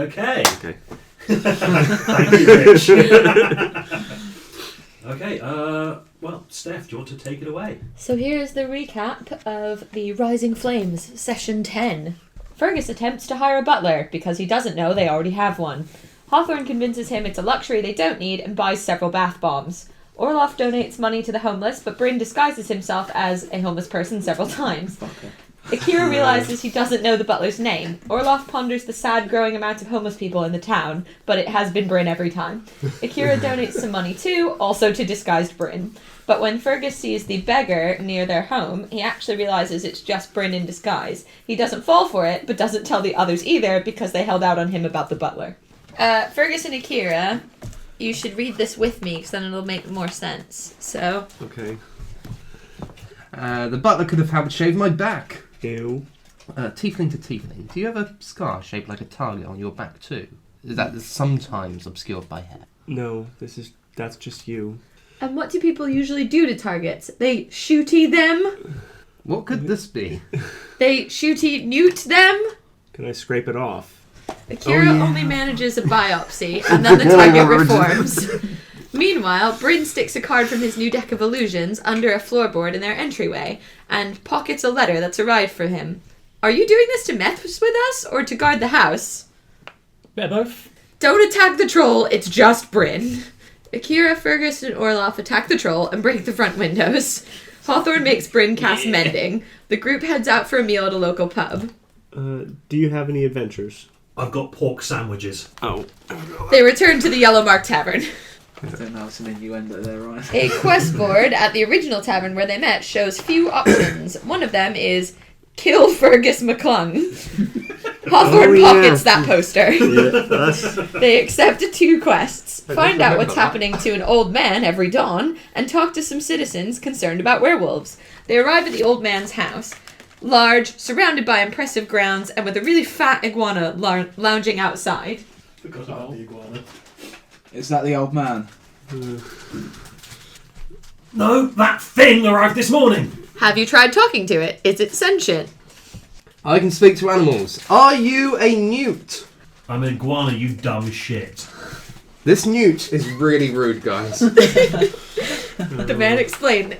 Okay. Okay. Thank you, Rich. Okay, well, Steph, do you want to take it away? So here's the recap of the Rising Flames, Session 10. Fergus attempts to hire a butler because he doesn't know they already have one. Hawthorne convinces him it's a luxury they don't need and buys several bath bombs. Orloff donates money to the homeless, but Bryn disguises himself as a homeless person several times. Akira realizes he doesn't know the butler's name. Orloff ponders the sad growing amount of homeless people in the town, but it has been Bryn every time. Akira donates some money too, also to disguised Bryn. But when Fergus sees the beggar near their home, he actually realizes it's just Bryn in disguise. He doesn't fall for it, but doesn't tell the others either because they held out on him about the butler. Fergus and Akira, you should read this with me because then it'll make more sense. So. Okay. The butler could have helped shave my back. Ew. Tiefling to tiefling, do you have a scar shaped like a target on your back too? Is that sometimes obscured by hair? No, that's just you. And what do people usually do to targets? They shooty them? What could this be? They shooty newt them? Can I scrape it off? Akira only manages a biopsy, and then the target reforms. Meanwhile, Bryn sticks a card from his new deck of illusions under a floorboard in their entryway, and pockets a letter that's arrived for him. Are you doing this to mess with us, or to guard the house? Bit of both. Don't attack the troll, it's just Bryn. Akira, Fergus, and Orloff attack the troll and break the front windows. Hawthorne makes Bryn cast mending. The group heads out for a meal at a local pub. Do you have any adventures? I've got pork sandwiches. Oh. They return to the Yellow Mark Tavern. I don't know, it's an innuendo there, right? A quest board at the original tavern where they met shows few options. One of them is kill Fergus McClung. Hawthorne pockets that poster. Yeah, They accept 2 quests, find out what's happening to an old man every dawn, and talk to some citizens concerned about werewolves. They arrive at the old man's house. Large, surrounded by impressive grounds, and with a really fat iguana lounging outside. Forgot about the iguana. Is that the old man? No, that thing arrived this morning. Have you tried talking to it? Is it sentient? I can speak to animals. Are you a newt? I'm an iguana, you dumb shit. This newt is really rude, guys. The man explained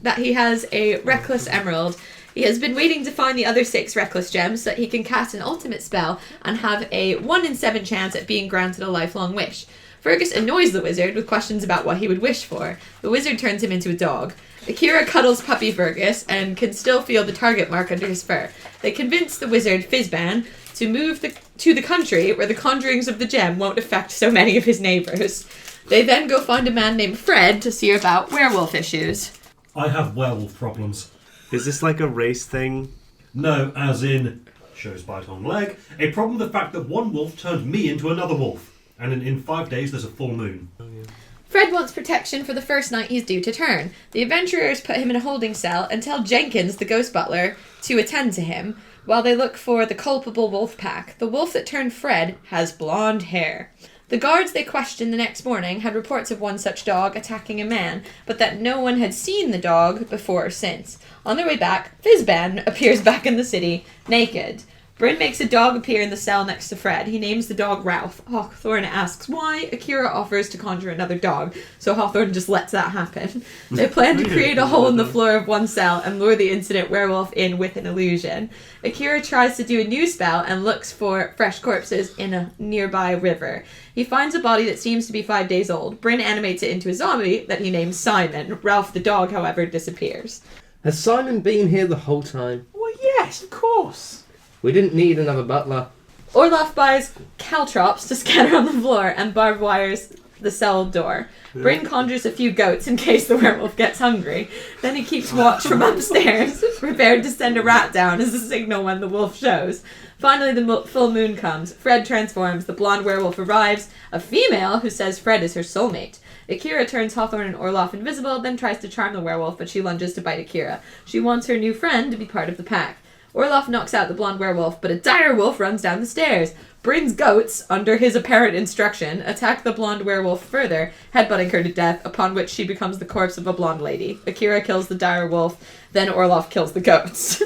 that he has a reckless emerald. He has been waiting to find the other 6 reckless gems so that he can cast an ultimate spell and have a 1 in 7 chance at being granted a lifelong wish. Fergus annoys the wizard with questions about what he would wish for. The wizard turns him into a dog. Akira cuddles puppy Fergus and can still feel the target mark under his fur. They convince the wizard Fizban to move to the country where the conjurings of the gem won't affect so many of his neighbours. They then go find a man named Fred to see about werewolf issues. I have werewolf problems. Is this like a race thing? No, as in, shows bite on leg, a problem the fact that one wolf turned me into another wolf. And in 5 days there's a full moon. Oh, yeah. Fred wants protection for the first night he's due to turn. The adventurers put him in a holding cell and tell Jenkins, the ghost butler, to attend to him, while they look for the culpable wolf pack. The wolf that turned Fred has blonde hair. The guards they questioned the next morning had reports of one such dog attacking a man, but that no one had seen the dog before or since. On their way back, Fizban appears back in the city, naked. Bryn makes a dog appear in the cell next to Fred. He names the dog Ralph. Hawthorne asks why. Akira offers to conjure another dog, so Hawthorne just lets that happen. They plan to create a hole in the floor of one cell and lure the incident werewolf in with an illusion. Akira tries to do a new spell and looks for fresh corpses in a nearby river. He finds a body that seems to be 5 days old. Bryn animates it into a zombie that he names Simon. Ralph the dog, however, disappears. Has Simon been here the whole time? Well, yes, of course. We didn't need another butler. Orloff buys caltrops to scatter on the floor and barbed wires the cell door. Bryn conjures a few goats in case the werewolf gets hungry. Then he keeps watch from upstairs, prepared to send a rat down as a signal when the wolf shows. Finally, the full moon comes. Fred transforms. The blonde werewolf arrives, a female who says Fred is her soulmate. Akira turns Hawthorne and Orloff invisible, then tries to charm the werewolf, but she lunges to bite Akira. She wants her new friend to be part of the pack. Orloff knocks out the blonde werewolf, but a dire wolf runs down the stairs. Bryn's goats, under his apparent instruction, attack the blonde werewolf further, headbutting her to death, upon which she becomes the corpse of a blonde lady. Akira kills the dire wolf, then Orloff kills the goats.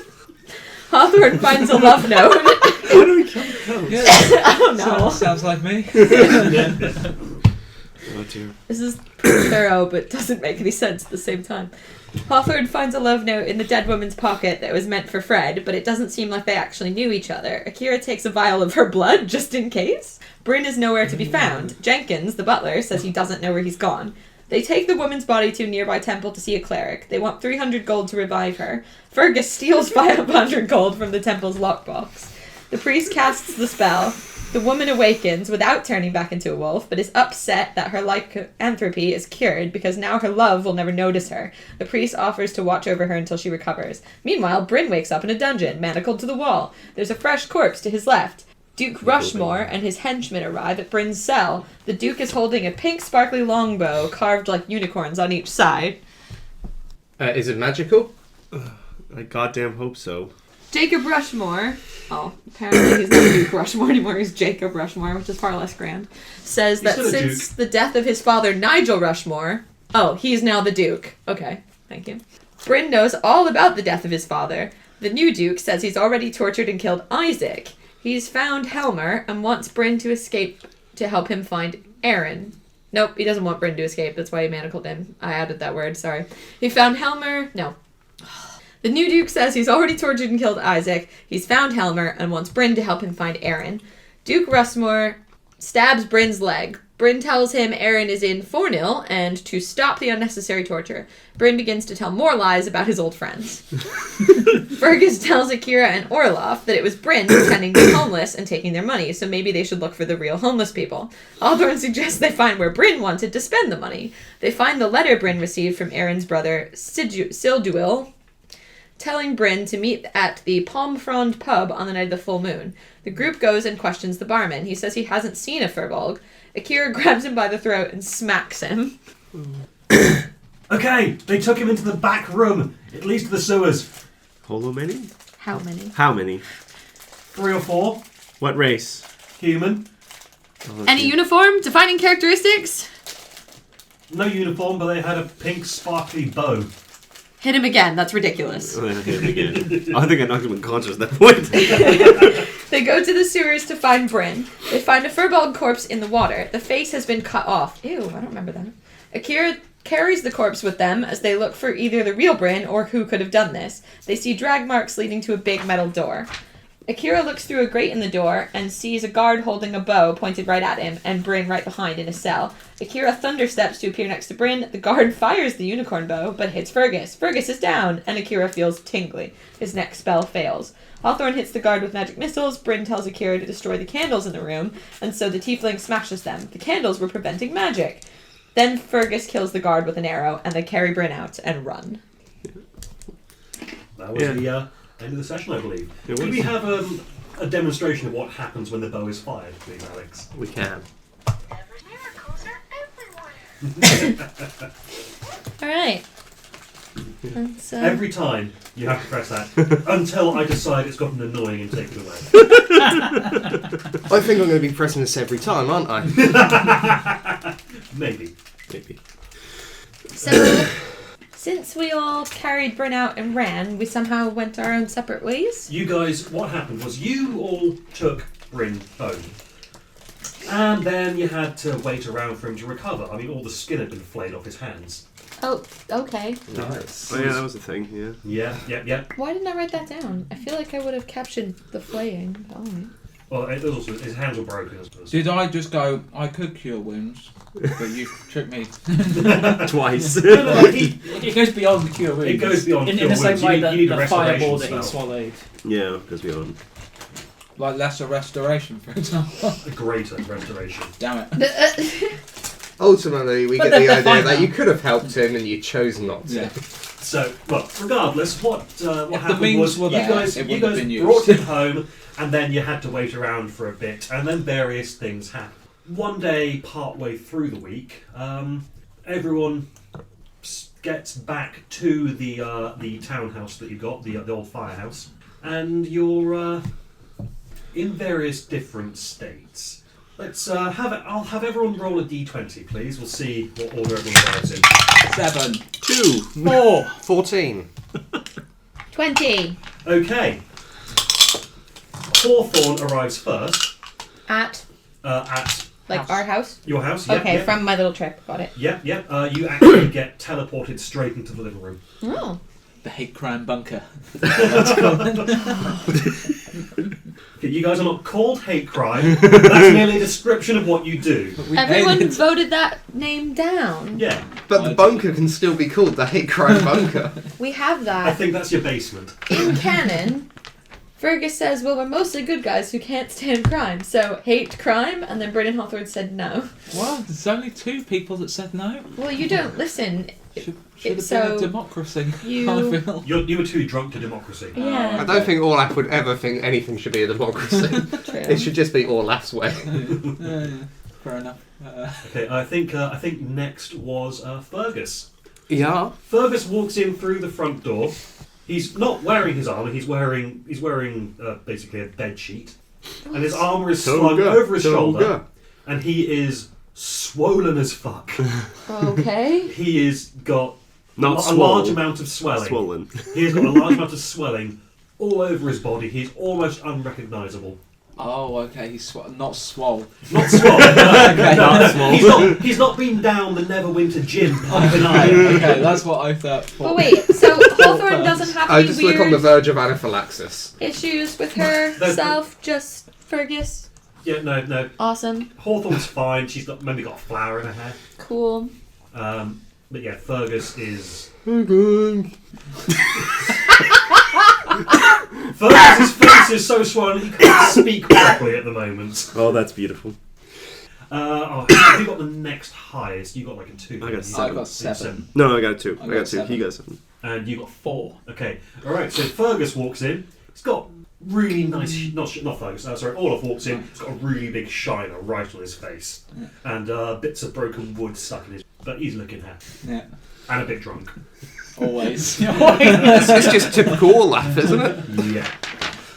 Hawthorne finds a love note Why do we kill the ghost? Yeah, Oh no. sounds like me. Oh dear. This is pretty thorough, but doesn't make any sense at the same time. Hawthorne finds a love note in the dead woman's pocket that was meant for Fred, but it doesn't seem like they actually knew each other. Akira takes a vial of her blood, just in case. Bryn is nowhere to be found. Jenkins, the butler, says he doesn't know where he's gone. They take the woman's body to a nearby temple to see a cleric. They want 300 gold to revive her. Fergus steals 500 gold from the temple's lockbox. The priest casts the spell. The woman awakens without turning back into a wolf, but is upset that her lycanthropy is cured because now her love will never notice her. The priest offers to watch over her until she recovers. Meanwhile, Bryn wakes up in a dungeon, manacled to the wall. There's a fresh corpse to his left. Duke Rushmore and his henchmen arrive at Bryn's cell. The Duke is holding a pink sparkly longbow carved like unicorns on each side. Is it magical? I goddamn hope so. Jacob Rushmore, oh, apparently he's not Duke Rushmore anymore, he's Jacob Rushmore, which is far less grand, says that He's still a since the death of his father, Nigel Rushmore, oh, he's now the Duke. Okay, thank you. Bryn knows all about the death of his father. The new Duke says he's already tortured and killed Isaac. He's found Helmer and wants Bryn to escape to help him find Aaron. Nope, he doesn't want Bryn to escape, that's why he manacled him. I added that word, sorry. He found Helmer, no. The new Duke says he's already tortured and killed Isaac, he's found Helmer, and wants Bryn to help him find Aaron. Duke Rushmore stabs Bryn's leg. Bryn tells him Aaron is in Fornil, and to stop the unnecessary torture, Bryn begins to tell more lies about his old friends. Fergus tells Akira and Orloff that it was Bryn pretending to be homeless and taking their money, so maybe they should look for the real homeless people. Hawthorne suggests they find where Bryn wanted to spend the money. They find the letter Bryn received from Aaron's brother, Silduil, telling Bryn to meet at the Palm Frond pub on the night of the full moon. The group goes and questions the barman. He says he hasn't seen a Furbolg. Akira grabs him by the throat and smacks him. Okay, they took him into the back room. It leads to the sewers. Holo many? How many? How many? 3 or 4. What race? Human. Oh, let's Any see. uniform? Defining characteristics? No uniform, but they had a pink sparkly bow. Hit him again. That's ridiculous. Oh, I hit him again. I think I knocked him unconscious at that point. They go to the sewers to find Bryn. They find a Furbolg corpse in the water. The face has been cut off. Ew, I don't remember that. Akira carries the corpse with them as they look for either the real Bryn or who could have done this. They see drag marks leading to a big metal door. Akira looks through a grate in the door and sees a guard holding a bow pointed right at him and Bryn right behind in a cell. Akira thundersteps to appear next to Bryn. The guard fires the unicorn bow but hits Fergus. Fergus is down and Akira feels tingly. His next spell fails. Hawthorne hits the guard with magic missiles. Bryn tells Akira to destroy the candles in the room, and so the tiefling smashes them. The candles were preventing magic. Then Fergus kills the guard with an arrow and they carry Bryn out and run. That was the end of the session, I believe. It Could was. we have a demonstration of what happens when the bow is fired, please, Alex? We can. Miracles are everywhere. Alright. That's, Every time you have to press that until I decide it's gotten annoying and take it away. I think I'm going to be pressing this every time, aren't I? Maybe. Maybe. So, since we all carried Bryn out and ran, we somehow went our own separate ways? You guys, what happened was you all took Bryn home. And then you had to wait around for him to recover. I mean, all the skin had been flayed off his hands. Oh, okay. Nice. Oh yeah, that was a thing. Yeah. Yeah. Why didn't I write that down? I feel like I would have captured the flaying. Alright. Well, it was also, his hands were broken as well. Did I just go, I could cure wounds, but you tricked me. Twice. It goes beyond the cure wounds. It goes beyond in cure the same wounds. way You that need a the fireball restoration that he spell. swallowed. Yeah, because we on. Like lesser restoration, for example. A greater restoration. Damn it. Ultimately, we But get they're the idea fine that now. you could have helped him and you chose not to. Yeah. So, well, regardless, what If the happened means was were you there, guys, it you wouldn't have guys been brought used. him home, and then you had to wait around for a bit, and then various things happened. One day, partway through the week, everyone gets back to the townhouse that you got, the old firehouse, and you're in various different states. Let's have it. I'll have everyone roll a d20, please. We'll see what order everyone arrives in. 7. 2. 4. 14. 20. Okay. Hawthorne arrives first At at our house. your house. Yep, Okay, yep. from my little trip. Got it. Yep, yep. You actually get teleported straight into the living room. Oh. The hate crime bunker. Okay, you guys are not called hate crime. That's merely a description of what you do. Everyone voted that name down. Yeah, But the bunker can still be called the hate crime bunker. We have I that. think that's your basement. In canon, Fergus says, well, we're mostly good guys who can't stand crime, so hate crime, and then Brennan Hawthorne said no. Well, there's only 2 people that said no. Well, you don't listen. Should have So, been a democracy. you- I feel. You were too drunk to democracy. Yeah. I don't think Orlaf would ever think anything should be a democracy. True. It should just be Orlaf's way. Yeah, fair enough. Okay, I think next was Fergus. Yeah. Fergus walks in through the front door. He's not wearing his armor. He's wearing basically a bed sheet, and his armor is slung over his shoulder, and he is swollen as fuck. Okay. He has got Not a swollen. large amount of swelling. Swollen. He has got a large amount of swelling all over his body. He's almost unrecognisable. Oh, okay. He's not swole. Not swollen. Okay, No, not swole. he's not been down the Neverwinter gym pumping iron. Okay, that's what I thought. But wait, so Hawthorne doesn't have I any just look on the weird verge of anaphylaxis. issues with herself, just Fergus? Yeah, no. Awesome. Hawthorne's fine. She's maybe got a flower in her hair. Cool. But yeah, Fergus is. Fergus's face is so swollen he can't speak properly at the moment. Oh, that's beautiful. Have you got the next highest? You got like a 2. I got haven't you? 7. I got 7. No, I got 2. I I got got 2. 7. He got 7. And you got 4. Okay. Alright, so Fergus walks in. He's got really nice. Not Fergus. Sorry, Olaf walks in. He's got a really big shiner right on his face. And bits of broken wood stuck in his. But he's looking happy. Yeah, And a bit drunk. always. It's just typical Orlaf, isn't it? Yeah.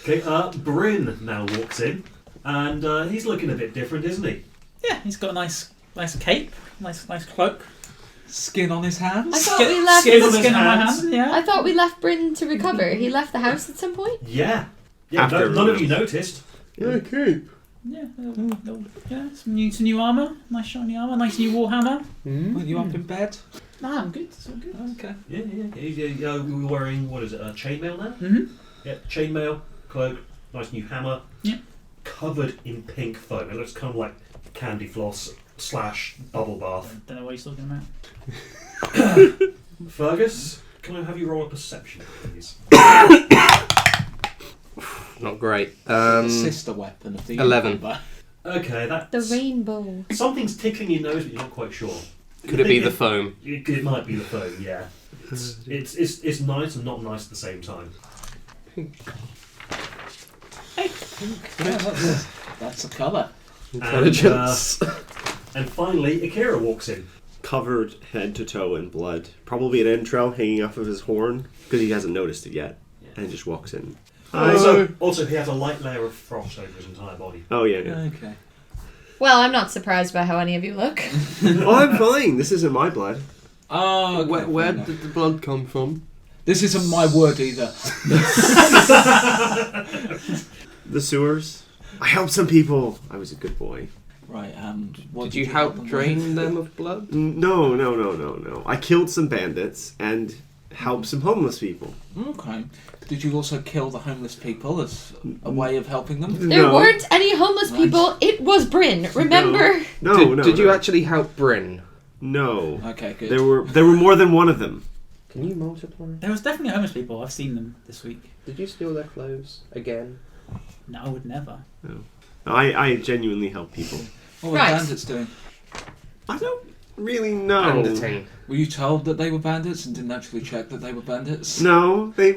Okay, Bryn now walks in. And he's looking a bit different, isn't he? Yeah, he's got a nice cape, nice cloak. Skin on his I hands. thought we left. skin on his Skin on my hands. hand. Yeah. I thought we left Bryn to recover. He left the house at some point. Yeah. Yeah, After none of you noticed. Okay. Yeah, yeah, some new armour, nice shiny armour, nice new warhammer. Were you up in bed? Nah, I'm good. It's all good. Okay. Yeah. We were wearing, what is it, chainmail now? Mm-hmm. Yeah, chainmail, cloak, nice new hammer. Yeah. Covered in pink foam. It looks kind of like candy floss / bubble bath. Don't know what he's talking about. Fergus, can I have you roll a perception, please? Not great. The sister weapon of the 11. Empire. Okay, The that's... rainbow. Something's tickling your nose, but you're not quite sure. Could it be the foam? It might be the foam, yeah. It's nice and not nice at the same time. Yeah, that's a colour. Intelligence. And finally, Akira walks in. Covered head to toe in blood. Probably an entrail hanging off of his horn because he hasn't noticed it yet. And just walks in. Also, he has a light layer of frost over his entire body. Oh, yeah. Okay. Well, I'm not surprised by how any of you look. Oh, I'm fine. This isn't my blood. Oh, okay, Where fair enough. did the blood come from? This isn't my word either. The sewers. I helped some people. I was a good boy. Right, what Did you help them drain with? them of blood? No. I killed some bandits and helped some homeless people. Okay. Did you also kill the homeless people as a way of helping them? There No. weren't any homeless people. It was Bryn. Remember? No. Did you actually help Bryn? No. Okay, good. There were more than one of them. Can you multiply? There was definitely homeless people. I've seen them this week. Did you steal their clothes again? No, I would never. I genuinely help people. What were Right. the bandits doing? I don't really know. Banditing. Were you told that they were bandits and didn't actually check that they were bandits? No, they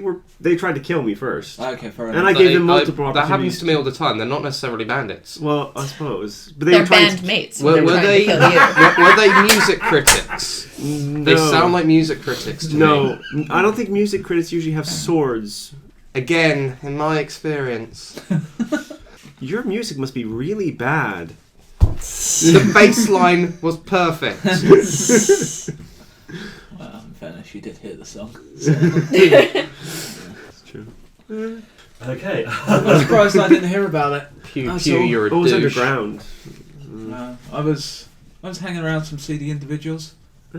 tried to kill me first. Okay, fair And enough. I gave them multiple That happens opportunities. to me all the time. They're not necessarily bandits. Well, I suppose. But they They're were trying band mates. Were, They're were trying they? to kill you. Were they music critics? No. They sound like music critics to me. No, I don't think music critics usually have swords. Again, in my experience, Your music must be really bad. the bass line was perfect. Well, in fairness, you did hear the song. It's true. Okay, Okay. I'm surprised I didn't hear about it. Pew That's pew, all. you're a What was douche. underground? I was hanging around some seedy individuals,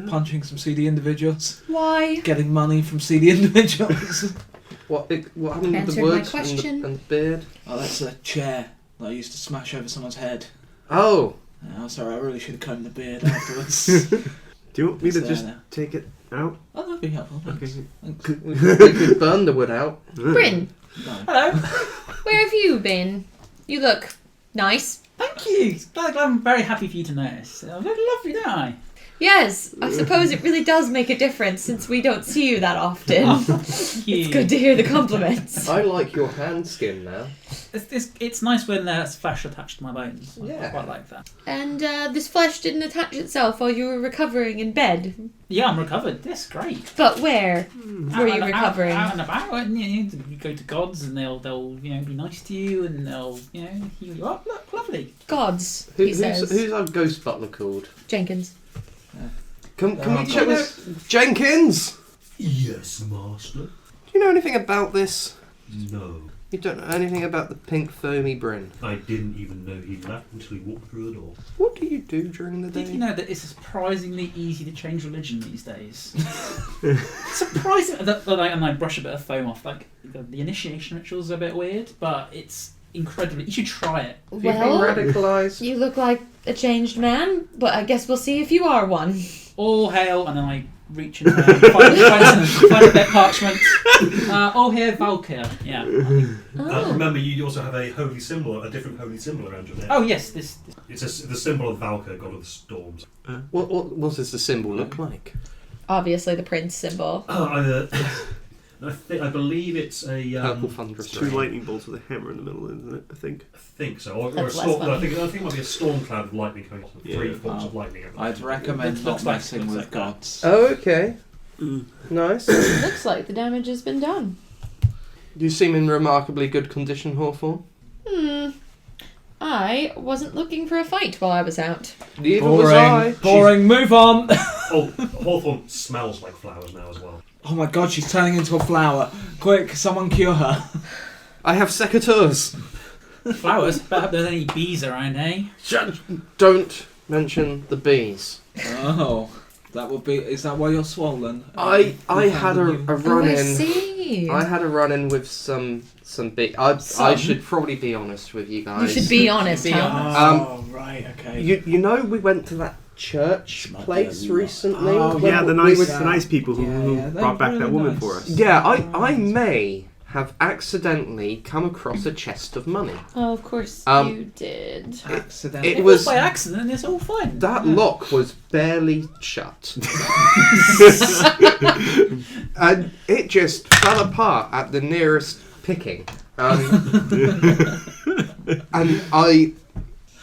punching some seedy individuals, Why? getting money from seedy individuals. What happened with the Answered wood my and question. the beard? Oh, that's a chair that I used to smash over someone's head. Oh, Oh, sorry, I really should have combed the beard afterwards. Do you want me It's to there just now. take it out? Oh, that'd be helpful. Okay. Thanks. we could burn the wood out. Bryn, No. Hello. where have you been? You look nice. Thank you. I'm very happy for you to notice. I look lovely, don't I? Yes, I suppose it really does make a difference since we don't see you that often. Thank you. It's good to hear the compliments. I like your hand skin now. It's nice when there's flesh attached to my bones. I Yeah. quite like that. And this flesh didn't attach itself while you were recovering in bed. Yeah, I'm recovered. That's great. But where were you Out- recovering? Out and about, and you go to gods, and they'll be nice to you, and they'll heal you up. Look, lovely. Gods, he says. Who's our ghost butler called? Jenkins. Can Oh, we check this? Jenkins! Yes, master. Do you know anything about this? No. You don't know anything about the pink foamy Bryn. I didn't even know he left until he walked through the door. What do you do during the day? Did you know that it's surprisingly easy to change religion these days? Surprising. And I brush a bit of foam off. Like the initiation rituals are a bit weird, but it's incredibly. You should try it. Have you been Well, radicalised? you look like a changed man, but I guess we'll see if you are one. All hail, and then I reach in there, find a bit of parchment. All hail Valkyr. Yeah. Oh. Remember, you also have a holy symbol, a different holy symbol around your neck. Oh yes, this. It's the symbol of Valkyr, god of the storms. What does the symbol look like? Obviously the prince symbol. I believe it's a Purple thunderous Two rain. lightning bolts with a hammer in the middle, isn't it? I think. I think so, or a That's less storm. No, I funny. think it might be a storm cloud of lightning coming off. Yeah. Three forms of lightning. I'd recommend It not looks like- messing looks with like that. gods. Oh, okay. Nice. Looks like the damage has been done. You seem in remarkably good condition, Hawthorne. I wasn't looking for a fight while I was out. Neither was I. Boring. Move on. Oh, Hawthorne smells like flowers now as well. Oh my god, she's turning into a flower. Quick, someone cure her. I have secateurs. Flowers. Bet I hope there's any bees around, eh? Don't mention the bees. Oh, that would be. Is that why you're swollen? I You had found a new- run Oh, I in. see. I had a run in with some bees. I should probably be honest with you You guys. should be honest, Be huh? honest. Oh, right, okay. You know we went to that church Smart place them. recently. Oh, when Yeah, the we nice, were- the nice people who, Yeah, who yeah, they brought back were that really woman nice. for us. Yeah, I may have accidentally come across a chest of money. Oh, of course Um, you did. Accident. It It was- was by accident. It's all fine. That Yeah. lock was barely shut. And it just fell apart at the nearest picking. And I,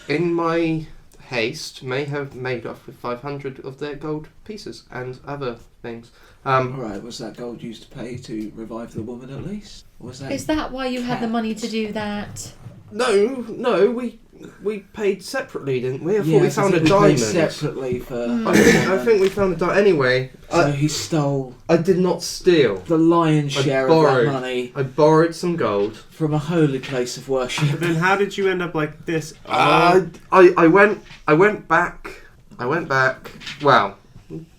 in my haste, may have made off with 500 of their gold pieces and other things. Alright, was that gold used to pay to revive the woman at least? Or was that? Is that why you had the money to do that? No, we paid separately, didn't we? I thought Yeah, we 'cause found I a think we paid diamond. separately for. I think we found a diamond. Anyway, So he stole I did not steal. the lion's I share of borrowed. that money I borrowed some gold. from a holy place of worship. But then how did you end up like this? I went back. Well,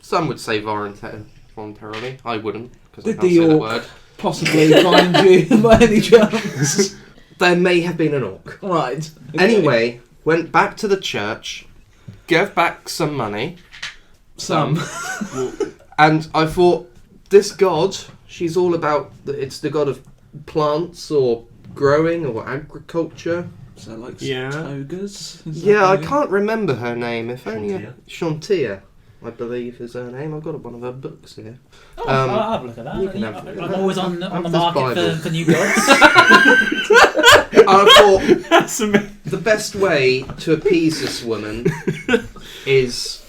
some would say voluntarily. I wouldn't, because I Did can't the say that orc- word. Possibly find you by any chance. There may have been an orc. Right. okay. Anyway, went back to the church, gave back some money, Some. and I thought, this god, she's all about. It's the god of plants or growing or agriculture. So like Yeah. togas? Is that Yeah, I maybe? can't remember her name. If only Shantia. Shantia, I believe is her name. I've got one of her books here. Oh, Um, I'll have a look at that. you can have- I'm always on the have this market Bible. for new gods. I thought That's amazing. the best way to appease this woman is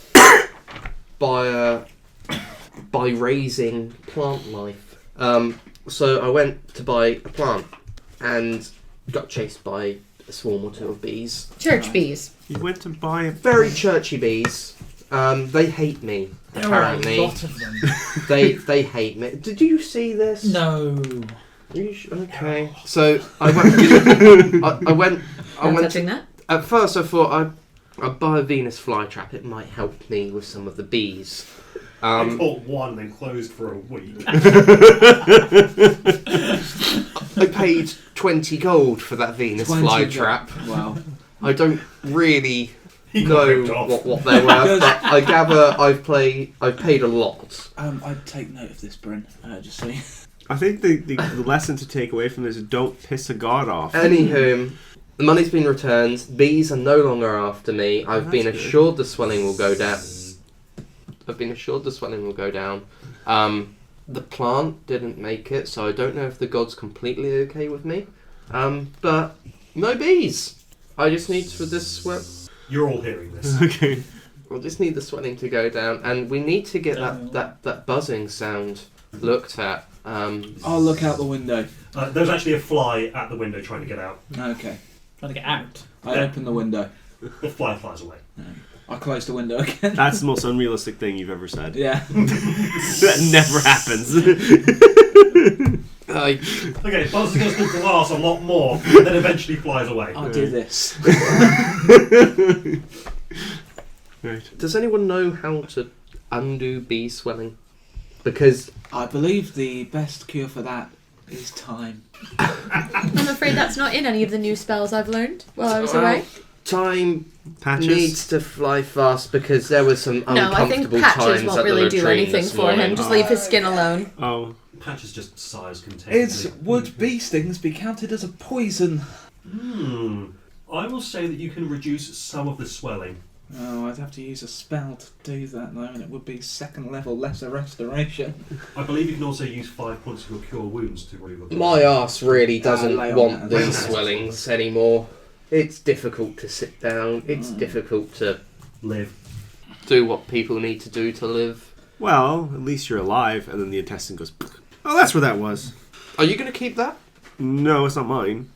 by raising plant life. So I went to buy a plant and got chased by a swarm or two of bees. Church bees. You went to buy a. Very churchy bees. They hate me. There are a Apparently, lot of them. they hate me. Did you see this? No. Okay. So I went. I Not went. touching that. At first, I thought I'd buy a Venus flytrap. It might help me with some of the bees. I caught one, then closed for a week. I paid 20 gold for that Venus 20 flytrap. Wow. I don't really He got ripped know off. what they were, but I gather I've paid a lot. I'd take note of this, Bryn. Just so you... I think the lesson to take away from this is don't piss a god off. Anywho, the money's been returned. Bees are no longer after me. I've been that's good. assured the swelling will go down. The plant didn't make it, so I don't know if the god's completely okay with me. But no bees. I just need for this swell. You're all hearing this. Okay. We'll just need the swelling to go down, and we need to get that buzzing sound looked at. I'll look out the window. There's actually a fly at the window trying to get out. Okay. Trying to get out. I open the window. The fly flies away. I close the window again. That's the most unrealistic thing you've ever said. Yeah. That never happens. Okay, buzzes against the glass a lot more, and then eventually flies away. I'll do this. Right. Does anyone know how to undo bee swelling? Because I believe the best cure for that is time. I'm afraid that's not in any of the new spells I've learned while I was Well, away. time Patches. needs to fly fast because there were some No, I think uncomfortable Patches times won't at the really do latrine anything this for him. morning. Just leave his skin alone. Oh. Patch is just size contained. Would bee stings be counted as a poison? I will say that you can reduce some of the swelling. Oh, I'd have to use a spell to do that though, and it would be second level lesser restoration. I believe you can also use 5 points of your cure wounds to remove. My arse really doesn't lay on want that. these swellings anymore. It's difficult to sit down. It's difficult to Live. do what people need to do to live. Well, at least you're alive, and then the intestine goes. Oh, that's where that was. Are you going to keep that? No, it's not mine.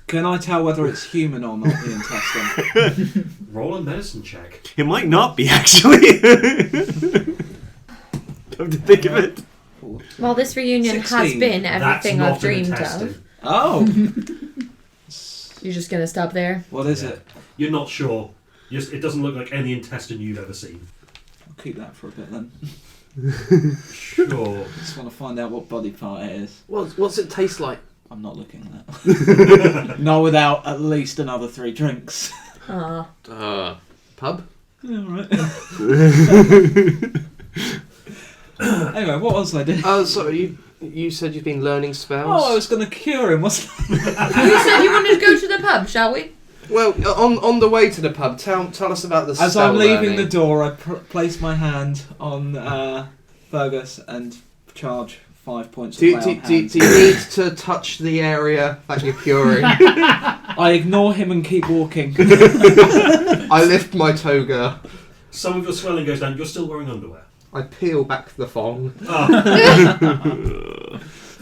Can I tell whether it's human or not, the intestine? Roll a medicine check. It might not be actually. Come to think of it. Well, this reunion has 16. been That's everything not I've dreamed an of. intestine. Oh! You're just going to stop there? What is Yeah. it? You're not sure. It doesn't look like any intestine you've ever seen. I'll keep that for a bit then. Sure. Just want to find out what body part it is. What's it taste like? I'm not looking at that. Not without at least another 3 drinks. Aw. Pub? Yeah, right. Anyway, what was I doing? Oh, sorry. You said you've been learning spells. Oh, I was going to cure him, wasn't I? You said you wanted to go to the pub, shall we? Well, on the way to the pub, tell us about the As spell I'm leaving the learning. door, I place my hand on Fergus and charge 5 points of Do lay on you hands. need to touch the area that you're curing? I ignore him and keep walking. I lift my toga. Some of your swelling goes down. You're still wearing underwear. I peel back the thong.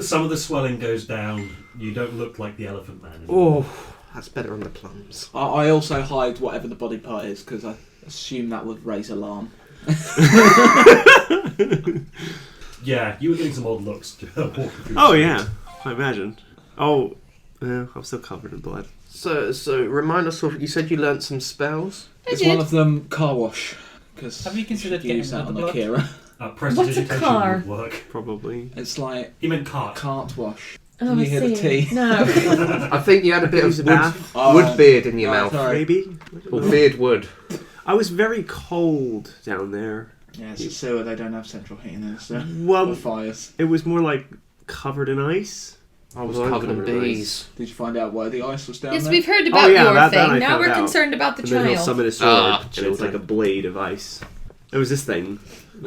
Some of the swelling goes down. You don't look like the Elephant Man anymore. Oh, that's better on the plums. I also hide whatever the body part is because I assume that would raise alarm. Yeah, you were getting some odd looks walking through. Oh the yeah, streets. I imagine. Oh, yeah, I'm still covered in blood. So remind us of. You said you learnt some spells. Is one of them car wash? Because Have you considered use getting that rid on of the blood? Akira? Prestidigitation car? would work. Probably. It's like He meant cart. cart wash. Oh, Can I you hear the see. tea? No. I think you had a bit of Bath. wood beard in your Oh, mouth. sorry. Maybe. Or beard wood. I was very cold down there. Yeah, it's a sewer. They don't have central heating in it, so or Well, fires. it was more like covered in ice. I was Well, covered in covered in bees. Did you find out why the ice was down Yes, there? we've heard about yeah, your that thing. I Now found we're out. concerned about the And then he'll child. summon a sword, Ah, and it's children. like a blade of ice. It was this thing.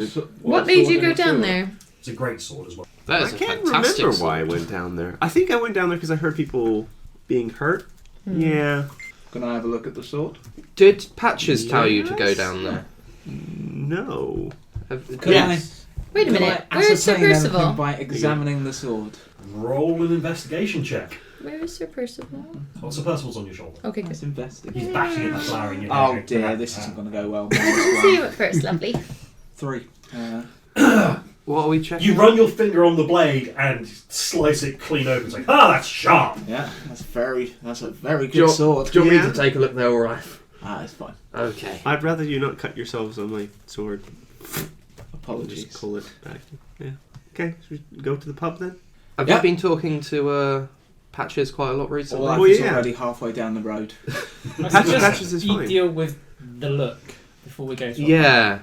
So- What made sword you in go the down sewer? there? It's a great sword as well. That I is a can't fantastic remember why I sword. went down there. I think I went down there because I heard people being hurt. Yeah. Can I have a look at the sword? Did Patches tell you to go Yes. down there? No. Can Yes. Wait a Can minute. I Where's Sir ascertain anything Percival? by examining the sword? Roll an investigation check. Where is Sir Percival? Oh, Sir Percival's on your shoulder. Okay, good. Let's investigate. He's bashing at the flower in your Oh hair. dear, this isn't going to go well. I didn't see you at first, lovely. 3. What are we checking? You run your finger on the blade and slice it clean open. It's like, that's sharp. Yeah, that's a very good Do you, sword. do you want Yeah. me to take a look there, alright? It's fine. Okay. I'd rather you not cut yourselves on my sword. Apologies. Just pull it back. Yeah. Okay, should we go to the pub then? Have Yeah. you been talking to Patches quite a lot recently? Well, Oh, is yeah. already halfway down the road. Patches is you fine. deal with the look before we go to Yeah.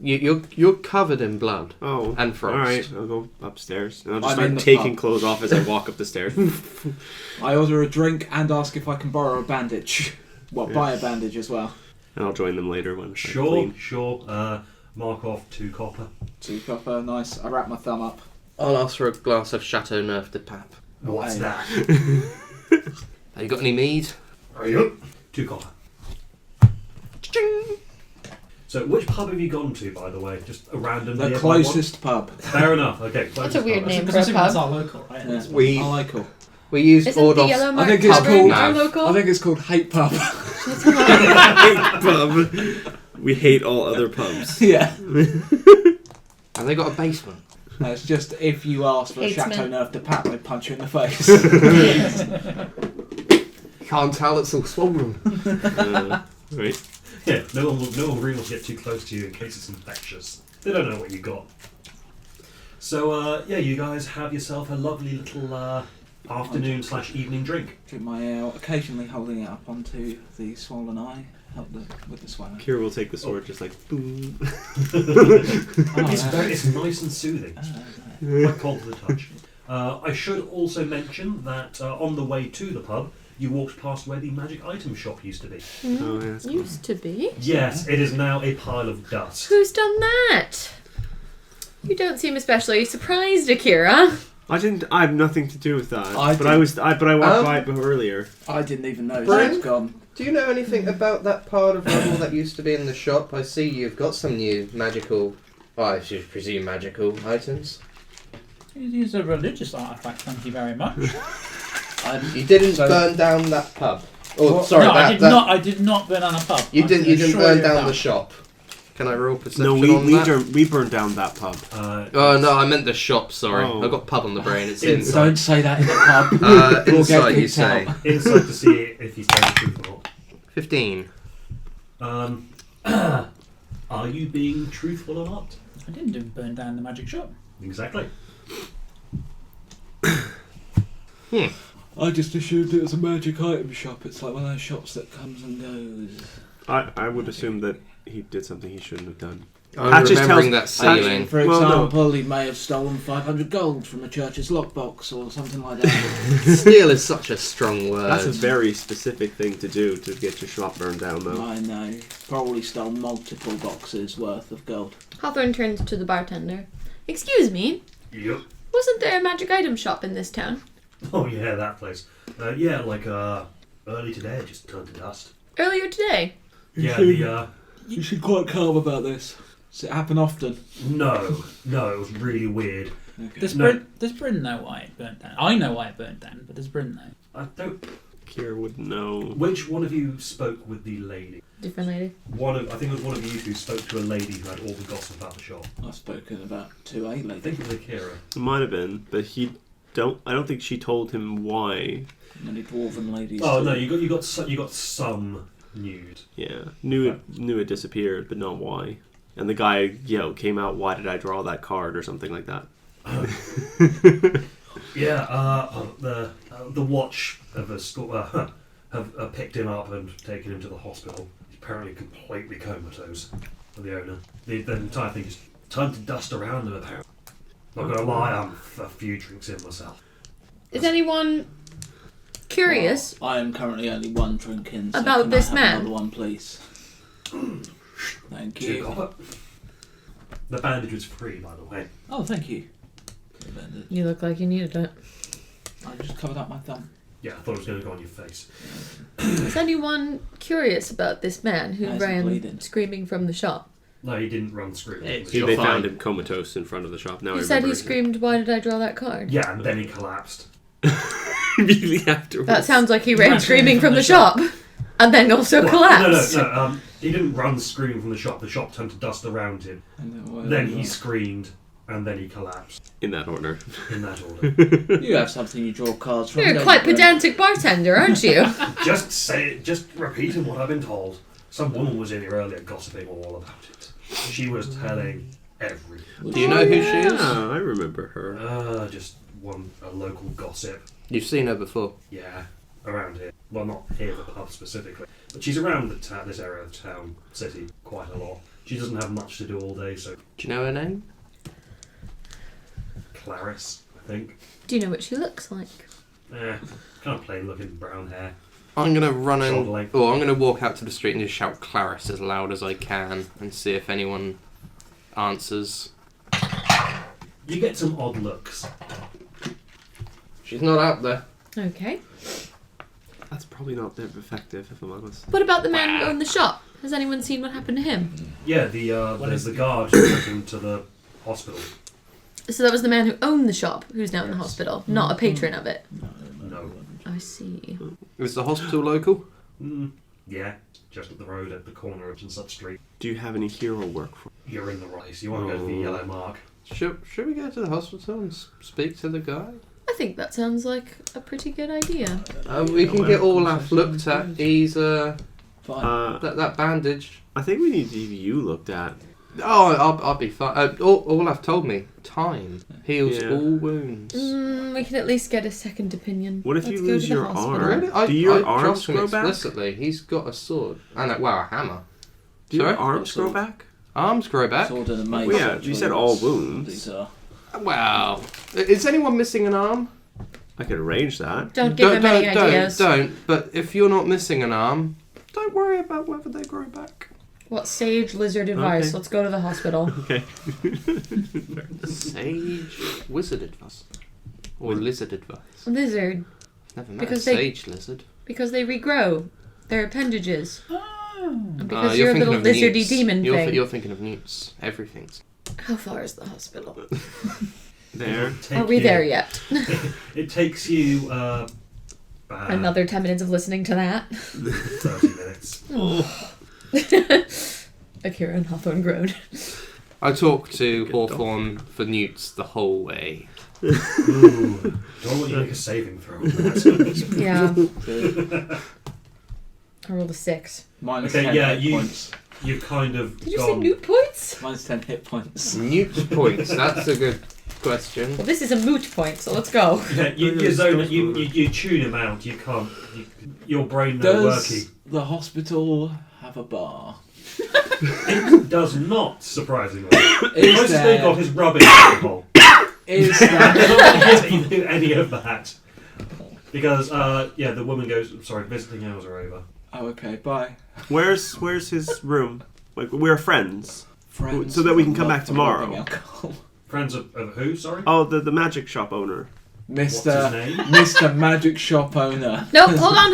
You're covered in blood Oh. and frost. Alright, I'll go upstairs. And I'll just I'm in start the taking pub. clothes off as I walk up the stairs. I order a drink and ask if I can borrow a bandage. Well, Yeah. buy a bandage as well. And I'll join them later when I'm Sure, clean. sure. Mark off 2 copper. 2 copper, nice. I wrap my thumb up. I'll ask for a glass of Chateau Neuf de Pape. What's Hey. that? Have you got any mead? Are you? 2 copper. So, which pub have you gone to, by the way? Just a random The nearby closest pub. one? Fair enough. Okay. That's a closest weird pub. name. Because that's pub. our local, right? Yeah. We- I like it. We used Isn't the Ordov's... Yellow Mark I think it's Tavern called- our Nav. local? I think it's called Hate Pub. Pub. We hate all other pubs. Yeah. Have they got a basement? It's just if you ask for a Hates Chateau me. Neuf de Pape, they punch you in the face. Can't tell, it's all swollen. Right. Yeah, no one really wants to get too close to you in case it's infectious. They don't know what you got. So, yeah, you guys have yourself a lovely little afternoon/evening drink. Drink my ale, occasionally holding it up onto the swollen eye. Help with the swelling. Kira will take the sword just like boom. It's nice and soothing. Quite cold to the touch. I should also mention that on the way to the pub, you walked past where the magic item shop used to be. Oh, yeah, that's cool. Used to be. Yes, it is now a pile of dust. Who's done that? You don't seem especially surprised, Akira. I have nothing to do with that. I but did. I walked by it earlier. I didn't even know Brian? it's gone. Do you know anything about that part of rubble that used to be in the shop? I see you've got some new magical... I should presume magical items. It is a religious artifact, thank you very much. You didn't So- burn down that pub. Oh, What? sorry, no, that, I did that- not. I did not burn down a pub. You I didn't. can You didn't assure burn you down of the that. shop. Can I roll perception No, on that? we burned down that pub. Oh no, I meant the shop. Sorry, Oh. I got pub on the brain. It's Inside. Don't say that in the pub. We'll insight, get you kicked say. out. Insight to see if he's telling the truth or not. 15. Are you being truthful or not? I didn't burn down the magic shop. Exactly. I just assumed it was a magic item shop. It's like one of those shops that comes and goes. I would assume that he did something he shouldn't have done. I'm Patches remembering that tells- ceiling. For Well, no. example, he may have stolen 500 gold from a church's lockbox or something like that. Steal is such a strong word. That's a very specific thing to do to get your shop burned down, though. I know. Probably stole multiple boxes worth of gold. Hawthorne turns to the bartender. Excuse me, Yep. wasn't there a magic item shop in this town? Oh yeah, that place. Yeah, like early today, it just turned to dust. Earlier today. Yeah, the You should quite calm about this. Does it happen often? no, it was really weird. Okay. Does No. Bryn know why it burnt down? I know why it burnt down, but does Bryn know? I don't. Kira would know. Which one of you spoke with the lady? Different lady. I think it was one of you who spoke to a lady who had all the gossip about the shop. I've spoken about 2-8 I lately. think it was Akira. It might have been, but I don't think she told him why. Many dwarven ladies. Oh too. no, you got some nude. Yeah, knew it disappeared, but not why. And the guy, came out. Why did I draw that card or something like that? Yeah, the watch of a school have picked him up and taken him to the hospital. He's apparently completely comatose. For the owner, the entire thing is turned to dust around him. Apparently, not gonna lie, I'm a few drinks in myself. Is anyone curious? Well, I am currently only one drink in. So About can this I have man? Another one, please. Thank Two you. copper. The bandage was free, by the way. Oh, thank you. You look like you needed it. I just covered up my thumb. Yeah, I thought it was going to go on your face. Is anyone curious about this man who Nice and ran bleeding. screaming from the shop? No, he didn't run screaming. It's from the They shop. fine. found him comatose in front of the shop. Now I You said he remember. screamed, "Why did I draw that card?" Yeah, and then he collapsed. immediately afterwards. That sounds like he ran screaming from the shop, and then also collapsed. No. He didn't run screaming from the shop. The shop turned to dust around him. And Then he screamed and then he collapsed In that order. in that order. You have something you draw cards from. You're don't quite you? pedantic bartender, aren't you? just repeating what I've been told. Some woman was in here earlier gossiping all about it. She was telling everything. Do you know who she is? Yeah, I remember her. Just a local gossip. You've seen her before. Yeah, around here. Well, not here, the pub specifically. But she's around this area of town, city, quite a lot. She doesn't have much to do all day, so... Do you know her name? Clarice, I think. Do you know what she looks like? Kind of plain looking brown hair. I'm gonna run in. Shoulder length. I'm gonna walk out to the street and just shout Clarice as loud as I can and see if anyone answers. You get some odd looks. She's not out there. Okay. That's probably not that effective, if I'm honest. What about the man who owned the shop? Has anyone seen what happened to him? Yeah, there's the guard who took him to the hospital. So that was the man who owned the shop who's now in the hospital, not a patron of it. No. I see. Is the hospital local? Yeah, just up the road at the corner of Such Street. Do you have any hero work for? You're in the right. You want to go to the yellow mark. Should we go to the hospital and speak to the guy? I think that sounds like a pretty good idea. We can get Olaf looked at. He's Fine. that bandage. I think we need you looked at. Oh, I'll be fine. Olaf told me time heals Yeah. all wounds. We can at least get a second opinion. What if Let's you go lose to the your hospital. arm? Really? Do your I arms trust him grow back? explicitly. He's got a sword and a hammer. Do your Sorry? arms grow back? Arms grow back. Sword and a mace. Well, yeah, you said all wounds. These are. Wow. Is anyone missing an arm? I could arrange that. Don't give him any ideas. Don't. But if you're not missing an arm, don't worry about whether they grow back. What sage lizard advice? Okay. Let's go to the hospital. Okay. Sage wizard advice. Or lizard advice. Lizard, Never met Because a they- sage lizard. because they regrow their appendages. And because you're you're a thinking little of lizardy newts. demon thing. You're thinking of newts. Everything's. How far is the hospital? There. Are we there yet? It takes you Another 10 minutes of listening to that. 30 minutes. Akira and Hawthorne groaned. I talked to Hawthorne for newts the whole way. Ooh. Don't want you to make a saving throw on that. Yeah. I rolled a 6. Minus Okay, 10 yeah, hit you- points. You've kind of Did you say gone... new points? Minus 10 hit points. Newt points. That's a good question. Well, this is a moot point, so let's go. Yeah, you zone it, you tune him out. You can't... your brain no Does working. the hospital have a bar? It does not, surprisingly. The Is closest they there- got is rubbing alcohol. Is They that... don't let you do any of that. Because, the woman goes, sorry, visiting hours are over. Oh, okay, bye. Where's his room? Like, we're friends. Friends. So that we can come back Love tomorrow. rubbing alcohol. Friends of who, sorry? Oh, the magic shop owner. What's Mr. his name? Mr. Magic Shop Owner. No, hold on.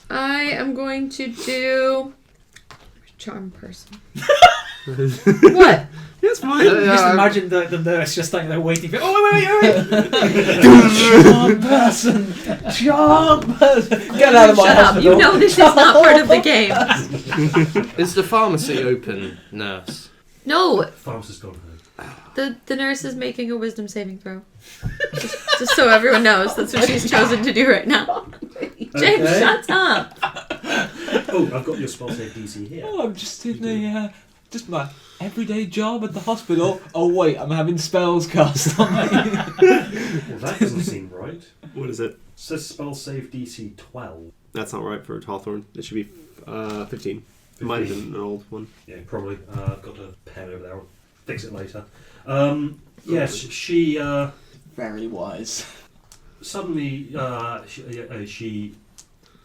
I am going to do... Charm person. What? It's fine. Just imagine the nurse just standing there waiting for. Oh wait! Charm person. Get out of my Shut up. hospital. You know this is not part of the game. Is the pharmacy open, nurse? No, Pharmacist gone home. the nurse is making a wisdom saving throw. Just so everyone knows, that's what she's chosen to do right now. James, Okay. shut up. Oh, I've got your spell save DC here. Oh, I'm just in the just my everyday job at the hospital. Oh wait, I'm having spells cast on me. Well, that doesn't seem right. What is it? It says spell save DC 12. That's not right for Hawthorne. It should be 15. It might have been an old one. Yeah, probably. I've got a pen over there. I'll fix it later. Yes, she Very wise. suddenly she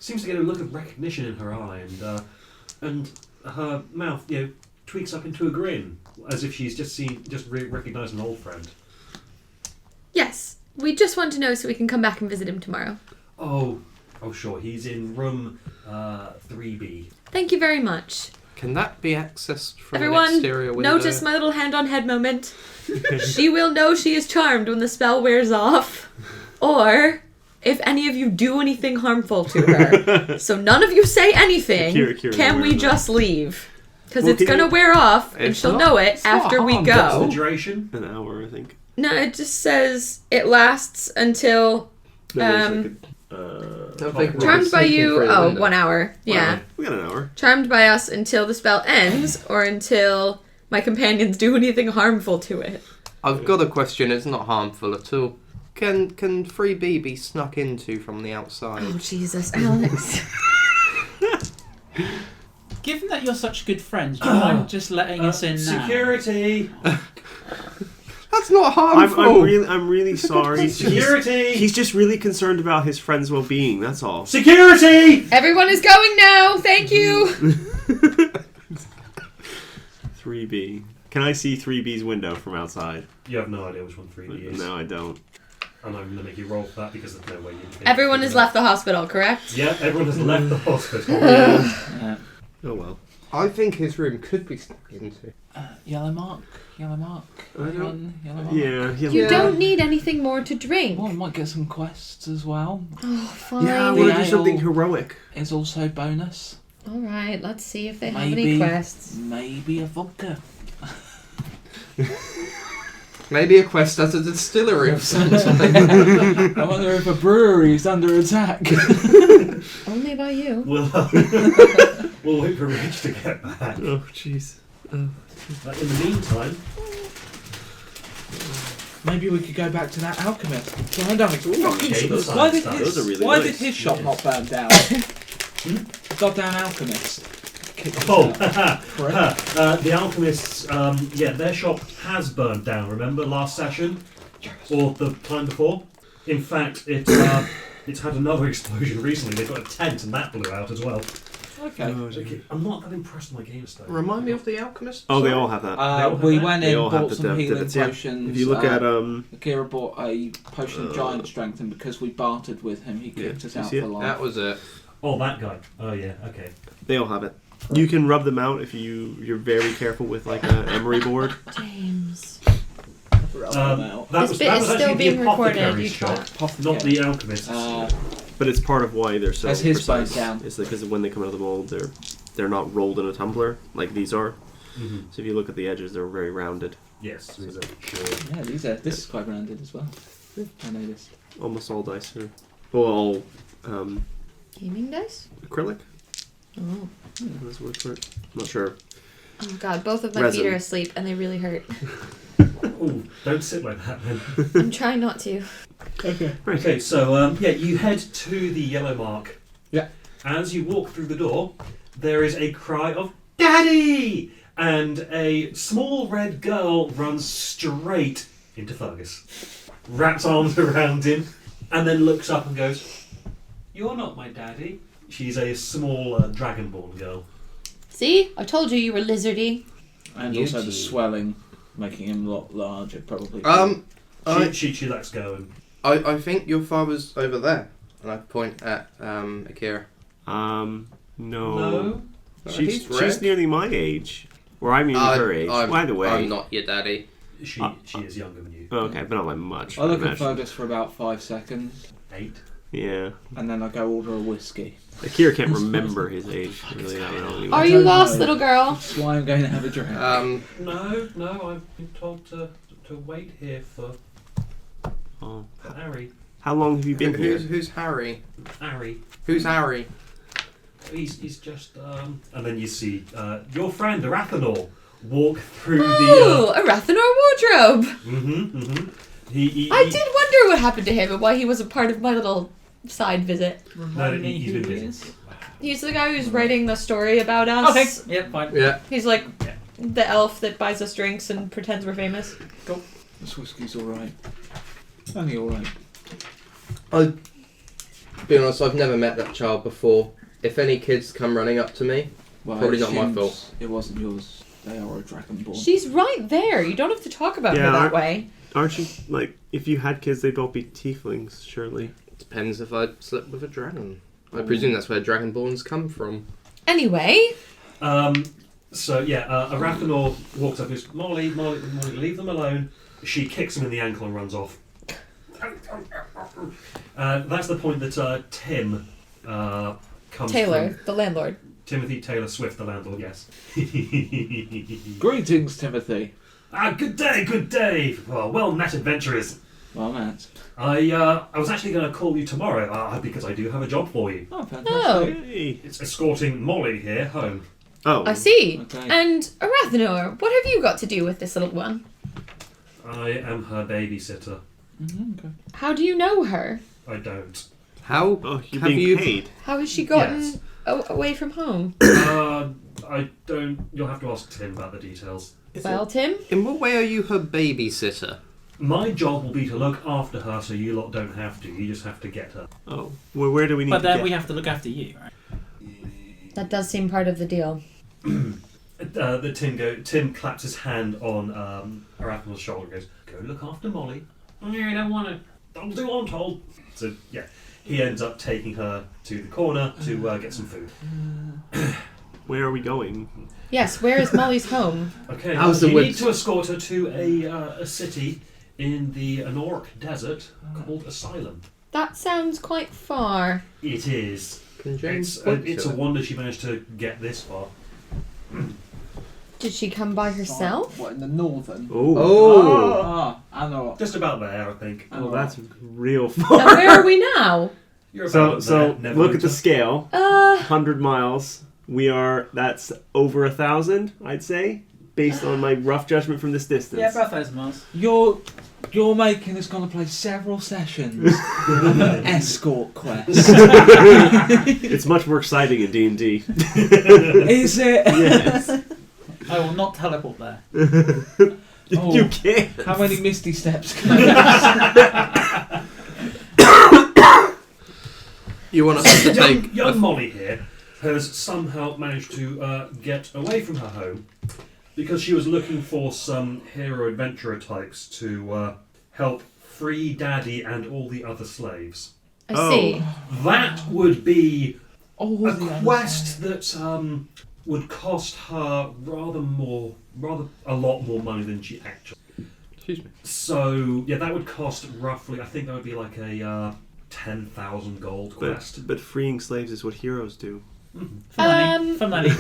seems to get a look of recognition in her eye, and her mouth tweaks up into a grin, as if she's just recognised an old friend. Yes, we just want to know so we can come back and visit him tomorrow. Oh, sure. He's in room 3B. Thank you very much. Can that be accessed from an Everyone, exterior window? notice my little hand on head moment. She will know she is charmed when the spell wears off. Or if any of you do anything harmful to her. So none of you say anything. Kira Can we aware of just leave? Because Well, it's can going to you- wear off, and It's she'll not- know it it's not after we harmful. What's the go. duration? An hour, I think. No, it just says it lasts until No, there's Um, like I think we charmed could by sneak in you. through the Oh, window. 1 hour. Yeah. Wow, we got an hour. Charmed by us until the spell ends, or until my companions do anything harmful to it. I've got a question. It's not harmful at all. Can 3B be snuck into from the outside? Oh Jesus, Alex! Given that you're such good friends, do you mind just letting us in now? Security! That's not harmful. I'm really sorry. Security! He's just really concerned about his friend's well-being. That's all. Security! Everyone is going now. Thank you. 3B. Can I see 3B's window from outside? You have no idea which one 3D is. No, I don't. And I'm going to make you roll for that because there's no way you can. Everyone has left the hospital, correct? Yeah, everyone has left the hospital. Oh well. I think his room could be snuck into. Yellow mark. I don't- Anyone? Yellow mark. Yeah. You Yeah. don't need anything more to drink. Well, I might get some quests as well. Oh, fine. Yeah, I The want to do something ale- heroic. Is also bonus. All right, let's see if they have Maybe. any quests. Maybe a vodka. Maybe a quest at a distillery of some type. I wonder if a brewery is under attack. Only by you. We'll wait for Rich to get back. Oh, jeez. In the meantime, Maybe we could go back to that alchemist. Find out fucking game shop. side Why did stuff. his, Those are really why nice. did his shop not burn down? The goddamn alchemist. Kicked us oh, out. Correct. the alchemists, their shop has burned down. Remember last session, or the time before? In fact, it's had another explosion recently. They've got a tent, and that blew out as well. Okay. Okay, I'm not that impressed with my game style. Remind me of the alchemist. Oh, they Sorry. all have that. We went They in, all have bought the some healing divots, yeah. potions. If you look at Akira bought a potion of giant strength, and because we bartered with him, he kicked us you out see for it? life. That was it. Oh, that guy. Oh yeah. Okay. they all have it. You can rub them out if you're very careful with like an emery board. James. Rub them out. That This was bit that is was still actually being the recorded, apothecary's you shop, try. not the alchemist's. But it's part of why they're so Has his precise. burned down? It's because when they come out of the mold, they're not rolled in a tumbler like these are. Mhm. So if you look at the edges, they're very rounded. Yes. These are sure. Yeah, this is quite rounded as well. I noticed. Almost all dice are all Gaming dice? acrylic. Oh. That's the word for it. I'm not sure. Oh god, both of my Resin. feet are asleep and they really hurt. Oh, don't sit like that, then. I'm trying not to. Okay, so you head to the yellow mark. Yeah. As you walk through the door, there is a cry of "Daddy!" and a small red girl runs straight into Fergus, wraps arms around him, and then looks up and goes, "You're not my daddy." She's a small dragonborn girl. See? I told you you were lizardy. And You also the too. swelling, making him a lot larger, probably. She lets go and I think your father's over there, and I point at Akira. No. no. She's He's red. nearly my age. Or I'm nearly her age. By the way. I'm not your daddy. She is younger than you. Oh, okay, but not by much. I look at imagine. Fergus for about 5 seconds, 8. Yeah. and then I go order a whiskey. Akira can't remember his age. Really, I don't know anyway. Are you don't lost, know. little girl? That's why I'm going to have a drink. No, I've been told to wait here for Oh. Harry. How long have you been here? Who's Harry? Harry. Who's Harry? He's just and then you see your friend Arathanor walk through Oh, a Rathanor wardrobe! He I did wonder what happened to him and why he wasn't part of my little side visit. No, he's been busy. is. He's the guy who's writing the story about us. Okay, yep, fine. Yeah. He's like the elf that buys us drinks and pretends we're famous. This whiskey's alright. Only alright. I'll be honest, I've never met that child before. If any kids come running up to me, Well, Probably I not my assumed fault. It wasn't yours. They are a dragonborn. She's right there. You don't have to talk about her Yeah, that way. Aren't you, like, if you had kids, they'd all be tieflings, surely. depends if I slept with a dragon. I presume that's where dragonborns come from. Anyway, Arathanor walks up and goes, Molly, leave them alone. She kicks him in the ankle and runs off. That's the point that Tim comes Taylor, from. the landlord. Timothy Taylor Swift, the landlord, yes. Greetings, Timothy. Good day, good day. Well met, adventurers. Well, Matt. I was actually going to call you tomorrow because I do have a job for you. Oh, fantastic. Oh, Hey. It's escorting Molly here home. Oh. I see. Okay. And Arathanor, what have you got to do with this little one? I am her babysitter. Okay. How do you know her? I don't. How Oh, you're have being you? paid. How has she gotten Yes. away from home? I don't. You'll have to ask Tim about the details. Well, Tim, In what way are you her babysitter? My job will be to look after her, so you lot don't have to. You just have to get her. Oh. Well, where do we need But to then get? we have to look after you, right? that does seem part of the deal. Tim claps his hand on Arathanor's shoulder and goes, "Go look after Molly." "Oh, yeah, I don't want to. I'll do what I'm told." So yeah, he ends up taking her to the corner to get some food. Where are we going? Yes, where is Molly's home? Okay, How's the you woods? need to escort her to a city in the Anoric Desert called Asylum. That sounds quite far. It is. Can James It's point it's to a it? wonder she managed to get this far. Did she come by herself? What, in the northern? Oh, Ah, I know. Just about there, I think. Oh, that's real And far. where are we now? You're So, about so there, look at the Neverwinter. scale. 100 miles. That's over 1,000, I'd say, based on my rough judgment from this distance. Yeah, about 1,000 miles. You're making us gonna play several sessions of an escort quest. It's much more exciting in D&D. Is it? Yes. I will not teleport there. Oh, You can't. how many misty steps can I you want us to take? Young Molly here has somehow managed to get away from her home because she was looking for some hero adventurer types to help free Daddy and all the other slaves. I Oh. see. That would be Oh, a the other quest side. that would cost her rather a lot more money than she actually. Excuse me. So yeah, that would cost roughly. I think that would be like a 10,000 gold quest. But freeing slaves is what heroes do. For money. For money.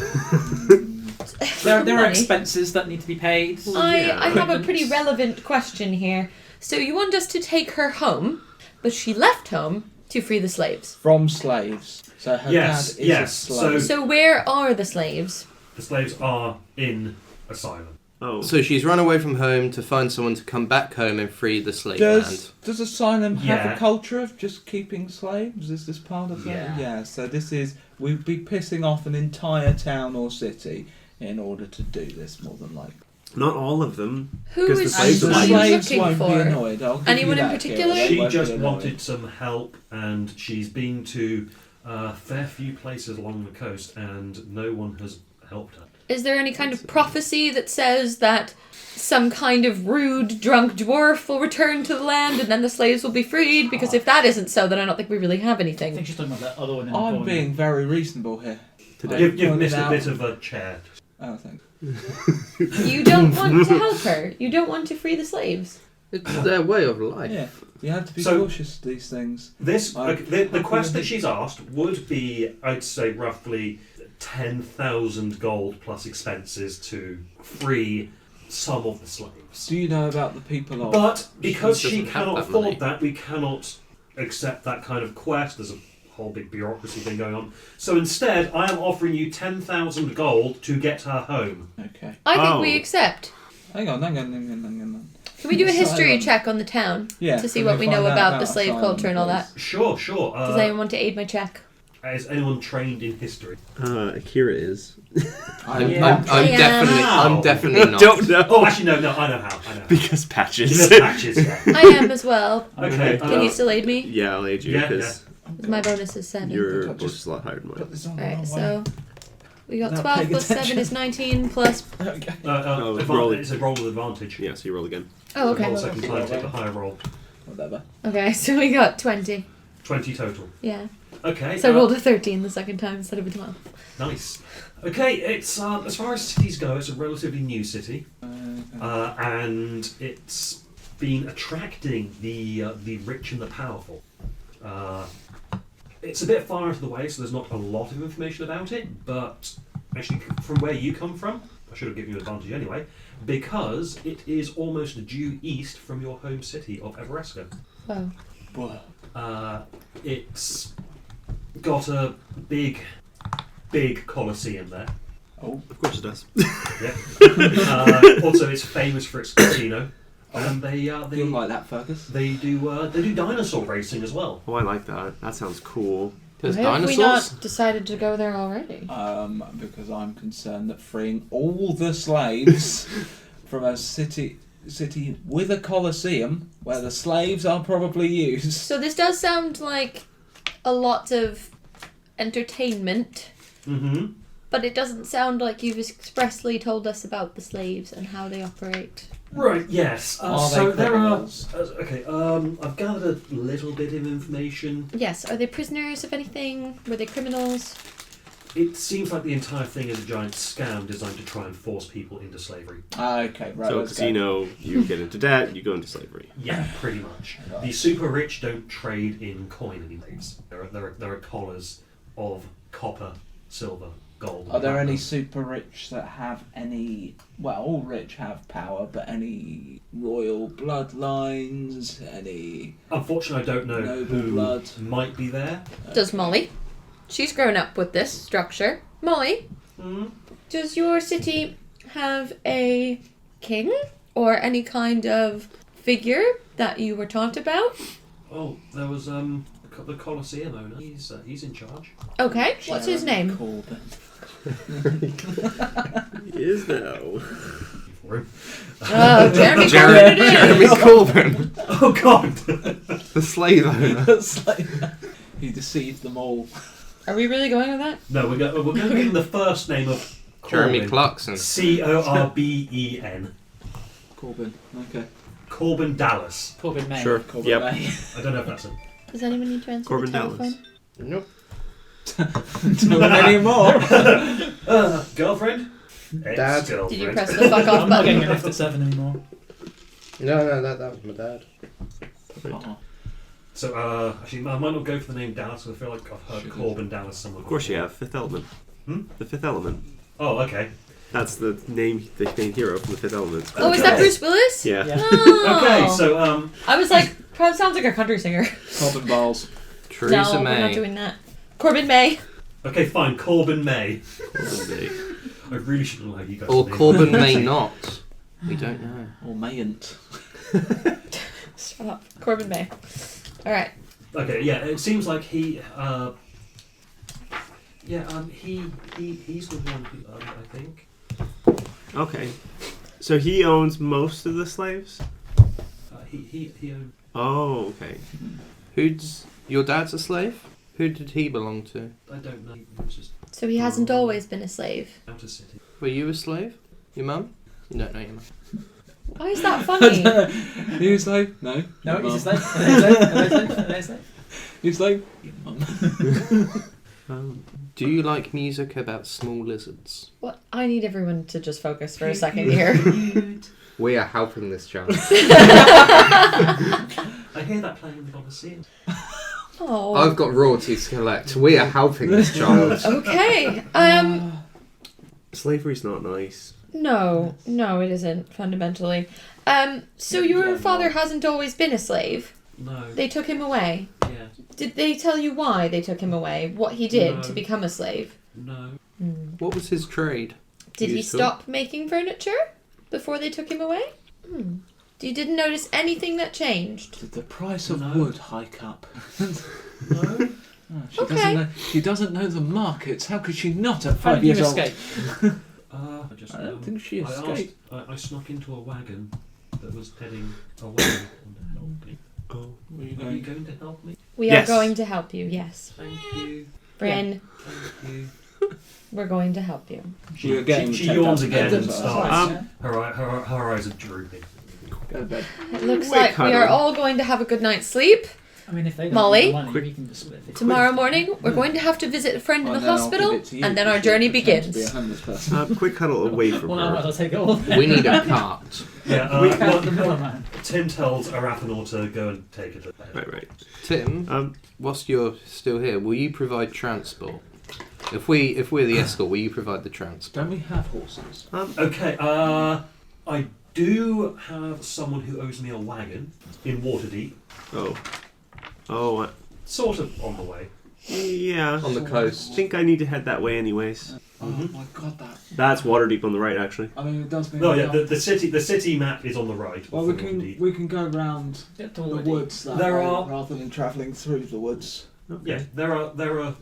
There are Money. expenses that need to be paid. I have a pretty relevant question here. So you want us to take her home, but she left home to free the slaves. From slaves. So her Yes, dad is yes, a slave. So where are the slaves? The slaves are in Asylum. Oh. So she's run away from home to find someone to come back home and free the slave land. Does Asylum have Yeah. a culture of just keeping slaves? Is this part of Yeah. that? Yeah, so this is... We'd be pissing off an entire town or city in order to do this, more than likely. Not all of them. Who 'Cause the is slaves she are the like- slaves looking won't be for? annoyed. I'll give Anyone you in that, particular? Kira. They She won't be just annoyed. wanted some help, and she's been to a fair few places along the coast, and no one has helped her. Is there any kind of prophecy that says that some kind of rude, drunk dwarf will return to the land and then the slaves will be freed? Because if that isn't so, then I don't think we really have I anything. think she's talking about that other one in the I'm corner. being very reasonable here. Today. You've pointed missed a out- bit of a chair. Oh, thanks. You don't want to help her. You don't want to free the slaves. It's their way of life. Yeah, you have to be So- cautious of these things. This the I'm quest gonna- that she's asked would be, I'd say, roughly 10,000 gold plus expenses to free some of the slaves. Do you know about the people of... But because She she doesn't have cannot that afford money. that, we cannot accept that kind of quest. There's a whole big bureaucracy thing going on. So instead, I am offering you 10,000 gold to get her home. Okay. I think Oh. we accept. Hang on. Can we do a history Asylum. check on the town Yeah. to see can what we know find out about the slave Asylum, culture and all that? please? Sure. Does anyone want to aid my check? Is anyone trained in history? Akira is. I'm, Yeah. I'm, I'm Yeah. definitely, I'm definitely not. Don't know. Oh, actually, no, I know how. I know how. Because patches. There's patches, yeah. I am as well. Okay. Can you still aid me? Yeah, I'll aid you Yeah, because My bonus is 7. your Just- bonus is a lot higher than mine. Put this on the Alright, wrong so we got Without 12 paying plus 7 attention. is 19 plus. way. Okay. roll it. It's a roll with advantage. Yeah, so you roll again. Oh, okay. Roll a second time, take the higher roll. Whatever. Okay, so we got 20. 20 total. Yeah. Okay. So I rolled a 13 the second time instead of a 12. Nice. Okay, it's as far as cities go, it's a relatively new city, and it's been attracting the rich and the powerful. It's a bit far out of the way, so there's not a lot of information about it, but actually from where you come from, I should have given you advantage anyway, because it is almost due east from your home city of Everesco. Wow. It's got a big coliseum there. Oh, of course it does. Yeah. Also, it's famous for its casino, and they You don't like that, Fergus? they do dinosaur racing as well. Oh, I like that. That sounds cool. There's Why have we dinosaurs. not decided to go there already? Because I'm concerned that freeing all the slaves from a city with a coliseum where the slaves are probably used. So this does sound like a lot of entertainment, Mm-hmm. but it doesn't sound like you've expressly told us about the slaves and how they operate. Right. Yes. Are So they there are. criminals? Okay. I've gathered a little bit of information. Yes, are they prisoners of anything? Were they criminals? It seems like the entire thing is a giant scam designed to try and force people into slavery. Okay, right. So let's go. casino, you get into debt, you go into slavery. Yeah, pretty much. Right. The super rich don't trade in coin anymore. There are collars of copper, silver, gold. Are there any platinum. super rich that have any? Well, all rich have power, but any royal bloodlines? Any? Unfortunately, I don't know Noble who blood. might be there. Does Molly? She's grown up with this structure. Molly, Hmm? does your city have a king or any kind of figure that you were taught about? Oh, there was the Colosseum owner. He's in charge. Okay, what's his Jeremy name? Corbyn. He is now. For him. Oh, Jeremy Corbyn Jeremy, it is. Jeremy Corbyn, Oh God! the slave owner. It's like he deceived them all. Are we really going with that? No, we're going to give him the first name of Jeremy Corbyn. Clarkson. Corben. Corbyn. Okay. Corbin Dallas. Corbyn May. Sure. Corbyn Yep. May. I don't know if that's it. Does anyone need to answer Corbin the Dallas. telephone? Nope. Not anymore. Girlfriend? Dad. Ex-girlfriend. Did you press the fuck off I'm not getting a button? lift at 7 anymore. No, that was my dad. Uh-huh. So, actually, I might not go for the name Dallas, because I feel like I've heard Shouldn't. Corbin Dallas somewhere. Of course you have. Fifth Element. Hmm? The Fifth Element. Oh, okay. That's the main hero from the Fifth Element. Oh, is that Okay. Bruce Willis? Yeah. Yeah. Oh. Okay, so, I was like, probably sounds like a country singer. Corbyn Balls. Theresa No, we're not May. doing that. Corbin May. okay, fine, Corbin May. Corbyn I really shouldn't allow you guys Or to name Corbyn them. may not. We don't know. Or mayn't. Shut up. Corbin May. Alright. Okay, yeah, it seems like he's the one who, I think. Okay. So he owns most of the slaves? He owned. Oh, okay. Who's your dad's a slave? Who did he belong to? I don't know. He was just So he hasn't always been a slave. out of city. Were you a slave? Your mum? You don't know your mum. Why is that funny? You a slave? No. No, Your he's a mum. slave. Are they a slave? Are they a slave? You a slave? Your mum. Do you like music about small lizards? What? I need everyone to just focus for a second here. We are helping this child. I hear that playing in the Colosseum. Oh. I've got royalties to collect. We are helping this child. Okay. Slavery's not nice. No, it isn't fundamentally. So your father hasn't always been a slave. No. They took him away. Yeah. Did they tell you why they took him away? What he did No. to become a slave? No. What was his trade? Did he Useful. stop making furniture before they took him away? You didn't notice anything that changed? Did the price of No. wood hike up? No. Oh, she Okay. doesn't know. She doesn't know the markets. How could she not at How 5 did you years old? escape? I just. I don't think she escaped. I snuck into a wagon that was heading away. To help me. Oh. Were you Are you going? going to help me? We Yes. are going to help you, yes. Thank you. Bryn, Thank you. we're going to help you. She, you're getting she 10,000 yawns again pounds and as starts. well. Her eyes are drooping. Go to bed. It looks Wait, like we are cuddle. all going to have a good night's sleep. I mean, if they don't Molly? want the money, Quick. we can just split it. Tomorrow morning, we're going to have to visit a friend in the And then I'll hospital, give it to you, and then our because you journey pretend to be a begins. homeless person. Quick cuddle away from Well, I might as her. well take it all. We need a cart. Yeah, We have the Millerman. Tim tells Arathanor to go and take it. Right. Tim, whilst you're still here, will you provide transport? If we're the escort, will you provide the transport? Don't we have horses? Okay, I do have someone who owes me a wagon in Waterdeep, Oh, sort of on the way. yeah. On the I coast. think I need to head that way anyways. Oh my god, That's Waterdeep on the right, actually. I mean, it does mean. No, yeah, the city map is on the right. Well, for we Waterdeep. can go around Get to the Waterdeep. woods that There way, are- rather than travelling through the woods. Okay. Yeah, there are.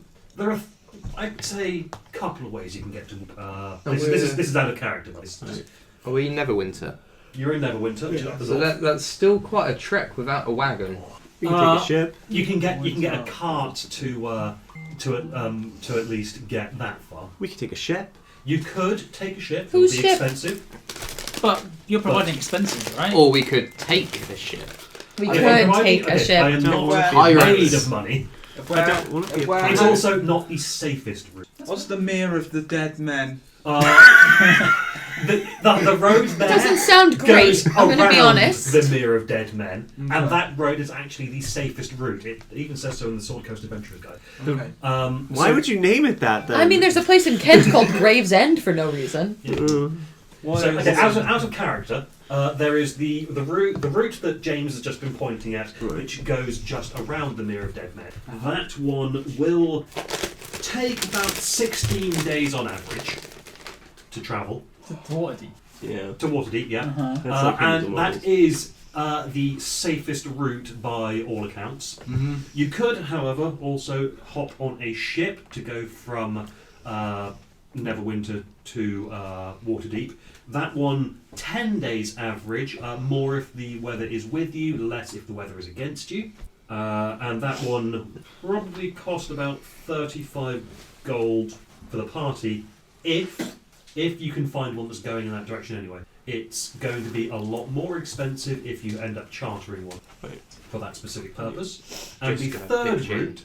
I'd say a couple of ways you can get to. And This is out of character. Are we Neverwinter? You're in Neverwinter, which is up the So north. that's still quite a trek without a wagon. We can take a ship. You can get a cart to at least get that far. We can take a ship. You could take a ship. Whose it would be ship? expensive. But you're providing expenses, right? Or we could take the ship. We Okay, could providing- take a okay, I ship. am not Pirates. made of money. I don't want to be a Where- pirate. It's also not the safest route. What's the Mere of the Dead Men? The road there Doesn't sound great. goes I'm going to be around honest. the Mere of Dead Men, Okay. and that road is actually the safest route. It even says so in the Sword Coast Adventurers Guide. Okay. Why would you name it that then? I mean, there's a place in Kent called Gravesend for no reason. Why So, is okay, it- out of character, there is the route that James has just been pointing at, which goes just around the Mere of Dead Men. That one will take about 16 days on average to travel To Waterdeep. Yeah. to Waterdeep. Yeah, Uh-huh. That's like one of the and models. that is the safest route by all accounts. Mm-hmm. You could, however, also hop on a ship to go from Neverwinter to Waterdeep. That one, 10 days average, more if the weather is with you, less if the weather is against you. And that one probably cost about 35 gold for the party if you can find one that's going in that direction anyway. It's going to be a lot more expensive if you end up chartering one for that specific purpose. And the Just gonna third pitch in. route,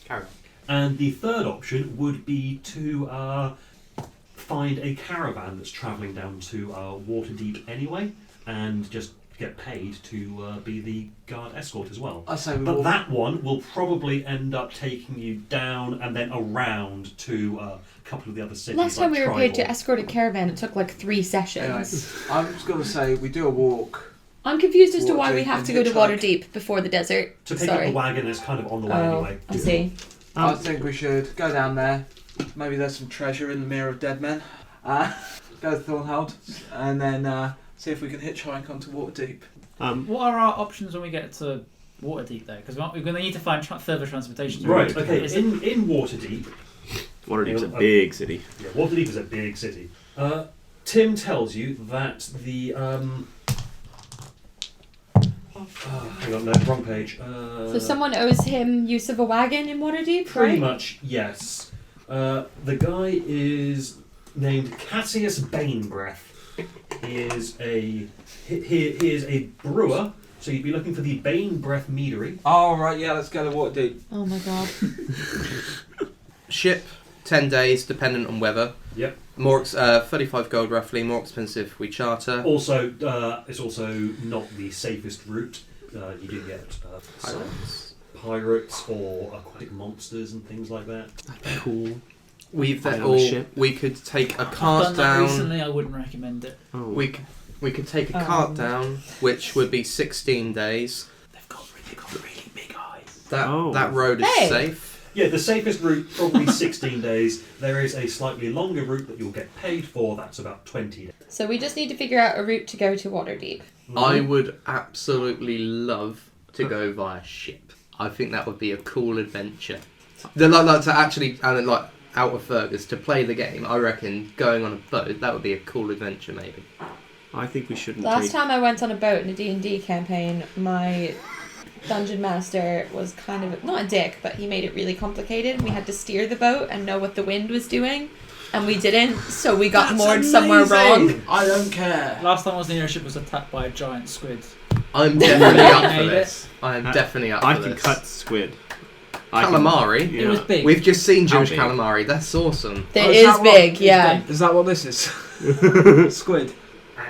Carry on. and the third option would be to find a caravan that's travelling down to Waterdeep anyway, and just get paid to be the guard escort as well. I say we But walk. that one will probably end up taking you down and then around to a couple of the other cities. Last time like we were paid to Tribal. escort a caravan, it took like 3 sessions. Anyway, I'm just going to say we do a walk. I'm confused as to why we Waterdeep have and to go to hitchhike. Waterdeep before the desert. To pick Sorry. up the wagon is kind of on the way Oh, anyway. I see. I think we should go down there. Maybe there's some treasure in the Mere of Dead Men. Go to Thornhold and then see if we can hitchhike onto Waterdeep. What are our options when we get to Waterdeep though? Because we're going to need to find further transportation. to Right, Waterdeep. okay, Is it- in Waterdeep, Waterdeep's a big city. yeah, Waterdeep is a big city. Tim tells you that the hang on, no, wrong page. So someone owes him use of a wagon in Waterdeep, Pretty right? much, yes. The guy is named Cassius Banebreath. He is a brewer, so you'd be looking for the Banebreath Meadery. Oh, right, yeah, let's go to Waterdeep. Oh my god. Ship, 10 days, dependent on weather. Yep. More 35 gold roughly, more expensive if we charter. Also, it's also not the safest route. You do get some pirates or aquatic monsters and things like that. Cool. We've I own a all, ship. we could take a I've cart done that down. recently. I wouldn't recommend it. Oh. We could take a cart down, which would be 16 days. They've got really big eyes. That road is Hey! safe. Yeah, the safest route probably 16 days. There is a slightly longer route that you'll get paid for. That's about 20 days. So we just need to figure out a route to go to Waterdeep. I would absolutely love to go via ship. I think that would be a cool adventure. Like to actually, and like out of Fergus, to play the game, I reckon going on a boat, that would be a cool adventure maybe. I think we shouldn't Last take... time I went on a boat in a D&D campaign, my dungeon master was kind of, not a dick, but he made it really complicated. We had to steer the boat and know what the wind was doing, and we didn't, so we got moored somewhere wrong. I don't care. Last time I was in the airship was attacked by a giant squid. I'm definitely up for Made this. I am definitely up I for can this. cut squid. I can- Calamari? yeah. It was big. We've just seen How George big? Calamari. That's awesome. It Oh, is is that what- big, it's yeah. big. Is that what this is? Squid.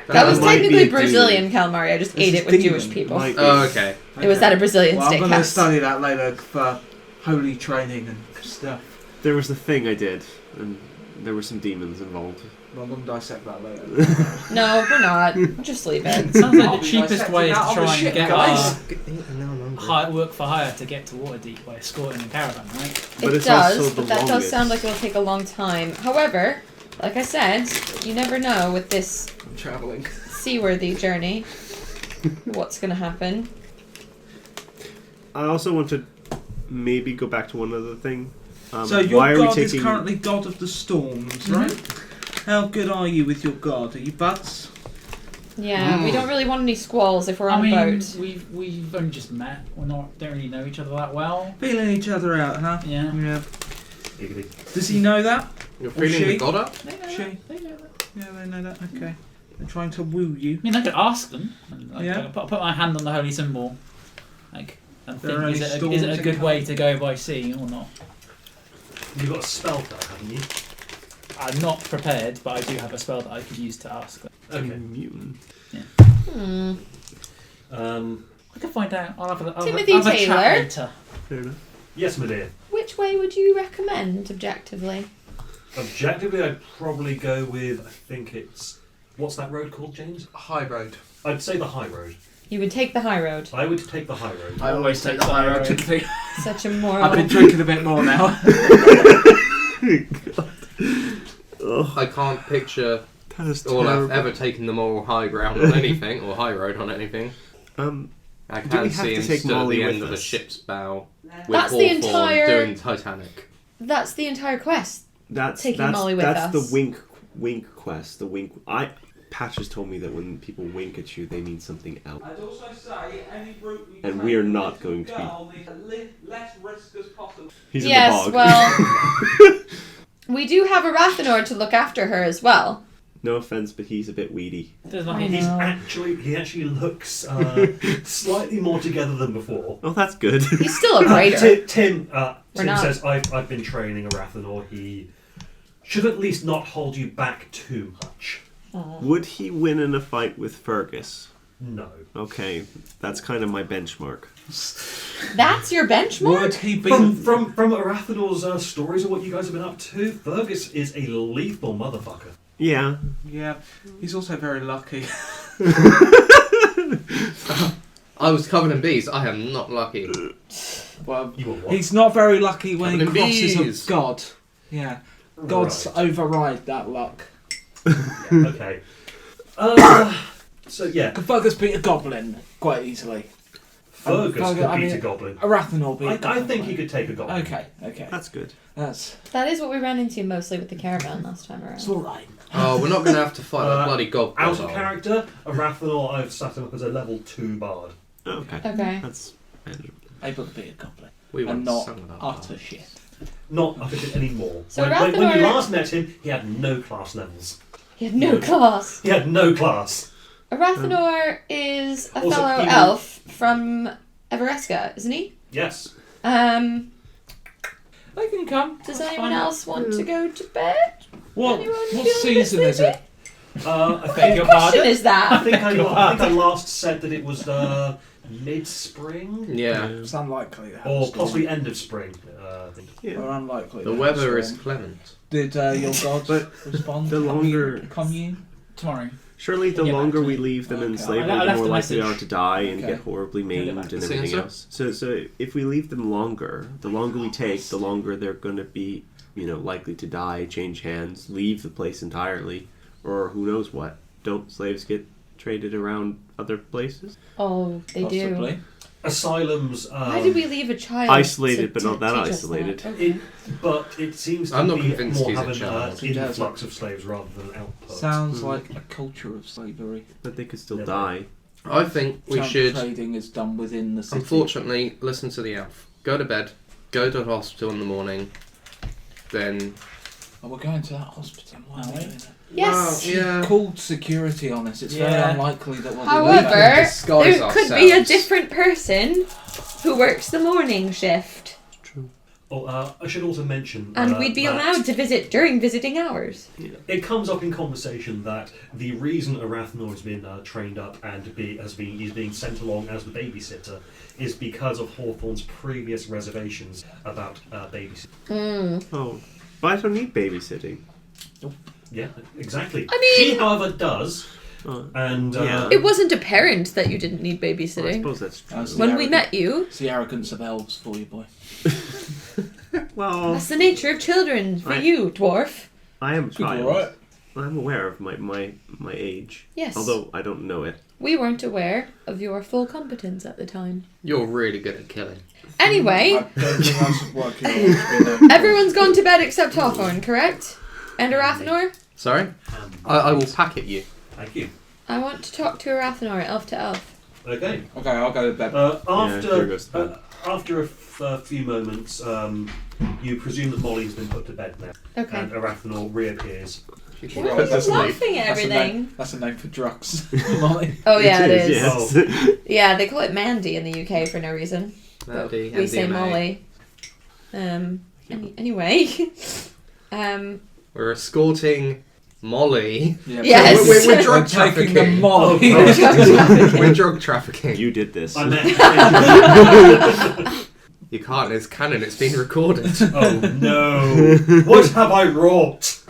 That was might be technically a Brazilian calamari. I just This ate is it with demon. Jewish people. Might be. Oh, okay. It was at a Brazilian Well, I'm going to steakhouse. study that later for holy training and stuff. There was a thing I did, and there were some demons involved. Well, I'm going to dissect that later. No, we're not. Just leave it. Sounds like I'll the be cheapest dissecting way is that to on the try and ship, get guys. work for hire to get to Waterdeep by escorting a caravan, right? But It it's also does, the but that does longest. sound like it will take a long time. However, like I said, you never know with this I'm travelling. seaworthy journey what's going to happen. I also want to maybe go back to one other thing. So your why are we god is taking? currently god of the storms, right? How good are you with your god? Are you buds? Yeah, we don't really want any squalls if we're I on mean, a boat. we've only just met. Don't really know each other that well. Feeling each other out, huh? Yeah. Yeah. Giggity. Does he know that? You're Or feeling she? the god up? They know She- that. They know that. Yeah, they know that. Okay. They're trying to woo you. I mean, I could ask them. And, like, Yeah. I'll put my hand on the holy symbol, like, and There think are is any it storms a in good coming? way to go by sea or not? You've got a spell for that, haven't you? I'm not prepared, but I do have a spell that I could use to ask them. Okay. Immune. Hmm. I can find out. I'll have a Timothy I'll have a Taylor? chat later. Fair enough. Yes, my dear. Which way would you recommend, objectively? Objectively, I'd probably go with, I think it's... What's that road called, James? High road. I'd say the high road. You would take the high road. I would take the high road. I always take the high road. Such a moral. I've been drinking a bit more now. I can't picture That is I've terrible. ever taken the moral high ground on anything, or high road on anything. I Do we can have see to him take stood at Molly the end with of a us? ship's bow with That's the Hawthorne entire- doing Titanic. That's the entire quest. That's Taking that's, Molly with that's us. the wink quest. The wink. Patch has told me that when people wink at you, they mean something else. I'd also say any route we And take we are with not this going to be- girl needs less risk as possible. He's Yes, in the bog. well, we do have a Rathanor to look after her as well. No offense, but he's a bit weedy. There's I nothing. know. He actually looks slightly more together than before. Oh, that's good. He's still a raider. Tim We're not- says, I've been training a Rathanor. He should at least not hold you back too much. Would he win in a fight with Fergus? No. Okay, that's kind of my benchmark. That's your benchmark? Would he be? From Arathanor's stories of what you guys have been up to, Fergus is a lethal motherfucker. Yeah. Yeah, he's also very lucky. I was covered in bees. I am not lucky. Well, You were what? he's not very lucky when he Covered in crosses bees. a god. Yeah, gods Right. override that luck. Okay. So yeah, Could Fergus beat a goblin quite easily? Fergus Fergus- could I beat mean, a goblin. A Rathanor beat a I goblin. think he could take a goblin. Okay, okay. That's good. That's That is what we ran into mostly with the caravan last time around. it's all right. Oh, we're not going to have to fight a Uh, bloody god. Out of character, a Rathanor I've set him up as a level 2 bard. Oh, okay. Okay. That's manageable. Able to beat a goblin We and won't not sum it up. utter shit. Not up it anymore. So when you Rathanor- last met him, he had no class levels. He had no class. He had no class. A Rathanor is a Also, fellow he will- elf from Everesca, isn't he? Yes. They can come. Does That's anyone fine. else want to go to bed? What Anyone what feeling a bit season is sleepy? it? I Beg think your Question pardon? is I that? think I last said that it was mid-spring? Yeah. It's unlikely. That Or was possibly end of spring. I think. Yeah. Or unlikely. The that weather was is wrong. clement. Did your god But respond? the longer- commune. Tomorrow. Surely the Get back longer to we me. leave them in Okay. slavery, I the left more a likely they are message. to die and Okay. get horribly Get maimed back. and Say everything again, else. So if we leave them longer, the longer we take, the longer they're going to be, likely to die, change hands, leave the place entirely, or who knows what. Don't slaves get traded around other places? Oh, they do. Possibly. Asylums. Why did we leave a child? Isolated, to- but to not that teach us isolated. that? Okay. But it seems to I'm not be convinced more he's a having child. He does. influx of slaves rather than output. Sounds Hmm. like a culture of slavery. But they could still Yeah. die. I think we Sounds should, Trading is done within the city. unfortunately, listen to the elf. Go to bed. Go to the hospital in the morning. Then. Oh, we're going to that hospital. Why are we doing that? Yes. Well, yeah. Called security on us. It's very Yeah. unlikely that we'll However, be can disguise there could be a ourselves. different person who works the morning shift. True. I should also mention, And we'd be that allowed to visit during visiting hours. it comes up in conversation that the reason Arathnor has been trained up and he's being sent along as the babysitter is because of Hawthorne's previous reservations about babysitting. Oh, but I don't need babysitting. Yeah, exactly. I mean- she, however, does. And Yeah. It wasn't apparent that you didn't need I babysitting. suppose that's true. That's When we arrogant- met you, It's the arrogance of elves for you, boy. Well, that's the nature of children for Right. you, dwarf. I am a Good, child. alright. I'm aware of my age. Yes. Although I don't know it. We weren't aware of your full competence at the time. You're really good at killing. Anyway, I don't think that's working on. everyone's gone to bed except Hawthorne, correct? And Arathnor? Sorry? I will packet you. Thank you. I want to talk to Arathnor, elf to elf. Okay. Okay, I'll go to bed. Sure goes to bed. After a few moments, you presume that Molly's been put to bed now, Okay. and Arathnor reappears. She's Why are you That's laughing at That's a everything? name- That's a name for drugs. Molly. Oh yeah, it is. is. Yes. Yeah, they call it Mandy in the UK for no reason. But Mandy, we say MDMA. Molly. Anyway. We're escorting Molly. Yeah, Yes. We're drug I'm taking trafficking. the Molly. Oh, We're drug trafficking. You did this. I met. You can't, it's canon, it's been recorded. Oh no! What have I wrought?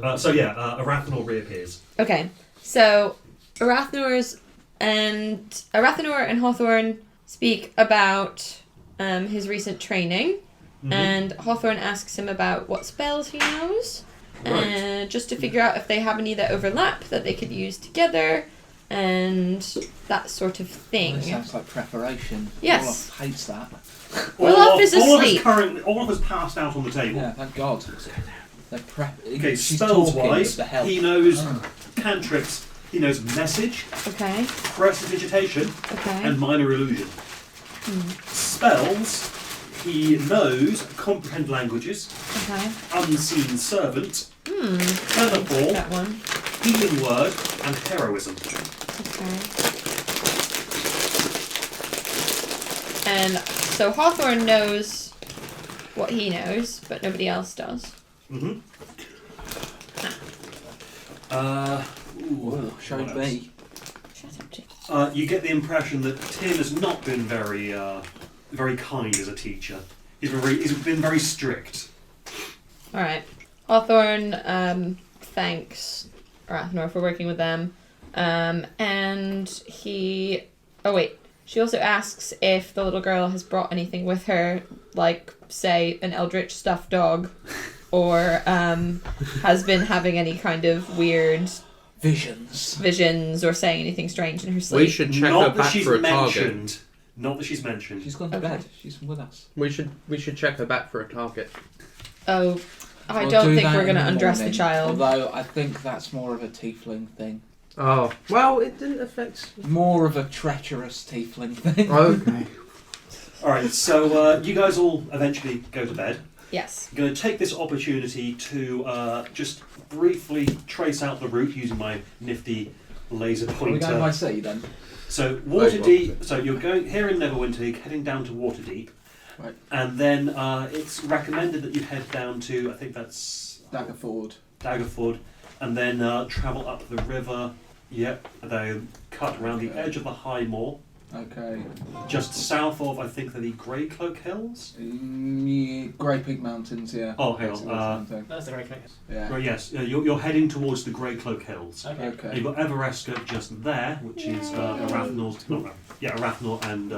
Arathnor reappears. Okay, so Arathnor and Hawthorne speak about his recent training, and Hawthorne asks him about what spells he knows, just to figure out if they have any that overlap that they could use together, and that sort of thing. That sounds like preparation. Yes. Olaf hates that. Olaf is all of us asleep. all of us passed out on the table. Yeah, thank God. They're Okay, she's spells talking wise, with the help. he knows Oh. cantrips. He knows message, Okay, prestidigitation, okay. and minor illusion. Spells, he knows comprehend languages, Okay. unseen servant, That featherfall, one. healing word, and heroism. Okay. And so Hawthorne knows what he knows, but nobody else does. Mm-hmm. Ooh, show what me. Shut up, Jake. You get the impression that Tim has not been very kind as a teacher. He's been very strict. Alright. Hawthorne thanks Arathnor for working with them. And he... Oh wait. She also asks if the little girl has brought anything with her, like, say, an eldritch stuffed dog, or has been having any kind of weird Visions. visions or saying anything strange in her sleep. We should check her Not that back she's for a target. mentioned. Not that she's mentioned. She's gone to Okay. bed. She's with us. We should check her back for a target. Oh, I We'll don't do think that we're in going to the undress the morning, child. Although I think that's more of a tiefling thing. Oh, well, it didn't affect... More of a treacherous tiefling thing. Okay. Alright, so you guys all eventually go to bed. Yes. I'm going to take this opportunity to just briefly trace out the route using my nifty laser Are we going by pointer. sea then? So Very Waterdeep. So you're going here in Neverwinter, heading down to Waterdeep, Right. and then it's recommended that you head down to, I think that's Daggerford. Daggerford, and then travel up the river. Yep, they cut around the edge of the High Moor, Okay. just south of, I think they're the Grey Cloak Hills. Grey Peak Mountains, yeah. Oh, hang That's on. the same thing. That's the right case. Yeah. Right, yes, you're heading towards the Grey Cloak Hills. Okay. Okay. You've got Everesca just there, which is Arathnor and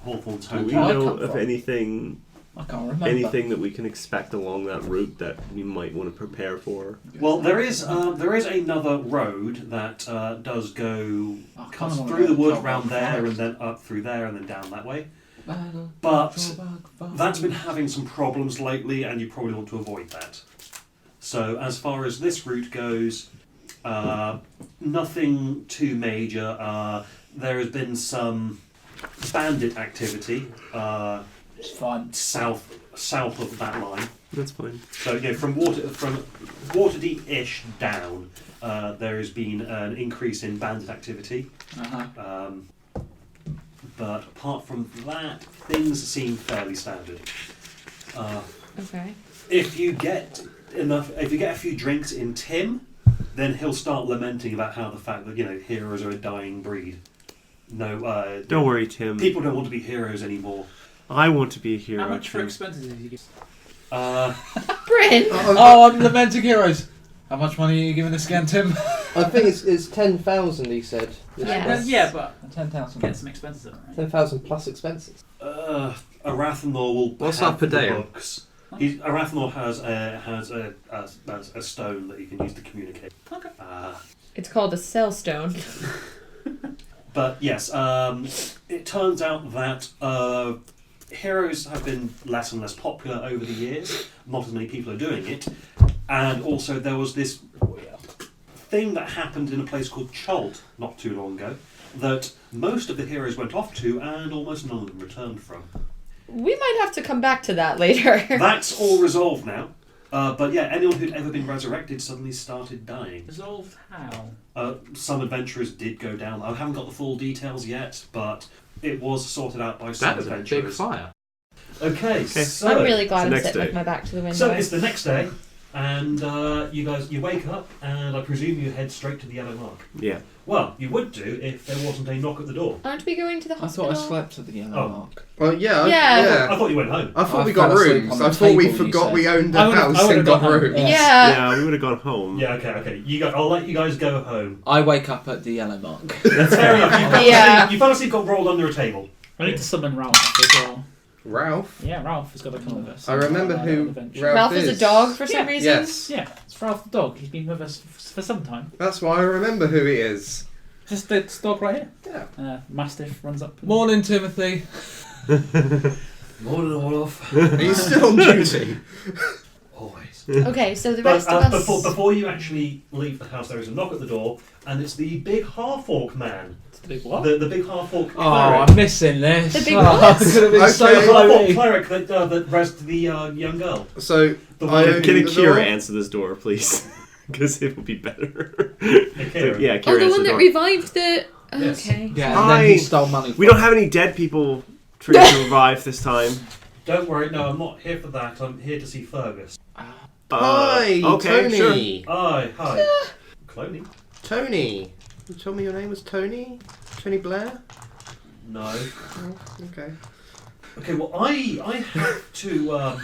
Hawthorne's Do we hometown. I know come of from? anything I can't remember. anything that we can expect along that route that we might want to prepare for? Well, there is another road that does go I kinda cuts wanna through go the wood top around of there and forest. then up through there and then down that way. Battle, But drawback, fire. that's been having some problems lately, and you probably want to avoid that. So as far as this route goes, nothing too major. There has been some bandit activity It's fine. south of that line. That's fine. So from Waterdeep-ish down, there has been an increase in bandit activity. Uh-huh. But apart from that, things seem fairly standard. Okay. If you get a few drinks in Tim, then he'll start lamenting about how the fact that heroes are a dying breed. No, Don't worry, Tim. people don't want to be heroes anymore. I want to be a hero. How much for too. expenses did you give? Bryn! Oh, I'm lamenting heroes. How much money are you giving us again, Tim? I think it's 10,000. He said. Yes. Yeah, but 10,000. get some expenses on it, right? 10,000 plus expenses. Arathanor will. What's have up per the day? books. Arathanor has a stone that you can use to communicate. Okay. It's called a cell stone. But yes, it turns out that heroes have been less and less popular over the years. Not as many people are doing it. And also there was this thing that happened in a place called Chult not too long ago that most of the heroes went off to and almost none of them returned from. We might have to come back to that later. That's all resolved now. But yeah, anyone who'd ever been resurrected suddenly started dying. Resolved how? Some adventurers did go down. I haven't got the full details yet, but it was sorted out by some That is a adventurers. big fire. Okay, so I'm really glad the I'm next sitting day. with my back to the window. so it's the next day, and you wake up, and I presume you head straight to the Yellow Mark. Yeah. Well, you would do if there wasn't a knock at the door. Aren't we going to the I hospital? thought I slept at the Yellow Oh. Mark. Well, yeah. Yeah. I thought you went home. I thought I we got fell asleep rooms. on the I thought we table, you forgot said. we owned I a would've- house I would've and got gone home, rooms. yeah. Yeah. We would have gone home. Yeah, okay. I'll let you guys go home. I wake up at the Yellow Mark. That's fair enough. Yeah. You fell asleep, got rolled under a table. I need to summon Ralph as well. Ralph. Yeah, Ralph has got to come with us. I remember on who adventure. Ralph Ralph is a is. dog for some Yeah. reason. Yes. Yeah, it's Ralph the dog. He's been with us for some time. That's why I remember who he is. Just this dog right here. Yeah. Mastiff runs up. Morning, Timothy. Morning, Olaf. Are you still on duty? Always. Okay, so the But rest of us... before you actually leave the house, there is a knock at the door, and it's the big half-orc man. It's the big what? The big half-orc Oh, cleric. I'm missing this. The big oh, what? it could have been Okay. so The half-orc floaty. cleric that resed the young girl. So, The I one open Can the Akira door. answer this door, please? Because it will be better. Akira. Yeah, Oh, Akira the answer one the that door. revived the... Yes. Okay. Yeah, and Hi. then he stole money. We don't have any dead people for you to revive this time. Don't worry, no, I'm not here for that. I'm here to see Fergus. Hi, okay, sure. Tony. Hi. Cloning? Tony. You told me your name was Tony? Tony Blair? No. Oh, okay. Okay, well, I have to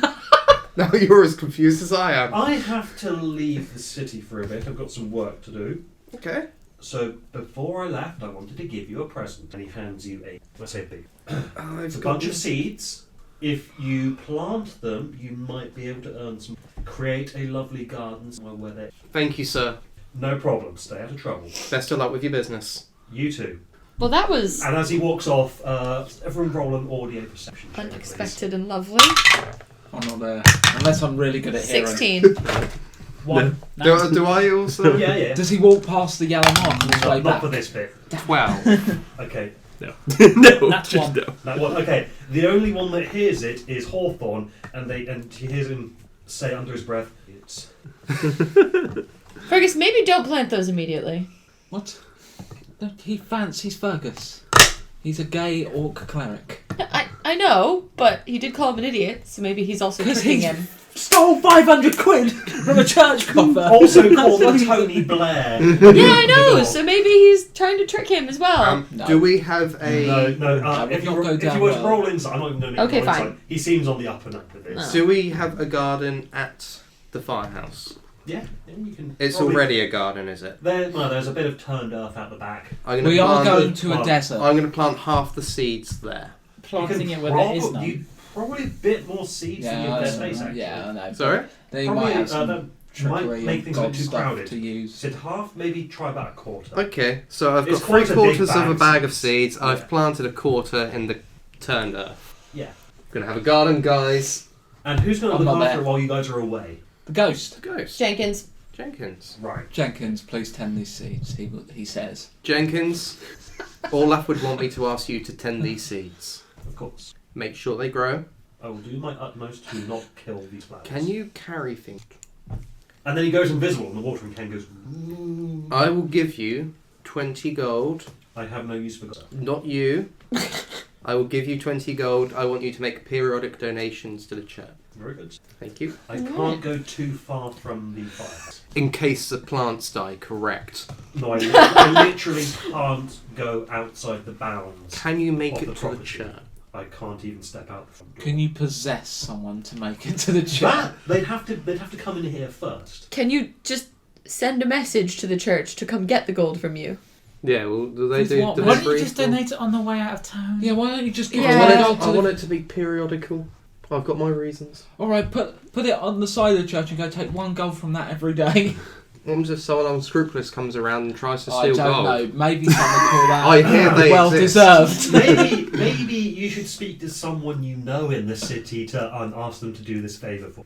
Now you're as confused as I am. I have to leave the city for a bit. I've got some work to do. Okay. So before I left, I wanted to give you a present, and he hands you let's say a big. Oh, It's I've a got bunch of this. seeds. If you plant them, you might be able to earn some. Create a lovely garden somewhere where they. Thank you, sir. No problem. Stay out of trouble. Best of luck with your business. You too. Well, that was And as he walks off, everyone roll an audio perception check, unexpected and lovely. I'm not there. Unless I'm really good at hearing. 16. please. One. Do I also? Yeah. Does he walk past the Yellow Mark on his way Not back? for this bit. 12. Okay. No. No, That's just one. no. That one. Okay. The only one that hears it is Hawthorne, and he hears him say under his breath, "It's." Fergus, maybe don't plant those immediately. What? No, he fancies Fergus. He's a gay orc cleric. I know, but he did call him an idiot, so maybe he's also 'Cause tricking he's- him. Stole 500 quid from a church coffer. Also called him Tony Blair. Yeah, I know, so maybe he's trying to trick him as well. No. Do we have a? No. That would If you not go if down you were to well. roll inside, I'm not even going to Okay, roll fine. inside. He seems on the up and up with this. No. Do we have a garden at the firehouse? Yeah, you can. It's probably- already a garden, is it? There's a bit of turned earth out the back. I'm gonna We are plant going to a desert. I'm going to plant half the seeds there. Planting it where there is none. You probably a bit more seeds than you Yeah, have I space know. actually. Yeah, I know. Sorry? They Probably, might have that some might trickery make and things a bit god too stuff crowded. to use. Said half, maybe try about a quarter. Okay, so I've It's got quite a big 3/4 of a bag. bag of seeds. Yeah. I've planted a quarter in the turned earth. Yeah. Gonna have a garden, guys. And who's going to I'm look not after there. it while you guys are away? The ghost. Ghost. Jenkins. Jenkins. Right. Jenkins, please tend these seeds, he says. Jenkins, Olaf would want me to ask you to tend these seeds. Of course. Make sure they grow. I will do my utmost to not kill these flowers. Can you carry things? And then he goes invisible, and the watering can goes. "Ooh." I will give you 20 gold. I have no use for God. Not you. I will give you 20 gold. I want you to make periodic donations to the church. Very good. Thank you. I can't go too far from the fire. In case the plants die, correct. No, I literally can't go outside the bounds. Can you make Of it the to the property. church? I can't even step out the front door. Can you possess someone to make it to the church? That they'd have to come in here first. Can you just send a message to the church to come get the gold from you? Yeah, well, do they With do what? Why don't you delivery? just donate it on the way out of town? Yeah, why don't you just give Yeah. I it want, one it, gold to I the... want it to be periodical. I've got my reasons. Alright, put it on the side of the church and go take 1 gold from that every day. What happens if someone unscrupulous comes around and tries to I steal don't gold? know. Maybe someone call that I hear they well exist. deserved. Maybe you should speak to someone you know in the city to ask them to do this favour for.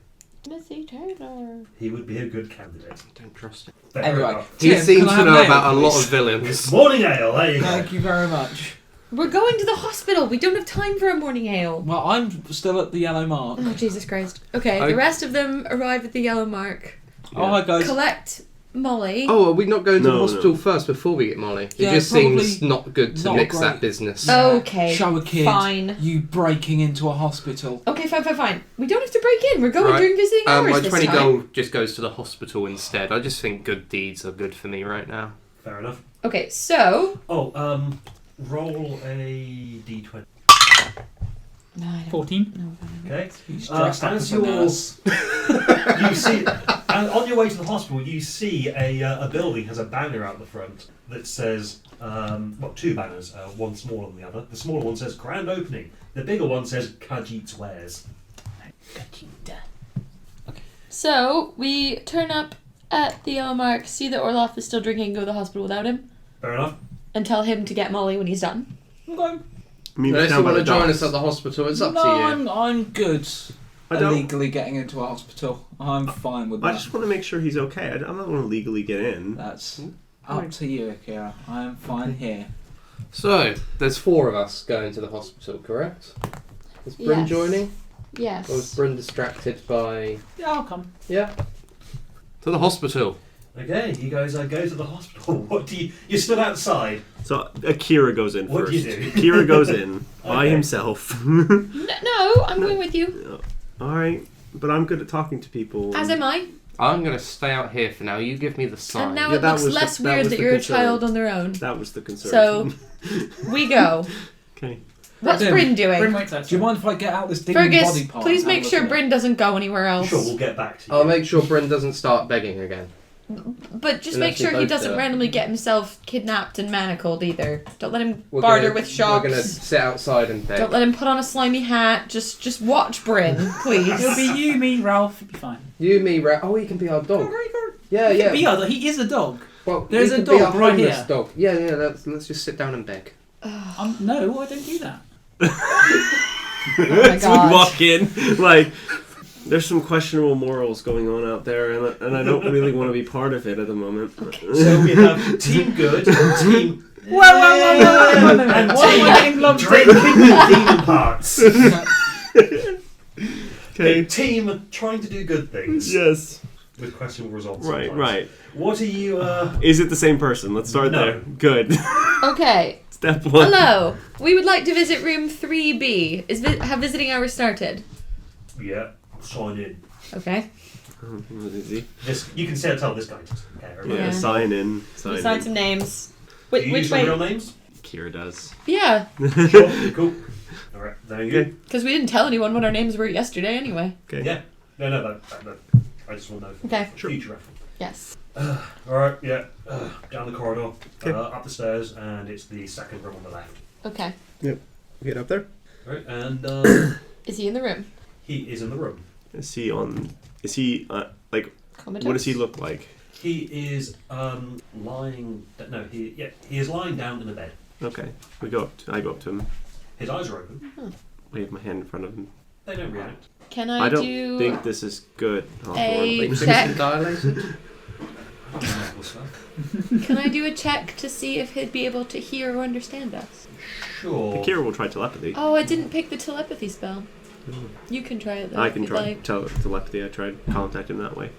Missy Taylor. He would be a good candidate. I don't trust him. Fair Anyway. enough. He Tim, seems can I to have know an about ale, a lot please? of villains. Morning ale. There you go. Thank you very much. We're going to the hospital. We don't have time for a morning ale. Well, I'm still at the yellow mark. Oh, Jesus Christ. Okay, I- the rest of them arrive at the yellow mark. Oh, hi guys. Collect Molly. Oh, are we not going to No, the hospital no. first before we get Molly? It Yeah, just probably seems not good to not mix great. that business. Okay. Show a kid. Fine. You breaking into a hospital. Okay, fine. We don't have to break in. We're going Right. during visiting hours My this 20 time. gold just goes to the hospital instead. I just think good deeds are good for me right now. Fair enough. Okay, so... Oh, roll a d20. No, I don't 14. Okay. He's dressed up as as a you're- nurse. You see, and on your way to the hospital, you see a building has a banner out the front that says, well, 2 banners, one smaller than the other. The smaller one says "Grand Opening." The bigger one says "Khajiit's Wares." So, we turn up at the yellow mark, see that Orloff is still drinking, go to the hospital without him, Fair enough. and tell him to get Molly when he's done. Okay. I mean, Unless down you by want to the join docks. us at the hospital, it's up No, to you. I'm good. I don't- Illegally getting into a hospital. I'm fine with that. I just want to make sure he's okay. I'm not going to legally get in. That's up to you, Akira. I am fine here. So, there's 4 of us going to the hospital, correct? Is Bryn Yes. joining? Yes. Or was Bryn distracted by... Yeah, I'll come. Yeah. To the hospital. Okay, you guys go to the hospital. What do you? You stood outside. So Akira goes in What do first. you do? Akira goes in by Okay. himself. No, I'm going with you. Alright, but I'm good at talking to people. As am I. I'm going to stay out here for now. You give me the sign. And now Yeah, it that looks was the- less that weird was that the you're concern. a child on their own. That was the concern. So, we go. Okay. What's Tim, Bryn doing? Bryn waits outside. Do you mind if I get out this demon body Fergus, part? please and make look sure at it? Bryn doesn't go anywhere else. Sure, we'll get back to you. I'll make sure Bryn doesn't start begging again. But just Unless make we sure he both doesn't do it. randomly get himself kidnapped and manacled either. Don't let him We're barter gonna- with shops. We're going to sit outside and beg. Don't let him put on a slimy hat. Just watch Bryn, please. It'll be you, me, Ralph. It'll be fine. You, me, Oh, he can be our dog. Yeah, He yeah. can be other. He is a dog. Well, There's he a can be dog a right homeless here. dog. Yeah, let's just sit down and beg. No, I don't do that. Oh my So we god. walk in, like, there's some questionable morals going on out there, and I don't really want to be part of it at the moment. So we have Team Good and Team Whoa. and Why am I getting Team lumped in? Drinking the Demon Parts. Okay. A team trying to do good things Yes. with questionable results. Right, sometimes. right. What are you? Is it the same person? Let's start No. there. Good. Okay. Step 1. Hello. We would like to visit room 3B. Have visiting hours started? Yeah, sign in. Okay. What is he? You can tell this guy doesn't care. Yeah, Yeah. sign in. We Sign signed in. some names. Do Which you use way? some real names? Kira does. Yeah, Sure, cool. All right, there you go. Okay. because we didn't tell anyone what our names were yesterday anyway. Okay. Yeah. No, that I just want to know for Okay. future reference. Yes. All right, yeah. Down the corridor, Okay. up the stairs, and it's the second room on the left. Okay. Get up there. All right, and Is he in the room? he is in the room. Is he like? Comatose? What does he look like? He is lying. No, he is lying down in a bed. Okay. I go up to him. His eyes are open. Wave my hand in front of him. They don't react. Can I, I don't do think this is good. a Like, check? dilated? Remarkable stuff. Can I do a check to see if he'd be able to hear or understand us? Sure. Kira will try telepathy. Oh, I didn't pick the telepathy spell. You can try it though. I if can you'd try like. telepathy. I tried contact him that way.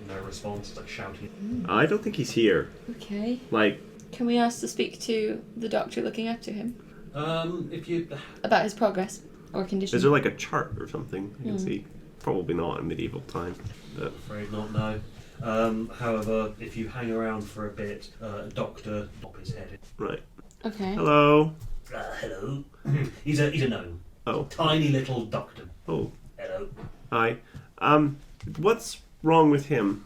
No response. It's like shouting. I don't think he's here. Okay. Like, Can we ask to speak to the doctor looking after him If you about his progress or condition? is there like a chart or something I can see? Probably not in medieval time. But Afraid not, no. However, if you hang around for a bit, a doctor pop his head in. right. Okay. Hello. Hello. He's a gnome. Oh. Tiny little doctor. Oh. Hello. Hi. What's wrong with him?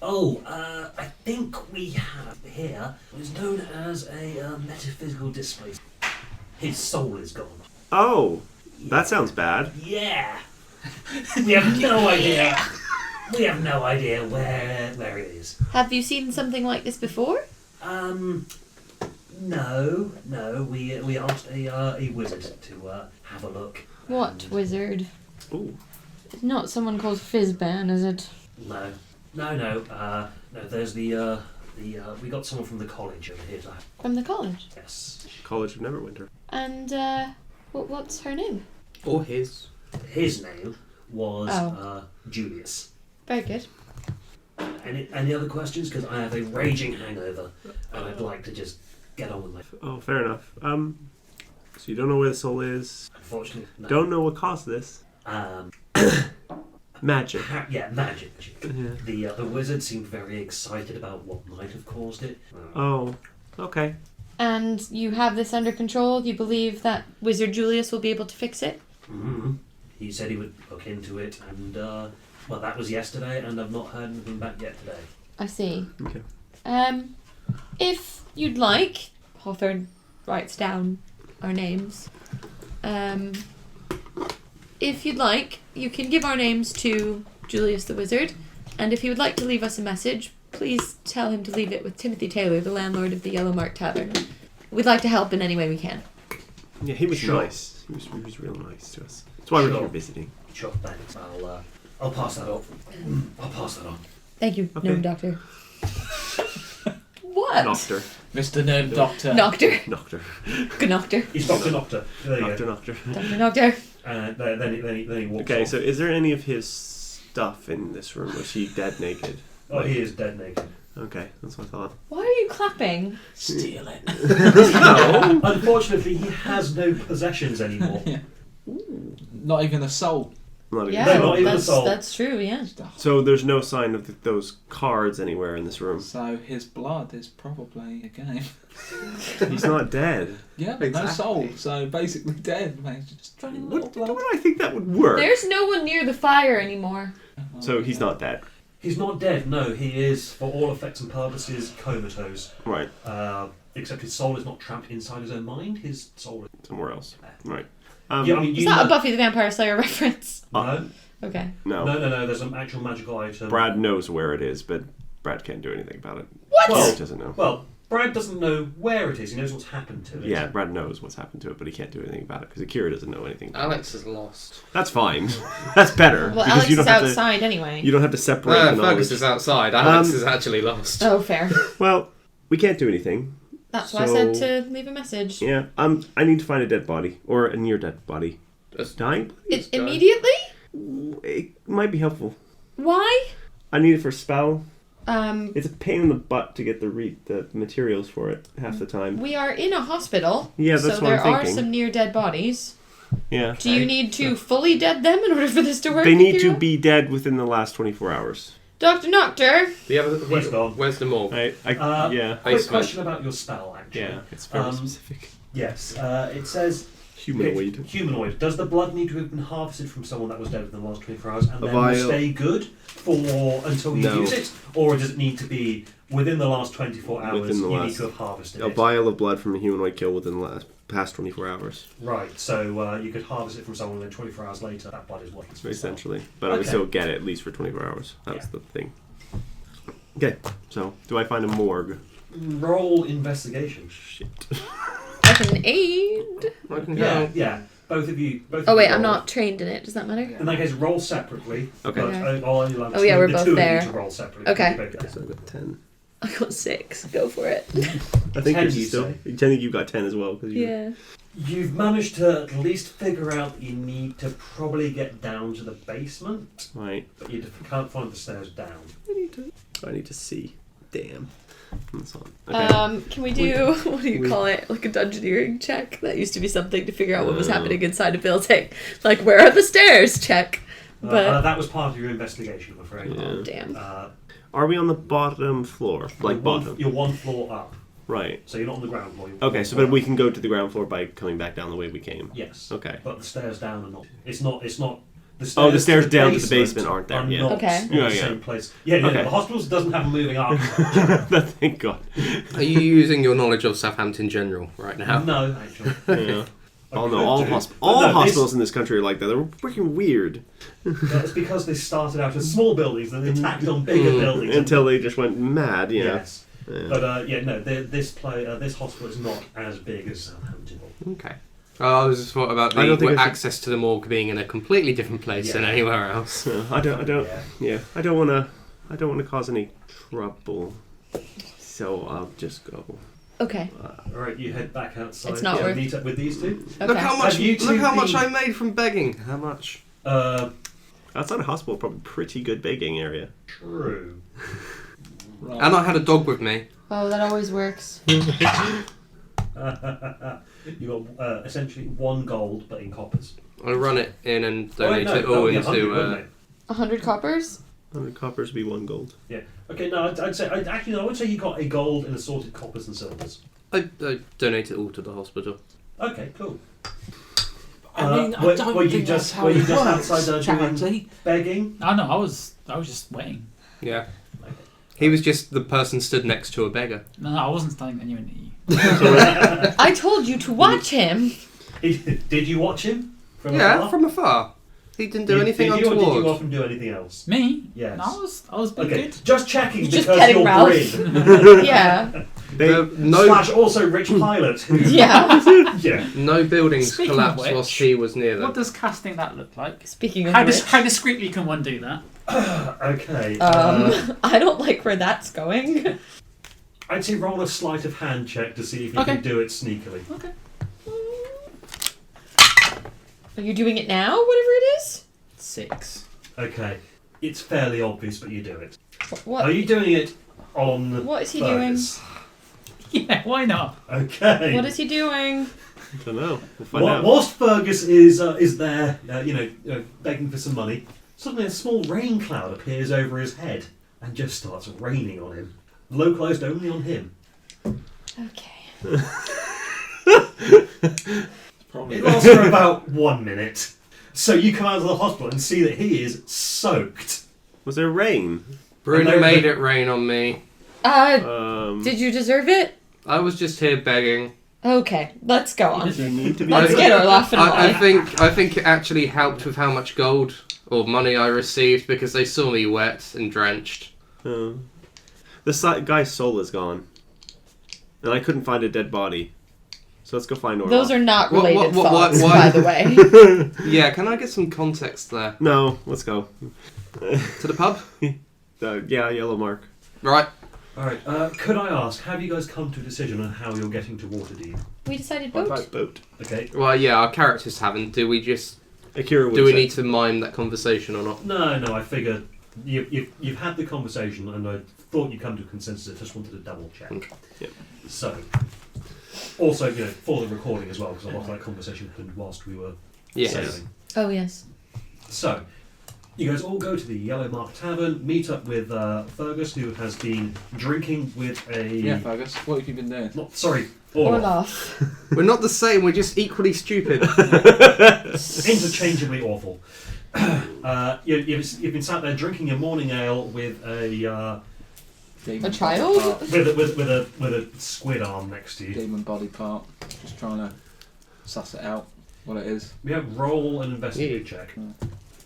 Oh, I think we have here what is known as a metaphysical displacement. His soul is gone. Oh, that sounds bad. Yeah. We have no idea. We have no idea where it is. Have you seen something like this before? No. We asked a wizard to have a look. What wizard? Ooh. It's not someone called Fizzban, is it? No. No. There's the we got someone from the college over here. From the college. Yes. College of Neverwinter. And what's her name? Or his. His name was Oh. Julius. Very good. Any other questions? Because I have a raging hangover, and I'd like to just get on with my. Oh, fair enough. So you don't know where the soul is. Unfortunately, no. Don't know what caused this. Magic. Magic. Yeah. The wizard seemed very excited about what might have caused it. Oh, okay. And you have this under control? You believe that Wizard Julius will be able to fix it? Mm-hmm. He said he would look into it, and well, that was yesterday, and I've not heard anything back yet today. I see. Okay. If you'd like, Hawthorne writes down our names. If you'd like, you can give our names to Julius the Wizard, and if he would like to leave us a message, please tell him to leave it with Timothy Taylor, the landlord of the Yellow Mark Tavern. We'd like to help in any way we can. Yeah, he was Sure. nice. He was real nice to us. That's why we're Sure. here visiting. Sure, thanks. I'll pass that on. I'll pass that on. Thank you, Okay. Gnome Doctor. What? Noctor. Mr. Gnome Doctor. Noctor. Noctor. Good Noctor. He's Dr. Noctor. There you Noctor, go. Noctor. Dr. Noctor. Then he walks Okay, off. so is there any of his stuff in this room? Was he dead naked? Oh, he is dead naked. Okay, that's what I thought. Why are you clapping? Steal it. No. Unfortunately, he has no possessions anymore. Not even a soul. Not even Yeah, No, not even a that's, soul. that's true, yeah. So there's no sign of those cards anywhere in this room. So his blood is probably a game. He's not dead. Yeah, but no Exactly. soul. So basically dead. Mate. Just draining a little What, blood. I think that would work. There's no one near the fire anymore. So he's not dead. He's not dead, no. He is, for all effects and purposes, comatose. Right. Except his soul is not trapped inside his own mind. His soul is... Somewhere else. Right. Yeah, I mean, Is you that a know- Buffy the Vampire Slayer reference? No. Okay. No. No. There's an actual magical item. Brad knows where it is, but Brad can't do anything about it. What? Well- He doesn't know. Well, Brad doesn't know where it is. He knows what's happened to it. Yeah, Brad knows what's happened to it, but he can't do anything about it because Akira doesn't know anything. Alex is lost. That's fine. That's better. Well, because Alex you don't is have outside anyway. To, you don't have to separate No, the knowledge. Fergus is outside. Alex Um, is actually lost. Oh, fair. Well, we can't do anything. That's why I said So- to leave a message. Yeah. I need to find a dead body or a near dead body. Just- Dying body? Immediately? It might be helpful. Why? I need it for a spell. Um, It's a pain in the butt to get the materials for it half the time. we are in a hospital. Yeah, that's so what there I'm are thinking. some near dead bodies. Yeah. Do you need to fully dead them in order for this to work? They need to Akira? be dead within the last 24 hours. Dr. Noctor. The other, He's gone. where's the morgue? Yeah. Quick Basement. question about your spell, actually. Yeah, it's very Um, specific. Yes. It says... Humanoid. Humanoid. Does the blood need to have been harvested from someone that was dead within the last 24 hours and A then will vial. stay good until you No. use it? Or does it need to be within the last 24 hours Within the you need last- to have harvested A it? vial of blood from a humanoid kill within the past 24 hours, Right, so you could harvest it from someone and then 24 hours later that blood is worthless. essentially. But I would Okay. still get it at least for 24 hours. That's Yeah. the thing. Okay, so do I find a morgue? Roll investigation. Shit. I can aid. I can Yeah, go. yeah. Both of you. Oh, wait, roll. I'm not trained in it. Does that matter? In that case, roll separately. Okay. But, Okay. I'll only allow Oh, yeah, we're the both two there. of you to roll separately. Okay. You both Okay, get so I got 10. I got 6. Go for it. I think 10, yours you is still. say? I think you got 10 as well. Cause you, Yeah. You've managed to at least figure out that you need to probably get down to the basement, Right. but you can't find the stairs down. I need to see. Damn. That's on. Okay. Can we do, what do you call it? Like a dungeoneering check? That used to be something to figure out what was happening inside a building. Like, where are the stairs? Check. But that was part of your investigation, I'm afraid. oh, damn. Are we on the bottom floor? Like bottom? You're one floor up, Right. so you're not on the ground floor. you're Okay, one so floor but we up. can go to the ground floor by coming back down the way we came. Yes. Okay. But the stairs down are not. It's not. The stairs Oh, the stairs to down to the basement aren't there, Are yeah. not Okay. in Yeah, the yeah. same place. Yeah, yeah. Okay. The hospital doesn't have a moving architecture. Thank God. Are you using your knowledge of Southampton General right now? No, actually. Yeah. Oh no, could all, do. But all no, hospitals in this country are like that. They're freaking weird. It's because they started out as small buildings and they tacked on bigger buildings Until they just went mad, you know. Yes. Yeah. But this hospital is not as big as Southampton. Okay. I was just thought about I don't think the I should- access to the morgue being in a completely different place than Yeah. anywhere else. So, I don't want to cause any trouble. So I'll just go. Okay. All right, you head back outside. It's not worth- meet up with these two. Okay. Look how much! Have you two Look how much been- I made from begging. How much? Outside a hospital, probably pretty good begging area. True. Right. And I had a dog with me. Oh, that always works. You got essentially 1 gold, but in coppers. I run it in and Oh, wait, donate no, it that all would be into. 100, wouldn't it? 100 coppers? 100 coppers would be 1 gold. Yeah. Okay. No, I would say you got a gold in assorted coppers and silvers. I donate it all to the hospital. Okay. Cool. I mean, I were don't you think just- that's how were you it just works, outside there doing- charity. Begging. Oh no, I was just waiting. Yeah. He was just the person stood next to a beggar. No, I wasn't standing anywhere near you. I told you to watch him. Did you watch him? From Yeah, afar? from afar. He didn't do anything did you, or did you untoward. often do anything else? Me? Yes. No, I was being Okay, good. just checking Just because petting you're Ralph. Bryn. Yeah. No, Slash also rich pilot. Who, Yeah. yeah. no buildings Speaking of collapsed which, whilst he was near them. What does casting that look like? Speaking of How, which, how discreetly can one do that? Okay. I don't like where that's going. I'd say roll a sleight of hand check to see if you Okay. can do it sneakily. Okay. Are you doing it now, whatever it is? 6. Okay. It's fairly obvious, but you do it. What? Are you doing it on What is he Fergus? Yeah, why not? Okay. What is he doing? I don't know. We'll find out. Whilst Fergus is there, begging for some money, suddenly a small rain cloud appears over his head and just starts raining on him. Localized only on him. Okay. Probably. It lasts for about 1 minute. So you come out of the hospital and see that he is soaked. Was there rain? Bruno And made it rain on me. Did you deserve it? I was just here begging. Okay, let's go on. You need to be. Let's get our laughing I line. think it actually helped with how much gold or money I received because they saw me wet and drenched. The guy's soul is gone, and I couldn't find a dead body. So let's go find Orloff. Those are not What- related what- thoughts, why- by the way. Yeah, can I get some context there? No, let's go. To the pub? Yeah, yellow mark. Right. Alright, could I ask, have you guys come to a decision on how you're getting to Waterdeep? We decided What boat. about- Boat. Okay. Well, yeah, our characters haven't. Do we just... Akira would Do we say. need to mime that conversation or not? No, I figured you've had the conversation and I thought you'd come to a consensus. I just wanted to double check. Okay. Yep. So, also, for the recording as well, because a lot of that conversation happened whilst we were Yes. sailing. Oh, yes. So, you guys all go to the Yellow Mark Tavern, meet up with Fergus, who has been drinking with a... Yeah, Fergus. What have you been doing? Orloff. Orloff. We're not the same, we're just equally stupid. Interchangeably awful. You've been sat there drinking your morning ale with a Demon A child? body part. with a squid arm next to you. Demon body part. Just trying to suss it out. What it is. Yeah, roll an investigate check.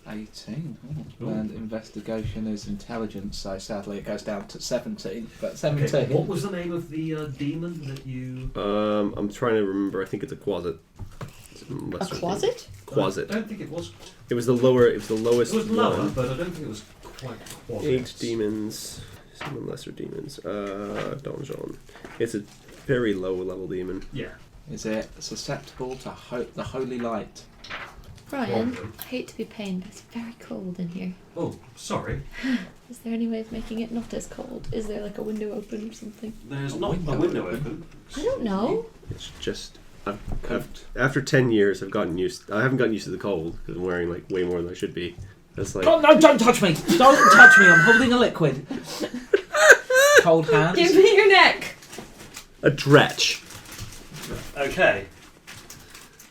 18. Ooh. And investigation is intelligence, so sadly it goes down to 17. But Okay, 17. what was the name of the demon that you? I'm trying to remember. I think it's a quasit. A closet? Quasit. I don't think it was. It was the lower. It was the lowest. It was lower, one. but I don't think it was quite quasit. 8 demons. Some lesser demons. Donjon. It's a very low level demon. Yeah. Is it susceptible to the holy light? Brian, Probably. I hate to be a pain, but it's very cold in here. Oh, sorry. Is there any way of making it not as cold? Is there like a window open or something? There's A not window a window open. open. I don't know. It's just. Coat. After 10 years, I haven't gotten used to the cold because I'm wearing like way more than I should be. That's like Oh, no, don't touch me! Don't touch me, I'm holding a liquid. Cold hands. Give me your neck. a dretch. Okay.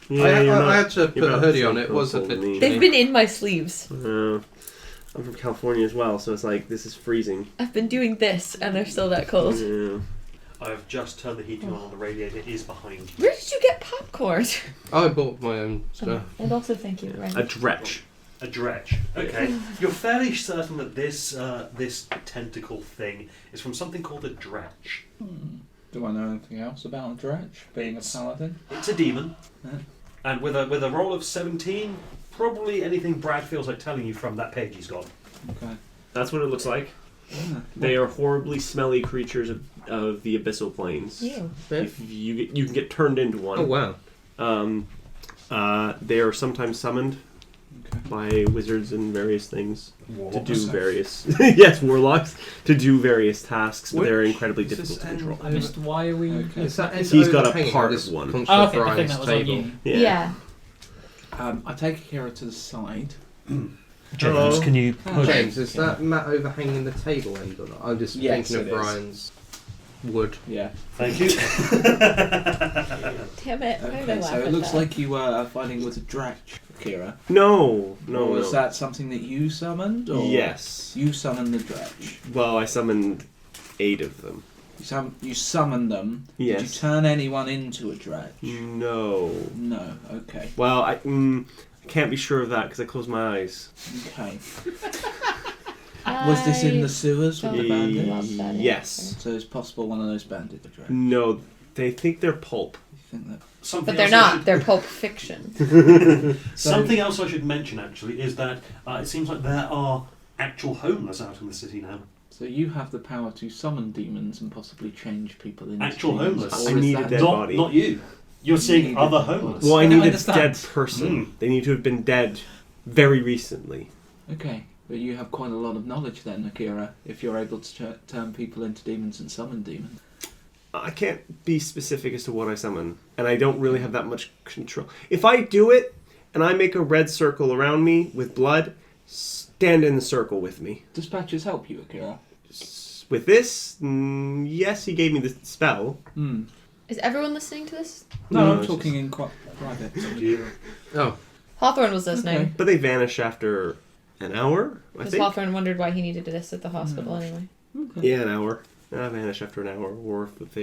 Yeah, I had to you're put a about hoodie the on. same It was a cold bit. as me. They've been in my sleeves. I'm from California as well, so it's like this is freezing. I've been doing this, and they're still that cold. Yeah. I've just turned the heating on the radiator. It is behind. Where did you get popcorn? I bought my own stuff. And also, thank you, Ryan. A dretch. A dredge. Okay. You're fairly certain that this tentacle thing is from something called a dredge. Do I know anything else about a dredge? Being a paladin? It's a demon. Yeah. And with a roll of 17, probably anything Brad feels like telling you from that page he's got. Okay. That's what it looks like. Yeah. They are horribly smelly creatures of the abyssal planes. You. If you can get turned into one. Oh wow. They are sometimes summoned by wizards and various things to do various warlocks to do various tasks, but they're incredibly difficult to control. I missed. Why are we? Okay. Is that He's got a overhanging part this of one. constant Oh, okay. I think Brian's that was on table? you. Yeah. I take Akira to the side. Hello. can you push- James, is that mat overhanging the table end or not? I'm just Yes, thinking of it is. Brian's wood. Yeah. Thank you. Damn it. Why did I Okay, laugh so it at looks that? like you were fighting with a dredge, Akira. No. Or was that something that you summoned? Or Yes. You summoned the dredge. Well, I summoned 8 of them. You summoned them. Yes. Did you turn anyone into a dredge? No. No. Okay. Well, I can't be sure of that because I closed my eyes. Okay. Was this in the sewers with the don't bandit? love that Yes. So it's possible one of those bandits were dredge. No, they think they're pulp. You think that? Something But they're else I not. should- They're Pulp Fiction. Something else I should mention actually is that it seems like there are actual homeless out in the city now. So you have the power to summon demons and possibly change people into Actual demons, homeless. or I is need that- a dead Not body. not you. You're seeing Need other a dead homeless. Well, I I need don't a understand. dead person. They need to have been dead very recently. Okay, but you have quite a lot of knowledge then, Akira, if you're able to turn people into demons and summon demons. I can't be specific as to what I summon, and I don't really have that much control. If I do it, and I make a red circle around me with blood, stand in the circle with me. Dispatches help you, Akira. With this, yes, he gave me the spell. Hmm. Is everyone listening to this? No, No, I'm it's talking in quite private. Oh, Hawthorne was listening. Okay. But they vanish after an hour, I Because think. Hawthorne wondered why he needed this at the hospital anyway. Yeah, an hour. I vanish after an hour, or if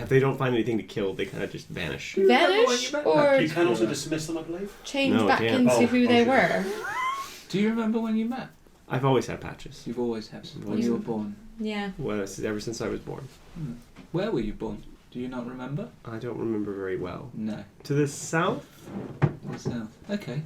they don't find anything to kill, they kind of just vanish. Vanish or You can also dismiss them, I believe. change No, I back can't. into Oh, who they okay. were. Do you remember when you met? I've always had patches. You've always had when Always you were had. born. Yeah. Well, ever since I was born. Where were you born? Do you not remember? I don't remember very well. No. To the south? The south. Okay.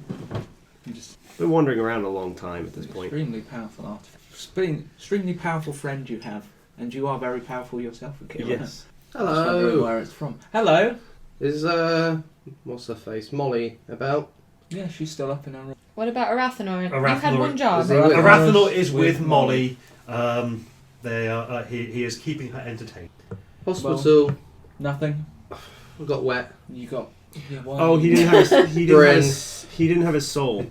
I'm just Been wandering around a long time at this point. extremely powerful extremely powerful friend you have, and you are very powerful yourself, Akira. Yes. Just wondering hello. where it's from. Hello. Is what's her face? Molly about? Yeah, she's still up in her room. What about Arathanor? You Arathanor- had one job. Is he with- Arathanor is with with Molly. They are. He is keeping her entertained. Hospital. Nothing. I got wet. You got. Yeah, why Oh, he didn't have his, he didn't have his soul.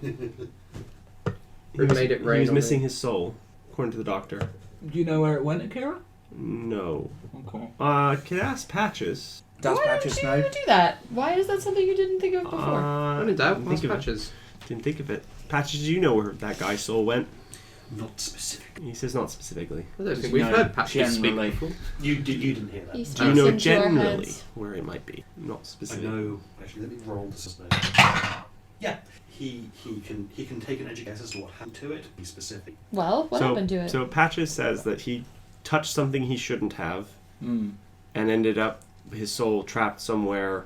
We made it rain He was on missing me. his soul, according to the doctor. Do you know where it went, Akira? No. Okay. Could ask Patches. Does Why Patches did know? you do that? Why is that something you didn't think of before? I didn't doubt. Think What's of it. patches? Didn't think of it. Patches, do you know where that guy's soul went? Not specific. He says not specifically. I don't Does think he we've know heard patches speak generally? before. You didn't hear that. He Do you speaks know into our generally heads. where it might be? Not I specifically. know. Actually, let me roll this. Yeah. He can take an education as to what happened to it. Be specific. Well, what happened to it? So Patches says that he touched something he shouldn't have Hmm. and ended up his soul trapped somewhere.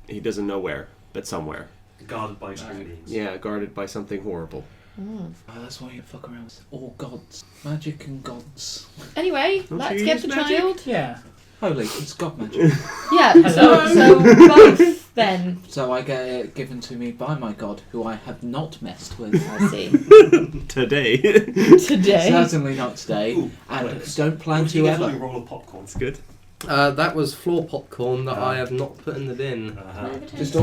He doesn't know where, but somewhere. Guarded by string beings. Yeah, guarded by something horrible. Mm. Oh, that's why you fuck around with all gods. Magic and gods. Anyway, Don't let's you get use the magic? child. Yeah. Holy, it's god magic. Yeah, so both then. So I get it given to me by my god, who I have not messed with. I see. Today. Today. Certainly not today. Ooh, And close. don't plan Would you to get ever. a roll of popcorn? That's good. That was floor popcorn that I have not put in the bin. Just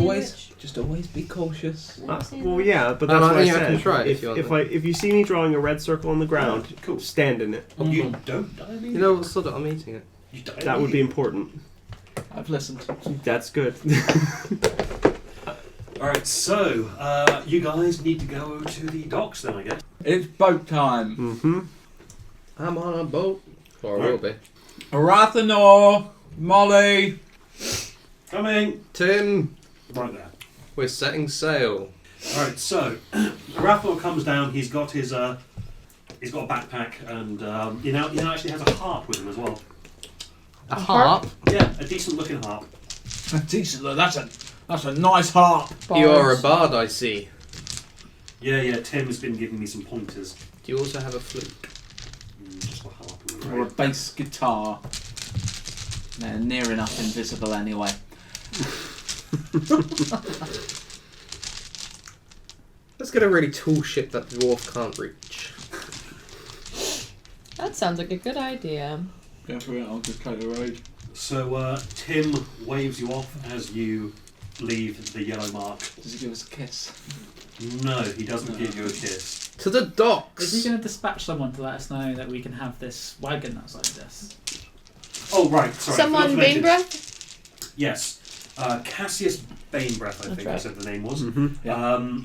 always be cautious. Well, yeah, but No, that's no, what I yeah, I said. can try it if you want If you see me drawing a red circle on the ground, Cool. stand in it. You don't die. You know what sort of I'm eating it. You die. That would be important. I've listened. That's good. Alright, so, you guys need to go to the docks then, I guess. It's boat time. Mm-hmm. I'm on a boat. Or I will be. Arathanor, Molly. Coming! Tim, Right there. we're setting sail. Alright, so, Rathor comes down, he's got his, he's got a backpack, and, he now actually has a harp with him as well. A harp? Yeah, a decent looking harp. Decent. That's a nice harp. You are a bard, I see. Yeah, Tim's been giving me some pointers. Do you also have a flute? Just a harp. Or a bass guitar. They're near enough invisible anyway. Let's get a really tall ship that the dwarf can't reach. That sounds like a good idea. Go for it, I'll just take the road. So, Tim waves you off as you leave the yellow mark. Does he give us a kiss? No, he doesn't give you a kiss. To the docks! Is he going to dispatch someone to let us know that we can have this wagon outside this? Oh, right, sorry. Someone forgot to mention- Banebreath? Yes. Cassius Banebreath, I think I right. said the name was. Mm-hmm. Yeah.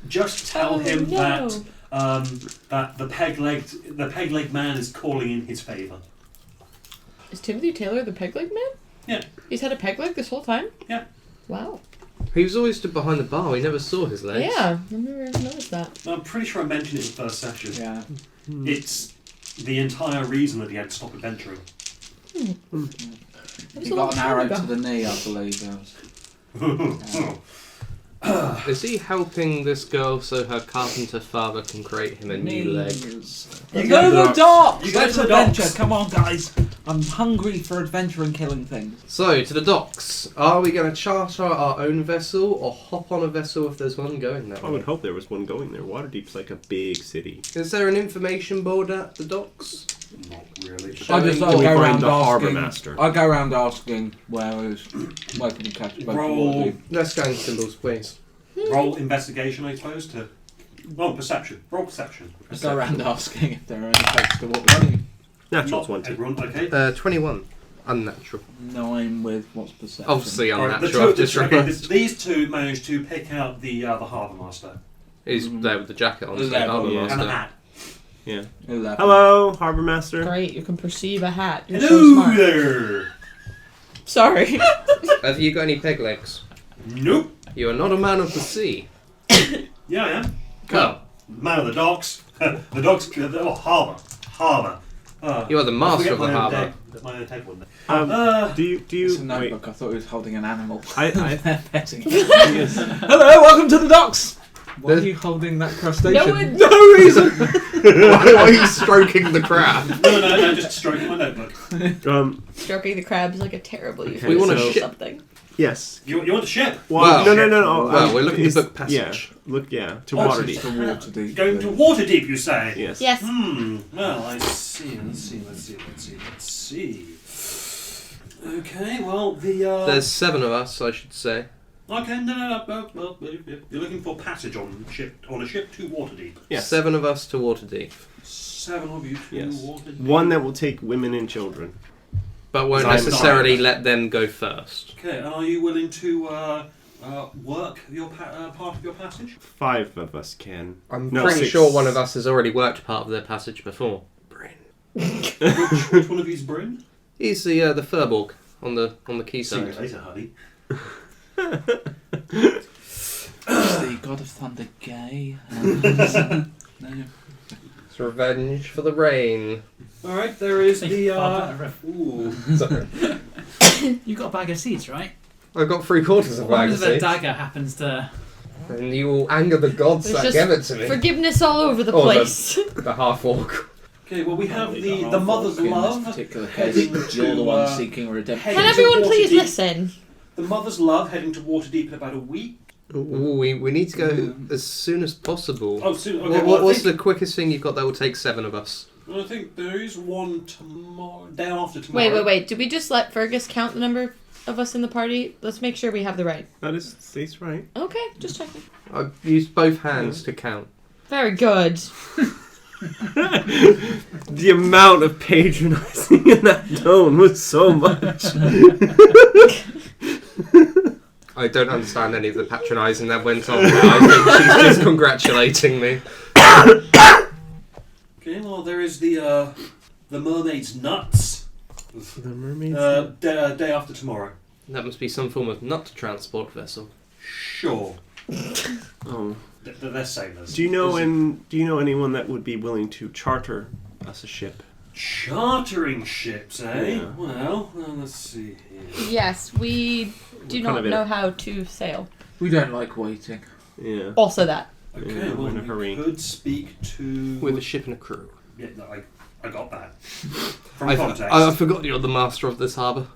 Just tell him no. that the peg-legged man is calling in his favour. Is Timothy Taylor the peg leg man? Yeah. He's had a peg leg this whole time? Yeah. Wow. He was always stood behind the bar, we never saw his legs. Yeah, I've never noticed that. I'm pretty sure I mentioned it in the first session. Yeah. It's the entire reason that he had to stop adventuring. That was He a long got an time arrow ago. to the knee, I believe. Is he helping this girl so her carpenter father can create him a new leg? You Go to the docks! You go Let's to the adventure! docks. Come on, guys! I'm hungry for adventure and killing things. So, to the docks. Are we going to charter our own vessel or hop on a vessel if there's one going that I way? would hope there was one going there. Waterdeep's like a big city. Is there an information board at the docks? Not really. I'll Showing- go we find around the harbour asking. master? I'll go around asking where can we catch a boat Roll. towards you. Let's go in symbols, please. Roll investigation, I suppose, to... Oh, perception. Roll perception. I'll go around asking if there are any boats towards you. Natural's Not 1 2. everyone, okay. 21. Unnatural. 9 with what's perception? Obviously Alright, unnatural, I've just okay, realised. these two managed to pick out the harbour master He's there with the jacket on, so Level, Harbour yeah. and the Master. hat. Yeah. 11. Hello, harbour master. Great, you can perceive a hat. You're so Hello smart. there. Sorry. Have you got any peg legs? Nope. You are not a man of the sea. Yeah, I am. Well, man of the docks. The docks. Harbour. You are the master of the harbour. harbour. My own tag one. Do you It's a wait? notebook. I thought he was holding an animal. I They're petting it. Hello, welcome to the docks! Why are There's- you holding that crustacean? No one- No reason! Why are you stroking the crab? No, just stroking my notebook. Stroking the crabs like a terrible Okay, use We want a of ship. something. yes. You want a ship? Wow. No. Well, we're looking to it's- book passage. Yeah. Look. Yeah. To Oh, Waterdeep. To water deep. Going to Waterdeep, you say? Yes. Yes. Well, I see. Let's see. Okay, well, There's 7 of us, I should say. Okay, no. Well, you're looking for passage on a ship to Waterdeep. Yes. 7 of us to Waterdeep. 7 of you to Yes. Waterdeep. One that will take women and children. But won't I'm necessarily sorry. let them go first. Okay, and are you willing to work your part of your passage? 5 of us can. I'm No, pretty 6. sure one of us has already worked part of their passage before. Bryn. Which one of you's Bryn? He's the Furborg on the See you quayside. later, honey. Is the god of thunder gay? No. It's revenge for the rain. All right, there is the. Ooh. Sorry. You got a bag of seeds, right? I've got 3/4 of What bag if of the seeds. dagger happens to... And you will anger the gods There's that just give it to me. Forgiveness all over the Oh, place. The half-orc. Okay, well we have the mother's In this love. particular heading case, you're the to, one seeking redemption. heading Can to everyone please Waterdeep. listen? The mother's love heading to Waterdeep in about a week. Ooh, we need to go as soon as possible. Oh, soon. Okay, What's I think, the quickest thing you've got that will take 7 of us? I think there is one tomorrow, day after tomorrow. Wait. Did we just let Fergus count the number of us in the party? Let's make sure we have the right. That is, Stace right. Okay, just checking. I've used both hands to count. Very good. The amount of patronizing in that tone was so much. I don't understand any of the patronising that went on there. I think she's just congratulating me. Okay, well, there is the mermaid's nuts. The mermaids. Day after tomorrow. That must be some form of nut transport vessel. Sure. Oh. They're sailors. Do you know anyone that would be willing to charter us a ship? Chartering ships, eh? Yeah. Well, let's see here. Yes, we do We're kind not of in know a- how to sail. We don't like waiting. Yeah. Also that. Okay, Yeah, well, we're in a we hurry. could speak to... With a ship and a crew. Yeah, no, I got that. From I context. forgot you're the master of this harbour.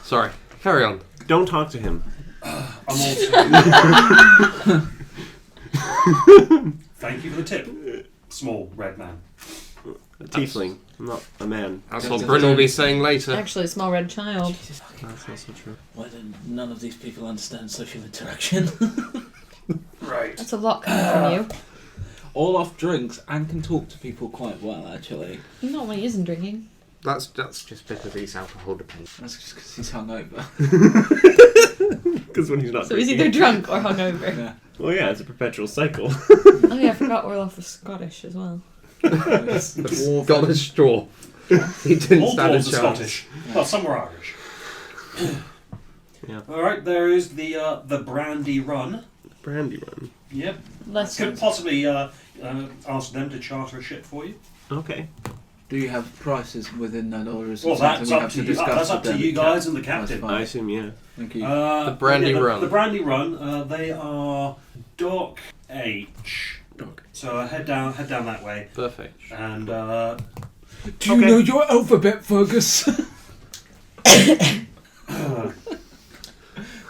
Sorry. Carry on. Don't talk to him. I'm also... Thank you for the tip. Small red man. A tiefling, not a man. That's what Bryn will be saying later. Actually, a small red child. Jesus fucking That's also true. Why do none of these people understand social interaction? Right. That's a lot coming from you. All off drinks and can talk to people quite well, actually. Not when he isn't drinking. That's just because he's alcohol dependent. That's just because he's hungover. Because when he's not So he's drinking. either drunk or hungover. Yeah. Well, yeah, it's a perpetual cycle. Oh yeah, I forgot Orloff was Scottish as well. Scottish straw. He didn't All stand a dwarves are chance. Scottish. Well, some are Irish. Yeah. Alright, there is the brandy run. Brandy run. Yep. Let's Could possibly ask them to charter a ship for you. Okay. Do you have prices within that, or is it Well, something that's we up have to to you. discuss That's up with to them? you guys and the That's captain. fine. I assume, yeah. Thank you. The brandy run. The brandy run. They are Dock H. Dock. So head down that way, Perfect. and Do you Okay. know your alphabet, Fergus?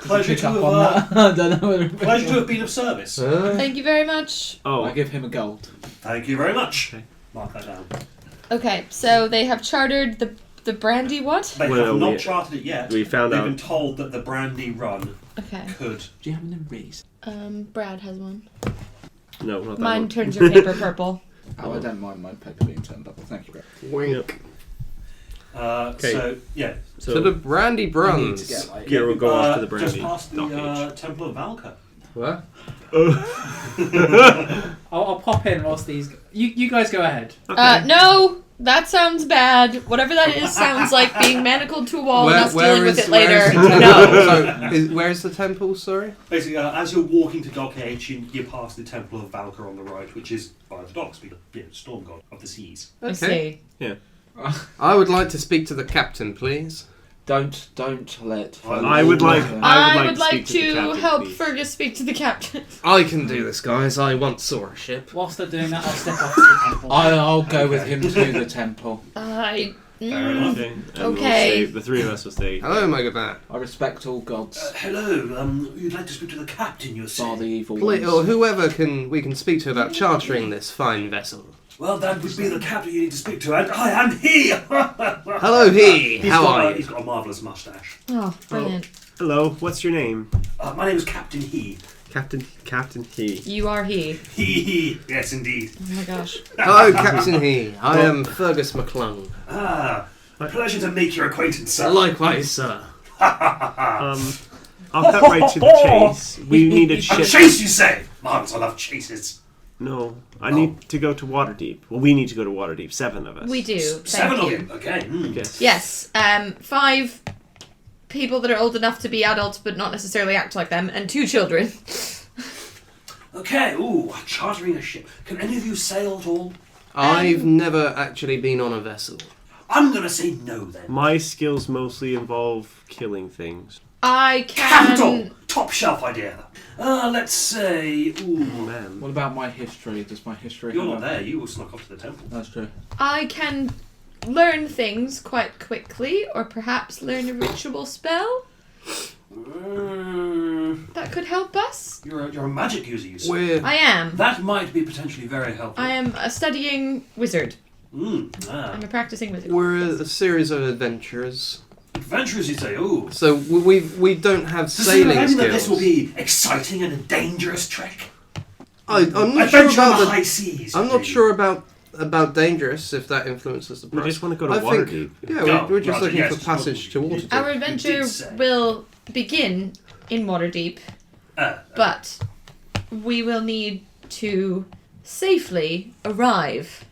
pleasure Pick to up on have that. I don't know. pleasure to have been of service. Thank you very much. Oh, I give him a gold. Thank you very much. Okay. Mark that down. Okay, so they have chartered the brandy what? They Well, have not we- chartered it yet. we found They've out. been told that the brandy run Okay. could. Do you have an erase? Brad has one. No, not that Mine one. turns your paper purple. Oh, I don't mind my paper being turned up. Thank you, Greg. Wink. Okay. So yeah, So the brandy I need to bruns. get like Kira will go off to the brandy. Just past the Dock H. Temple of Valka. What? I'll pop in whilst these. You guys go ahead. No, that sounds bad. Whatever that is sounds like being manacled to a wall and us dealing with it where later. is the temple? No. So, where's the temple, sorry? Basically, as you're walking to Dock H, you pass the Temple of Valka on the right, which is by the docks, the storm god of the seas. I Okay. see. I would like to speak to the captain, please. Don't let. I would like- I would like speak to the to captain, help please. Fergus speak to the captain. I can do this, guys. I once saw a ship. Whilst they're doing that, I'll step off to the temple. I'll go with Okay. him to the temple. Fair enough. Okay. And we'll Okay. stay, the three of us will stay. Hello, Megabat. I respect all gods, Hello, you'd like to speak to the captain, you bar say? the evil Please, ones. or whoever we can speak to about chartering this fine vessel. Well, that would be the captain you need to speak to, and I am he! Hello, he. How are He's you? got a marvellous moustache. Oh, brilliant. Hello, what's your name? My name is Captain He. Captain He. You are he. He, yes indeed. Oh my gosh. Hello, Captain He. I am Fergus McClung. Pleasure to make your acquaintance, sir. Likewise, sir. I'll cut right to the chase. We need a A ship. chase, you say? Marvellous, I love chases. No, I need to go to Waterdeep. Well, we need to go to Waterdeep. 7 of us. We do. Thank Seven of you. you, okay. Yes. Yes. 5 people that are old enough to be adults but not necessarily act like them, and 2 children. Okay, ooh, chartering a ship. Can any of you sail at all? I've never actually been on a vessel. I'm gonna say no then. My skills mostly involve killing things. I can. Capital! Top shelf idea. Let's say, ooh, Man. What about my history? Does my history? you're have not a- there, you will snuck off to the temple. That's true. I can learn things quite quickly, or perhaps learn a ritual spell that could help us. You're a magic user, you say. We're I am. That might be potentially very helpful. I am a studying wizard. I'm a practicing wizard. We're a series of adventurers. Adventurers, you say? Ooh. So we don't have Does sailing it mean skills. that this will be exciting and a dangerous trek? I'm not sure Adventure on about the the. high seas. I'm not sure about dangerous if that influences the We price. just want to go I to think- Waterdeep. Yeah, No, we're just Roger, looking yes, for passage to you did. Waterdeep. Our You adventure did say. will begin in Waterdeep, but we will need to safely arrive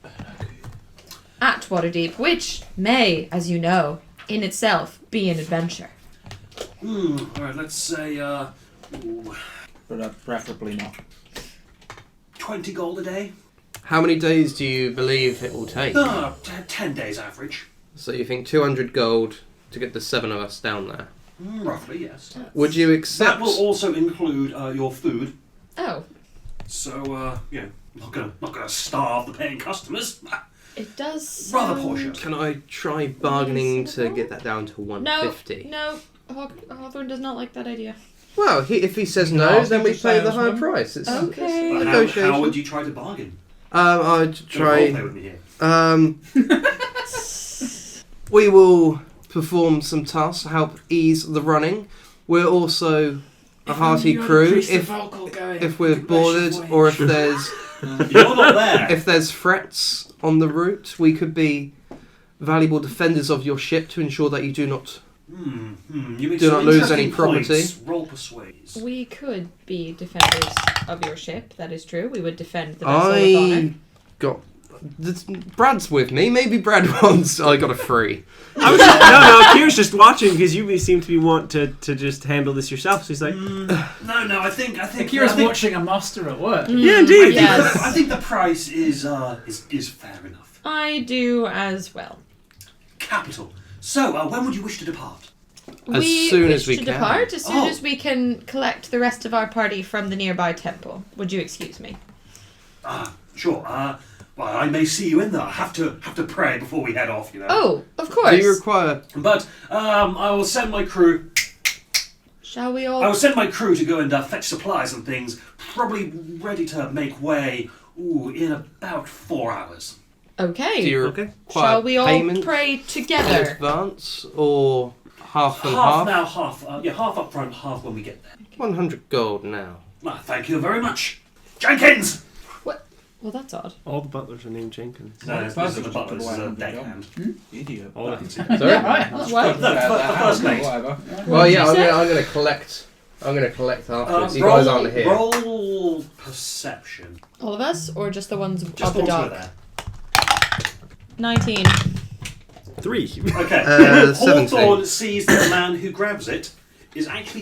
at Waterdeep, which may, as you know, in itself be an adventure. Alright, let's say, ooh, But preferably not. 20 gold a day? How many days do you believe it will take? 10 days average. So you think 200 gold to get the 7 of us down there? Roughly, yes. Would you That accept? will also include your food. Oh, So, not gonna starve the paying customers. it does. Rather sound- portion. Can I try bargaining to get that down to 150? No, Hawthorne does not like that idea. Well, if he says No, no, I then think we the pay the high salesman- price. It's Okay. But negotiation. how would you try to bargain? I'd Don't try. roleplay with me here. We will perform some tasks to help ease the running. We're also a hearty crew. If we're boarded or if there's You're not there. if there's threats on the route, we could be valuable defenders of your ship to ensure that you do not. You make Do some not lose interesting any property. points. Roll persuade. We could be defenders of your ship. That is true. We would defend the vessel with honor. I got. Brad's with me. Maybe Brad wants. I got a 3. I was no, Kira's just watching because you seem to be want to just handle this yourself. So he's like, No, I think Kira's watching a master at work. yeah, indeed. Yes. I think the price is fair enough. I do as well. Capital. So, when would you wish to depart? As soon as we wish to can. depart as soon Oh. as we can collect the rest of our party from the nearby temple. Would you excuse me? Sure. Well, I may see you in there. I have to pray before we head off. You know. Oh, of course. Do you require? But I will send my crew. Shall we I all? will send my crew to go and fetch supplies and things. Probably ready to make way. In about 4 hours. Okay. Do you Okay. require Shall we all payment pray in together? advance or half and Half half? now, half. Half up front, half when we get there. 100 gold now. Thank you very much, Jenkins. Well, that's odd. All the butlers are named Jenkins. No, this First is the of butler. all, This is a I deckhand. Idiot. All I can see. Sorry. Yeah, right. What? No, the first mate. Whatever. Well, did yeah, you I'm say? gonna collect. I'm gonna collect afterwards. You guys aren't here. Roll perception. All of us, or just the ones Just of the the ones who are dog? there. 19. 3. Okay. 17. Hawthorne sees that the man who grabs it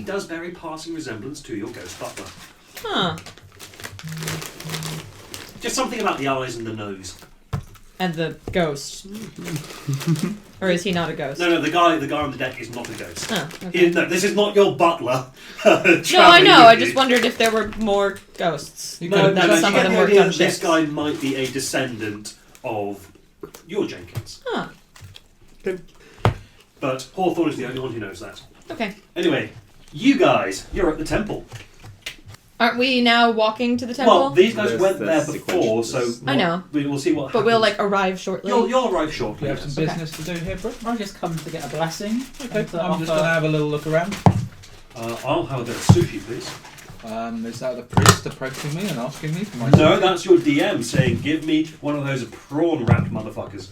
does bear a passing resemblance to your ghost butler. Huh. Just something about the eyes and the nose. And the ghost. Or is he not a ghost? No, the guy on the deck is not a ghost. Oh, okay. No, this is not your butler. No, I know. I just wondered if there were more ghosts. You No, could- no, Some you of get them the worked idea on that this ships. guy might be a descendant of your Jenkins. Huh. But Hawthorne is the only one who knows that. Okay. Anyway, you guys, you're at the temple. Aren't we now walking to the temple? Well, these guys There's went the there before, so sequential- I know. we'll see what but happens. we'll like arrive shortly. You'll arrive We shortly. have Yes. some business to do here, Bro. I've just come to get a blessing. Okay, and to I'm just offer- going to have a little look around. I'll have a bit of sushi, please. Is that the priest approaching me and asking me for my No, that's your DM saying, "Give me one of those prawn-wrapped motherfuckers."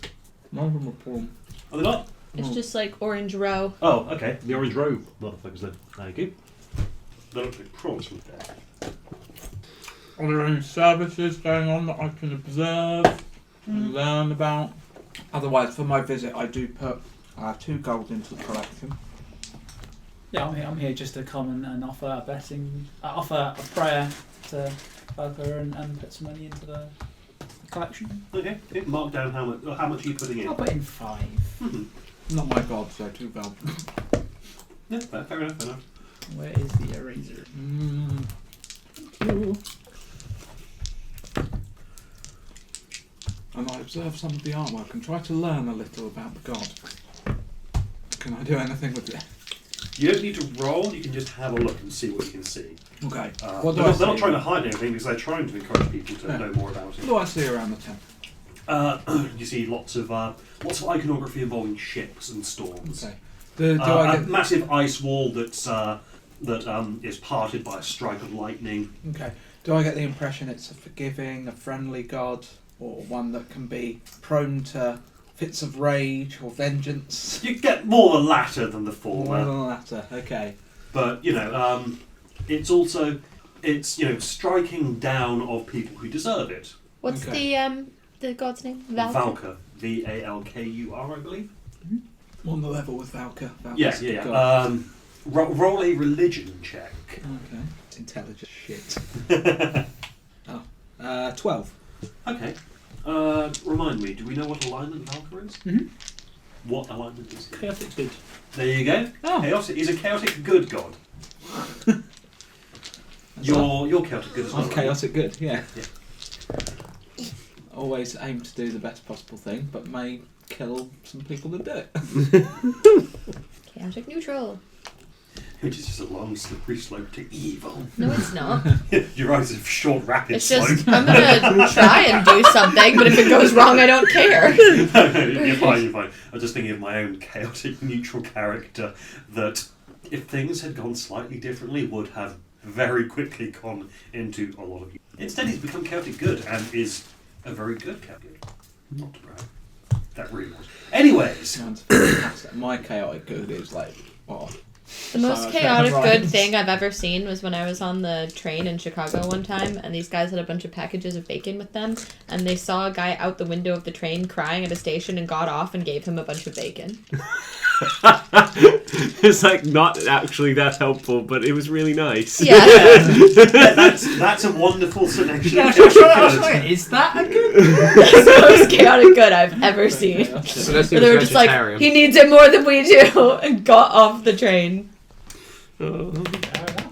None from a prawn. Are they not? It's just like orange row. Oh, okay. The orange robe motherfuckers then. Thank you. They look like prawns from there. Are there any services going on that I can observe and learn about? Otherwise, for my visit, I do put 2 gold into the collection. Yeah, I'm here just to come and offer a blessing, offer a prayer to Falco and put some money into the collection. Okay. Mark down how much are you putting in. I'll put in 5. Not my god, so 2 gold. Yeah, fair enough. Where is the eraser? Ooh. And I observe some of the artwork and try to learn a little about the god. Can I do anything with it? You don't need to roll. You can just have a look and see what you can see. Okay. They're What do not, I they're not see? trying to hide anything because they're trying to encourage people to Yeah. know more about What it. do I see around the temple? You see lots of iconography involving ships and storms. Okay. Do I A get? massive ice wall that is parted by a strike of lightning. Okay. Do I get the impression it's a forgiving, a friendly god, or one that can be prone to fits of rage or vengeance? You get more the latter than the More former. than the latter. Okay. But it's striking down of people who deserve it. What's Okay. the god's name? Valkur, Valkur, I believe. On the level with Valka. Yeah. Roll a religion check. Okay. It's intelligent shit. 12. Okay. Remind me, do we know what alignment Valkur is? Mhm. What alignment is it? Chaotic good. There you go. Oh. Chaotic. He's a chaotic good god. You're chaotic good as well. I'm right? chaotic good, yeah. Yeah. Always aim to do the best possible thing, but may kill some people that do it. Chaotic neutral. Which is just a long, slippery slope to evil. No, it's not. Your eyes have short, rapid It's slope. just I'm gonna try and do something, but if it goes wrong, I don't care. You're fine. I'm just thinking of my own chaotic, neutral character that, if things had gone slightly differently, would have very quickly gone into a lot of... Instead, he's become chaotic good and is a very good chaotic good. Not to brag. That really was. Anyways, Sounds fantastic. My chaotic good is like, what? The most So, chaotic right. good thing I've ever seen was when I was on the train in Chicago one time, and these guys had a bunch of packages of bacon with them, and they saw a guy out the window of the train crying at a station and got off and gave him a bunch of bacon. It's like not actually that helpful, but it was really nice. Yeah. that's a wonderful selection. Yeah, of I was chaotic right. good. Is that a good? That's the most chaotic good I've ever seen. So let's Where do they were just like, vegetarian. he needs it more than we do, and got off the train. Oh.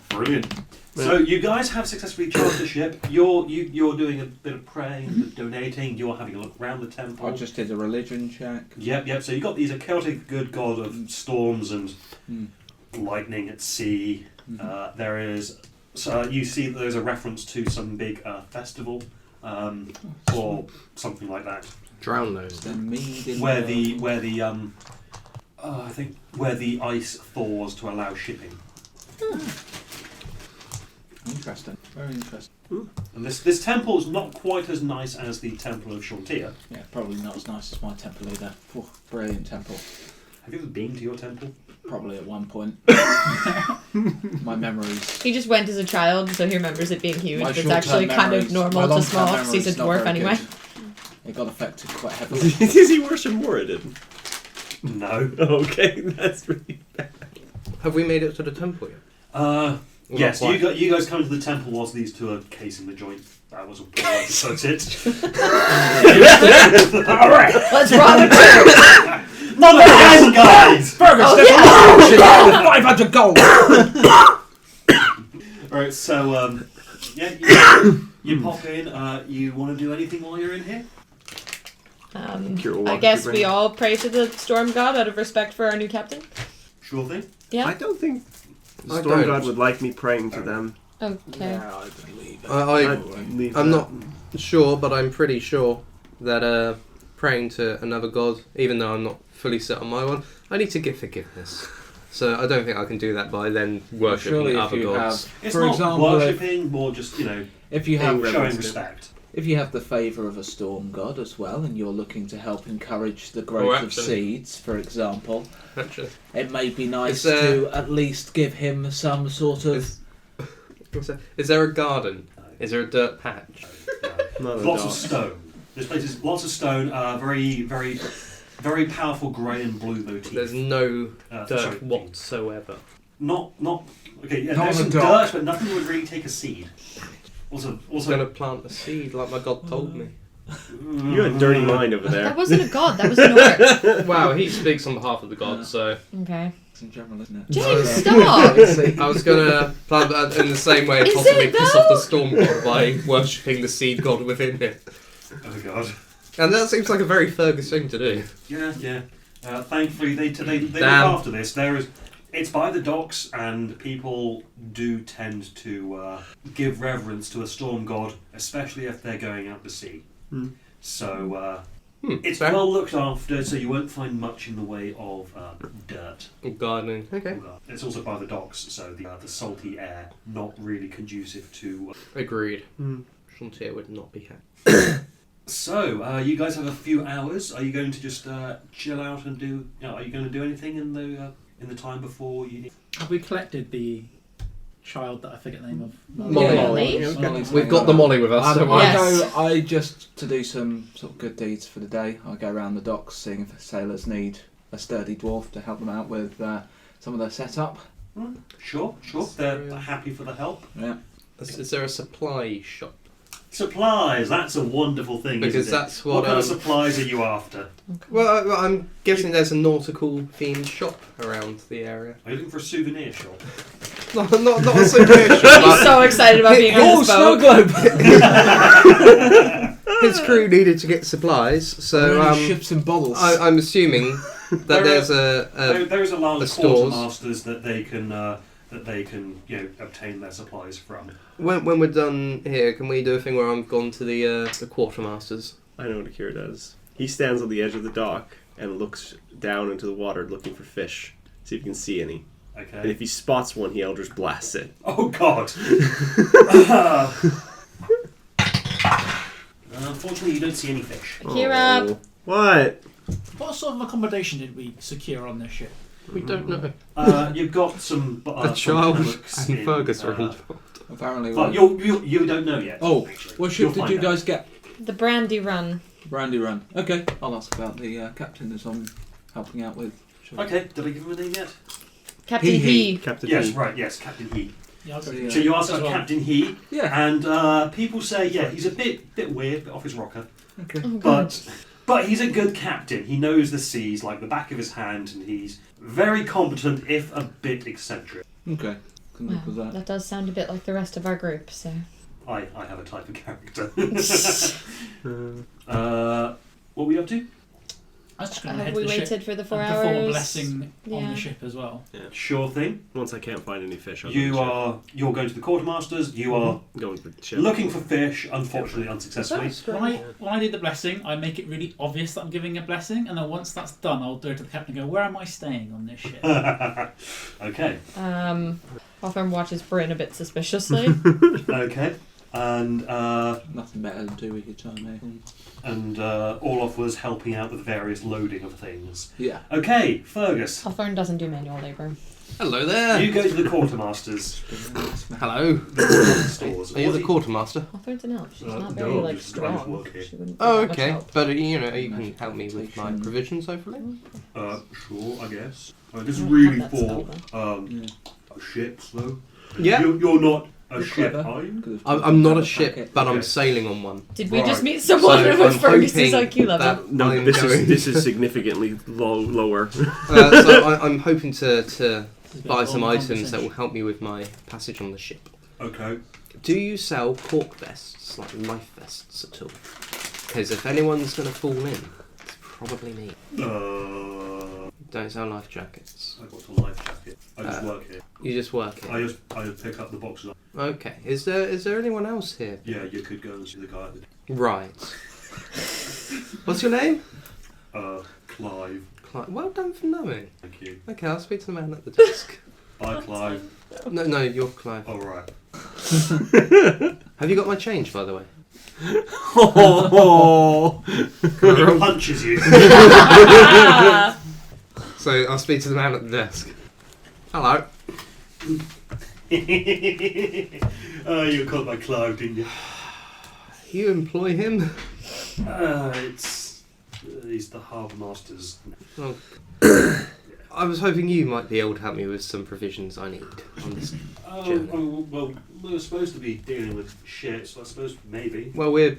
Brilliant. So you guys have successfully charged the ship. You're doing a bit of praying, a bit of donating. You're having a look around the temple. I just did a religion check. Yep. So you got these a chaotic good god of storms and lightning at sea. There is. So you see that there's a reference to some big festival, or something like that, Drown those. The mead in where the I think where the ice thaws to allow shipping. Interesting. Very interesting. And this temple is not quite as nice as the Temple of Shortia. Yeah, probably not as nice as my temple either. Oh, brilliant temple. Have you ever been to your temple? Probably at one point. My memories. He just went as a child, so he remembers it being huge, My but it's short-term actually kind of memories- normal my to long-term small, because he's a memories not dwarf very anyway. good. It got affected quite heavily. Does he worship Moradin? No. Okay, that's really bad. Have we made it to the temple yet? Well, Yes, not quite. you guys come to the temple whilst these two are casing the joint. That was a poor way to put it. Alright, what's wrong with you? Not again, guys! Fergus, Oh, there's yeah. a 500 gold! Alright, so, you pop in. You want to do anything while you're in here? Cure I walk guess your we brain. all pray to the storm god out of respect for our new captain. Sure thing. Yeah? I don't think the I Storm don't. God would like me praying to them. Okay. I believe it. I'd leave I'm that. not sure, but I'm pretty sure that praying to another god, even though I'm not fully set on my one, I need to give forgiveness. So I don't think I can do that by then worshipping Surely if other you gods. have, It's for not example, worshipping, more just, if you have showing respect. If you have the favour of a storm god as well, and you're looking to help encourage the growth of actually. seeds, for example, Actually, it may be nice Is, to at least give him some sort of... is there a garden? Is there a dirt patch? Not Lots a of dog. stone. This place is lots of stone. Very, very, very powerful grey and blue motif. There's no dirt sorry, whatsoever. Not. Okay, yeah. Not There's on some the dock. dirt, but nothing would really take a seed. Also, I was going to plant a seed like my god told me. You have a dirty mind over there. That wasn't a god, that was an orc. Wow, he speaks on behalf of the gods, so Okay. It's in general, isn't it? James, So- stop! I was going to plant that in the same way and Is possibly it, piss off though? the storm god by worshipping the seed god within it. Oh god. And that seems like a very Fergus thing to do. Yeah. Thankfully, they look Damn. after this. It's by the docks, and people do tend to give reverence to a storm god, especially if they're going out to sea. So it's fair. well looked after, so you won't find much in the way of dirt. Gardening. Okay. It's also by the docks, so the salty air not really conducive to. Agreed. Hmm. Chantier would not be happy. So you guys have a few hours. Are you going to just chill out and do? Are you going to do anything in the time before you? Have we collected the child that I forget the name of? Molly. We've got the Molly with us. Don't worry. Yes. I just to do some sort of good deeds for the day. I go around the docks seeing if sailors need a sturdy dwarf to help them out with some of their setup. Sure. They're happy for the help. Yeah. Is there a supply shop? Supplies. That's a wonderful thing. Because isn't it? that's What what. kind of supplies are you after? Well, I'm guessing there's a nautical themed shop around the area. Are you looking for a souvenir shop? not a souvenir shop. He's but so excited about being on this boat. globe! his crew needed to get supplies, so ships and bottles. I'm assuming that there's There's a lot the of stores. quartermasters that they can obtain their supplies from. when we're done here, can we do a thing where I'm gone to the quartermasters? I know what Akira does. He stands on the edge of the dock and looks down into the water looking for fish. See if he can see any. And Okay. if he spots one, he Eldritch blasts it. Oh God. Unfortunately, you don't see any fish. Akira. Oh. What? What sort of accommodation did we secure on this ship? We don't know. You've got some. The some child hammocks and in, Fergus are uh, involved. Apparently. But Well. you don't know yet. Oh, actually. what ship You'll did find you out. guys get? The Brandy Run. Brandy Run. Okay, I'll ask about the captain as I'm helping out with. Okay. Did I give him a name yet? Captain He. He. Captain Yes. He. Right. Yes. Captain He. Yeah, I'll go Yeah. So you asked As about well. Captain He, Yeah. and people say he's a bit weird, bit off his rocker. Okay. Oh, God. But he's a good captain. He knows the seas like the back of his hand, and he's very competent, if a bit eccentric. Okay. Can live with Wow, that. that does sound a bit like the rest of our group, so. I have a type of character. What were we up to? I was just going to Have head we to the waited ship for the 4 and hours? perform a blessing on Yeah. the ship as well. Sure thing. Once I can't find any fish, I'll go to the You're going to the quartermasters. You are ship. Going to the ship. looking for fish, unfortunately unsuccessfully. When I do the blessing, I make it really obvious that I'm giving a blessing, and then once that's done, I'll go to the captain and go, "Where am I staying on this ship?" Okay. Hawthorne watches Bryn a bit suspiciously. Okay. And Nothing better than 2 week time, eh? Orloff was helping out with various loading of things. Yeah. Okay, Fergus. Hawthorne doesn't do manual labour. Hello there. You go to the quartermasters. Hello. Stores. Are you the What quartermaster? Hawthorne's an elf. She's Uh, not very, no, like, just trying to strong. work here. She wouldn't Oh, be that much okay. help. But you can help me with my provisions, hopefully. Sure, I guess. This is I don't really have that spell, for ships, though. Yeah. You're not a You're ship, clever. are you? I'm not a ship, Okay. but I'm Okay. sailing on one. Did we Right. just meet someone So with I'm Fergus's hoping IQ level? that No, I'm this going- is significantly lower. So I'm hoping to buy some Long items that will conversation. help me with my passage on the ship. Okay. Do you sell cork vests, like life vests at all? Because if anyone's going to fall in, it's probably me. Don't sell life jackets. I've got a life jacket. I just work here. You just work here. I just pick up the boxes. Okay. Is there anyone else here? Yeah, you could go and see the guy at Right. What's your name? the Clive. Clive. Well done for knowing. Thank you. Okay, I'll speak to the man at the desk. Bye, Clive. No, you're Clive. All right. Have you got my change, by the way? Oh, He punches you. So I'll speak to the man at the desk. Hello. You got called by Clive, didn't you? You employ him? He's the harbour master's. Well, I was hoping you might be able to help me with some provisions I need on this journey. Well, we're supposed to be dealing with shit, so I suppose maybe. Well, we're.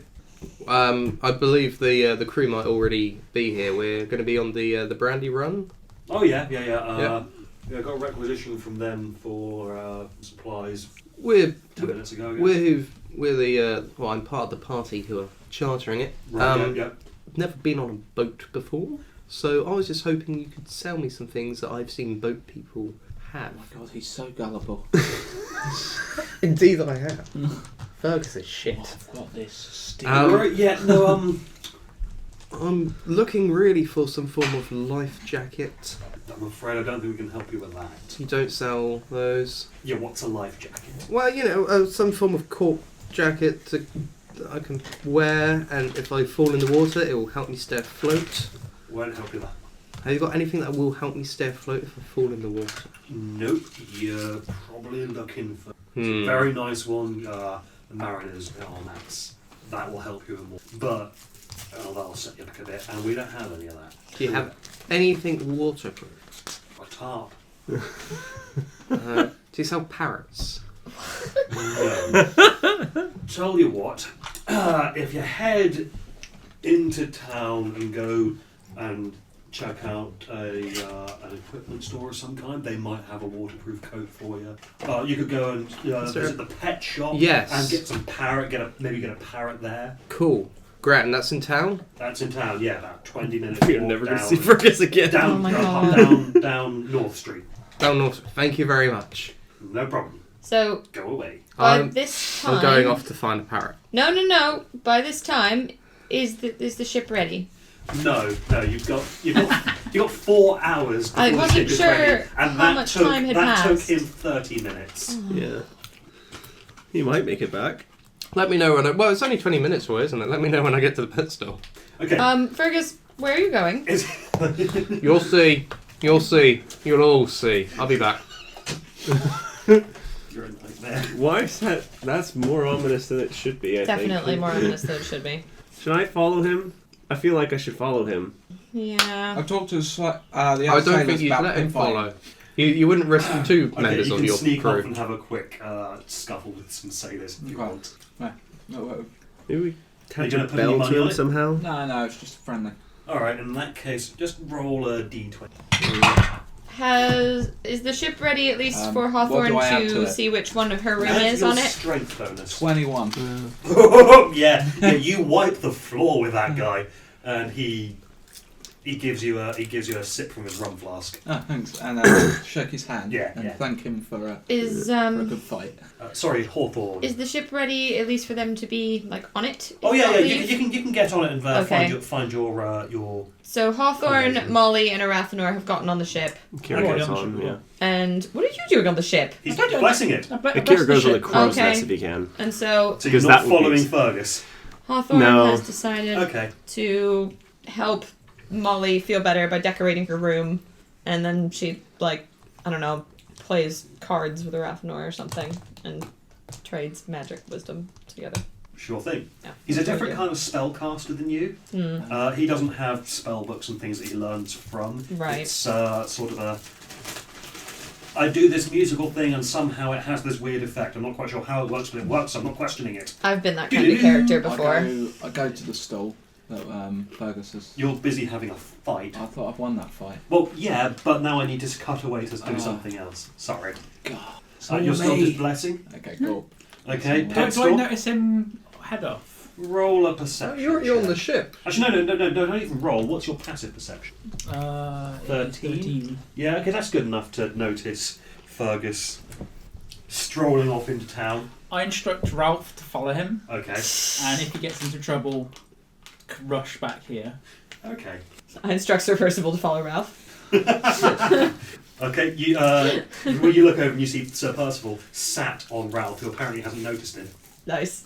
I believe the crew might already be here. We're going to be on the Brandy Run. Oh yeah. Yeah. I got a requisition from them for supplies We're 10 minutes ago. Yeah. we're the well, I'm part of the party who are chartering it. Right, yeah. Never been on a boat before, so I was just hoping you could sell me some things that I've seen boat people have. Oh my god, he's so gullible. Indeed, I have. Fergus is shit. Oh, I've got this steel. Right, yeah, no, I'm looking really for some form of life jacket. I'm afraid I don't think we can help you with that. You don't sell those. Yeah, what's a life jacket? Well, you know, some form of cork jacket that I can wear, and if I fall in the water, it will help me stay afloat. Won't help you with that. Have you got anything that will help me stay afloat if I fall in the water? Nope, you're probably looking for a Hmm. very nice one. The Mariners that will help you more. But that'll set you back a bit, and we don't have any of that. Do you have anything waterproof? A tarp? Do you sell parrots? No. Tell you what, if you head into town and go and check out an equipment store of some kind, they might have a waterproof coat for you. You could go and visit the pet shop. Yes. And get some parrot. Maybe get a parrot there. Cool. Great, and that's in town? That's in town. Yeah, about 20 minutes. You're walk never going to down- see Fergus again. Down, Oh my God. down North Street. Down north. Thank you very much. No problem. So Go away. by I'm- this time, I'm going off to find a parrot. No. By this time, is the ship ready? No. You've got 4 hours. Before I the wasn't ship is sure ready, and how that much took, time had that took passed. him 30 minutes. Yeah. He might make it back. Let me know when well, it's only 20 minutes away, isn't it? Let me know when I get to the pet store. Okay. Fergus, where are you going? You'll see. You'll see. You'll all see. I'll be back. You're a nightmare. Why is that? That's more ominous than it should be, I Definitely think. more ominous than it should be. Should I follow him? I feel like I should follow him. Yeah. I've talked to the I other don't sailors think you'd about let him fighting. follow. You wouldn't risk two Okay, members you of can your sneak off crew. and have a quick scuffle with some sailors if you Right. want. No, Maybe we attach gonna a put any bell money to on him it? somehow? no, it's just friendly. Alright, in that case, just roll a d20. Is the ship ready at least for What Hawthorne do I add to to it? see which one of her room Add is your on it? strength bonus. 21. yeah, you wipe the floor with that guy, and he gives you a sip from his rum flask. Oh, thanks. And shake his hand. Yeah, And yeah. thank him for a Is good fight. Sorry, Hawthorne. is the ship ready at least for them to be like on it? Oh if yeah, not yeah. leave? You can get on it and Okay. find your. So Hawthorne, Combination. Molly, and Arathanor have gotten on the ship. Kira Okay. goes on, yeah. And what are you doing on the ship? He's blessing it. Kira goes on the crow's Okay. nest if he can. And so So you're Because not that would be- following Fergus. Hawthorne No. has decided Okay. to help Molly feel better by decorating her room, and then she plays cards with Arathanor or something, and trades magic wisdom together. Sure thing. Yeah. He's a That's what different I kind of spellcaster than you. do. He doesn't have spell books and things that he learns from. Right. It's sort of a. I do this musical thing and somehow it has this weird effect. I'm not quite sure how it works, but it works. I'm not questioning it. I've been that kind of character I before. go to the stall that Fergus has. You're busy having a fight. I thought I've won that fight. Well, yeah, but now I need to cut away to do Ah. something else. Sorry. God. You're still just blessing? Okay, cool. Okay, Do- pet Do I store. notice him head off? Roll a perception. You're on the check. ship. Actually, no, don't even roll. What's your passive perception? 13. Yeah, okay, that's good enough to notice Fergus strolling off into town. I instruct Ralph to follow him, Okay. and if he gets into trouble, rush back here. Okay. I instruct Sir Percival to follow Ralph. Okay, when you look over and you see Sir Percival sat on Ralph, who apparently hasn't noticed him. Nice.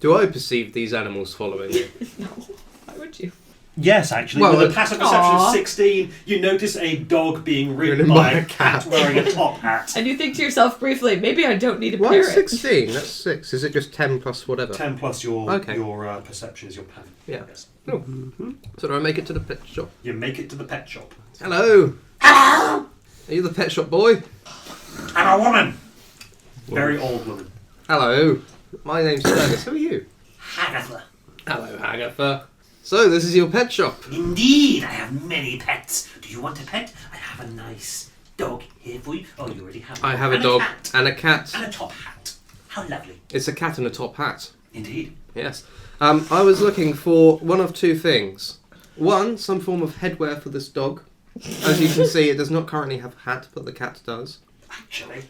Do I perceive these animals following you? No. Why would you? Yes, actually. Well, With a passive perception Aw. of 16, you notice a dog being ridden Ridden by by a a cat cat. wearing a top hat. And you think to yourself briefly, maybe I don't need a Why parrot. 16? That's 6. Is it just 10 plus whatever? 10 plus your Okay. perception is your passive. Yeah. Yes. So do I make it to the pet shop? You make it to the pet shop. Hello! Are you the pet shop boy? I'm a woman! Very old woman. Hello. My name's Fergus. Who are you? Agatha. Hello, Agatha. So, this is your pet shop. Indeed, I have many pets. Do you want a pet? I have a nice dog here for you. Oh, you already have one. I have a And dog cat. and a cat. And a top hat. How lovely. It's a cat in a top hat. Indeed. Yes. I was looking for one of two things. One, some form of headwear for this dog. As you can see, it does not currently have a hat, but the cat does. Actually,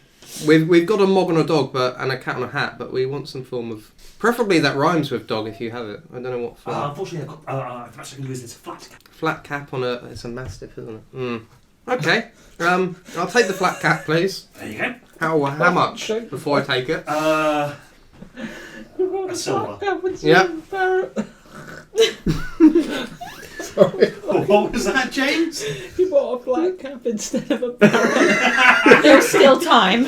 We've got a mog on a dog, and a cat on a hat, but we want some form of, preferably that rhymes with dog if you have it. I don't know what. Unfortunately, I've got. Perhaps I can use this flat cap. Flat cap on a. It's a mastiff, isn't it? Okay. I'll take the flat cap, please. There you go. How much before I take it? A silver. Yeah. What was that, James? You bought a black cap instead of a parrot. There's still time.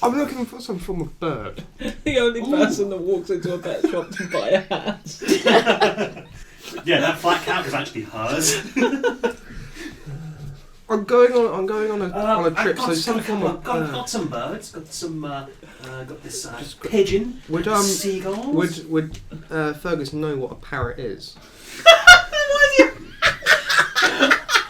I'm looking for some form of bird. The only person that walks into a pet shop to buy a hat. Yeah, that flat cap is actually hers. I'm going on a trip, so some form of got some birds. Got some. Got this pigeon. Would seagulls. Would Fergus know what a parrot is?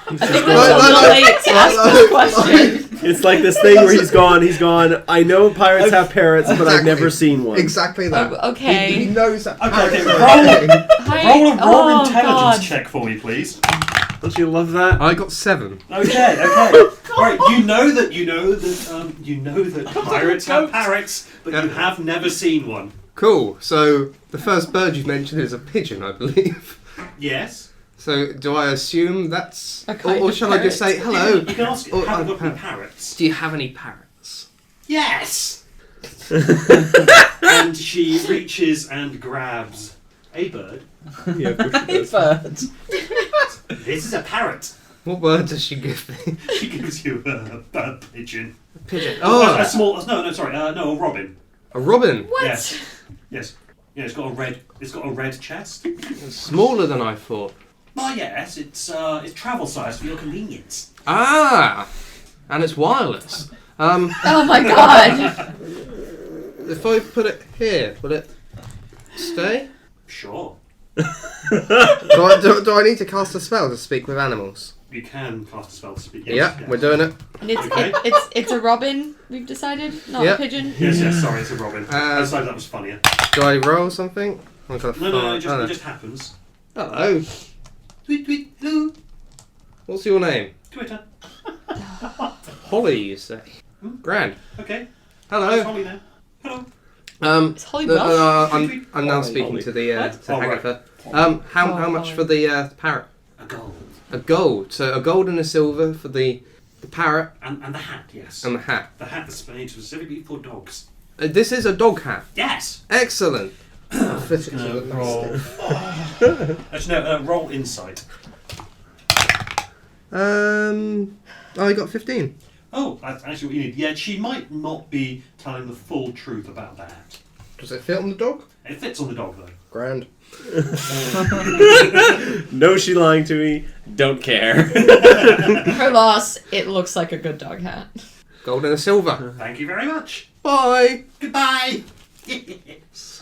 I think that's a little late to ask this question. It's like this thing where he's gone. I know pirates have parrots, but I've never seen one. Exactly that. Okay. He knows that. Okay, Hi. roll a raw Oh, intelligence God. check for me, please. Don't you love that? I got 7. Okay. Right, you know that pirates have parrots, but you have never seen one. Cool. So the first bird you mentioned is a pigeon, I believe. Yes. So do I assume that's, A kind or of shall I just say hello? You can ask. Oh, Have you got any parrots? Do you have any parrots? Yes. And she reaches and grabs a bird. Yeah, of course she does. Birds. This is a parrot. What bird does she give me? She gives you a pigeon. Pigeon. A Oh, small. No, a robin. a robin. What? Yes. Yeah, it's got a red chest. It's smaller than I thought. Oh yes, it's travel size for your convenience. Ah, and it's wireless. Oh my god. If I put it here, will it stay? Sure. Do I need to cast a spell to speak with animals? You can cast a spell to speak. Yeah, we're doing it. And it's, Okay. it's a robin, we've decided, not Yep. a pigeon. Yes, sorry, it's a robin. I decided that was funnier. Do I roll something? I've got a No, five. it just happens. Hello. Tweet, tweet, hello. What's your name? Twitter. Holly, you say? Grand. Okay. It's Hello. Holly now. Hello. It's Holly Bluff. I'm now speaking Holly. to the to Oh, right. Agatha. How much for the parrot? A gold. A gold. So a gold and a silver for the parrot And the hat, yes. and the hat. The hat that's made specifically for dogs. This is a dog hat. Yes. Excellent. Fit it to the Roll. mastiff. Actually, no, roll insight. I got 15. Oh, that's actually what you need. Yeah, she might not be telling the full truth about the hat. Does it fit on the dog? It fits on the dog, though. Grand. No, she lying to me. Don't care. Her loss, it looks like a good dog hat. Gold and a silver. Thank you very much. Bye. Goodbye. Yes.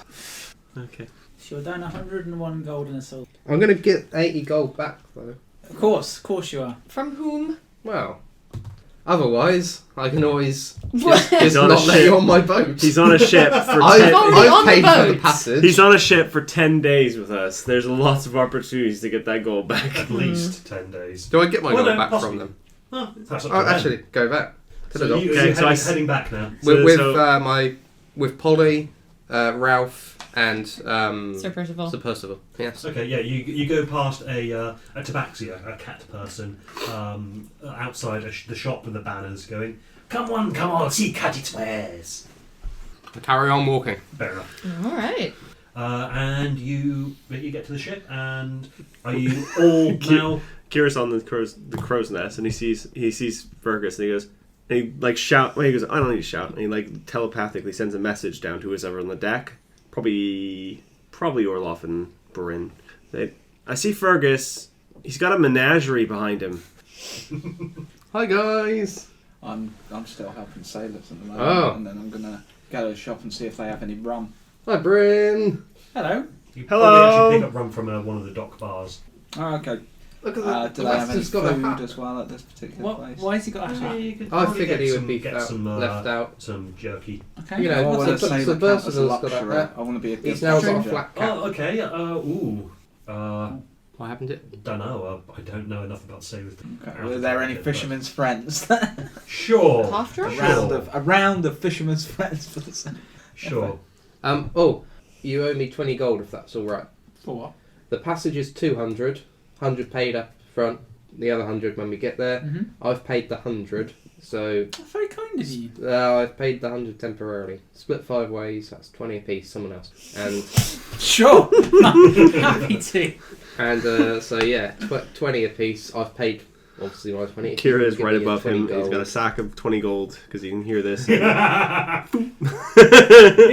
Okay. So you're down 101 gold and a silver. I'm going to get 80 gold back, though. Of course you are. From whom? Well, otherwise, I can always What? just on a not let ship. you on my boat. He's on a ship for I've, already on I've the paid for the boat. passage. He's on a ship for 10 days with us. There's lots of opportunities to get that gold back. At least 10 days. Do I get my Well, gold no, back possibly. from them? Oh, That's up Oh, to them. actually, go back to the So dog. you're Okay, so heading back now. With with Polly, Ralph, and Sir Percival. Sir Percival. Yes. Okay, yeah, you go past a tabaxia, a cat person, outside the shop with the banners going, come on, see cat its wares. I carry on walking. fair enough. Alright. And you get to the ship, and are you all now... Kira's on the crow's nest, and he sees Fergus, and he goes, and he like shout. Well, he goes, I don't need to shout. And he like telepathically sends a message down to whoever on the deck, probably Orloff and Bryn. I see Fergus. He's got a menagerie behind him. Hi guys. I'm still helping sailors at the moment, Oh. and then I'm gonna go to the shop and see if they have any rum. Hi Bryn. Hello. You Hello. probably actually pick up rum from one of the dock bars. Oh, okay. Look at Do they have any bastard's got a food hat. as well at this particular place? Why has he got a hat? You could I probably figured get he some- would be get out, some, left out. some jerky. Okay. You know, What what's would a the sailor count Percival's as a got that luxury? hat. I want to be a good He's now got a passenger. flat cap. Oh, okay. What happened to it? Don't know. I don't know enough about sailors. Okay. Were there any fishermen's friends? Sure. Half drop? A round of fishermen's friends for the same. Sure. Oh, you owe me 20 gold if that's all right. For what? The passage is 200. 100 paid up front. The other 100 when we get there. Mm-hmm. I've paid the 100, so That's very kind of you. I've paid the 100 temporarily. Split 5 ways. That's 20 apiece. Someone else. And Sure. Happy to. and so yeah, 20 apiece. I've paid obviously my 20. Kira is Give right me above 20 him. He's gold. got a sack of 20 gold because he can hear this. Is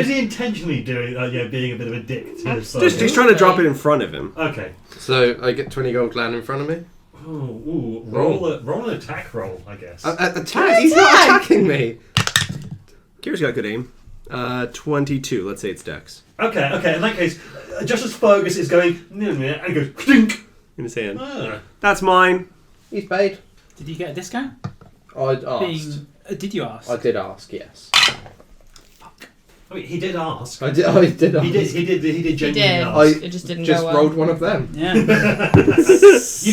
he intentionally doing, being a bit of a dick to his son? Just he's trying to drop it in front of him. Okay. So I get 20 gold land in front of me. Roll an attack roll, I guess. Attack! He's not attacking me. Kira's got good aim. 22. Let's say it's Dex Okay. In that case, just as Fergus is going, and he goes, clink. in his hand. Ah. That's mine. He's paid. Did you get a discount? I'd asked. Did you ask? I did ask, yes. I mean, he did ask. I did ask. He did genuinely ask. It just didn't Just go well. rolled one of them. Yeah. You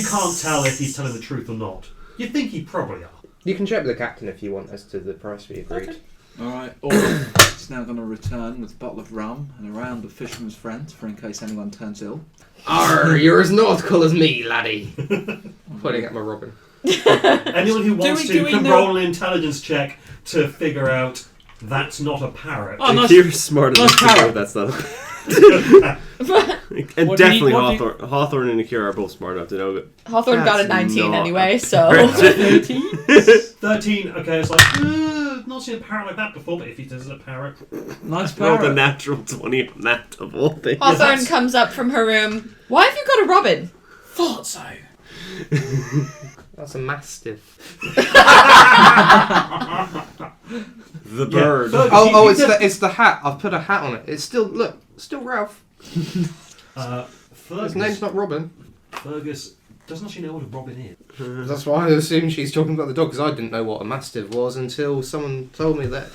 can't tell if he's telling the truth or not. You'd think he probably are. You can check with the captain if you want as to the price we agreed. Okay. Alright, Orl's now going to return with a bottle of rum and a round of fishermen's friends for in case anyone turns ill. Arr, you're as nautical as me, laddie. Pointing at my Robin. Anyone who wants do to we can know- roll an intelligence check to figure out that's not a parrot. Oh, nice. Kira's smart enough to know parrot. that's not a... What And do definitely you- what do Hawthorne and Akira are both smart enough to know that. Hawthorne got a That's 19 not anyway, a so. 13, okay, it's like, not seen a parrot like that before, but if he says it's a parrot. Nice Rolled a parrot. natural 20 on that of all things. Hawthorne comes up from her room. Why have you got a robin? Thought so. That's a mastiff. The bird. Fergus, Oh, you- it's the hat. I've put a hat on it. It's still Ralph. His name's not Robin. Fergus doesn't actually know what a robin is. That's why I assumed she's talking about the dog, because I didn't know what a mastiff was until someone told me that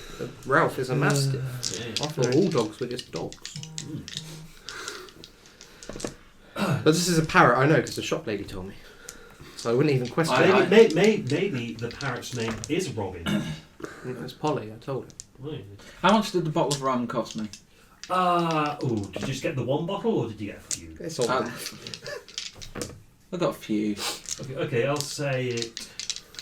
Ralph is a mastiff. I thought all dogs were just dogs. But this is a parrot, I know, because the shop lady told me. So I wouldn't even question it. Maybe the parrot's name is Robin. It's Polly, I told her. Right. How much did the bottle of rum cost me? Did you just get the one bottle or did you get a few? It's all I got a few. Okay, I'll say it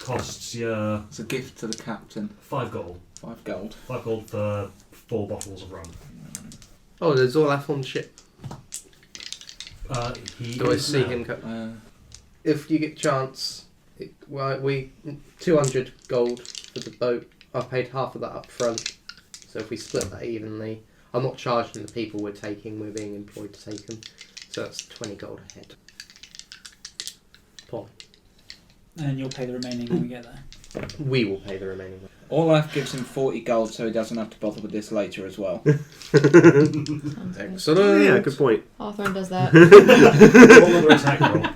costs you It's a gift to the captain. 5 gold. 5 gold. 5 gold for 4 bottles of rum. Oh, there's Olaf on the ship. He Do I is see now. him come? If you get chance, we 200 gold for the boat. I've paid half of that up front. So if we split that evenly, I'm not charging the people we're taking, we're being employed to take them. So that's 20 gold a head. Paul. And you'll pay the remaining when we get there. We will pay the remaining one. Olaf gives him 40 gold so he doesn't have to bother with this later as well. Excellent. Oh, yeah, good point. Hawthorne does that. Roll another attack roll.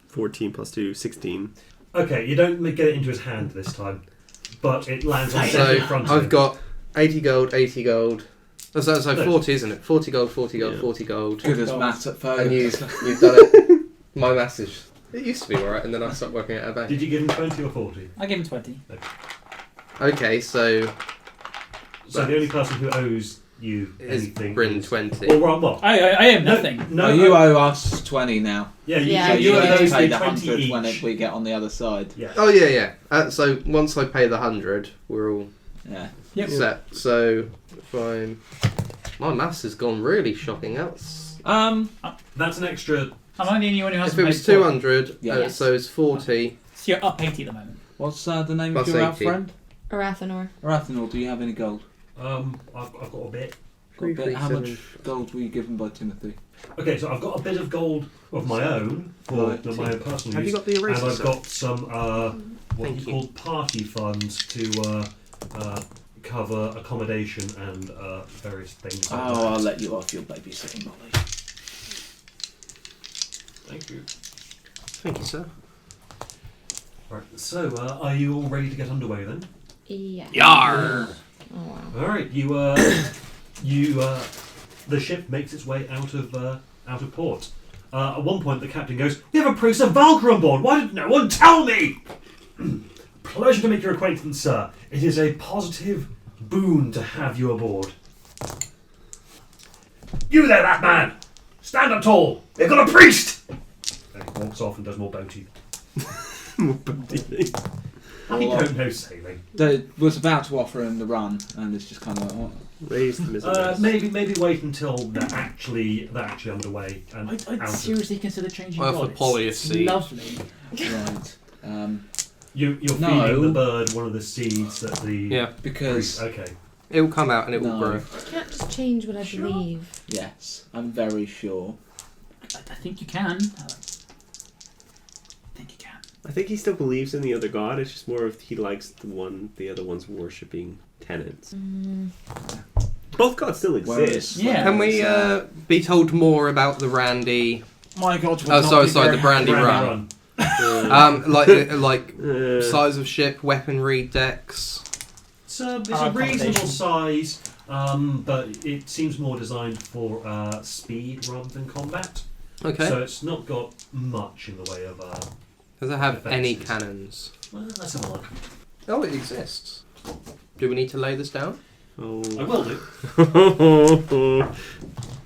14 plus 2, 16. Okay, you don't get it into his hand this time, but it lands on So in front of I've him. got 80 gold, 80 gold. Oh, so No. 40, isn't it? 40 gold, 40 gold, Yeah. 40 gold. Good as maths at And first. you've done it. My maths is... It used to be alright, and then I stopped working at a bank. Did you give him 20 or 40? I gave him 20. Okay, so... So the only person who owes you is anything Bryn is... 20. Well, what? I am nothing. No, No, you owe us 20 now. Yeah, you, Yeah, So you you owe need those to pay the the 20 100 when each. we get on the other side. Yeah. Oh, yeah. So once I pay the 100, we're all Yeah. Yep. set. So if I'm... My maths has gone really shocking. That's... That's an extra... Am I the only one who If hasn't it paid was for it? 200, Yes. so it's 40. So you're up 80 at the moment. What's the name Plus of your 80. friend? Arathanor. Arathanor, do you have any gold? I've got a bit. Got a bit. How 337. much gold were you given by Timothy? Okay, so I've got a bit of gold of my own for Right. my own personal Have use. you got the eraser? And I've set? got some what Thank he you. called party funds to cover accommodation and various things. Like Oh, I'll that. let you off your babysitting, Molly. Thank you. Thank you, sir. Right, so are you all ready to get underway then? Yeah. Yar! Oh, wow. All right, you the ship makes its way out of port. At one point, the captain goes, "We have a priest of Valkyr on board. Why did no one tell me?" "Pleasure to make your acquaintance, sir. It is a positive boon to have you aboard." "You there, that man! Stand up tall! They've got a priest!" And he walks off and does more boaty. I don't know sailing. They was about to offer him the run, and it's just kind of like, oh. Raise the mizzen. Maybe wait until they're actually underway. And I'd out seriously consider changing Well, for god. Polly, It's a seed. lovely. Right. You're No. feeding the bird one of the seeds that the Yeah. Because Okay. It will come out and it will No. grow. You can't just change what I believe. yes, I'm very sure. I think you can. I think he still believes in the other god. It's just more of he likes the other one's worshipping tenets. Both gods still exist. Yeah. Can we be told more about the Randy? My god. Oh, sorry, the Brandy Run. Like size of ship, weaponry, decks. It's a reasonable size, but it seems more designed for speed rather than combat. Okay. So it's not got much in the way of. Does it have any defences. cannons? Well, let's have a look. Oh, it exists. Do we need to lay this down? Oh. I will do.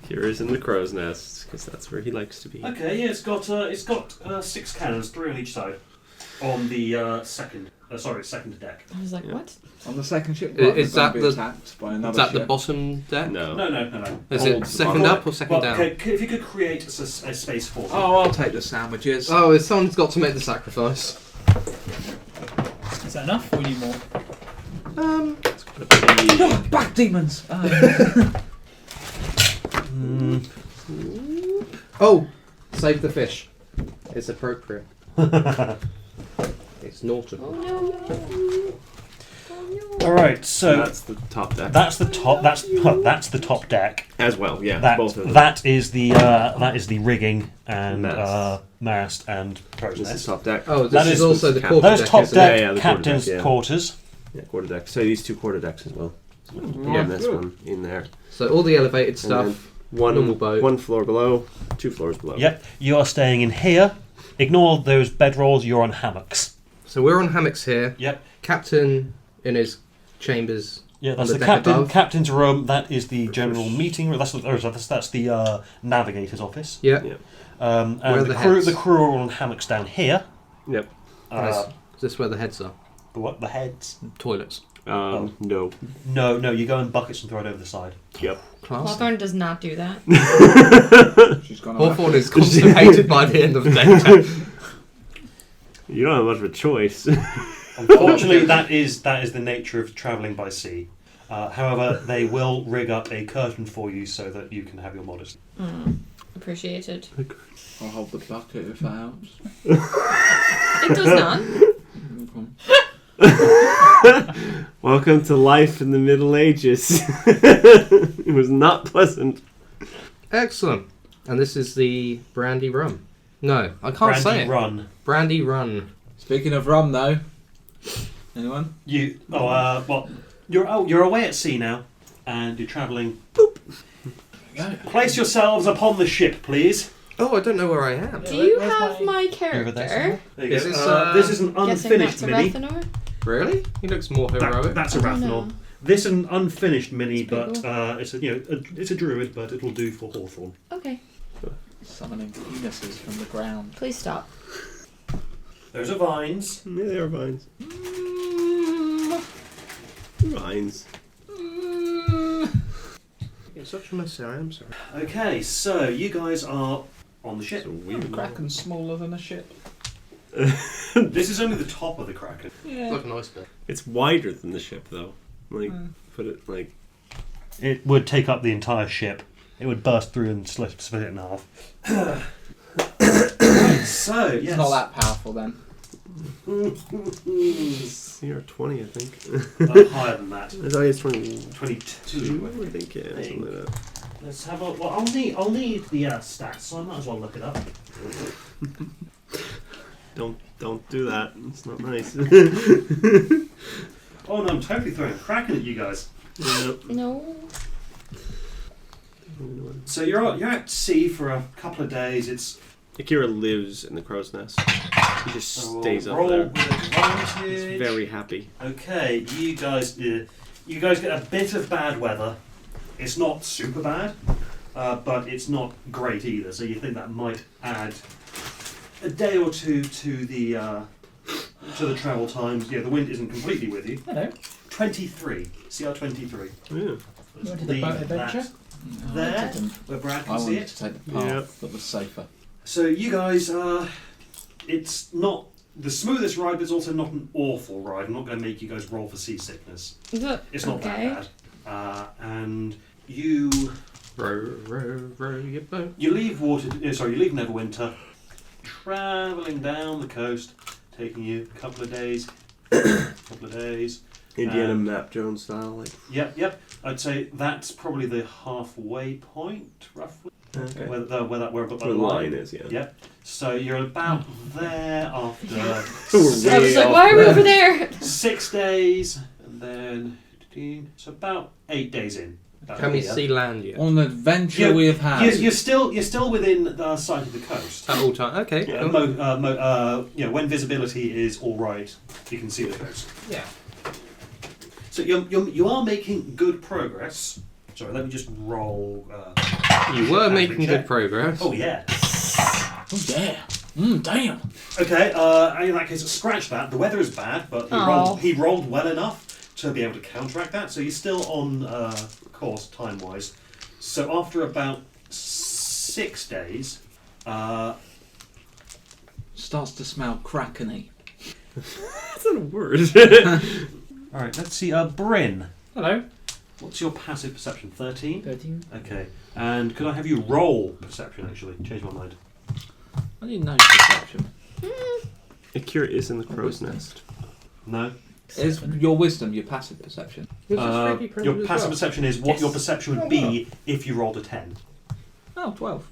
Kira's in the crow's nest because that's where he likes to be. Okay, yeah, it's got 6 cannons, 3 on each side, on the second deck. I was like, Yeah. what? On the second ship, Is we're that gonna be the- attacked by another Is that ship. the bottom deck? No. No. Is Hold it the second bottom. up or second Well, down? okay, if you could create a space for me. Oh, I'll take the sandwiches. Oh, someone's got to make the sacrifice. Is that enough? Or we need more? Oh, back demons! Oh, save the fish. It's appropriate. It's nautical. Oh no. All right, so That's the top deck. that's the top. That's the top deck. As well, yeah. That both of them. that is the rigging and mast and crow's This is nest. top deck. Oh, this That is is also the cap- quarter Those deck, top isn't it? deck Yeah, the captain's quarterdeck, yeah. quarters. Yeah, quarter deck. So these 2 quarter decks as well. Yeah. And this one in there. So all the elevated And stuff. then one normal boat. 1 floor below, 2 floors below. Yep, you are staying in here. Ignore those bedrolls. You're on hammocks. So we're on hammocks here. Yep. Captain in his chambers. Yeah, that's On the the deck captain. above. Captain's room. That is the general meeting room. That's the navigator's office. Yeah. Yeah. And Where are the the crew heads? the crew are on hammocks down here. Yep. Nice. Is this where the heads are? What the heads? Toilets. No. No. You go in buckets and throw it over the side. Yep. Class. Hawthorne does not do that. She's gone away. Hawthorne is constipated by the end of the day. You don't have much of a choice. Unfortunately, that is the nature of travelling by sea. However, they will rig up a curtain for you so that you can have your modesty. Appreciated. I'll hold the bucket if that helps. It does not. Welcome to life in the Middle Ages. It was not pleasant. Excellent. And this is the brandy rum. No, I can't say Brandy it. run. Brandy run. Speaking of rum, though, anyone? You're away at sea now, and you're travelling. Yeah. Place yourselves upon the ship, please. Oh, I don't know where I am. Do you Where's have my Over character? there. There you Is go. this, This is an Guessing unfinished that's a mini. Rathanor? Really? He looks more heroic. That's a I don't Rathanor. know. This is an unfinished mini, That's pretty but it's a druid, but it'll do for Hawthorne. Okay, Summoning penises from the ground. please stop. Those are vines. Yeah, they are vines. Vines. You're such a mess, I am sorry. Okay, so you guys are on the ship. So we Kraken's smaller than a ship. This is only the top of the Kraken. Yeah. Like a nice bit. It's wider than the ship, though. Like, put it like. It would take up the entire ship. It would burst through and split it in half. So, It's yes. not that powerful then. You're 20, I think. Higher than that. I thought it's 20. 22. I think, yeah, something like that. Let's have a. Well, I'll need the stats, so I might as well look it up. Don't do that. It's not nice. Oh no, I'm totally throwing a Kraken at you guys. Yep. No. So you're at sea for a couple of days. It's Akira lives in the crow's nest. He just stays up roll there. with advantage. He's very happy. Okay, you guys get a bit of bad weather. It's not super bad, but it's not great either. So you think that might add a day or two to the travel times. Yeah, the wind isn't completely with you. Hello. 23. CR 23. Yeah. You wanted the boat adventure? No, There, I didn't. where Brad I can see wanted it. to take the path Yeah. that was safer. So you guys, it's not the smoothest ride, but it's also not an awful ride. I'm not going to make you guys roll for seasickness. It's not that bad. And you Row your boat. you leave Neverwinter, travelling down the coast, taking you a couple of days. Indiana Map Jones style, like. Yep. I'd say that's probably the halfway point, roughly. Okay. Where The line is, yeah. Yep. So you're about there after I was like, why are we over there? 6 days, and then so about 8 days in. Can we see land yet? On the adventure we have had. You're still within the sight of the coast. At all time. Okay. Yeah, Cool. when visibility is all right, you can see the coast. Yeah. So you are making good progress. Sorry, let me just roll. You were making check. good progress. Oh yeah. Oh yeah. Damn. Okay. In that case, scratch that. The weather is bad, but he rolled well enough to be able to counteract that. So you're still on course time-wise. So after about 6 days, Starts to smell Kraken-y. That's not a word. all right. Let's see. Bryn, Hello. what's your passive perception? 13. 13. Okay. And could I have you roll perception? Actually, change my mind. I didn't know perception. Akira is in the crow's nest. No. Is your wisdom your passive perception? Your passive perception is what your perception would be if you rolled a 10. Oh, 12.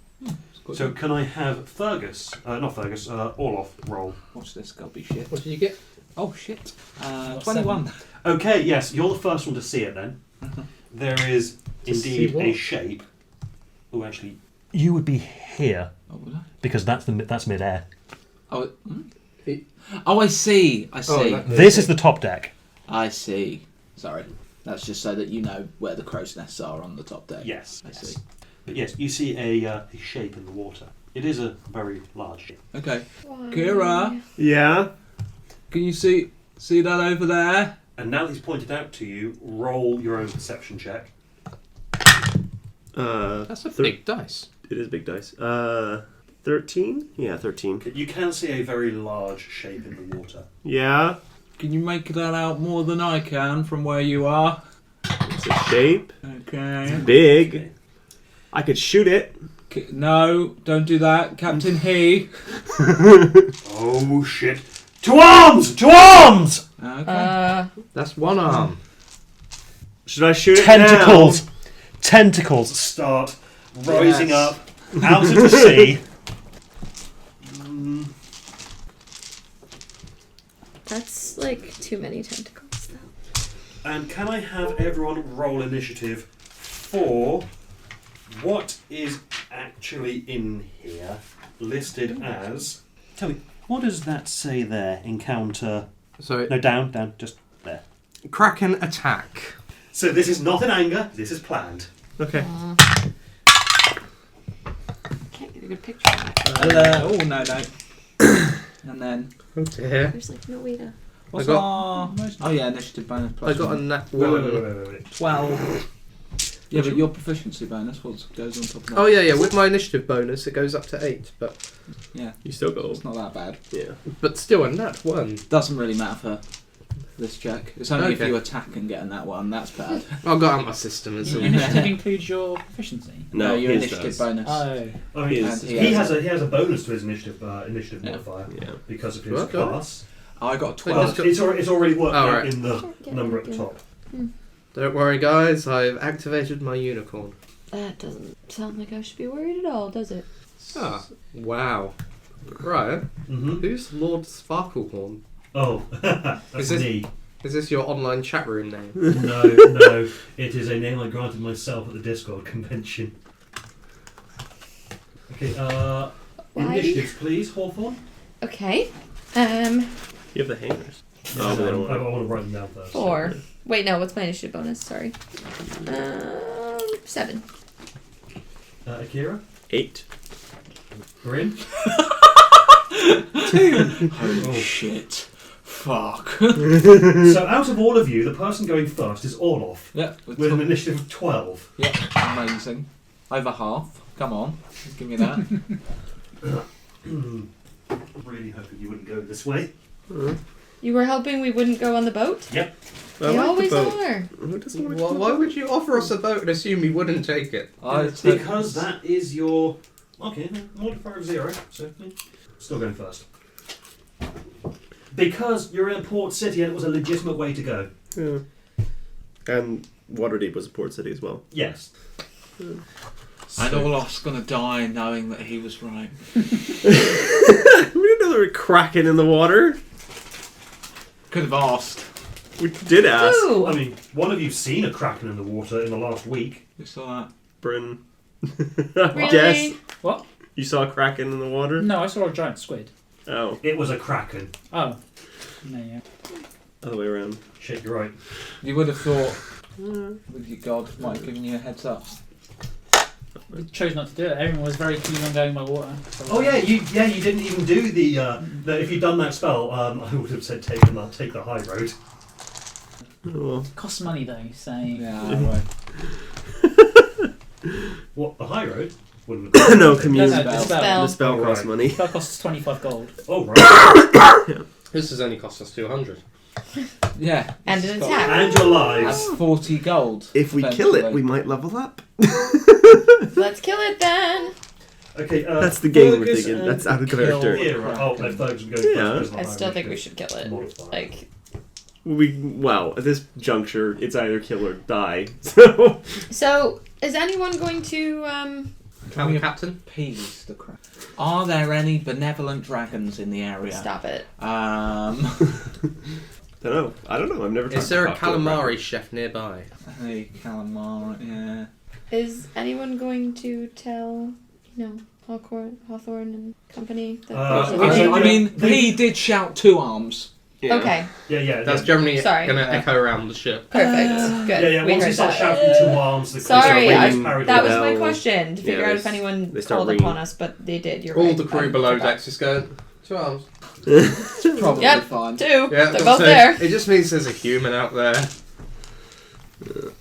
So can I have Orloff roll? Watch this, gotta be shit. What did you get? Oh shit. Got 21. Okay, yes, you're the first one to see it then. There is To see indeed what? a shape. Oh, actually, you would be here Oh, would I? because that's midair. Oh, oh, I see. I see. This is the top deck. I see. Sorry. That's just so that you know where the crow's nests are on the top deck. Yes. I see. But yes, you see a shape in the water. It is a very large shape. Okay. Kira, Yeah? can you see that over there? And now that he's pointed out to you, roll your own perception check. That's a big dice. It is big dice. 13? Yeah, 13. You can see a very large shape in the water. Yeah? Can you make that out more than I can from where you are? It's a shape. Okay. Big. I could shoot it. No, don't do that. Captain He. Oh shit! To arms! To arms! Okay. That's one arm. Should I shoot it Tentacles! Tentacles start rising Yes. up out of the sea. That's like too many tentacles, though. And can I have everyone roll initiative for what is actually in here listed as... Tell me, what does that say there? Encounter... So No, down, just there. Kraken attack. So this is not in anger, this is planned. Okay. Can't get a good picture of it. Oh, no. And then... Oh dear. There's like no way to. What's I got- our... Oh, yeah, initiative bonus I plus got a one. nat Wait. 1. 12. Yeah, but your proficiency bonus goes on top of that. Oh yeah. With my initiative bonus, it goes up to 8, but Yeah, You still go. it's not that bad. Yeah. still a nat 1. Doesn't really matter for this check. It's only if Okay. you attack and get in that one, that's bad. I've got out my system as Your well. initiative includes your proficiency. No, your his initiative does. bonus. Oh. Oh, he has a bonus to his initiative Yeah. modifier Yeah. because of his Okay. class. I got Wait, 12. It's already worked Oh, out right. in the Can't get number it at the again. top. Don't worry, guys. I've activated my unicorn. That doesn't sound like I should be worried at all, does it? Ah, wow. Right. Mm-hmm. Who's Lord Sparklehorn? Oh, that's Is this- me. Is this your online chat room name? No, it is a name I granted myself at the Discord convention. Okay, Why? initiatives, please, Hawthorne. Okay. You have the hangers. Oh, we don't I want want to write them down first. 4. Wait, no. What's my initiative bonus? Sorry. 7. Akira, 8. Bryn. Holy shit. Fuck. So out of all of you, the person going first is Orloff Yeah. with an initiative of 12. Yeah. Amazing. Over half. Come on. Give me that. Really hoping you wouldn't go this way. You were hoping we wouldn't go on the boat? Yep. They always are. Who doesn't like Why would you offer us a boat and assume we wouldn't take it? Because that is your... Okay, modifier of 0, so still going first. Because you're in a port city and it was a legitimate way to go. Yeah. And Waterdeep was a port city as well. Yes. And Olaf's gonna die knowing that he was right. We didn't know there were Kraken in the water. Could have asked. We did ask. Ooh. I mean, one of you's seen a Kraken in the water in the last week. You saw that? Bryn. Really? Yes. What? You saw a Kraken in the water? No, I saw a giant squid. Oh, It was a Kraken. Oh. No, yeah. other way around. Shit, you're right. You would have thought that your god might have given you a heads up. We chose not to do it. Everyone was very keen on going by water. So Oh yeah, you didn't even do the if you'd done that spell, I would have said take the high road. Oh. It costs money though, so... Yeah, right. What, the high road? Wouldn't have No, No, commune. no, the spell. The spell Oh, costs right. money. Spell costs 25 gold. Oh right. This has only cost us 200. Yeah. And this an has attack. And your got- lives. That's 40 gold. If we kill it, eventually. we might level up. Let's kill it then. Okay, That's the game we're Fergus thinking. and That's out of kill- character. Akira. Oh, no, Fergus goes Yeah. first. I still think we should kill it. Like, Well, at this juncture, it's either kill or die. So so is anyone going to Can we Captain? appease the crowd? Are there any benevolent dragons in the area? stop it? I don't know. I've never tried Is there to a talk to calamari rabbit. chef nearby? Hey, calamari, yeah. Is anyone going to tell, Hawthorne and company that Uh, there's a Okay, I thing? mean, he did shout 2 arms. Yeah. Okay, Yeah. That's generally Sorry. going to echo around the ship. perfect. Good. Yeah. We Once heard he starts that. shouting 2 arms, the Sorry, crew I- starts That was Bell. my question to figure Yeah, out if they anyone start called ringing. upon us, but they did. You're All right. the crew I below forgot. decks is going, 2 arms. Probably Yep. fine. 2. Yeah, They're that's both it. there. It just means there's a human out there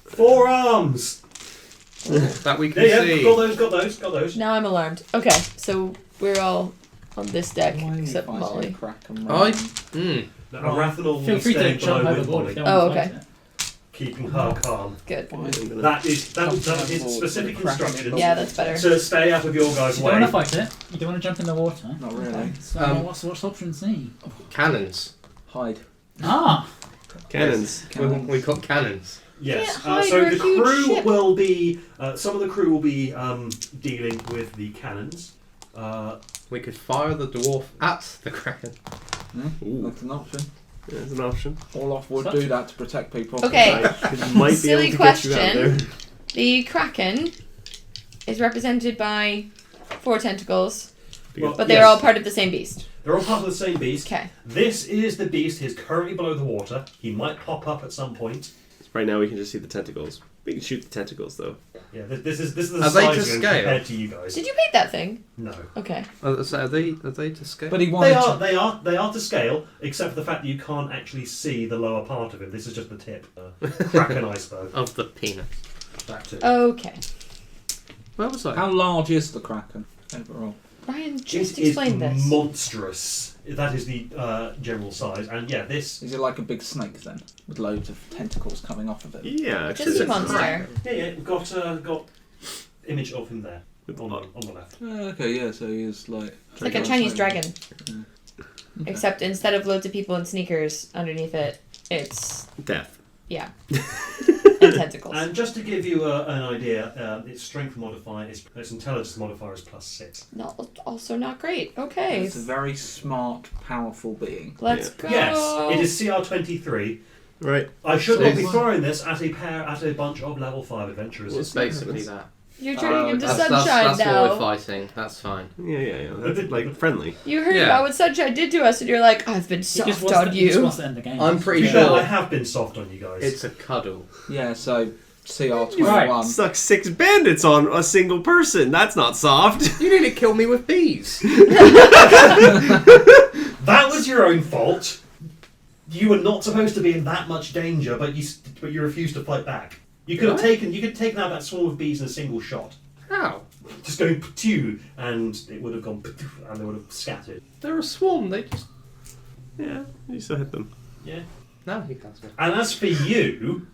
4 arms. that we can Yeah. see. Got those. Now I'm alarmed. Okay, so we're all on this deck Why are you except fighting Molly. Kraken? I. Now, Arathanal Feel will free stay to jump below with overboard Molly, if you don't Oh, want to okay. fight it. keeping her calm. Good. That is specific instructions. Yeah, that's better. So stay out of your guys' You don't way. want to fight it. You don't want to jump in the water. Not really. Okay. So what's option C? Cannons. Hide. Ah! Cannons. We got cannons. Yes. Can't hide So your the huge crew ship. will be. Some of the crew will be dealing with the cannons. We could fire the dwarf at the Kraken. Ooh. That's an option. There's an option. Olaf would Such- do that to protect people. Okay. I might be Silly able to get you out question. there. The Kraken is represented by 4 tentacles, Well, but they're yes, all part of the same beast. They're all part of the same beast. Okay. This is the beast. He's currently below the water. He might pop up at some point. Right now, we can just see the tentacles. We can shoot the tentacles, though. Yeah. This is the Are they size to of him scale? compared to you guys. Did you paint that thing? No. Okay. So are they to scale? But he wanted They are to scale, except for the fact that you can't actually see the lower part of him. This is just the tip. Kraken iceberg. Of the penis. That too. Okay. Where was I? How large is the Kraken overall? Ryan just It is explained this. monstrous. That is the general size, and yeah, this. Is it like a big snake then, with loads of tentacles coming off of it? Yeah, actually. Just a that's- monster. Yeah, got image of him there on the left. Okay, yeah. So he is like. It's like a Chinese dragon. Okay. Except instead of loads of people in sneakers underneath it, it's, Death. yeah. and tentacles. And just to give you an idea, its strength modifier, its intelligence modifier is +6. Also not great. Okay. It's a very smart, powerful being. Let's Yeah. go. Yes, it is CR23. Right. I should So not be it's- throwing this at a bunch of level 5 adventurers. It's basically that. You're turning into That's Sunshine now. what we're fighting. That's fine. Yeah. That's like friendly. You heard Yeah. about what Sunshine did to us, and you're like, I've been He just soft wants on to, he just you. wants to end the game. I'm To pretty be fair, sure I have been soft on you guys. it's a cuddle. Yeah, so CR21. Right. Suck 6 bandits on a single person. That's not soft. You need to kill me with bees. That was your own fault. You were not supposed to be in that much danger, but you refused to fight back. You could have taken out that swarm of bees in a single shot. How? Just going p'tew, and it would have gone p'tew, and they would have scattered. They're a swarm. They just. Yeah, you still hit them. Yeah. No, he can't. And as for you,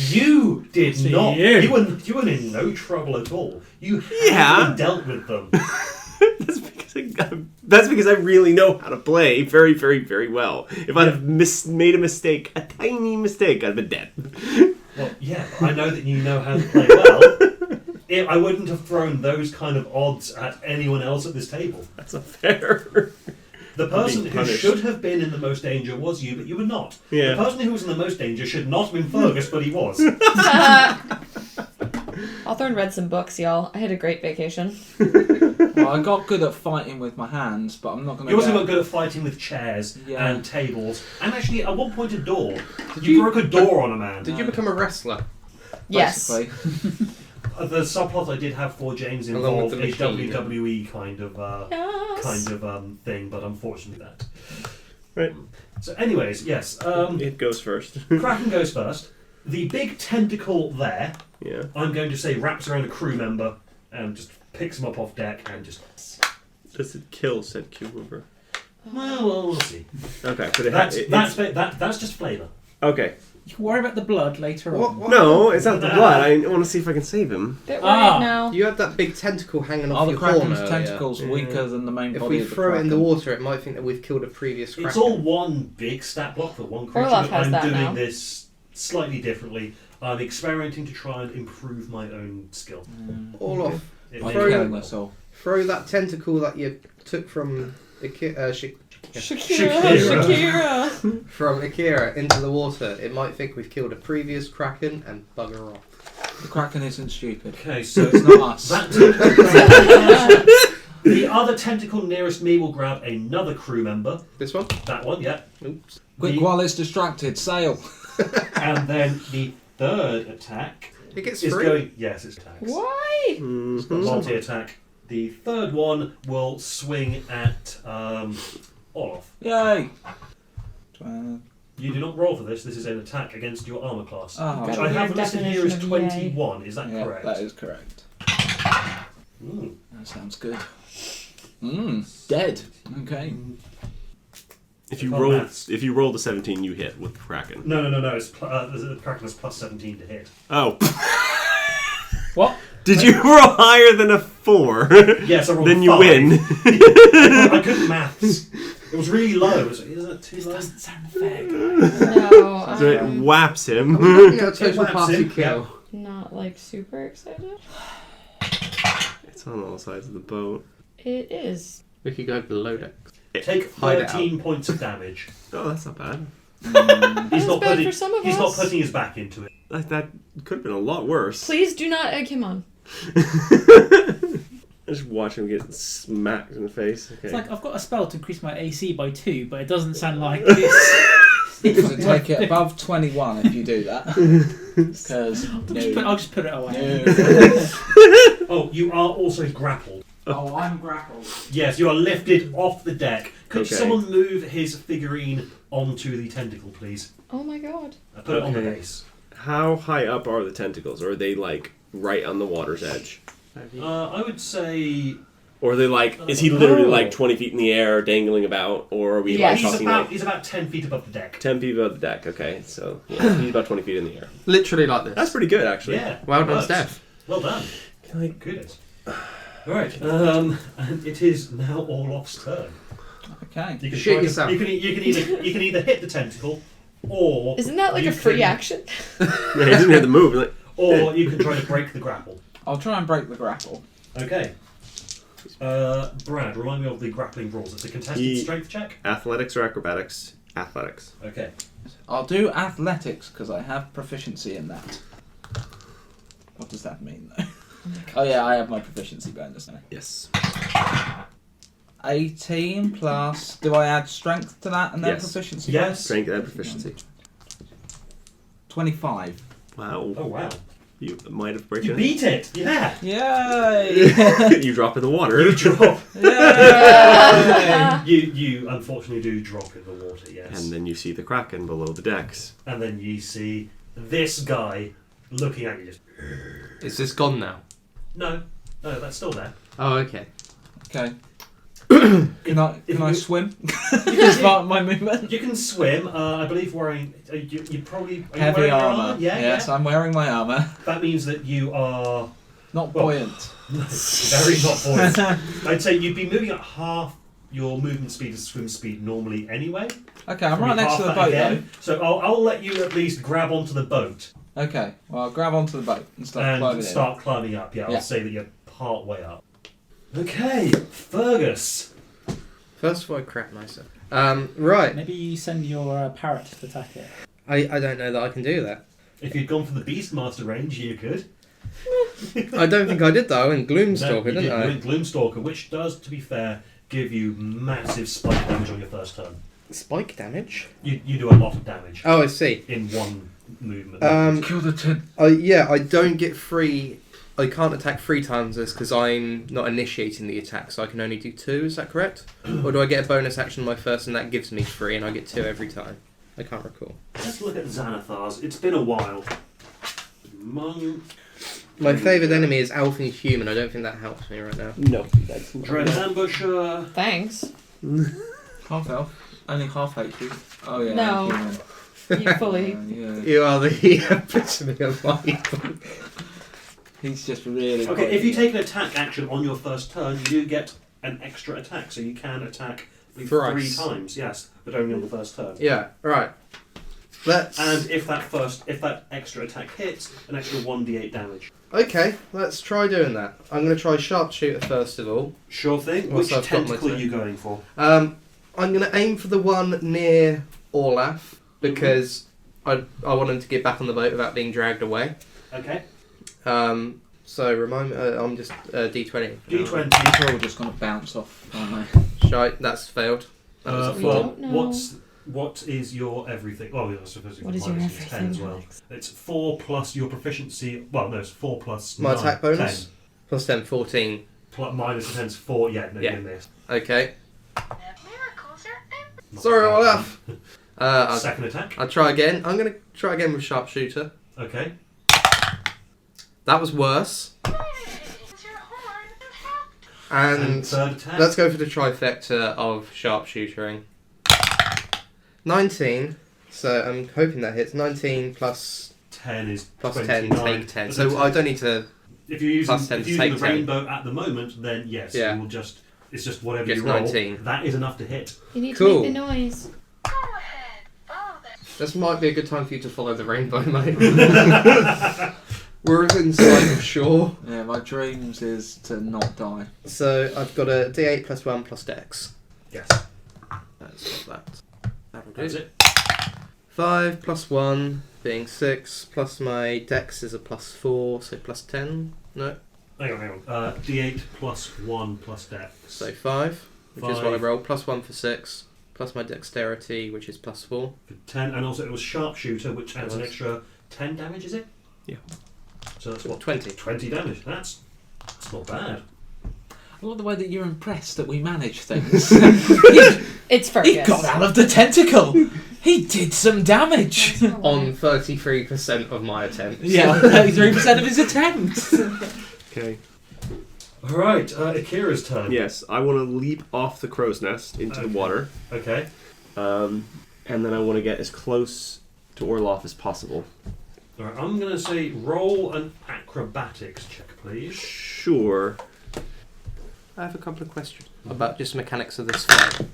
you did See not. you. You were in no trouble at all. You Yeah. hadn't dealt with them. That's because I really know how to play very, very, very well. If I'd have made a mistake, a tiny mistake, I'd have been dead. Well, yeah, but I know that you know how to play well. I wouldn't have thrown those kind of odds at anyone else at this table. That's not fair. The person being who punished. should have been in the most danger was you, but you were not. Yeah. The person who was in the most danger should not have been Fergus, but he was. Hawthorne read some books, y'all. I had a great vacation. Well, I got good at fighting with my hands, but I'm not going to You also got good at fighting with chairs Yeah. and tables, and actually at one point a door. Did You you- broke a door on a man. Did you become a wrestler? Yes. basically. The subplot I did have for James Along with involved the a machine. WWE kind of Yes. thing, but unfortunately that. Right. So, anyways, yes. It goes first. Kraken goes first. The big tentacle there, Yeah. I'm going to say, wraps around a crew member and just picks him up off deck and just. Does it kill said cube mover? Well, we'll see. Okay, but That's just flavour. okay. You can worry about the blood later on. What? No, it's not the blood. I want to see if I can save him. Bit worried Ah. now. You had that big tentacle hanging off Are the your horn Kraken's earlier. tentacles Yeah. weaker than the main If body we of the throw it in the Kraken? water, it might think that we've killed a previous Kraken. It's all one big stat block for one creature. Orloff but has I'm that doing now. this slightly differently. I'm experimenting to try and improve my own skill. all off. It By may- Throw- killing us all. Throw that tentacle that you took from Shakira. from Akira into the water. It might think we've killed a previous Kraken and bugger off. The Kraken isn't stupid. Okay, so It's not us. that tentacle, the other tentacle nearest me will grab another crew member. This one? That one, yeah. Oops. Quick, while it's distracted, sail. And then the third attack It gets is free. going. Yes, it's attacks. Why? It's got multi attack. The third one will swing at Olaf. Yay! You do not roll for this. This is an attack against your armor class, Oh, which Got I a have weird listed here as definition of yay. 21. Is that yeah, correct? that is correct. Ooh. That sounds good. Dead. Okay. If you Can't roll, maths. if you roll the 17, you hit with Kraken. No. It's the Kraken is plus 17 to hit. Oh. What? Did you roll higher than a 4? Yes, I rolled Then a you 5. win. I couldn't maths. It was really low. Isn't that too low? Doesn't sound fair. No, So it whaps him. Are we looking at a total whaps party him, kill? not like super excited. It's on all sides of the boat. It is. We could go below deck. Take Hide it 13 points of damage. Oh, that's not bad. He's That's not bad putting. for some of He's us. not putting his back into it. That could have been a lot worse. Please do not egg him on. Just watch him get smacked in the face. Okay. It's like I've got a spell to increase my AC by 2, but it doesn't sound like this. So take it above 21 if you do that. Because I'll just put it away. Oh, you are also grappled. Oh, I'm grappled. Yes, you are lifted off the deck. Could Okay. someone move his figurine onto the tentacle, please? Oh my god. Put it on the Okay. base. How high up are the tentacles? Or are they like right on the water's edge? I would say Or are they like, is he literally Oh. like 20 feet in the air dangling about? Or are we Yes. like he's talking about like he's about 10 feet above the deck. 10 feet above the deck? Okay, so yeah, he's about 20 feet in the air. Literally like this. That's pretty good, actually. Yeah. Well done, works. Steph. Well done. Can I- Goodness. Right. And it is now Orloff's turn. Okay. You can Shit try to- yourself. you can either hit the tentacle, or Isn't that like you a free can- action? Yeah, he doesn't have to move. Like, Or you can try to break the grapple. I'll try and break the grapple. Okay. Brad, remind me of the grappling rules. It's a contested strength check. athletics or acrobatics? Athletics. Okay. I'll do athletics because I have proficiency in that. What does that mean though? Oh yeah, I have my proficiency bonus now. Yes. 18 plus. Do I add strength to that and then Yes. proficiency? Yes. Strength and proficiency. 25. Wow. Oh wow! You might have You broken beat it. Yeah. Yay! You drop in the water. You drop. Yay! You unfortunately do drop in the water. Yes. And then you see the Kraken below the decks. And then you see this guy looking at you. Just Is this gone now? no, that's still there. Oh, okay. Okay. Can I you- swim? Is part of my movement? You can swim. I believe wearing. You probably are you Heavy wearing your armour. Yeah, Yes, I'm wearing my armour. That means that you are Not Well- buoyant. very not buoyant. I'd say you'd be moving at half your movement speed as swim speed normally anyway. Okay, I'm Probably right next half to the that boat again. So I'll let you at least grab onto the boat though. Okay, well I'll grab onto the boat and start and climbing start climbing up. Yeah, Yeah. I'll say that you're part way up. Okay, Fergus. First of all, I crap myself. Right. Maybe you send your parrot to attack it. I don't know that I can do that. If you'd gone for the Beastmaster range, you could. I don't think I did though. I went No, Gloomstalker, you didn't did. I? You went Gloomstalker, which does, to be fair, give you massive spike damage on your first turn. Spike damage? You do a lot of damage Oh, I see. in one movement. it. Kill the tin. I don't get free. I can't attack 3 times this because I'm not initiating the attack, so I can only do 2. Is that correct? Or do I get a bonus action on my first, and that gives me 3, and I get 2 every time? I can't recall. Let's look at Xanathars. It's been a while. My favourite enemy is Alpha Human. I don't think that helps me right now. No, that's not. Dread Ambusher. Thanks. Half elf. Only half HP. Oh yeah. No. human. You fully. Yeah. You are the epitome of my. He's just really. Okay, if you take an attack action on your first turn, you do get an extra attack, so you can attack I believe, 3 Thrice. times. Yes, but only on the first turn. Yeah, right. Let's. And if that extra attack hits, an extra 1d8 damage. Okay, let's try doing that. I'm going to try Sharpshooter first of all. Sure thing. Once Which I've got my tentacle are turn. you going for? I'm going to aim for the one near Olaf because I want him to get back on the boat without being dragged away. Okay. So remind me, I'm just D20. D20. These are all just gonna bounce off, aren't they? Shite, that's failed. That was a We four. don't know. What is your everything? Well, I suppose you've What got is your minus 10 everything, as well. Alex? It's 4 plus your proficiency. Well, no, it's 4 plus My 9, attack bonus? 10. Plus 10, 14. Minus the 10's 4. Yeah, no, Yeah. you missed. Okay. Not Sorry, bad. Olaf. I'll Second attack. try again. I'm going to try again with Sharpshooter. Okay. That was worse. And third attack. let's go for the trifecta of Sharpshootering. 19. So I'm hoping that hits. 19 plus 10 is plus 29. 10, take 10. So I don't need to If you're using, plus 10 if to you're using take the 10. rainbow at the moment, then yes, Yeah. you will just. It's just whatever Gets you roll. 19. That is enough to hit. You need Cool. to make the noise. This might be a good time for you to follow the rainbow, mate. We're inside of shore. Yeah, my dreams is to not die. So I've got a D8 plus 1 plus Dex. Yes. That's not that. That'll do. That's it. 5 plus 1 being 6, plus my Dex is a plus 4, so plus 10. No, Hang on. D8 plus 1 plus dex. so 5, which is what I 5. rolled, plus 1 for 6, plus my Dexterity, which is plus 4. For 10, and also it was sharpshooter, which adds an Nice. extra 10 damage, is it? Yeah. So that's what? 20. 20 damage. That's not bad. I love the way that you're impressed that we manage things. It's He Fergus. got out of the tentacle. He did some damage. That's all On right. 33% of my attempts. Yeah, 33% of his attempts. Okay. Alright, Akira's turn. Yes, I want to leap off the crow's nest into the Okay. water, Okay. and then I want to get as close to Orloff as possible. Alright, I'm going to say roll an acrobatics check, please. Sure. I have a couple of questions about just mechanics of this fight.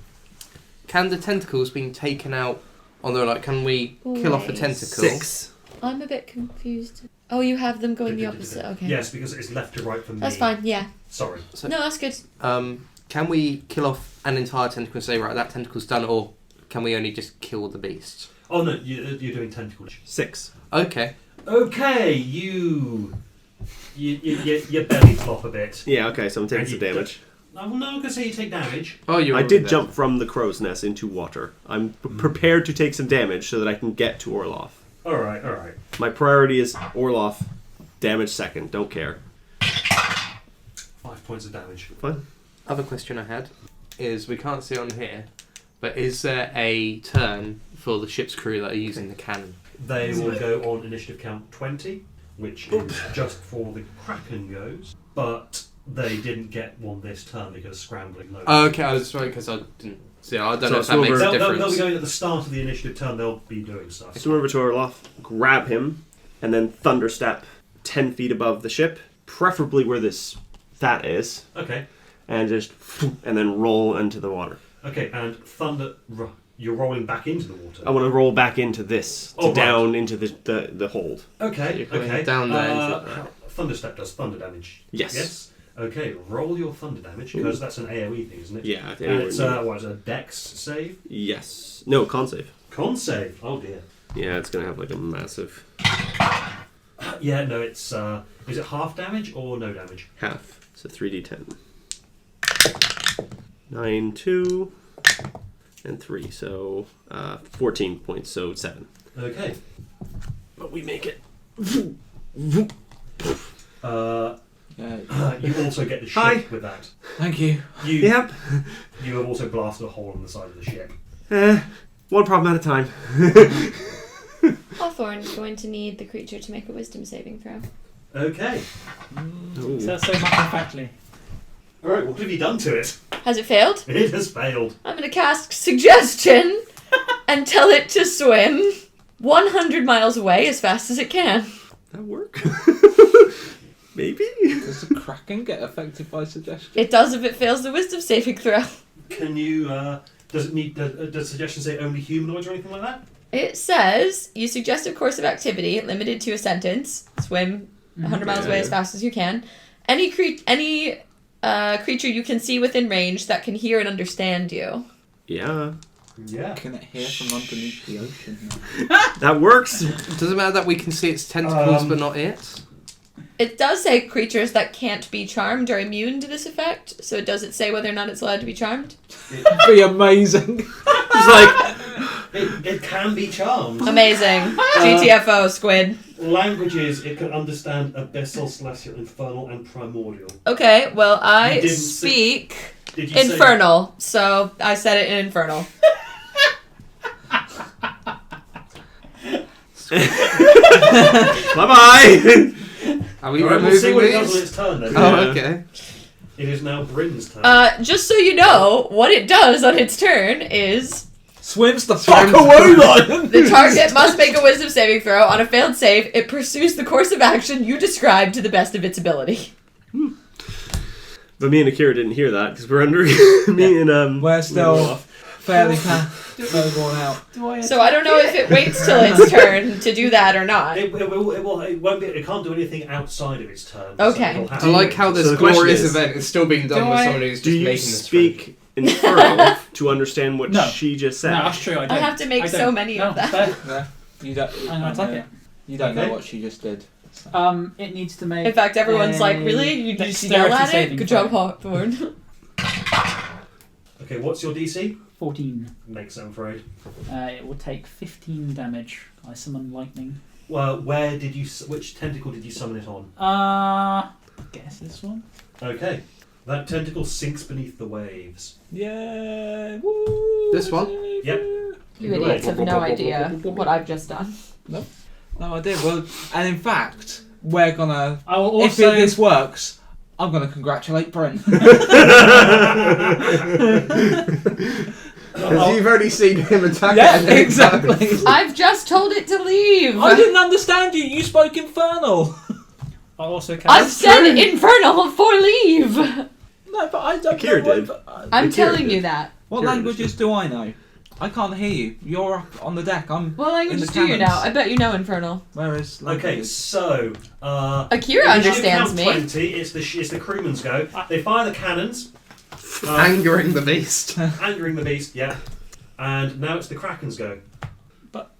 Can the tentacles being taken out on the can we kill off the Wait. tentacle? 6. I'm a bit confused. Oh, you have them going the opposite. Okay. Yes, because it's left to right for me. That's fine. Yeah. Sorry. So, No, that's good. can we kill off an entire tentacle and say, right, that tentacle's done, or can we only just kill the beast? Oh no, you're doing tentacle. 6. Okay. Okay, you you belly flop a bit. Yeah, okay, so I'm taking And some you damage. Oh, no, because you take damage. Oh, you. I did jump from the crow's nest into water. I'm prepared to take some damage so that I can get to Orloff. Alright. My priority is Orloff, damage second, don't care. 5 points of damage. Fine. Other question I had is we can't see on here, but is there a turn for the ship's crew that are using the cannon? They will go on initiative count 20, which is just before the Kraken goes, but they didn't get one this turn because scrambling loads. Oh, okay, I was sorry because I didn't see. I don't So know if that makes a They'll difference. be going at the start of the initiative turn, they'll be doing stuff. Swim over to Orloff, grab him, and then thunderstep 10 feet above the ship, preferably where that is, Okay, and just and then roll into the water. okay, and you're rolling back into the water. I want to roll back into this, Oh, right. down into the hold. Okay, You're going okay. down there into Thunderstep does thunder damage. Yes. Yes? Okay, roll your thunder damage, because that's an AoE thing, isn't it? Yeah. And it's a dex save? Yes. No, con save. Con save? Oh dear. Yeah, it's going to have like a massive Yeah, no, it's, is it half damage or no damage? half. So 3d10. 9, 2, and 3. So 14 points, so 7. Okay. But we make it. You also get the ship Hi. with that. Thank you. Yep. You have also blasted a hole in the side of the ship. One problem at a time. Hawthorne's going to need the creature to make a wisdom saving throw. Okay. Ooh. So that's so matter of factly. Alright, what have you done to it? Has it failed? It has failed. I'm going to cast Suggestion and tell it to swim 100 miles away as fast as it can. That work? Maybe? Does the Kraken get affected by suggestion? It does if it fails the wisdom saving throw. Can you, does it need, does suggestion say only humanoids or anything like that? It says, you suggest a course of activity limited to a sentence. Swim 100 miles away as fast as you can. Any creature you can see within range that can hear and understand you. Yeah. Yeah. Can it hear from underneath the ocean? That works. Does it matter that we can see its tentacles but not it? It does say creatures that can't be charmed are immune to this effect, so does it say whether or not it's allowed to be charmed? Be amazing. It's like, It can be charmed. Amazing. GTFO, squid. Languages, it can understand abyssal, celestial, infernal, and primordial. Okay, well, You I didn't speak Did you say... infernal, so I said it in infernal. bye-bye. Are we Alright, we'll see removing what it does on these? its turn then. Oh, Yeah. okay. It is now Bryn's turn. Just so you know, what it does on its turn is Swims the Swims fuck away, Lion! the target must make a wisdom saving throw. On a failed save, it pursues the course of action you described to the best of its ability. But me and Akira didn't hear that because we're under. me and We're still Orloff. fairly worn out. So I don't know if it waits till its turn to do that or not. It won't be. It can't do anything outside of its turn. Okay. So it'll have I like how this So the question glorious is, event is still being done do with I- someone who's Do just you making this speak Infernal to understand what No. she just said? No, that's true. I don't. have to make I so don't. many no, of that. fair. Yeah. You don't. I'm gonna take it. You don't Okay. know what she just did. It needs to make. In fact, everyone's like, really? You just yell dexterity at it? saving Good throw. job, Hawthorne. Okay, what's your DC? 14. Makes it, I'm afraid. It will take 15 damage. I summon lightning. Well, where did you? Which tentacle did you summon it on? I guess this one. Okay, that tentacle sinks beneath the waves. Yeah. Woo! This one? Yep. You idiots have no idea what I've just done. No, I did. Well, and in fact, we're gonna. I will If also. this works, I'm gonna congratulate Brent. Because you've only seen him attack Yeah, it. exactly. I've just told it to leave. I didn't understand you. You spoke infernal. I'll also I've cast. said infernal for leave. No, but I don't Akira know. did. I'm Akira telling did. you that. What Akira languages do I know? I can't hear you. You're up on the deck. I'm. What languages the do you cannons. know? I bet you know infernal. Where is Okay, languages? so Akira initiative understands count me. 20. It's the crewman's go. They fire the cannons, Angering the beast. angering the beast. Yeah, and now it's the Kraken's go. But-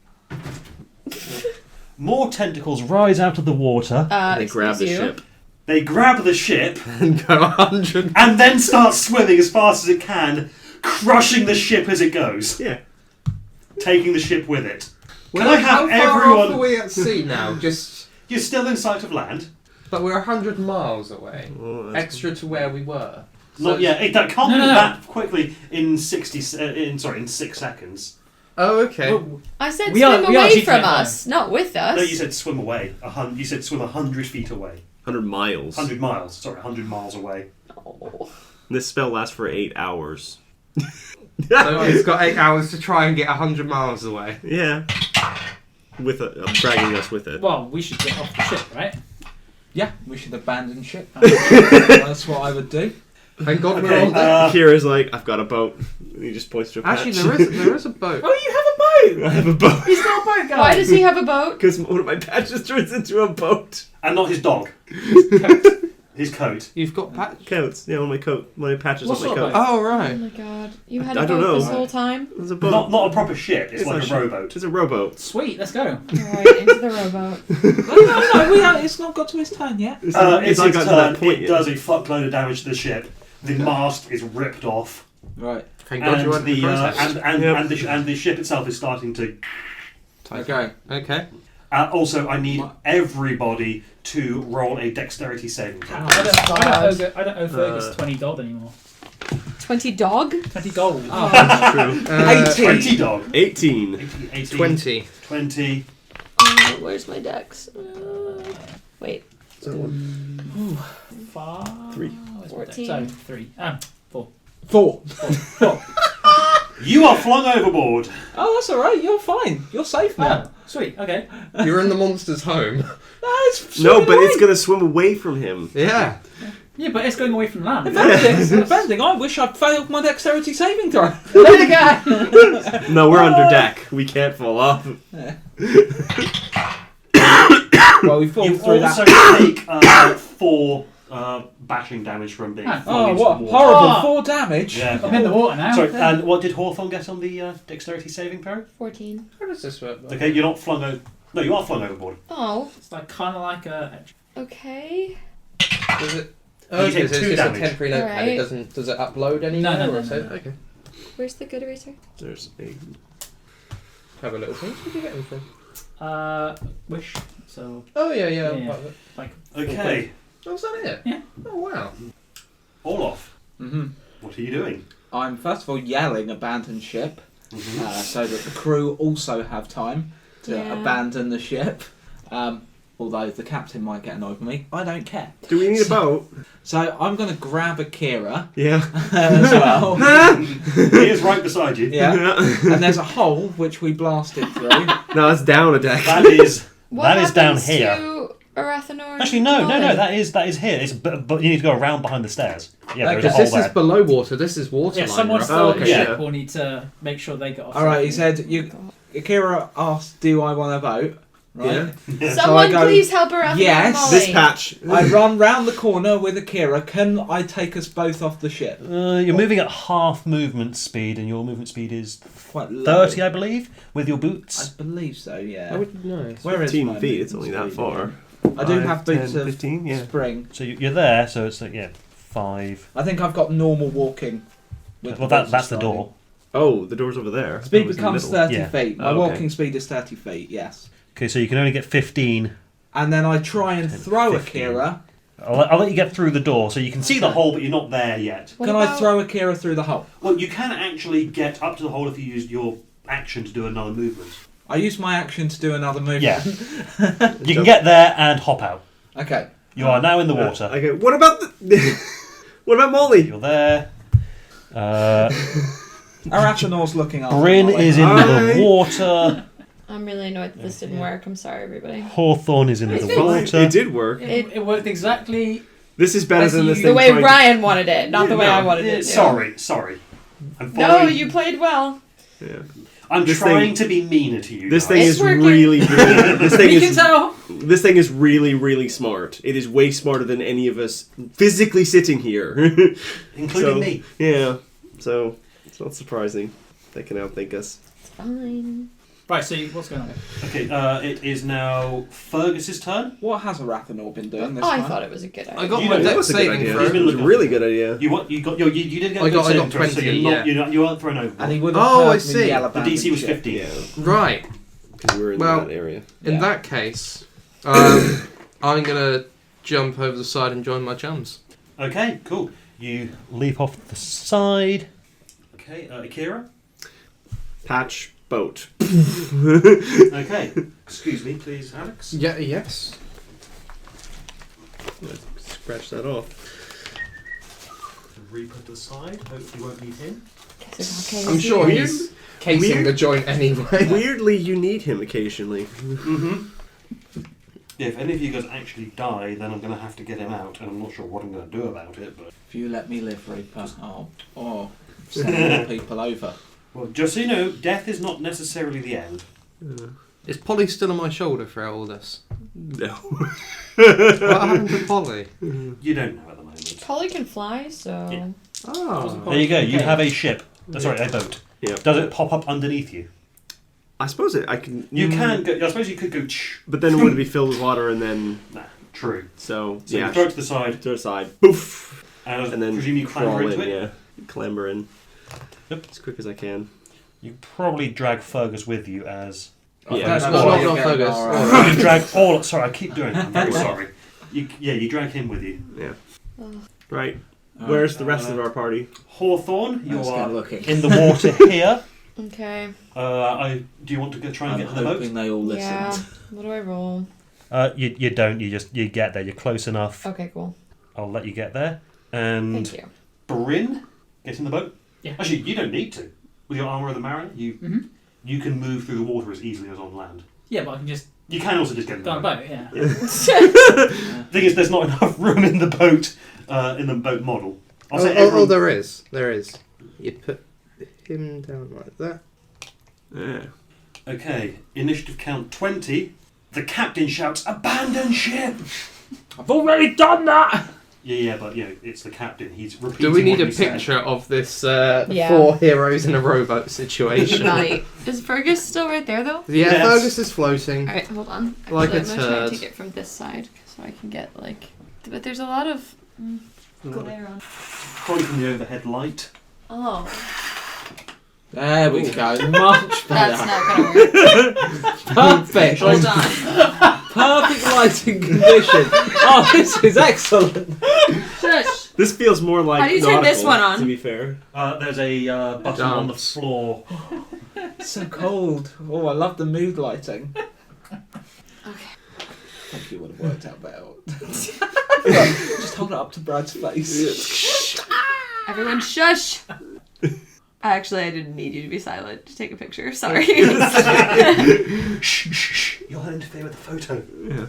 More tentacles rise out of the water. They grab the excuse you. ship. They grab the ship And go 100. and then start swimming as fast as it can, crushing the ship as it goes, Yeah. taking the ship with it. Can Well, I have how far off everyone? are we at sea now? Just, You're still in sight of land. but we're 100 miles away. Well, that's- Extra to where we were. Not yet. That can't No, be no, no. that quickly in 6 seconds. Oh, okay. Well, I said We are- swim we are away GTA from now. us, not with us. No, you said swim away. You said swim 100 feet away. 100 miles. 100 miles. Sorry, 100 miles away. Oh. This spell lasts for 8 hours. So it's got 8 hours to try and get 100 miles away. Yeah. With dragging us with it. well, we should get off the ship, right? Yeah, we should abandon ship. That's what I would do. Thank God we're Okay, on deck. Kira's like, I've got a boat. And he just points to a patch. Actually, there is a boat. Oh, you have a boat! I have a boat. He's not a boat guy! Why does he have a boat? Because one of my patches turns into a boat. And not his dog. His coat. You've got patch. Coats. Yeah, on my coat. My patches What on my sort of coat. boat? Oh Oh right. my god. You had a I don't boat know. this whole time? It's a boat. Not a proper ship. It's like not a ship. rowboat. It's a rowboat. Sweet, let's go. Alright, into the rowboat. No, we haven't, it's not got to his turn yet. It's not its got to that turn. point It yet. does a fuckload of damage to the ship. The mast is ripped off, Right. Thank God and you weren't in the process. and the ship itself is starting to. Okay. Okay. Also, I need everybody to roll a dexterity saving throw. I don't owe Fergus 20 gold anymore. 20 dog? 20 gold. That's true. 20 dog. 18. 18, 20. 20. Oh, where's my dex? Wait. Five. 3. Where's my dex? 14. So, 3. 4. 4. 4. You are flung overboard. Oh, that's alright. You're fine. You're safe now. Oh, sweet, okay. You're in the monster's home. No, it's No, swimming but away. it's going to swim away from him. Yeah. Yeah, but it's going away from land. If anything, I wish I'd failed my dexterity saving throw. There you go! No, we're under deck. We can't fall off. Well, we fall You through also that. take 4 bashing damage from being Ah. flung Oh, into what the water. horrible! Ah. 4 damage. Yeah. I'm in the water now. Sorry, and what did Hawthorne get on the dexterity saving throw? 14. How does this work? Okay, you're not flung over. No, you are flung overboard. Oh, It's like kind of like a. okay. Does it? You Okay, take so it's 2 just damage. a temporary notepad. Alright. It doesn't. Does it upload anywhere? No, or so? no. Okay. Where's the good eraser? There's a... Have a little thing. Where'd you get them from? Wish. So, Oh yeah, yeah. Yeah. part of it. like. Okay, Oh, was that it? Yeah. Oh wow. Olaf, hmm what are you doing? I'm first of all yelling abandon ship, Mhm. so that the crew also have time to Yeah. abandon the ship. Although the captain might get annoyed with me, I don't care. Do we need a boat? So I'm going to grab Akira Yeah. as well. He is right beside you. Yeah. And there's a hole which we blasted through. No, it's down a deck. That is What that is down happens here. to Arathanor? Actually, no, that is here. It's but you need to go around behind the stairs. Yeah, there's a Because hole this there. is below water. This is water. Yeah, someone right? still Oh, the okay, ship yeah. will need to make sure they get off. All right, he safely. said, "You." Akira asked, "Do I want a boat?" Right. Yeah. Someone So I go, please help Arathanor. yes, Molly. This patch. I run round the corner with Akira. Can I take us both off the ship? You're moving at half movement speed, and your movement speed is Quite low. 30, I believe, with your I boots. believe so. Yeah. I would know. Where is 15 my feet, it's movement only that speed? far. I do 5, have boots 10, of 15, yeah. spring. So you're there. So it's like 5. I think I've got normal walking. with Well, boots that's of the door. Oh, the door's over there. Speed That was in the becomes middle. 30 Yeah. feet. My Oh, okay. walking speed is 30 feet, yes. Okay, so you can only get 15. And then I try and 10, throw 15. Akira. I'll let you get through the door, so you can see the Okay. hole, but you're not there yet. What Can I about- throw Akira through the hole? Well, you can actually get up to the hole if you use your action to do another movement. I use my action to do another movement. Yeah. You can get there and hop out. Okay. You are now in the water. Okay, what about the... what about Molly? You're there. Arathanor's looking after Bryn Molly. is in Hi. the water. I'm really annoyed that this didn't work. I'm sorry, everybody. Hawthorne is in the It's water. It did work. It worked exactly. This is better As than this you- thing The way trying Ryan wanted it, not the way I wanted it. Sorry. I'm No, following- you played well. to... Yeah. I'm this trying thing- to be meaner to you. This guys. thing It's is working. really this thing We can is tell. this thing is really smart. It is way smarter than any of us physically sitting here. including So- me. Yeah. So it's not surprising they can outthink us. It's fine. Right, so what's going on? Okay, it is now Fergus's turn. What has Arathanor been doing this Oh, I time? thought it was a good idea. I got You my know, deck That was a good saving idea. throw. He's been It was a looking really good idea. You got you did get I a good got saving throw, so 20, you aren't thrown over. And he would have Oh, I heard see. the The DC was 50. Yeah, Right. because we were in Well, that area. In Yeah. that case, I'm gonna jump over the side and join my chums. Okay, cool. You leap off the side. Okay, Akira. Patch boat. Okay. Excuse me, please, Alex. Yeah. Yes. Let's scratch that off. Re-put to the side. Hopefully, won't need him. I'm sure Weird. he's casing Weird. the joint anyway. Weirdly, you need him occasionally. Mm-hmm. Yeah, if any of you guys actually die, then I'm going to have to get him out, and I'm not sure what I'm going to do about it. But If you let me live, Reaper, I'll send more people over. well, just so you know, death is not necessarily the end. Is Polly still on my shoulder throughout all this? No. What happened to Polly? You don't know at the moment. Polly can fly, so. Yeah. Oh. There you go. You have a ship. Sorry, a boat. Yeah. Does it pop up underneath you? I suppose I can. You can go. I suppose you could go. But then it would be filled with water, and then Nah, true. so So yeah. you throw it to the side, To the side. Poof. and And then presume you clamber crawl into in. it. Yeah. Clamber in. Yep. As quick as I can. You probably drag Fergus with you as. Yeah. That's No, why not you're Fergus. getting All our, You drag all. Sorry, I keep doing it. I'm very sorry. You drag him with you. Yeah. Oh. Right. Where's the rest of our party? Hawthorne, you Let's are go looking. in the water here. Okay. Do you want to go try and I'm get to the boat? hoping they all listen. Yeah. What do I roll? You don't. You get there. You're close enough. Okay, cool. I'll let you get there. And Thank you. Bryn, get in the boat. Yeah. Actually, you don't need to. With your armor of the mariner, you can move through the water as easily as on land. Yeah, but I can just You can also just get in go the on a boat. boat, yeah. Thing is, there's not enough room in the boat model. I'll say Oh, everyone- there is. There is. You put him down like that. Yeah. Okay, initiative count 20. The captain shouts, "Abandon ship!" I've already done that! Yeah, but it's the captain. He's repeating. Do we need what a you said. picture of this Yeah. 4 heroes in a rowboat situation? Right. Is Fergus still right there, though? Yeah, Yes. Fergus is floating. Alright, hold on. Like Actually, a I'm gonna try and turd. take it from this side so I can get, like. But there's a lot of glare on. Probably from the overhead light. Oh, There we go, much better. that's not gonna work. Perfect. Hold on. Perfect lighting condition. Oh, this is excellent. Shush! This feels more like How do you turn this nautical, one on? To be fair. There's a button on the Dance. floor. It's so cold. Oh, I love the mood lighting. Okay. Thank you would have worked out better. Just hold it up to Brad's face. Everyone, shush! Actually, I didn't need you to be silent to take a picture. Sorry. Shh, shh, shh. You'll interfere with the photo. Yeah.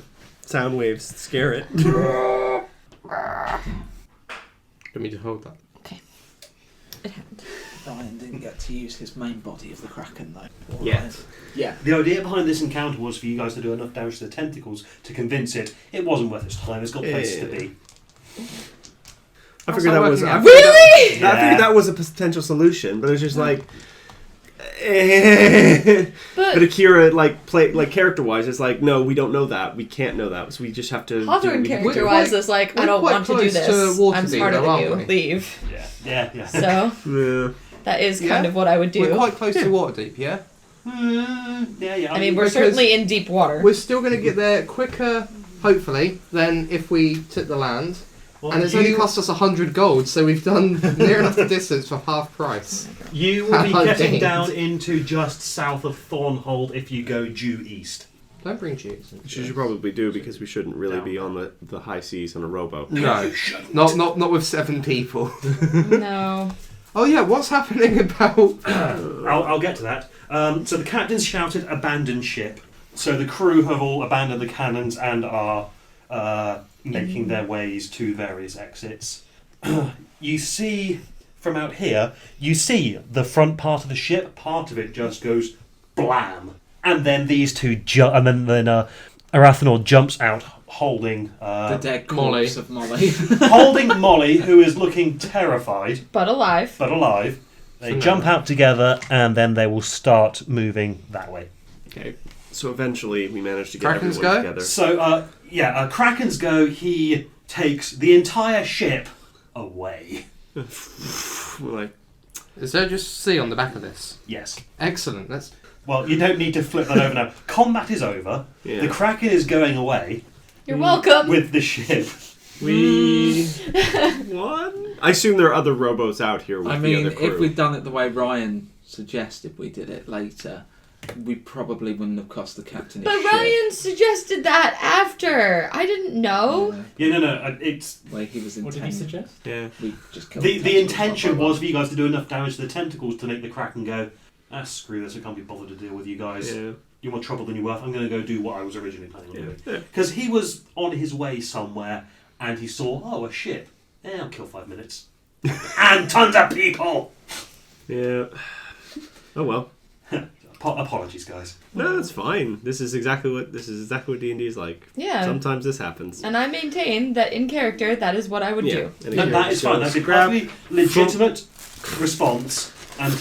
Sound waves scare it. Let me to hold that. It happened. Ryan didn't get to use his main body of the Kraken though. All Yet. right. Yeah. The idea behind this encounter was for you guys to do enough damage to the tentacles to convince it wasn't worth its time. It's got places to be. I figured that was. working out. Really? I figured that was a potential solution, but it was just like. But Akira, character-wise, is like, no, we don't know that. We can't know that. So we just have to. Hawthorne do what we character do. wise is like, I we're don't quite want to do close this. to Waterdeep, I'm smarter though, than aren't you. we? Leave. Yeah. So Yeah. that is Yeah. kind of what I would do. We're quite close to Waterdeep, yeah? Yeah. I mean, we're Because certainly in deep water. We're still going to get there quicker, hopefully, than if we took the land. Well, And it's only cost us 100 gold, so we've done near enough the distance for half price. You will be How getting dang. down into just south of Thornhold if you go due east. Don't bring cheats. Which you should probably do because we shouldn't really be on the high seas on a rowboat. No, not with 7 people. No. Oh yeah, what's happening about... I'll get to that. So the captain's shouted, "Abandon ship." So the crew have all abandoned the cannons and are making their ways to various exits. You see, from out here, you see the front part of the ship. Part of it just goes blam. And then these two and then Arathanor jumps out holding The dead Molly. corpse of Molly. holding Molly, who is looking terrified But alive. but alive. They jump out together and then they will start moving that way. Okay. So eventually we managed to get Kraken's everyone go? together. So, Kraken's go, he takes the entire ship away. We're like, Is there just C on the back of this? Yes. Excellent. That's Well, you don't need to flip that over now. Combat is over. yeah. The Kraken is going away You're welcome. with the ship. We won. I assume there are other rowboats out here with I the mean, other crew. if we'd done it the way Ryan suggested we did it later, we probably wouldn't have cost the captain his But ship. Ryan suggested that after. I didn't know. Yeah, Yeah, no, it's... where he was What did he suggest? Yeah. We just killed The tentacles intention by was for you guys to do enough damage to the tentacles to make the Kraken go, screw this, I can't be bothered to deal with you guys. Yeah. You're more trouble than you're worth. I'm going to go do what I was originally planning on Yeah. doing. Yeah. Because he was on his way somewhere and he saw, a ship. I'll kill 5 minutes. And tons of people! Yeah. Oh well. Apologies, guys. No, it's fine. This is exactly what D&D is like. Yeah. Sometimes this happens. And I maintain that in character, that is what I would do. And No, again, that is so fine. That's a grab. perfectly legitimate response. And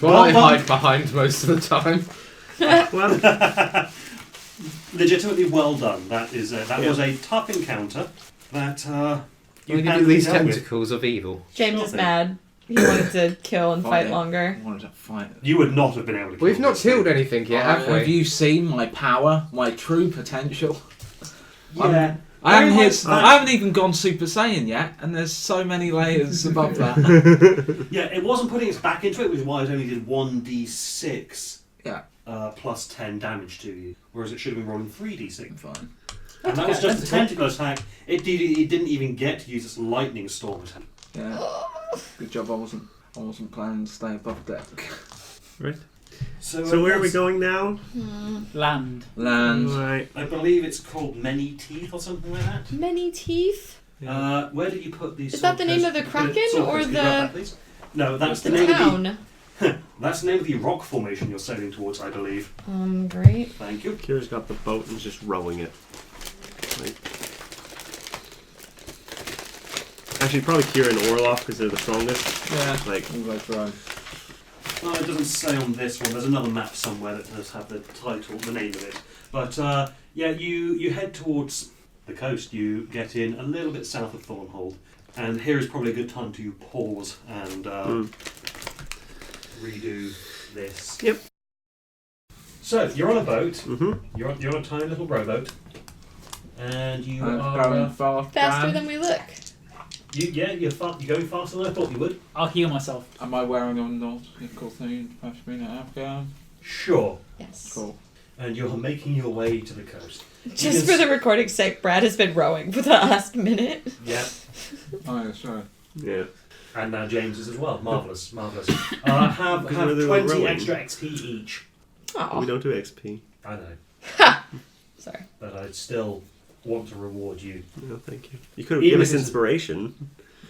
what I Well done. hide behind most of the time. Well, legitimately well done. That is that Yeah. was a tough encounter. That you Look at handily these dealt with. tentacles of evil. James Sure is thing. mad. He wanted to kill and fight Fight it. longer. I wanted to fight. You would not have been able to. Kill We've not this thing. killed anything yet, have we? Have you seen my power, my true potential? Yeah. I haven't, Very hit, much. I haven't even gone Super Saiyan yet, and there's so many layers above that. Yeah, it wasn't putting us back into it, which is why it only did 1d6 Yeah. plus 10 damage to you, whereas it should have been rolling 3d6. Fine. And that was Okay, just a that's tentacle attack. It didn't even get to use its lightning storm attack. Yeah. Good job. I wasn't planning to stay above deck. right. So So where are we that's- going now? Land. Land. Right. I believe it's called Many Teeth or something like that. Many teeth? Where did you put these? Is that the name of the Kraken or the- No, that's the The name of town. that's the name of the rock formation you're sailing towards, I believe. Great. Thank you. Kira's got the boat and is just rowing it. Like, actually, probably Kira and Orloff because they're the strongest. Yeah. Like, We'll go for Oh, it doesn't say on this one. There's another map somewhere that does have the title, the name of it. But yeah, you head towards the coast. You get in a little bit south of Thornhold, and here is probably a good time to pause and redo this. Yep. So you're on a boat. mm-hmm. You're on a tiny little rowboat, and you going are fast. Faster Dan. than we look. you're going faster than I thought you would. I'll heal myself. Am I wearing a nautical thing? Pashmina Afghan? Sure. Yes. Cool. And you're making your way to the coast. Just for the recording's sake, Brad has been rowing for the last minute. Yeah. Oh, yeah, sorry. Yeah. And now James is as well. Marvellous, marvellous. Have Because we're the 20 rowing. extra XP each. We Oh, don't do XP. I know, sorry. but I'd still want to reward you. No, thank you. You could have Even given if us it's- inspiration.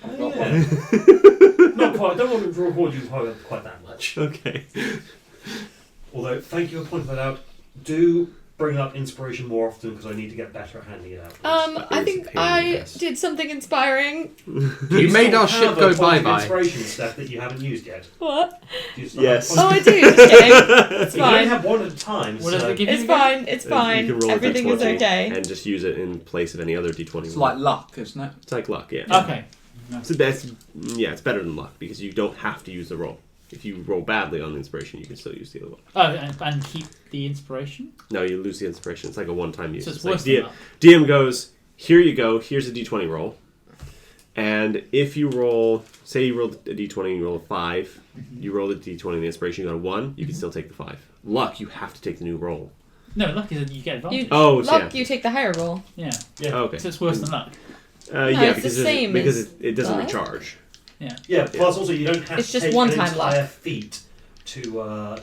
I've got Yeah. one. Not quite. Don't want to reward you quite that much. Okay. Although, thank you for pointing that out. Do bring up inspiration more often because I need to get better at handing it out. I is think a pain in the I ass. did something inspiring. You made our ship go bye-bye. Inspiration stuff that you haven't used yet. What? Do you still Yes. have Oh, one? I do. Just kidding. It's You only fine. have one at a time. What does so it give you It's again? fine. It's You fine. can roll a Everything is D20 okay. And just use it in place of any other D20. It's roll. like luck, isn't it? It's like luck, yeah. Okay. It's the best. Yeah, it's better than luck because you don't have to use the roll. If you roll badly on the inspiration, you can still use the other one. Oh, and keep the inspiration. No, you lose the inspiration. It's like a one-time use. So it's like worse than that. DM goes, here you go, here's a D20 roll. And if you roll, say you rolled a D20 and you roll a 5, you roll a D20 and the inspiration, you got a 1, you can still take the 5. Luck, you have to take the new roll. No, luck is that you get advantage. You, Oh, so luck, yeah. you take the higher roll. Yeah. Yeah. Oh, okay. So it's worse than luck. Yeah, it's because the same because as it doesn't luck. recharge. Yeah. Plus, also, you don't have It's to just take one-time an entire luck. feat to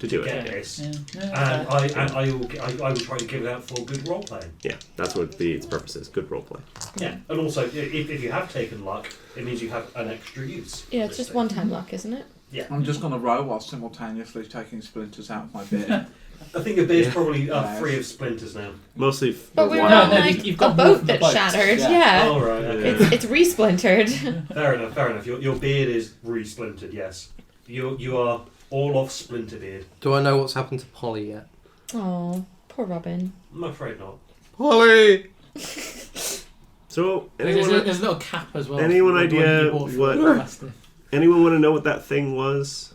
do it. get this. Yeah. And I will try to give it out for good role playing. Yeah, that's what its purpose is. Good role play. Yeah, and also if you have taken luck, it means you have an extra use. Yeah, for it's this just thing. one-time luck, isn't it? Yeah, I'm just going to row while simultaneously taking splinters out of my beard. I think your beard's Yeah. probably Yeah. free of splinters now. Mostly. But we were No, on no, like you've a got more boat than the that boat. shattered. Yeah. Yeah. Oh right, okay. Yeah. It's re-splintered. Fair enough. Your beard is re-splintered. Yes, you are all off Splinterbeard. Do I know what's happened to Polly yet? Oh, poor Robin. I'm afraid not. Polly! So, There's anyone, a little cap as well. anyone for the one idea you bought for what- the Mastiff. anyone want to know what that thing was?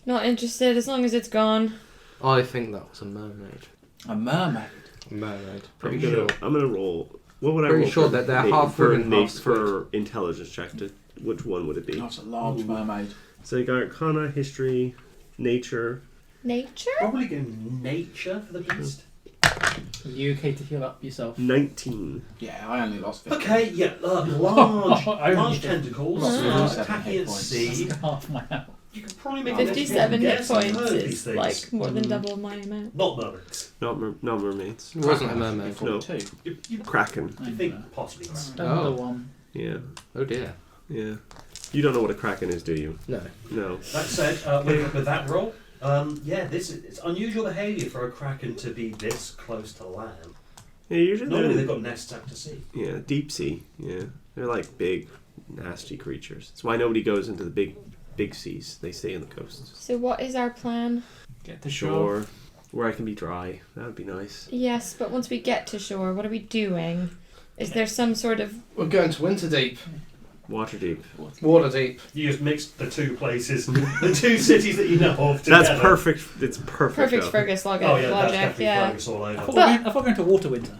Not interested as long as it's gone. I think that was a mermaid. A mermaid. A mermaid. I'm Pretty gonna, sure. I'm gonna roll. What would I Pretty roll? sure for that they're na- half for woman, na- half squid. for intelligence check. To which one would it be? Oh, it's a large mermaid. So you got Arcana, History, Nature. Nature? Probably go nature for the beast. Are you okay to heal up yourself? 19. Yeah, I only lost 50. Okay, yeah, large, I large only- tentacles, Ah. 7 attacking hit at points. sea. That's half my health. You could probably make 57 an hit guess. I've points heard of these is things. like more than double my amount. Not mermaids. Not mermaids. It wasn't a mermaid. 42. You Kraken. think possibly. Another Oh. one. Yeah. Oh dear. Yeah. You don't know what a Kraken is, do you? No. No. That said, with that roll, it's unusual behaviour for a kraken to be this close to land. Yeah, usually Normally they're, they've got nests out to sea. yeah, deep sea. Yeah. They're like big, nasty creatures. That's why nobody goes into the big seas. They stay on the coasts. So what is our plan? Get to shore. Shore, where I can be dry. That would be nice. Yes, but once we get to shore, what are we doing? Is there some sort of... We're going to Winterdeep. Waterdeep. Waterdeep. You just mixed the two places, the two cities that you know of together. That's perfect. It's perfect. Perfect though. Fergus logic, Oh yeah, that's logic, definitely yeah. Fergus all I over. thought, I thought we were going to Waterwinter.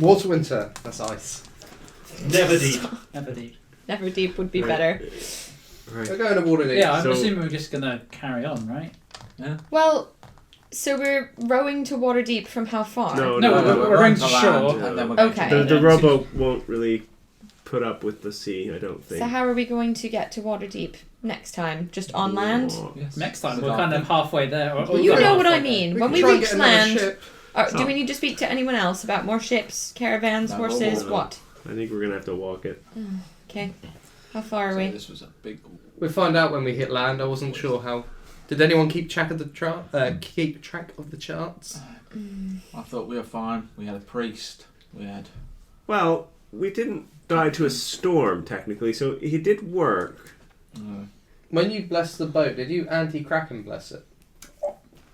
Water winter. That's ice. Never deep. Never deep. Never deep would be Right. better. We're Right. going to Waterdeep. Yeah, I'm So- assuming we're just going to carry on, right? Well, so we're rowing to Waterdeep from how far? No, No, no, we're no. going running to land, shore. and then we're going Okay. to The Yeah. rowboat won't really put up with the sea, I don't think. So how are we going to get to Waterdeep next time? Just on land? Oh. Yes. Next time So we're kind of halfway there. Or You we're know what I halfway mean. We When can we try and reach get another land, ship. do Oh. we need to speak to anyone else about more ships, caravans, No, horses, no. what? I think we're gonna have to walk it. Okay. How far are So we? this was a big. We'll find out when we hit land. I wasn't sure how. Did anyone keep track of the keep track of the charts? I thought we were fine. We had a priest. We had. Well, we didn't die to a storm technically, so he did work. When you blessed the boat, did you anti-Kraken bless it?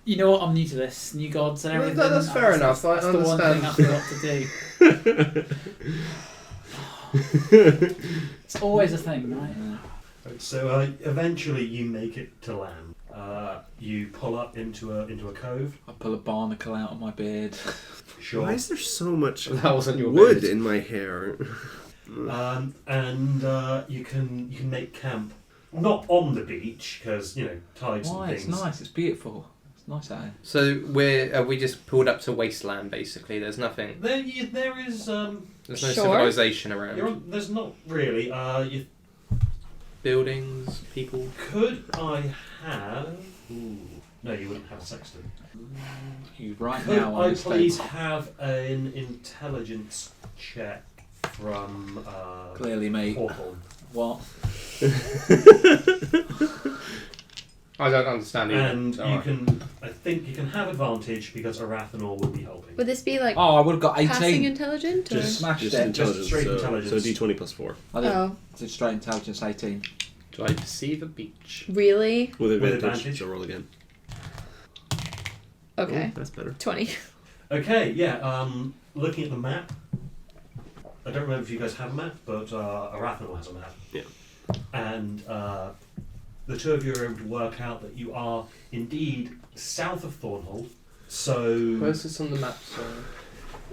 You know what? I'm new to this. New gods and Well, everything. that's fair enough, I That's the one thing I understand. forgot to do. It's always a thing, right? So eventually you make it to land. You pull up into a cove. I pull a barnacle out of my beard. Sure. Why is there so much That wasn't your wood beard. in my hair? And you can make camp not on the beach because tides Why? and It's things. nice. It's beautiful. It's nice out here. So we just pulled up to wasteland basically. There's nothing. There is There's no Sure. civilization around. there's not really. You Buildings, people. could I have? Ooh, no, you wouldn't have a sextant. You right Could now on I this please table. have an intelligence check from Clearly, mate. Hawthorne? What? I don't understand either. And Alright. I think you can have advantage because Arathanor will be helping. Would this be like Oh, I would have got passing 18. intelligent? Or? Just smashed Just it. intelligence. straight so, intelligence. So D20 plus 4. I did, Oh, did straight intelligence 18. Do I perceive a beach? really? With advantage. advantage. So roll again. Okay. Oh, that's better. 20. Okay, yeah. Looking at the map, I don't remember if you guys have a map, but Arathanor has a map. Yeah. And the two of you are able to work out that you are indeed south of Thornhold. So Where's this on the map? Sorry.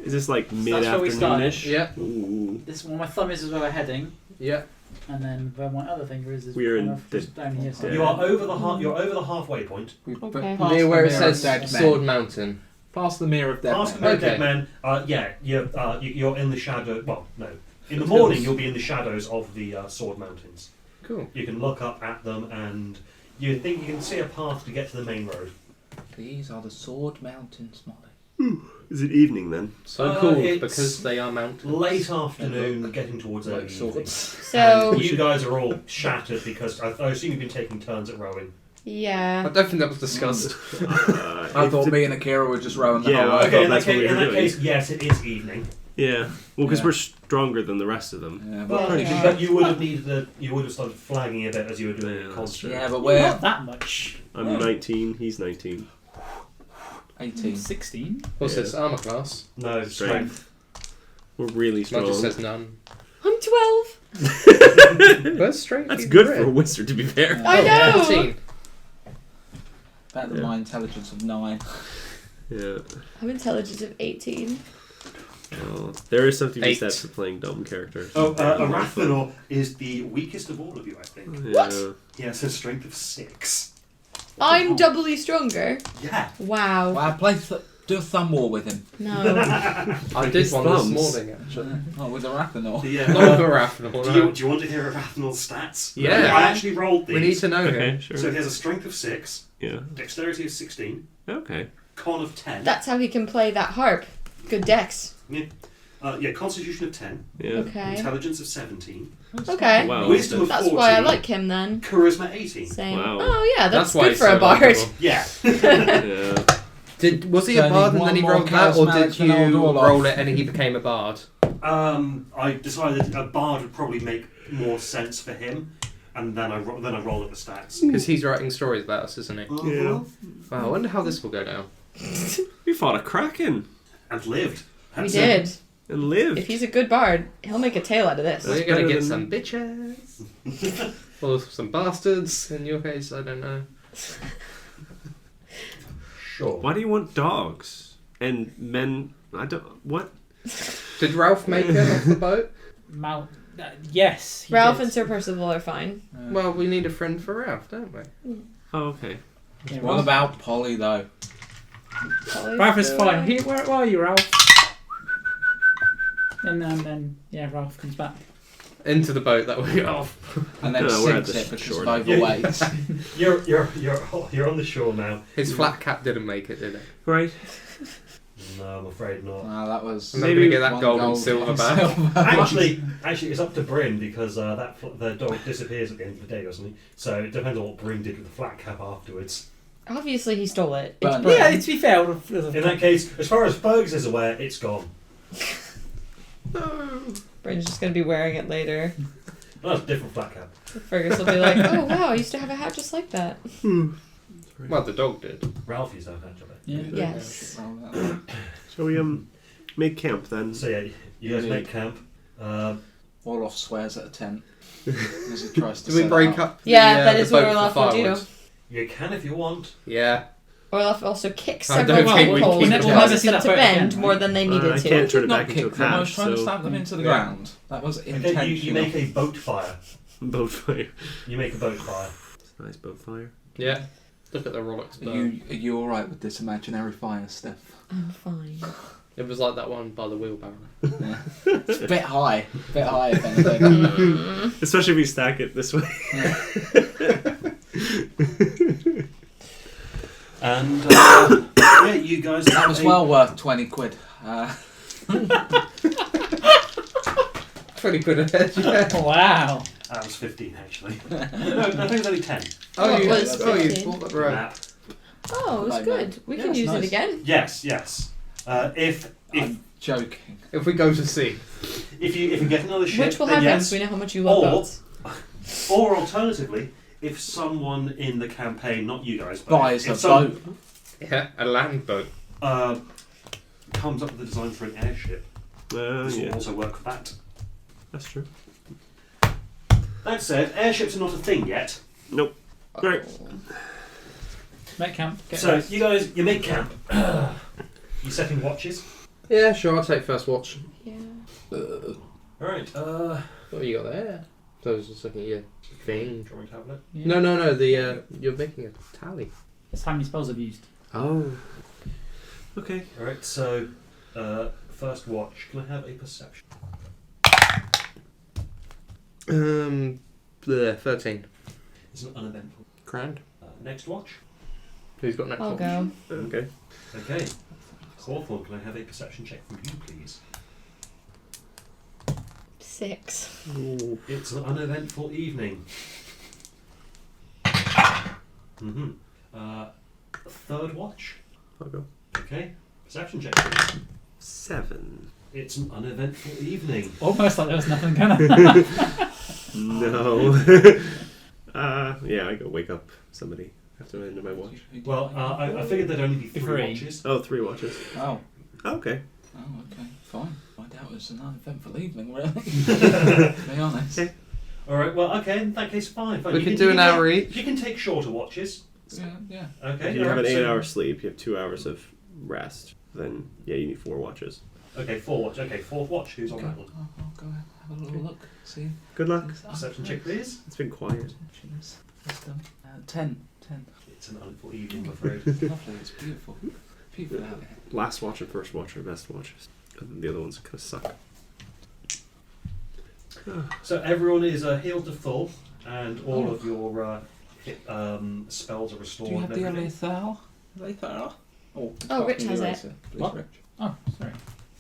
Is this like where we mid-afternoon-ish? Yeah. Ooh. This one, my thumb is where we're heading, Yeah. and then where my other finger is We're kind in of the- just down here. So you are over the you're over the halfway point. We Okay. passed Near the where it mirror of says dead Sword men. Mountain. Past the mirror of dead Past the men. Okay. dead men. Yeah, you're in the shadow. Well, no. In the Foothills. morning, you'll be in the shadows of the Sword Mountains. Cool. You can look up at them, and you think you can see a path to get to the main road. These are the Sword Mountains, Molly. Is it evening then? So cool it's because they are mountains. Late afternoon, getting towards Like early evening. swords. So, And you guys are all shattered because I assume you've been taking turns at rowing. I yeah. don't think that was discussed. I thought me and Akira were just rowing the Yeah, whole I way. thought in that's what we in were that doing. case, yes, it is evening. Yeah. Well, because Yeah. we're stronger than the rest of them. Yeah, Well, but pretty yeah. but you would have needed you would have started flagging a bit as you were doing Yeah, it that's constantly. Yeah, but Not we're that much. I'm 19. He's 19. 18. 16. What's Yeah. this armor class? No, strength. We're really Mine strong. just says none. I'm 12. Where's strength? That's even good for a written? wizard, to be fair. I know. 14. Better than Yeah. my intelligence of 9. Yeah. I'm intelligence of 18. Well, there is something to be 8. said for playing dumb characters. Oh, Arathanor is the weakest of all of you, I think. Yeah. He has a strength of 6. I'm doubly stronger. Yeah. Wow. Well, do a thumb war with him. No. I did His one thumbs. this morning, actually. Oh, with a Rathanor. Yeah. Not with a raffle. Do you want to hear Arathanor's stats? Yeah. I actually rolled these. We need to know Okay, him. sure. So he has a strength of 6, Yeah. dexterity of 16, Okay. con of 10. That's how he can play that harp. Good dex. Constitution of 10, Yeah. Okay. intelligence of 17, Okay. Wow. wisdom of That's 14, why I like him then. charisma 18. Same. Wow. Oh yeah, that's why good he's for so a bard. likable. Yeah. Yeah. Was he a So I bard need and then he one more rolled that, or charismatic did than old you Orloff. roll it and he became a bard? I decided a bard would probably make more sense for him, and then I roll up the stats. Because he's writing stories about us, isn't he? Yeah. Wow, I wonder how this will go down. We fought a Kraken And lived. We That's did. it. and lived. If he's a good bard, he'll make a tale out of this. We're going to better get than- some bitches. Or some bastards. In your case, I don't know. Sure. Why do you want dogs and men? I don't. What? Did Ralph make it off the boat? Yes. he Ralph did. and Sir Percival are fine. Well, we need a friend for Ralph, don't we? Oh, okay. Yeah, What Ralph. about Polly, though? Probably Ralph is still- fine. Where are you, Ralph? And then yeah, Ralph comes back. Into the boat that we off. And then No, we're at sinks the it because shore of now. overweight. You're on the shore now. His flat cap didn't make it, did it? Right. No, I'm afraid not. That was. I'm not Maybe going to get that one gold and gold silver and back. silver. Actually, it's up to Bryn because the dog disappears at the end of the day, doesn't he? So it depends on what Bryn did with the flat cap afterwards. Obviously, he stole it. It's But- Bran. Yeah, to be fair, In that case, as far as Fergus is aware, it's gone. Bryn's just gonna be wearing it later. No, it's a different flat cap. Fergus will be like, "Oh wow, I used to have a hat just like that." Well, the dog did. Ralph used to have that job. yeah. Yes. So we make camp then. So yeah, you guys make camp. Orloff swears at a tent as he tries to Do we set break it up? Yeah, the, that the is what boat for Orloff will do. firewood? You can if you want. Yeah. Orloff also kicks I several don't think we poles can and keep it. causes We'll them never see to that boat bend again, more right? than they needed I to. can't turn it Not back into a kick them, I was cab. trying to So stab them into the Yeah. ground. That was Okay, intentional. you make a boat fire. boat fire. You make a boat fire. It's a nice boat fire. Yeah. Look at the Rolex Are burn. you alright with this imaginary fire, Steph? I'm fine. It was like that one by the wheelbarrow. Yeah. It's a bit high. if anything. Especially if we stack it this way. And yeah, you guys. That was well worth 20 quid. 20 quid a head, yeah. Wow. That was 15 actually. No, I think it was only 10. What you, was you 15? bought that right. Map. Oh, it was Like good. that. We Yeah, can it's use nice. it again. Yes. If I'm joking. If we go to sea. if you get another ship, Which will then happen yes. because we know how much you love Or- boats. Or alternatively, if someone in the campaign, not you guys, but Buys if a some, boat. Yeah, a land boat. comes up with a design for an airship, this will Yeah, also work for that. that's true. That said, airships are not a thing yet. Nope. Right. Make camp. Get So rest. you guys, you make camp. You setting watches. Yeah, sure, I'll take first watch. Yeah. All right. What have you got there? So I was just looking at your thing. Drawing tablet. Yeah. No, the you're making a tally. It's how many spells I've used. Oh. Okay. All right. So first watch. Can I have a perception? 13. It's an uneventful. Grand. Next watch. Who's got next I'll watch? go. Okay. Okay. Hawthorne, can I have a perception check from you, please? 6. Ooh. It's an uneventful evening. Third watch. I'll go. Okay. Perception check, please. 7. It's an uneventful evening. Almost like there was nothing going on. No. Yeah, I go wake up somebody after the end of my watch. Well, I figured there'd only be 3 Three. watches. Oh, 3 watches. Oh. Okay. Oh, okay. Fine. I doubt it was an uneventful evening, really. To be honest. Okay. All right. Well, okay. In that case, fine. We could do an hour each. You can take shorter watches. Yeah. Okay. If you have an alright, 8-hour sleep, you have 2 hours of rest. Then yeah, you need 4 watches. Okay, 4 watch. Okay, 4th watch. Who's on that one? I'll go have a little look. See. Good luck. Perception check, please. It's been quiet. Wisdom. 10. It's an uneventful evening, I'm afraid. It's lovely. It's beautiful. Beautiful out here. Last watch and first watch are best watches. And the other ones kind of suck. So everyone is healed to full, and all of your spells are restored. Do you have and the everything. Lethal? Oh, Rich has it. Please, What? Rich. Oh, sorry.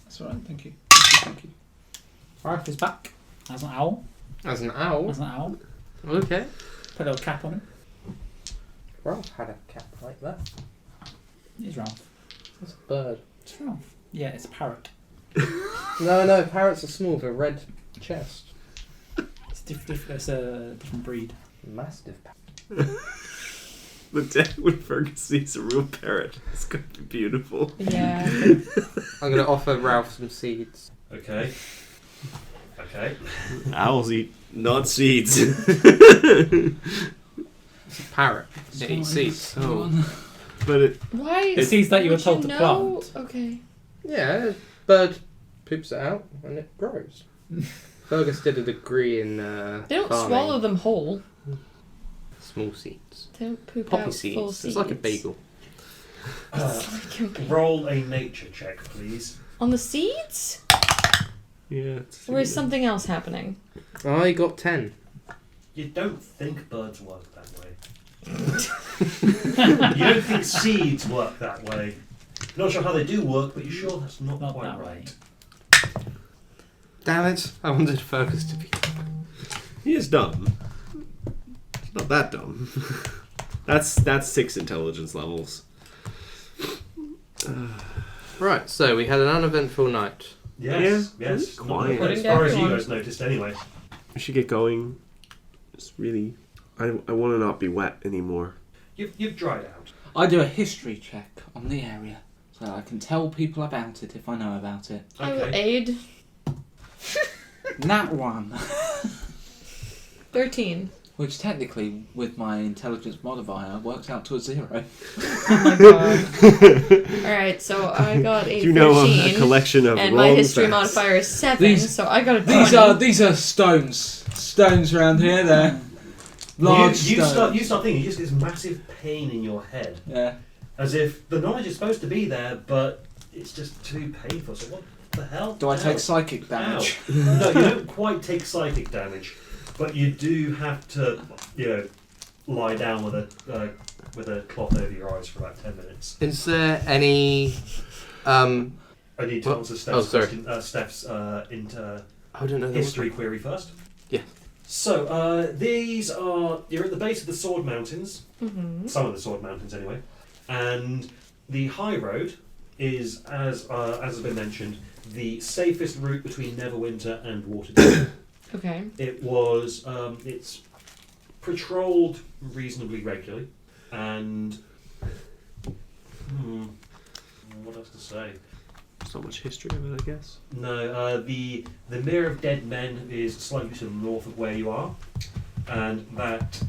That's all right. Thank you. Thank you. Ralph is back. As an owl. As an owl. As an owl. Okay. Put a little cap on him. Ralph had a cap like that. He's Ralph. That's a bird. It's Ralph. Yeah, it's a parrot. No, parrots are small with a red chest. It's a different breed. Mastiff. The day when Fergus sees a real parrot, it's going to be beautiful. Yeah. I'm going to offer Ralph some seeds. Okay. Okay. Owls eat not seeds. It's a parrot. It eats seeds. Oh. But it, Why? The seeds that you were would told to know? plant. Okay. Yeah, a bird poops it out and it grows. Fergus did a degree in They don't farming. swallow them whole. Small seeds. They don't poop Poppy out full seeds. seeds. It's like a bagel. It's like a bagel. Roll a nature check, please. On the seeds? yeah. Or is something else happening? I got 10. You don't think birds work that way. You don't think seeds work that way. Not sure how they do work, but you're sure that's not Not quite that way. right. Damn it. I wanted Fergus to be. He is dumb. He's not that dumb. That's 6 intelligence levels. Right, so we had an uneventful night. Yes, Yeah, yes. it's Not quiet. as far as you Everyone. guys noticed, anyway. We should get going. It's really. I want to not be wet anymore. You've dried out. I do a history check on the area, so I can tell people about it if I know about it. I will Okay. aid. Nat 1, 13. which technically, with my intelligence modifier, works out to a 0. Oh my god. Alright, so I got a Do you know 13. a collection of And wrong my history facts? modifier is 7, These- so I got a 20. These are stones around here. They're large you stones. start thinking, you just get this massive pain in your head. Yeah. As if the knowledge is supposed to be there, but it's just too painful. So what the hell? Do I Ow. take psychic damage? Ow. No, you don't quite take psychic damage, but you do have to, lie down with a cloth over your eyes for about 10 minutes. Is there any. I need to What? answer Oh, Steph's sorry. question, Steph's I don't know. the history query first. Yeah. So these are you're at the base of the Sword Mountains. Mm-hmm. Some of the Sword Mountains, anyway. And the high road is, as has been mentioned, the safest route between Neverwinter and Waterdeep. Okay. It's patrolled reasonably regularly, and what else to say? There's not much history of it, I guess. No, the Mere of Dead Men is slightly to the north of where you are, and that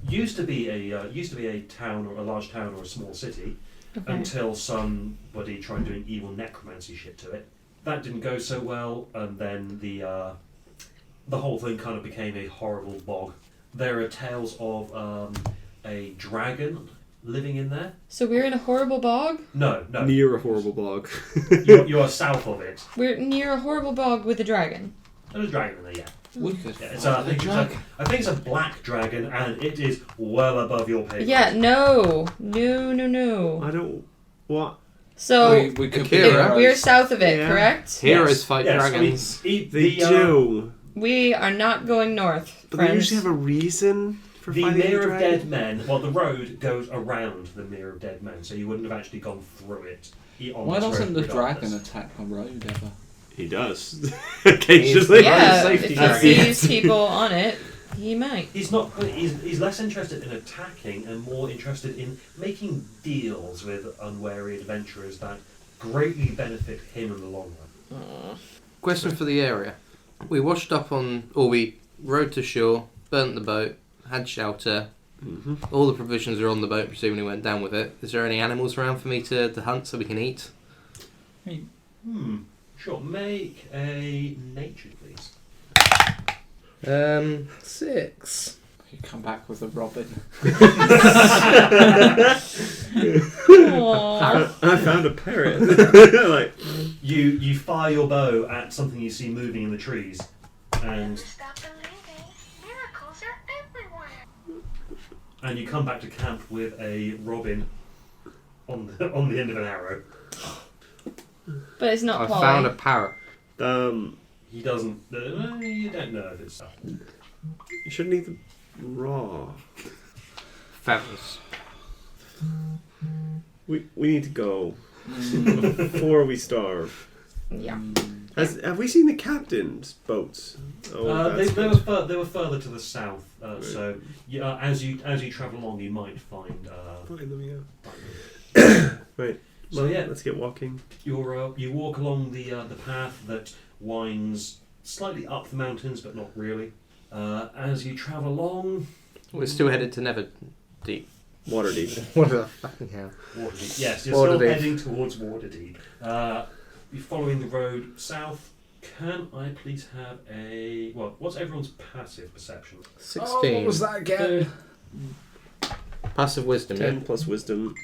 used to be a town or a large town or a small city Okay. until somebody tried doing evil necromancy shit to it. That didn't go so well, and then the whole thing kind of became a horrible bog. There are tales of a dragon living in there. So we're in a horrible bog? No, Near a horrible bog. you're south of it. We're near a horrible bog with a dragon. There's a dragon in there, yeah. We could Yeah, it's fight I think it's a black dragon, and it is well above your pay grade. Yeah, no. I don't. What? So, we could Akira. we're south of it, Yeah. correct? Heroes fight yes, dragons. I mean, They do. We are not going north, But they friends. usually have a reason for the fighting Mere the of dragon. Dead Men, well, the road goes around the Mere of Dead Men, so you wouldn't have actually gone through it. On Why this doesn't road the dragon regardless. attack the road ever? He does. Occasionally. Yeah, safety if target. he sees people on it, he might. He's not. He's less interested in attacking and more interested in making deals with unwary adventurers that greatly benefit him in the long run. Aw. Question for the area. We washed up on, or we rowed to shore, burnt the boat, had shelter. Mm-hmm. All the provisions are on the boat, presumably went down with it. Is there any animals around for me to hunt so we can eat? Sure. Make a nature, please. 6. You come back with a robin. Aw. I found a parrot. Like, You fire your bow at something you see moving in the trees, and Stop believing. Miracles are everywhere. and you come back to camp with a robin on the end of an arrow. But it's not I Polly. found a parrot. He doesn't. You don't know if it's. you shouldn't eat them raw. Feathers. We need to go before we starve. Yeah. Have we seen the captain's boats? They that's they were further to the south. So yeah, as you travel along, you might find. Find them, yeah. find them. Right. So Well, yeah, let's get walking. you walk along the path that winds slightly up the mountains, but not really. As you travel along, We're still headed to Neverdeep. Waterdeep. What the fucking hell? Waterdeep. Yes, you're Waterdeep. still heading towards Waterdeep. You're following the road south. Can I please have a what's everyone's passive perception? 16. that again? Passive wisdom, 10 yeah? plus wisdom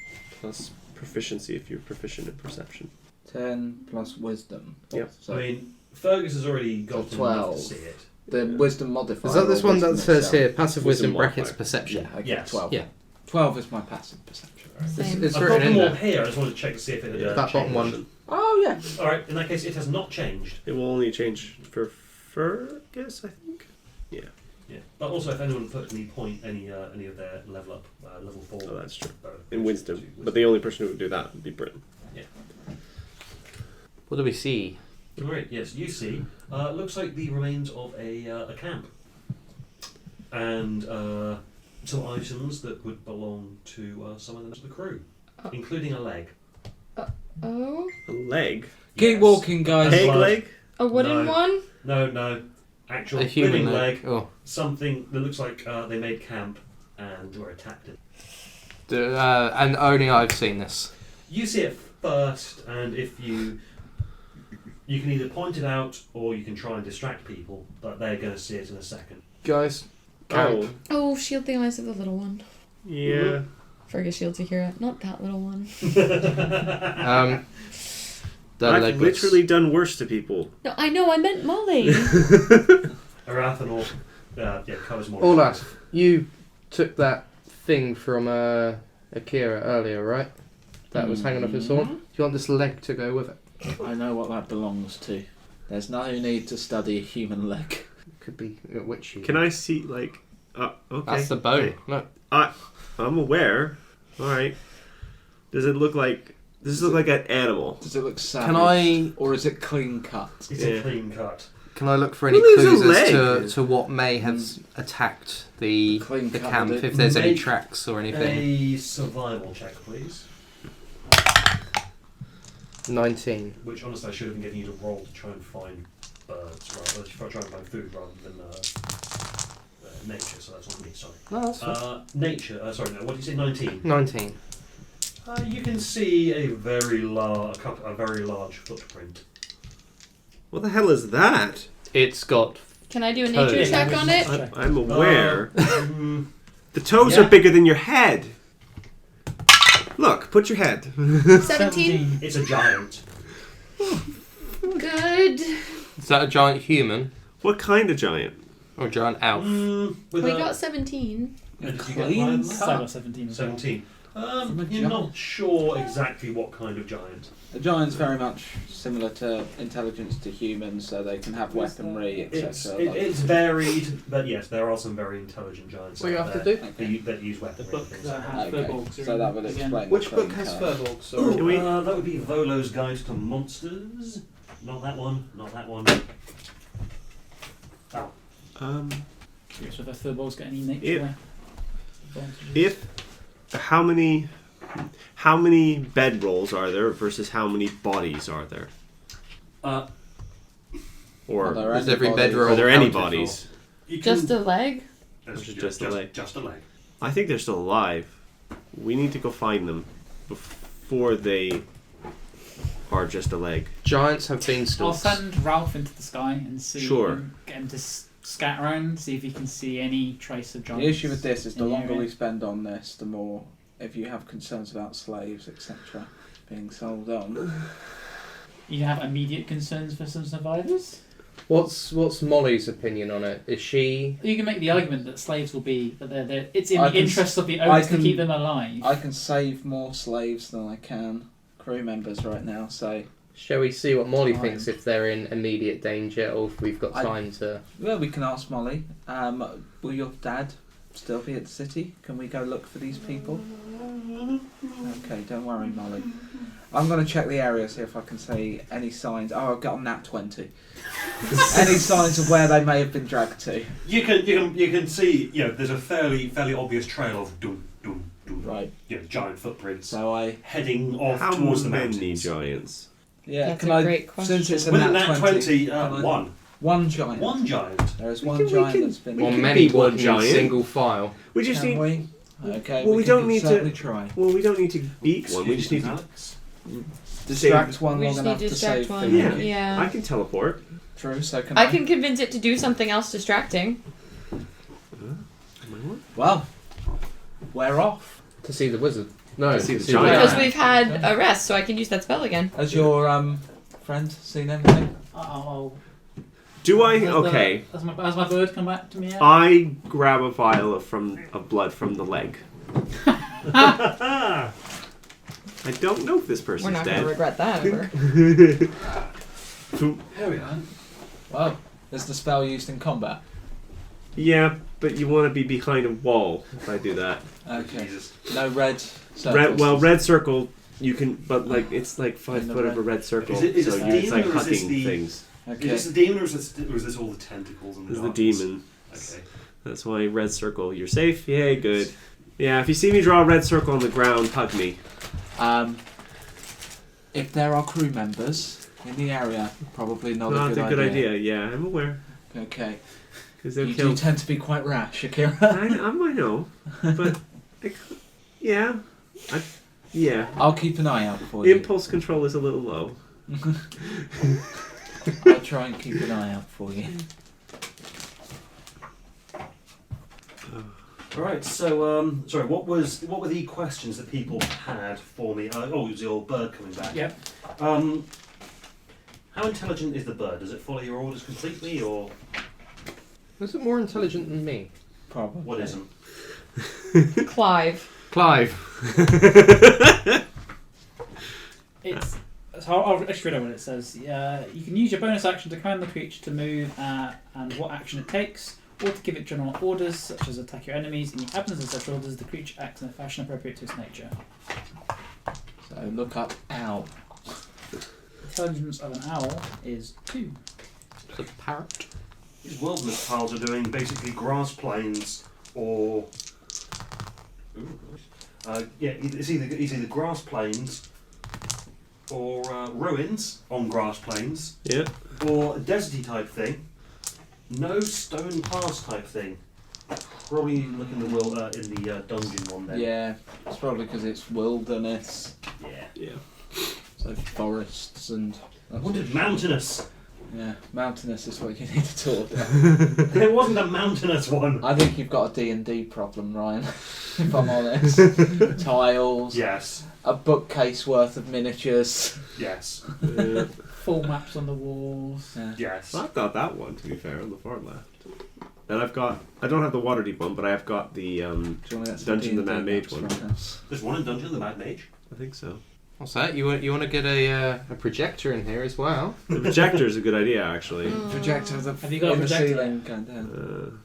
plus proficiency if you're proficient in perception. 10 plus wisdom. Yep. So I mean, Fergus has already got enough 12. to see it. the wisdom modifier. Is that this or one that wisdom says itself? here, passive Wisdom wisdom brackets modifier. perception? Yeah, okay, Yes. 12. Yeah. 12 is my passive perception. Same. It's I've got written them in all there. here. I just wanted to check to see if it had That bottom changed. one. Oh, yeah. All right. In that case, it has not changed. It will only change for Fergus, I think. Yeah. But also, if anyone put any of their level up, level 4. Oh, that's true. bow In wisdom. to But the only person who would do that would be Britain. What do we see? All right. Yes, you see. Looks like the remains of a camp, and some items that would belong to some of the crew, Oh. including a leg. Oh, A leg? Keep Yes. walking, guys. Peg blood. leg? a wooden No. one? No. Actual A human living leg. Oh. Something that looks like they made camp and were attacked. And only I've seen this. You see it first, and if you can either point it out or you can try and distract people, but they're going to see it in a second. Guys, Oh, camp. Oh, shield the eyes of the little one. yeah. Fergus shields Akira. Not that little one. They're I've legless. literally done worse to people. No, I know. I meant Molly. Arathanor, covers more. Olaf, you took that thing from Akira earlier, right? That was hanging off his sword. Do you want this leg to go with it? I know what that belongs to. There's no need to study a human leg. Could be a witch. Can I see, like... okay. That's the bone. Okay. Look. I'm aware. Alright. Does it look like... Does this look like an animal? Does it look savage? Can I Or is it clean cut? It's Yeah. a clean cut. Can I look for any Well, there's clues a as leg. to what may have attacked the Clean cut camp? with it. If there's any Make tracks or anything. A survival check, please. 19. Which, honestly, I should have been getting you to roll to try and find birds, rather try and find food rather than nature. So that's on me. Sorry. No, that's fine. Nature. Sorry, no. What did you say? 19. 19. You can see a very large footprint. What the hell is that? It's got. Can I do a Totally. nature check on it? I'm aware. The toes Yeah. are bigger than your head. Look, put your head. 17. It's a giant. Good. Is that a giant human What kind of giant? or a giant elf? With We a- got 17. Did you get Clean higher than cut. that? So I got 17 as well. 17. From a You're giant. not sure exactly what kind of giant. The giant's very much similar to intelligence to humans, so they can have weaponry, etc. It's varied, but yes, there are some very intelligent giants What do you out have to there do? that use weaponry. The book and things that like has Okay, Furbolgs so that would again. explain. Which the book clean has cut. Furbolgs? Can we- that would be Volo's Guide to Monsters. Not that one. Not that one. Oh. Curious whether Furbolg's got any nature If- advantages. How many bed rolls are there versus how many bodies are there? Or Are there Is any every bodies? bedroll are there any accounted for? bodies? You can, Just a leg? That's Just a leg. Just a leg. I think they're still alive. We need to go find them before they are just a leg. Giants have I'll beanstalks. send Ralph into the sky and see. Sure. Get him to scat around, see if he can see any trace of giants. The issue with this is the in longer area. we spend on this, the more, if you have concerns about slaves, etc., being sold on. You have immediate concerns for some survivors. What's Molly's opinion on it? Is she? You can make the argument that slaves will be that they're it's in I the can interest of the I owners to can- keep them alive. I can save more slaves than I can crew members right now, so Shall we see what Molly Time. thinks if they're in immediate danger, or if we've got I- time to? well, we can ask Molly. Will your dad still be at the city? Can we go look for these people? Okay, don't worry, Molly. I'm going to check the area, see if I can see any signs. Oh, I've got a nat 20. Any signs of where they may have been dragged to? You can see. There's a fairly obvious trail of dum dum dum. Right. Giant footprints So heading off How towards the many mountains. giants? yeah, That's can a I? great question. Since it's a With a nat nat 20, 20, can I- one. One giant. One giant. There is We one can- we giant can- that's been. we Or can many beat one walking in giant. single file. We just Can need. we? Okay. Well, we can don't need to- certainly try. Well, we don't need to beat one. We just need to Alex. Distract one We long just need enough to to distract save one. them. Yeah. I can teleport. True. So can I can convince it to do something else distracting. Well, we're off. To see the wizard. No, To see the the giant. Because giant. we've had a rest, so I can use that spell again. Has your friend seen anything? I'll Do I? has the- Okay. Has my bird come back to me yet? I grab a vial of blood from the leg. I don't know if this We're person's not going to dead. regret that ever. Here we are. Well, is the spell used in combat? Yeah, but you want to be behind a wall if I do that. Okay. Jesus. No red circles. Red circle, you can, but like it's like 5 In the foot of a red. red circle, Is it so the it's demon like or is this cutting the- things. Okay. Is this the demon or is this all the tentacles and the This is the darkness? demon. Okay. That's why red circle. You're safe. Yay, good. Yeah, if you see me draw a red circle on the ground, hug me. If there are crew members in the area, probably not Not a good idea. Yeah, I'm aware. Okay. Because they'll You kill. do tend to be quite rash, Akira. I know, but yeah, yeah. I'll keep an eye out for you. Impulse control is a little low. I'll try and keep an eye out for you. All right. So, sorry. What were the questions that people had for me? It was the old bird coming back. Yep. How intelligent is the bird? Does it follow your orders completely, or Was it more intelligent than me? Probably. what isn't? Clive. Clive. It's so I'll actually read out what it says. You can use your bonus action to command the creature to move and what action it takes, or to give it general orders such as attack your enemies. In the absence of such orders, the creature acts in a fashion appropriate to its nature. So look up owl. Intelligence of an owl is 2. The parrot. These wilderness piles are doing basically grass plains or it's either grass plains or ruins on grass plains Yeah. or a deserty type thing. No stone pass type thing. Probably look in the dungeon one then. Yeah, it's probably because it's wilderness. Yeah. Yeah. So forests and. I wanted mountainous. Yeah, mountainous is what you need to talk about. There wasn't a mountainous one. I think you've got a D&D problem, Ryan, if I'm honest. Tiles, Yes. a bookcase worth of miniatures. Yes. Full maps on the walls. Yeah. Yes. I've got that one, to be fair, on the far left. And I don't have the Waterdeep one, but I have got the, Do you want to get some Dungeon the D&D Mad Mage maps one. from us? There's one in Dungeon, the Mad Mage. I think so. What's that? You want to get a projector in here as well? The projector is a good idea, actually. Projector Have you got a in the projector? ceiling going down.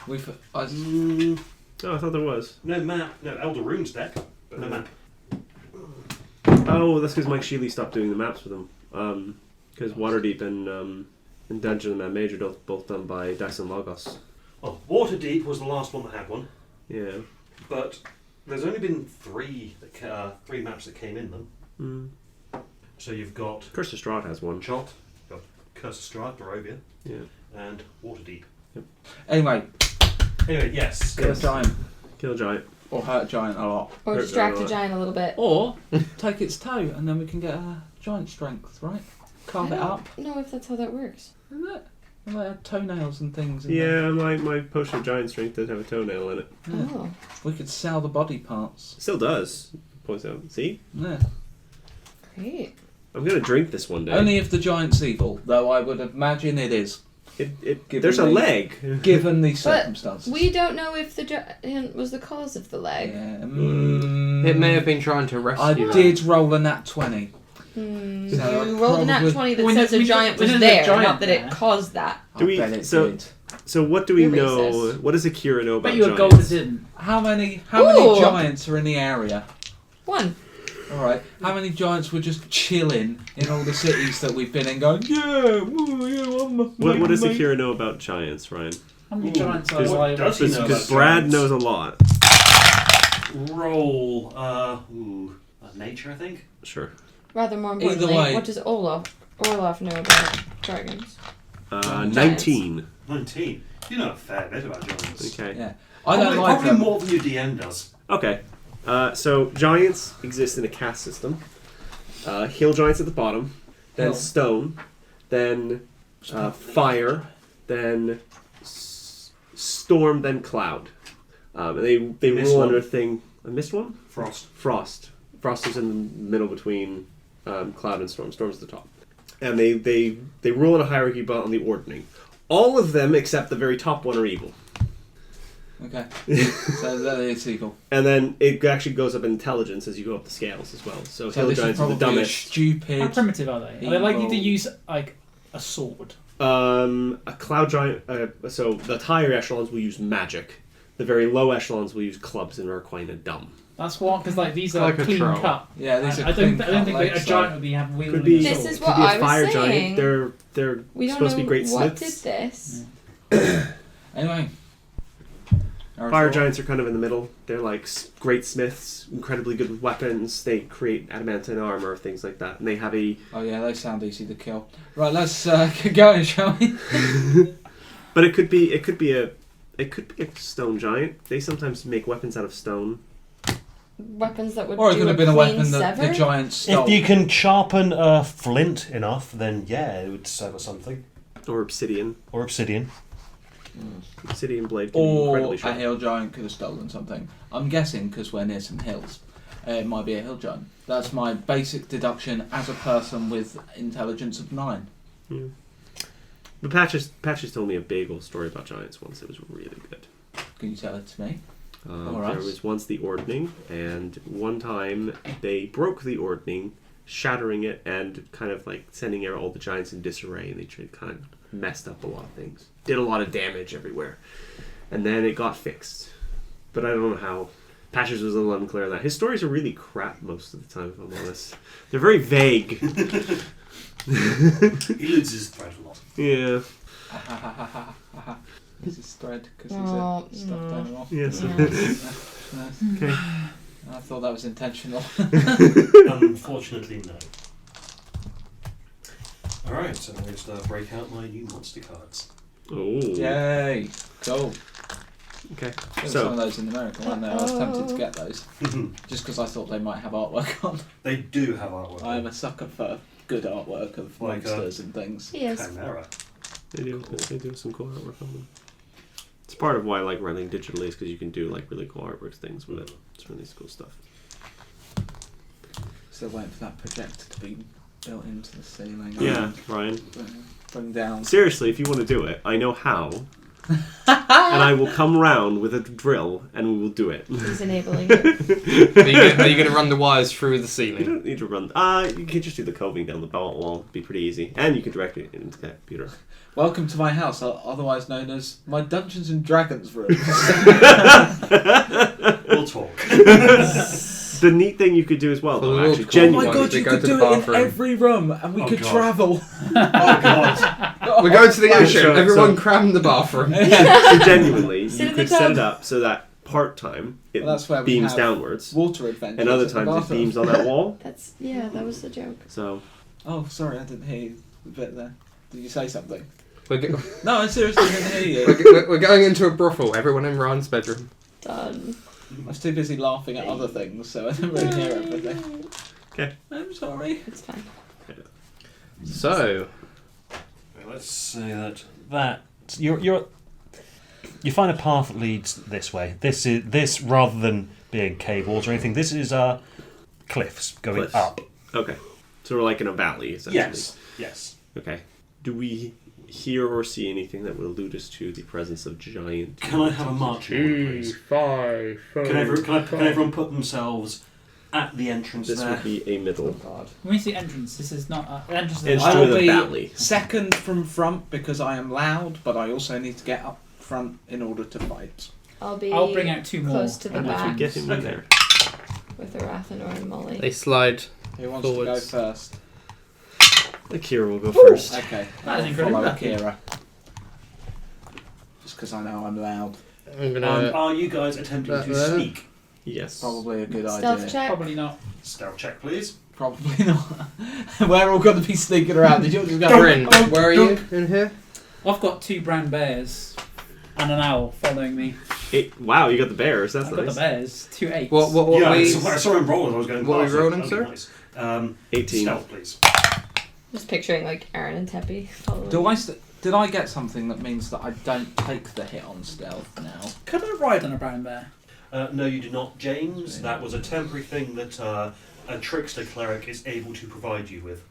Oh, I thought there was. No map. No Elder Runes deck. But no map. Oh, that's because Mike Sheely stopped doing the maps for them. Because Waterdeep and Dungeon and Major are both done by Dice and Logos. Oh, Waterdeep was the last one that had one, Yeah. but there's only been three maps that came in them. Mm. So you've got Curse of Strahd has one. One-Shot, you've got Curse of Strahd, Barovia, Yeah. and Waterdeep. Anyway, Anyway, yes. kill a giant. Kill a giant. Or hurt a giant a lot. Or Hurt distract them a the lot. giant a little bit. Or take its toe and then we can get a giant strength, right? Carve I it don't up. know if that's how that works. Isn't it? And they have toenails and things. In Yeah, my potion of giant strength does have a toenail in it. there. Yeah. Oh, We could sell the body parts. Still does. Points out. See? Yeah. great. I'm gonna drink this one day. Only if the giant's evil, though I would imagine it is, Given There's a the- leg. given the circumstances. We don't know if the giant was the cause of the leg. Yeah. It may have been trying to rescue I them. did roll a nat 20. So So you rolled a nat probably- 20 that We says know- a we giant know was there's a there, giant not that there. it caused that. Do we- I bet it so- did. So what do we You're know? racist. What does Akira know about Bet you a giants? gold didn't. How many Ooh. giants are in the area? One. Alright. How many giants were just chilling in all the cities that we've been in going, yeah, ooh, yeah, I'm a What does mate." Akira know about giants, Ryan? How many Ooh, giants are what alive? does he know Because about Brad giants? knows a lot. Roll, nature, I think? Sure. Rather more importantly, way. what does Orloff know about dragons? Giants. 19. 19. You know a fair bit about giants. Okay. Yeah. I don't Probably, like probably them. more than your DM does. Okay. So giants exist in a caste system. Hill giants at the bottom, then Hill. stone, then fire, then storm, then cloud. And they Missed rule one. under a thing. I missed one. Frost. Frost. Frost is in the middle between cloud and storm. Storm's at the top. And they rule in a hierarchy based on the ordning. All of them except the very top one are evil. Okay. So that is evil. And then it actually goes up in intelligence as you go up the scales as well. So, So hill this is giants are the probably a dumbest. How stupid. primitive are they? Are they likely to Evil. use like a sword? A cloud giant. So the higher echelons will use magic. The very low echelons will use clubs and are kind of dumb. That's what, because like these are Like a clean troll. cut. Yeah, these are I don't clean-cut think legs, a giant would be wielding Could be- a This sword. is Could what be a I was fire saying. giant. They're We don't supposed know to be great what smiths. did this. Anyway. Fire giants are kind of in the middle. They're like great smiths, incredibly good with weapons. They create adamantine armor, things like that. And they have a. Oh yeah, they sound easy to kill. Right, let's get going, shall we? But it could be a stone giant. They sometimes make weapons out of stone. Weapons that would Or it do could have a been a clean weapon that the sever? giant stole. If you can sharpen a flint enough, then yeah, it would sever something. Or obsidian. Or obsidian. Obsidian blade can be Or incredibly a sharp. hill giant could have stolen something. I'm guessing because we're near some hills. It might be a hill giant. That's my basic deduction as a person with intelligence of 9. Yeah. But Patches told me a big old story about giants once. It was really good. Can you tell it to me? Or There us? was once the ordning, and one time they broke the ordning, shattering it and kind of like sending all the giants in disarray, and they kind of messed up a lot of things. Did a lot of damage everywhere. And then it got fixed. But I don't know how. Patches was a little unclear on that. His stories are really crap most of the time, if I'm honest. They're very vague. He loses thread a lot. Yeah. Is this thread? Because Oh, he's a stuffed no. animal. Yes. Yes. Okay. I thought that was intentional. Unfortunately, no. Alright, so I'm going to break out my new monster cards. Oh. Yay! Cool. Okay. There were So- some of those in America, weren't there? I was tempted to get those. Just because I thought they might have artwork on. They do have artwork. I am a sucker for good artwork of Like, monsters and things. He is. Chimera. They do some cool artwork on them. It's part of why I like running digitally is because you can do like really cool artwork things with it. It's really cool stuff. Still waiting for that projector to be built into the ceiling. Yeah, Ryan. Bring down. Seriously, if you want to do it, I know how. And I will come round with a drill and we will do it. He's enabling it. Are you going to run the wires through the You ceiling? don't need to run. You can just do the coving down the wall. It'd be pretty easy. And you can direct it into the computer. Welcome to my house, otherwise known as my Dungeons and Dragons room. We'll talk. The neat thing you could do as well, For though, the actually, Lord Oh my Genuine. god, They you go could to the do it in bathroom. every room, and we Oh, could God. travel. Oh God! We're going to the ocean. So- Everyone so- cram the bathroom. so genuinely, Sit you in the could set tub. it up so that part time it Well, that's where we beams have downwards, Water adventures. and other in the times it bathroom. beams on that wall. That was the joke. So Oh, sorry, I didn't hear you a bit there. Did you say something? We're, go- No, I seriously didn't hear you. we're going into a brothel. Everyone in Ryan's bedroom. Done. I was too busy laughing at other things, so I didn't really hear everything. Okay. I'm sorry. It's fine. So, Let's say that you find a path that leads this way. This rather than being cave walls or anything. This is cliffs going Cliffs. up. okay, so we're like in a valley essentially. Yes. Okay. Do we hear or see anything that would allude us to the presence of giant? Can I have a marching order, please? 5, Can everyone put themselves at the entrance This there? would be a middle. When we see entrance, this is not the entrance. It's I to will the be valley. second from front because I am loud, but I also need to get up front in order to fight. I'll be I'll bring out 2 more. close to the And if we back get him in Okay. there, with the Rathenor and Molly. They slide. Who wants Forwards. to go first? Akira will go first. Okay, That is I'll incredibly follow lucky. Akira. Just because I know I'm loud. I'm gonna. Are you guys attempting to there. sneak? Yes. Probably a good Stealth idea. check. Probably not. Stealth check, please. Probably not. We're all going to be sneaking around. Did you just go? Bryn, where are you in here? I've got 2 brown bears and an owl following me. Wow, you got the bears. That's I've got nice. the bears. 2 8s. What Yeah, we? I saw him roll as I was going What are past we it. rolling, That'd be sir? nice. 18. Stealth, please. Just picturing like Aaron and Teppy following. Did I get something that means that I don't take the hit on stealth now? Could I ride on a brown bear? No, you do not, James. That was a temporary thing that a trickster cleric is able to provide you with.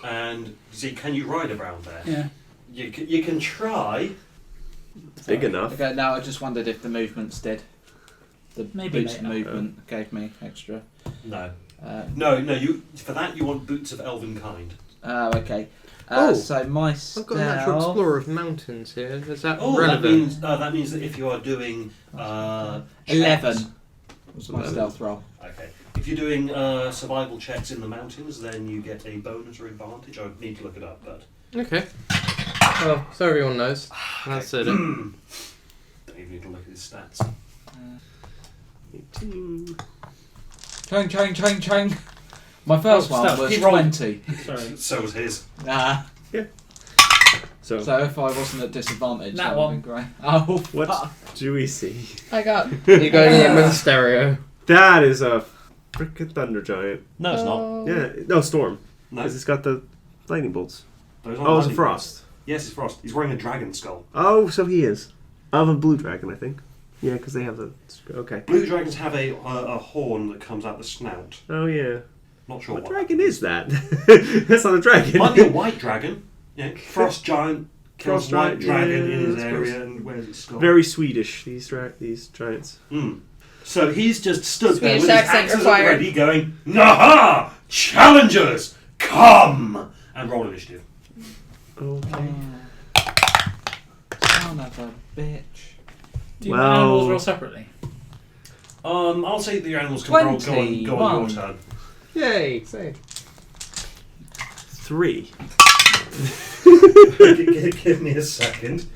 And see, can you ride a brown bear? Yeah. You can try. Big enough. Okay, now I just wondered if the movements did. The Maybe boost later. movement gave me extra. No, Uh, no. You for that you want boots of elven kind. okay. Oh, So my I've got a natural stealth. explorer of mountains here. Is that Oh, relevant? that means that if you are doing 11 checks- was my 11. stealth roll. Okay. If you're doing survival checks in the mountains, then you get a bonus or advantage. I need to look it up, but Okay. Well, so everyone knows. That's it. don't even need to look at his stats. 18. Chang. My first Oh, one stealth. was Keep rolling. 20. Sorry. So was his. Nah. So, So if I wasn't at disadvantage, That that would one. be great. Oh, what fuck. do we see? I got. You're going in with a stereo. That is a freaking thunder giant. No, it's not. Oh. Yeah, no, storm. No, Because it's got the lightning bolts. those aren't Oh, it's a lightning frost. bolts. Yes, it's Frost. He's wearing a dragon skull. Oh, so he is. Of a blue dragon, I think. Yeah, because they have the. Okay. Blue dragons have a horn that comes out the snout. Oh, yeah. Not sure What what. dragon is that? That's not a dragon. Might be a white dragon. Yeah, Frost giant kills Frost white giant, dragon yeah, in his that's area close. and wears its skull. Very Swedish, these giants. So he's just stood there Swedish with his accent axes required. ready, going, "Naha! Challengers, come!" And roll initiative. Okay. Son of a bitch. Do Well- animals roll separately? I'll say the animals can roll, go on your 21. turn. Yay! Say. 3. Give me a second.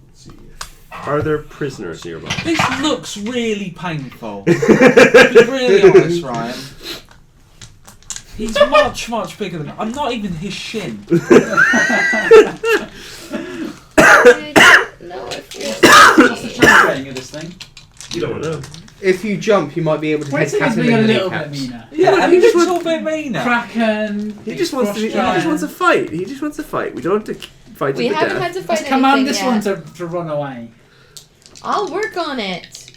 Let's see. Are there prisoners nearby? This looks really painful. To be really honest, Ryan. He's much bigger than me. I'm not even his shin. I don't know if we're. What's the chance rating of this thing? You don't know. If you jump, you might be able to Wait, hit it's Captain being a in the little bit kneecaps. meaner. Yeah, he he just just wants- a bit meaner. Kraken. He just wants to. He just wants to fight. He just wants to fight. We don't have to fight to We the haven't death. had to fight Just command anything this yet. one to run away. I'll work on it.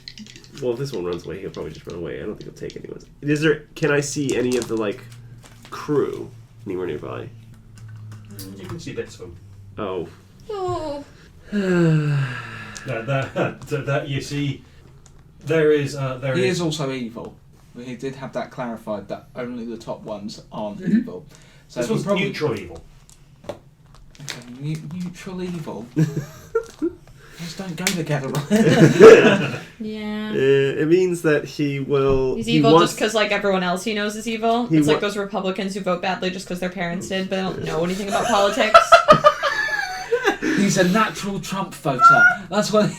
Well, if this one runs away, he'll probably just run away. I don't think he'll take anyone's. Is there? Can I see any of the crew anywhere nearby? You can see bits of them. Oh. Oh. That you see, there is. He is also evil. He did have that clarified that only the top ones aren't Mhm. evil. So This he one's probably neutral evil. Okay, neutral evil. Things don't go together, right? Yeah. It means that he will. He's he evil wants, just because like everyone else he knows is evil. He It's like wa- those Republicans who vote badly just because their parents did, but they don't know anything about politics. He's a natural Trump voter. That's what.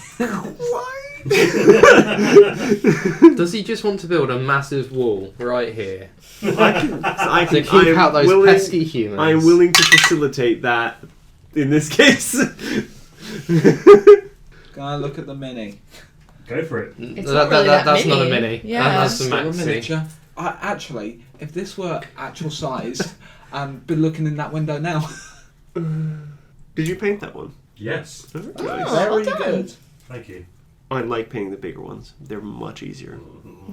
Does he just want to build a massive wall right here I to can keep out those willing, pesky humans? I am willing to facilitate that. In this case. Can I look at the mini? Go for it. It's not really that's that not a mini. mini. Yeah. That's a Still a maxi. miniature. Actually, if this were actual size, I'd be looking in that window now. Did you paint that one? Yes. Very Oh. nice. well Very done. good. Thank you. I like painting the bigger ones. They're much easier.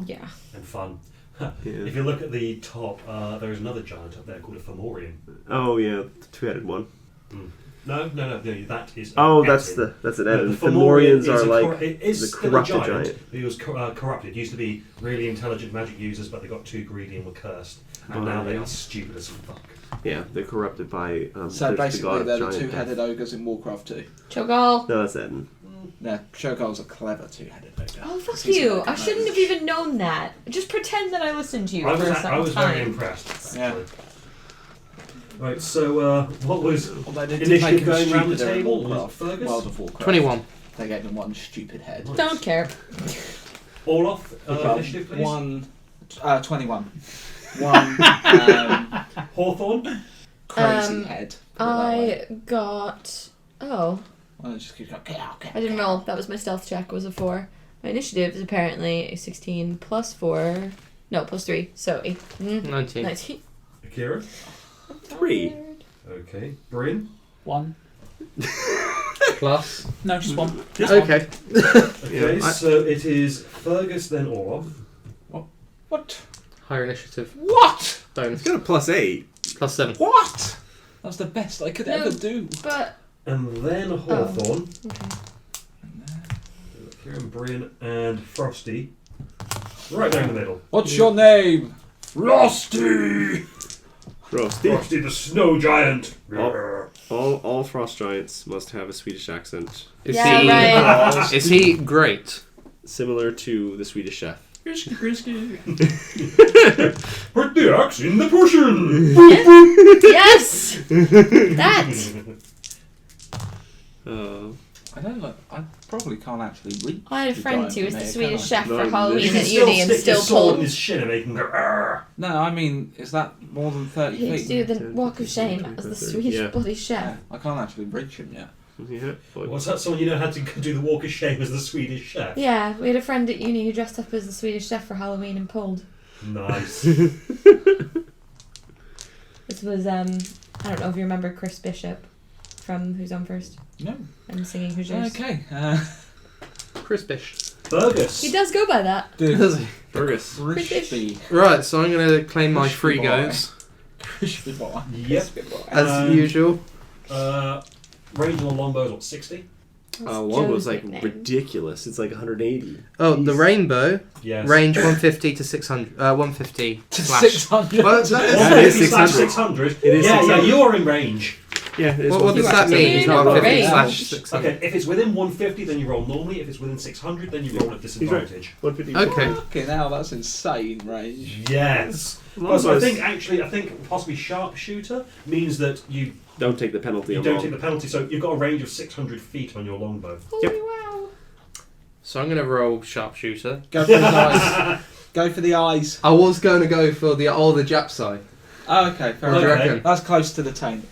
Yeah. And fun. Yeah. If you look at the top, there is another giant up there called a Fomorian. Oh yeah, the two-headed one. No, that is. Oh, an that's Etin. an The Etin. Fomorian Fomorians is are a like it is the still corrupted a giant. giant. He was corrupted. Used to be really intelligent magic users, but they got too greedy and were cursed. And now they are stupid as fuck. Yeah, they're corrupted by. So the basically, god of they're the giant two-headed ogres in Warcraft 2. Cho'Gall. No, that's Etin. No, Shogal's a clever two-headed ogre. Oh, fuck He's you. like I a shouldn't have mage. even known that. Just pretend that I listened to you I for a was, second I was time. very impressed. Yeah. actually. Right. So, what was Although they did initiative make him going round the stupider in table? Warcraft, Fergus? World of Warcraft. 21. They gave him one stupid head. Don't care. Olaf, initiative, please. 21. One Hawthorne. crazy head. put it that way. I got... Oh. Well, it just keeps going, get out, get I didn't out. roll. That was my stealth check. Was a 4. My initiative is apparently a 16 plus 4. No, plus 3. So 19. 19. Akira. 3. Okay. Bryn. 1. Plus. No, just 1. Okay. Okay. Yeah, So it is Fergus, then Olaf. What? Higher initiative. What? Bonus. It's got a +8. Plus 7. What? That was the best I could No. ever do. But... And then Hawthorne. Okay. Kieran, Bryn, and Frosty. Right down the middle. What's your name? Frosty! Frosty. Frosty the Snow Giant. All frost giants must have a Swedish accent, Is Yeah, he right. Is he great? similar to the Swedish chef. Frisky, frisky. Put the axe in the pushing! Yes! That! I don't know. I probably can't actually reach. I had a the friend giant who was from the here, Swedish can I? chef No, for you Halloween You can at still uni and stick still your sword in pulled. his shin and make him go, "Arr." No, I mean, is that more than 30 He had feet? to do the walk of shame as the Swedish Yeah. bloody chef. Yeah, I can't actually reach him yet. Yeah. What's that? Someone you know had to do the walk of shame as the Swedish chef? Yeah, we had a friend at uni who dressed up as the Swedish chef for Halloween and pulled. Nice. This was, I don't know if you remember Chris Bishop from Who's On First No. and singing Hoosiers. Okay. Crispish. Fergus. He does go by that. Dude, Fergus. crispy. Right, so I'm going to claim my Crispy free boy. goes. Crispy boy. Yep. Crispy boy. As usual. Range on the longbow is what, 60? That's Longbow's Joe's like nickname. ridiculous. It's like 180. Oh, the rainbow. Yes. Range 150 to 600. 150 To slash. 600. Well, that is- Yeah, it is 150 slash 600. 600. It is yeah, 600. you are in range. Yeah. It is What does You that are mean? in It's 150 range. slash 600. Okay, if it's within 150, then you roll normally. If it's within 600, then you roll at disadvantage. 150. Okay. Okay, now that's insane range. Yes. Also, I think possibly sharpshooter means that you Don't take the penalty. you on don't long. take the penalty, so you've got a range of 600 feet on your longbow. Holy wow. So I'm going to roll sharpshooter. Go for the eyes. Go for the eyes. I was going to go for the Jap side. Oh, okay, fair What do you enough. reckon? That's close to the taint.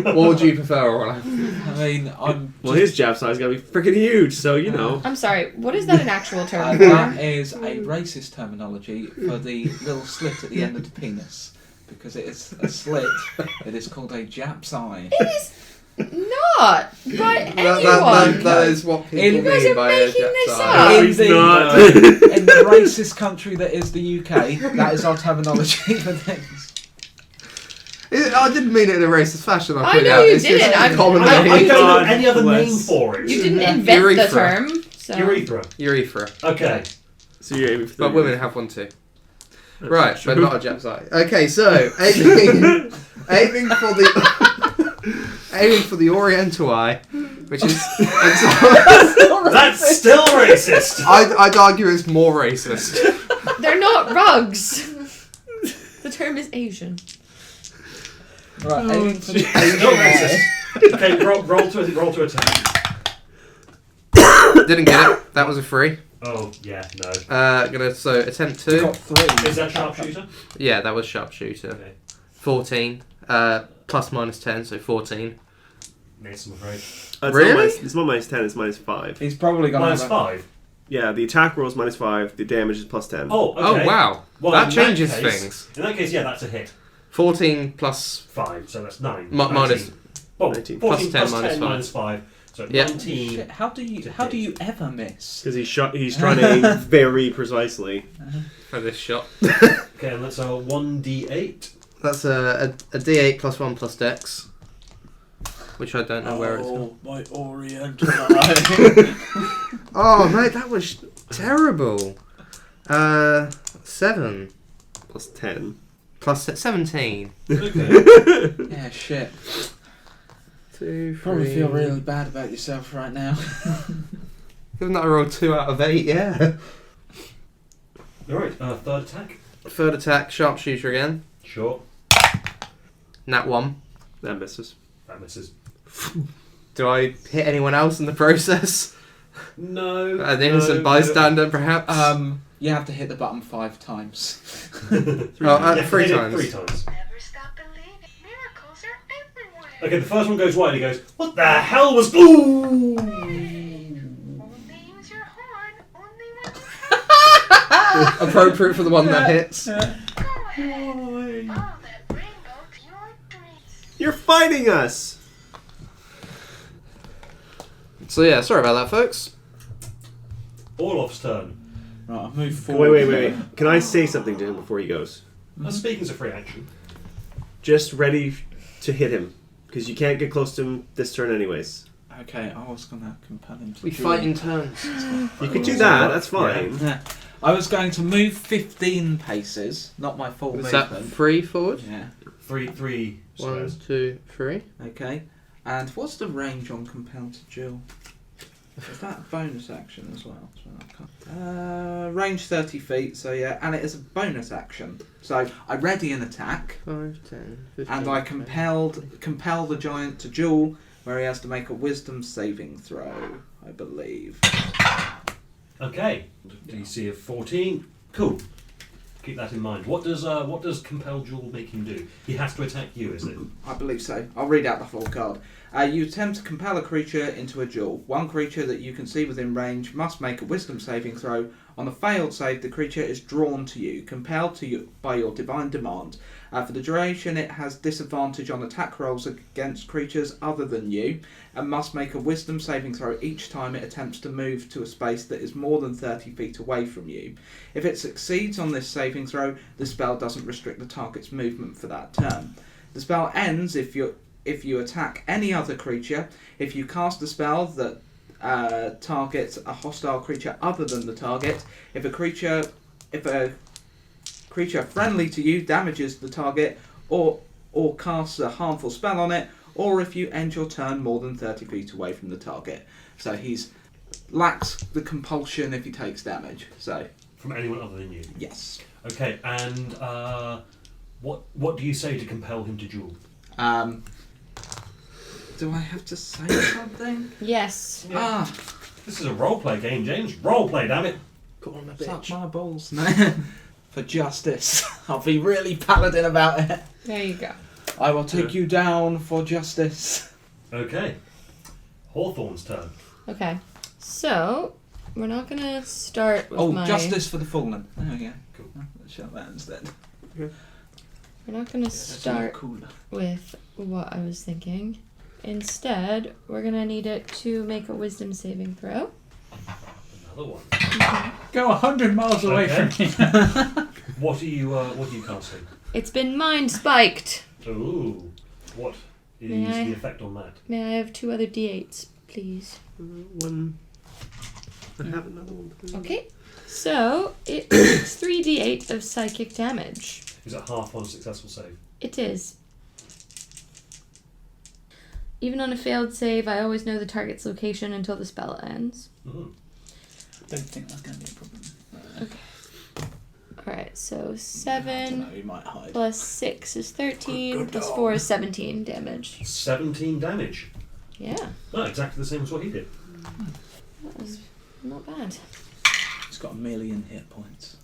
What would you prefer, Orla? I mean, I'm. Well, his jab size gotta be freaking huge. So you know. I'm sorry, what is that an actual term That for? is a racist terminology for the little slit at the end of the penis. Because it is a slit, it is called a Jap's eye. It is not by anyone. That is what people You mean guys are by a making Jap's this eye. up. No, In he's the- not. In the racist country that is the UK, that is our terminology for things. I didn't mean it in a racist fashion. I put it know out. you It's just didn't. a I'm- common I name. don't know God any other bless. name for it. You didn't invent the Urethra. term. So. Urethra. Urethra. Okay. So you're aiming for the. But women have one too. Right, true. but not a Jap's eye. Okay, so aiming for the aiming for the Oriental eye. which is That's still racist. I'd argue it's more racist. They're not rugs. The term is Asian. Right, aiming for the Still Asian racist. eye. Okay, roll to attack. Didn't get it. That was a 3. Oh yeah, no. Attempt We 2. got 3. Is that sharpshooter? Yeah, that was sharpshooter. Okay. 14. Plus minus 10, so 14. Miss, I'm afraid. Really? It's not minus 10, it's minus 5. He's probably going Minus to 5. Yeah, the attack roll is minus 5, the damage is plus 10. Oh, okay. Oh wow, Well, that in changes case- things. In that case, yeah, that's a hit. 14 plus 5, so that's 9. minus. 19. Well, 19. 14 Plus 10 plus 10 minus minus 5. So Yeah. 19. Shit, how do you ever miss? Because he's trying to aim very precisely. For this shot. Okay, and that's a 1d8. That's a D8 plus 1 plus Dex, which I don't know where it's. My Oriental eye. Oh mate, that was terrible. 7 Plus 10. plus 17. Okay. Yeah, shit. 2, 3. Probably feel really bad about yourself right now. Given that I rolled 2 out of 8, yeah. Alright, third attack. Third attack, sharpshooter again. Sure. Nat 1. That misses. That misses. Do I hit anyone else in the process? No. An innocent bystander, perhaps? You have to hit the button 5 times. 3 Hit it times. 3 times. Never stop believing. Miracles are everywhere. Okay, the first one goes wide. He goes, "What the hell was?" Ooh! Only use your horn. Only when you Appropriate for the one that hits. go ahead. Follow that rainbow to your dreams. You're fighting us! So yeah, sorry about that, folks. Olaf's turn. Right, I've moved forward. Wait. Can I say something to him before he goes? Speaking's a free action. Just ready to hit him. Because you can't get close to him this turn anyways. Okay, I was going to compel him to We duel. fight in turns. You could do that, that's fine. Yeah. I was going to move 15 paces, not my full Was that movement. 3 forward? Yeah. Three 1, squares. 2, 3. Okay. And what's the range on compel to duel? Is that a bonus action as well? Range 30 feet, so yeah, and it is a bonus action. So I ready an attack, 5, 10, 15. and I compel the giant to duel, where he has to make a wisdom saving throw, I believe. Okay. DC of 14. Cool. Keep that in mind. What does compel duel make him do? He has to attack you, is it? I believe so. I'll read out the full card. You attempt to compel a creature into a duel. One creature that you can see within range must make a wisdom saving throw. On a failed save, the creature is drawn to you, compelled to you by your divine demand. For the duration, it has disadvantage on attack rolls against creatures other than you, and must make a wisdom saving throw each time it attempts to move to a space that is more than 30 feet away from you. If it succeeds on this saving throw, the spell doesn't restrict the target's movement for that turn. The spell ends if you attack any other creature. If you cast a spell that targets a hostile creature other than the target, if a creature friendly to you damages the target or casts a harmful spell on it, or if you end your turn more than 30 feet away from the target. So he's lacks the compulsion if he takes damage. So From anyone other than you. yes. Okay, and what do you say to compel him to duel? Do I have to say something? Yes. Ah, This is a roleplay game, James. Roleplay, damn it. Come on, suck my balls. No. For justice. I'll be really paladin about it. There you go. I will take you down for justice. Okay. Hawthorne's turn. Okay. So, we're not going to start with Oh, my... justice for the fallen. There we go. Cool. Let's show that instead. We're not going to That's a lot start cooler. with what I was thinking. Instead, we're going to need it to make a wisdom saving throw. Another one. Go 100 miles away Okay. from me. What are you casting? It's been mind spiked. Ooh. What is May I- the effect on that? May I have 2 other d8s, please? One. I have another one. Please. Okay. So, it takes 3d8 of psychic damage. Is it half on a successful save? It is. Even on a failed save, I always know the target's location until the spell ends. Mhm. Don't think that's going to be a problem. Alright, so I don't 7 know, you might hide. plus 6 is 13, plus 4 is 17 damage. 17 damage. Yeah, Oh, exactly the same as what he did. that was not bad. He's got 1,000,000 hit points.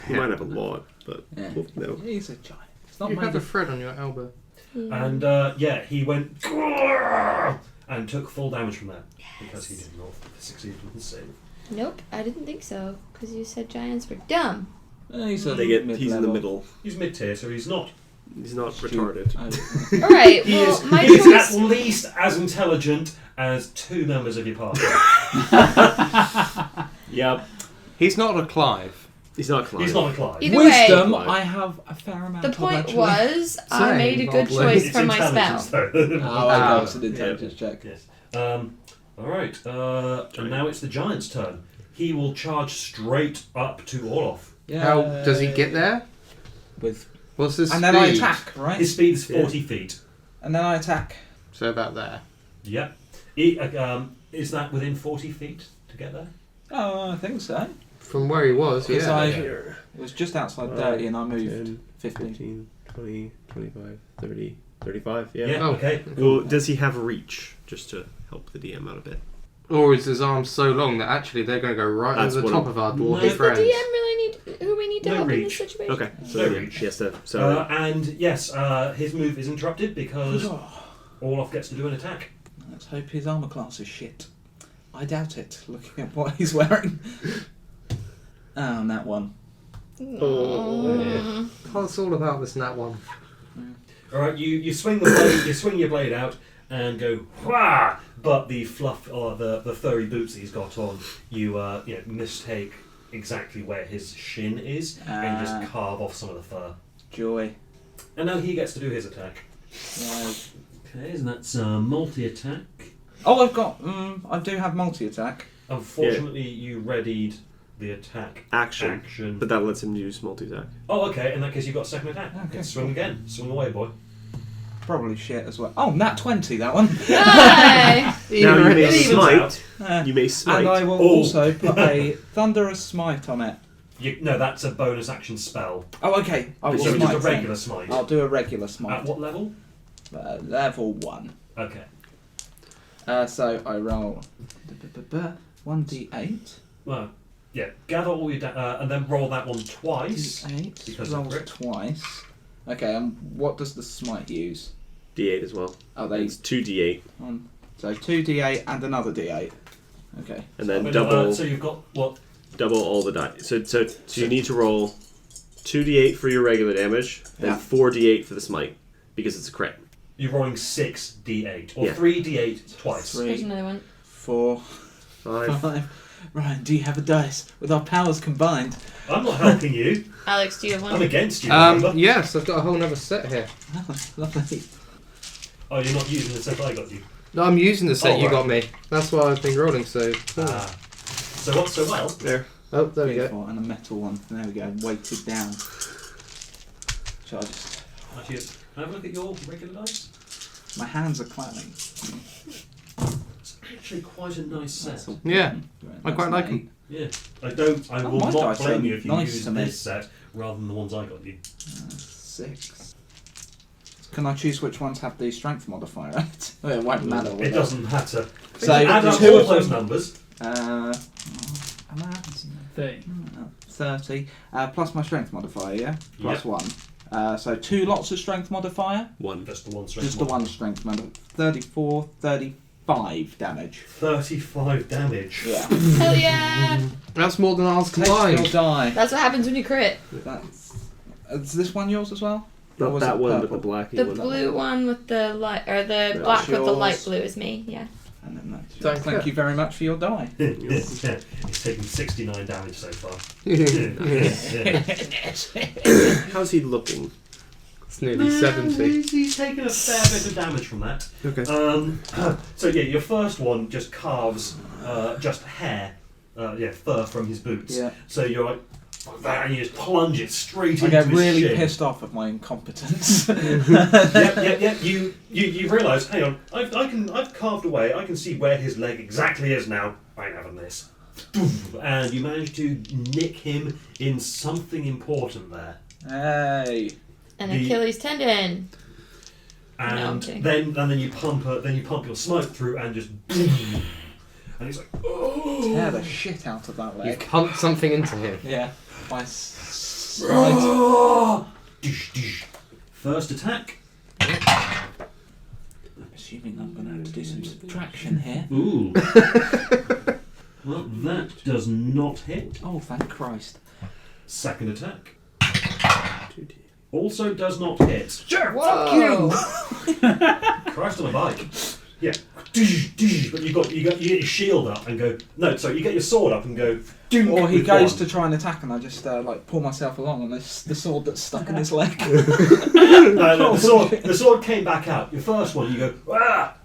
He might have a lot, but Yeah. well, no. He's a giant. It's not You made have a of... thread on your elbow. Yeah. And he went and took full damage from that because he did not succeed with his save. Nope, I didn't think so, because you said giants were dumb. He's a He's in the mid-level. middle. He's mid-tier, so he's not. He's not Stu- retarded. Oh, Alright, He well, is, my he is choice... at least as intelligent as 2 members of your party. Yep. He's not a Clive. He's not Clive. He's not a Clive. Either Wisdom, way, I have a fair amount the of, point actually. was, I Same, made a good probably. choice It's for my intelligence, spell. though. Oh, okay, it's an intelligence check. Yes. Alright, and now it's the giant's turn. He will charge straight up to Orloff. Yeah. How does he get there? With... What's his And speed? then I attack, right? His speed is 40 feet. And then I attack. So about there. Yep. Is that within 40 feet to get there? Oh, I think so. From where he was, Because yeah. it was just outside 30 and I moved 10, 15. 15, 20, 25, 30, 35, yeah. Yeah, Oh. okay. Well, does he have reach, just to help the DM out a bit? Or is his arm so long that actually they're going to go right That's over the what top I'm- of our No. dwarfy Does the friends? DM really need who we need to No help in this reach. situation? Okay, so No yeah, reach. she has to... So, And yes, his move is interrupted because Orloff gets to do an attack. Let's hope his armour class is shit. I doubt it, looking at what he's wearing. Oh, and that one. Mm. Oh, it's all about this nat one. Alright, you swing the blade, you swing your blade out and go wah! But the fluff or the furry boots that he's got on, you mistake exactly where his shin is and you just carve off some of the fur. Joy. And now he gets to do his attack. Yeah. Okay, and that's multi-attack. Oh, I've got... I do have multi-attack. Unfortunately, you readied the attack action. But that lets him use multi-attack. Oh, okay, in that case you've got a second attack. Okay. Swing again. Swing away, boy. Probably shit as well. Oh, nat 20, that one. Hi! Now you may It evens smite. out. You may smite. And I will Oh. also put a thunderous smite on it. No, that's a bonus action spell. Oh, okay. I will So it's smite just a then. regular smite. I'll do a regular At smite. what level? Level 1. Okay. So I roll 1d8. Well, yeah. Gather all your and then roll that one twice. D8 because of rolls crit. twice. Okay, and what does the smite use? D8 as well. Oh, they It's 2D8. so 2d8 and another d8. Okay. And then I mean, double so you've got what? double all the die. So you need to roll 2d8 for your regular damage, then Yeah. 4d8 for the smite, because it's a crit. You're rolling 6d8 or Yeah. 3d8 twice. There's 3, another one. 4, 5. 5. Ryan, do you have a dice? With our powers combined. I'm not helping you. Alex, do you have I'm one? against you. Remember? Yes, I've got a whole other set here. Lovely. Oh, you're not using the set I got you. No, I'm using the set Oh, you right. got me. That's why I've been rolling so. Ah. So what's so well? There. Oh, there we go. Beautiful, and a metal one. There we go, weighted down. Shall I just... Actually, have a look at your regular dice. My hands are clapping. It's actually quite a nice set. That's all. Yeah, Right, I quite that's like an 'em. Yeah. I Oh, will my not dice blame are you if you nice use to me. this set rather than the ones I got you. 6. Can I choose which ones have the strength modifier on it? Well, it won't matter. will It doesn't matter. So, add up two all of those them- numbers. Am I? 30. Plus my strength modifier, yeah? Plus Yep. 1. So 2 lots of strength modifier. One. Just the one strength. Just the one strength modifier. 34, 35 damage. 35 damage. Yeah. Hell yeah! That's more than ours Take your combined. die. That's what happens when you crit. That's, is this one yours as well? Or Not was that it one, but purple? the blacky The one. blue one with the light, or the That's black with the light yours. blue is me. Yeah. And then that's Thank yours. Thank you. you very much for your die. He's taken 69 damage so far. How's he looking? It's nearly 70. He's taken a fair bit of damage from that. Okay. So yeah, your first one just carves just hair, fur from his boots. Yeah. So you're like, like that, and you just plunge it straight I into get his really shin. pissed off at my incompetence. Yep. You realise, hang on, I've carved away. I can see where his leg exactly is now. I ain't having this. And you manage to nick him in something important there. Hey. An The- Achilles tendon. No, I'm And kidding. then you pump your smite through and just and he's like, oh. Tear the shit out of that You've leg. pumped something into him. Yeah. My slide. Oh. First attack. I'm assuming I'm going to have to do some subtraction here. Ooh. Well, that does not hit. Oh, thank Christ. Second attack. 2D. Also does not hit. Whoa! Christ on a bike. Yeah. But you get your shield up and go. No, sorry, you get your sword up and go. Or he with goes one. to try and attack, and I just like pull myself along, and there's the sword that's stuck in his leg. No, the sword came back out. Your first one, you go ah,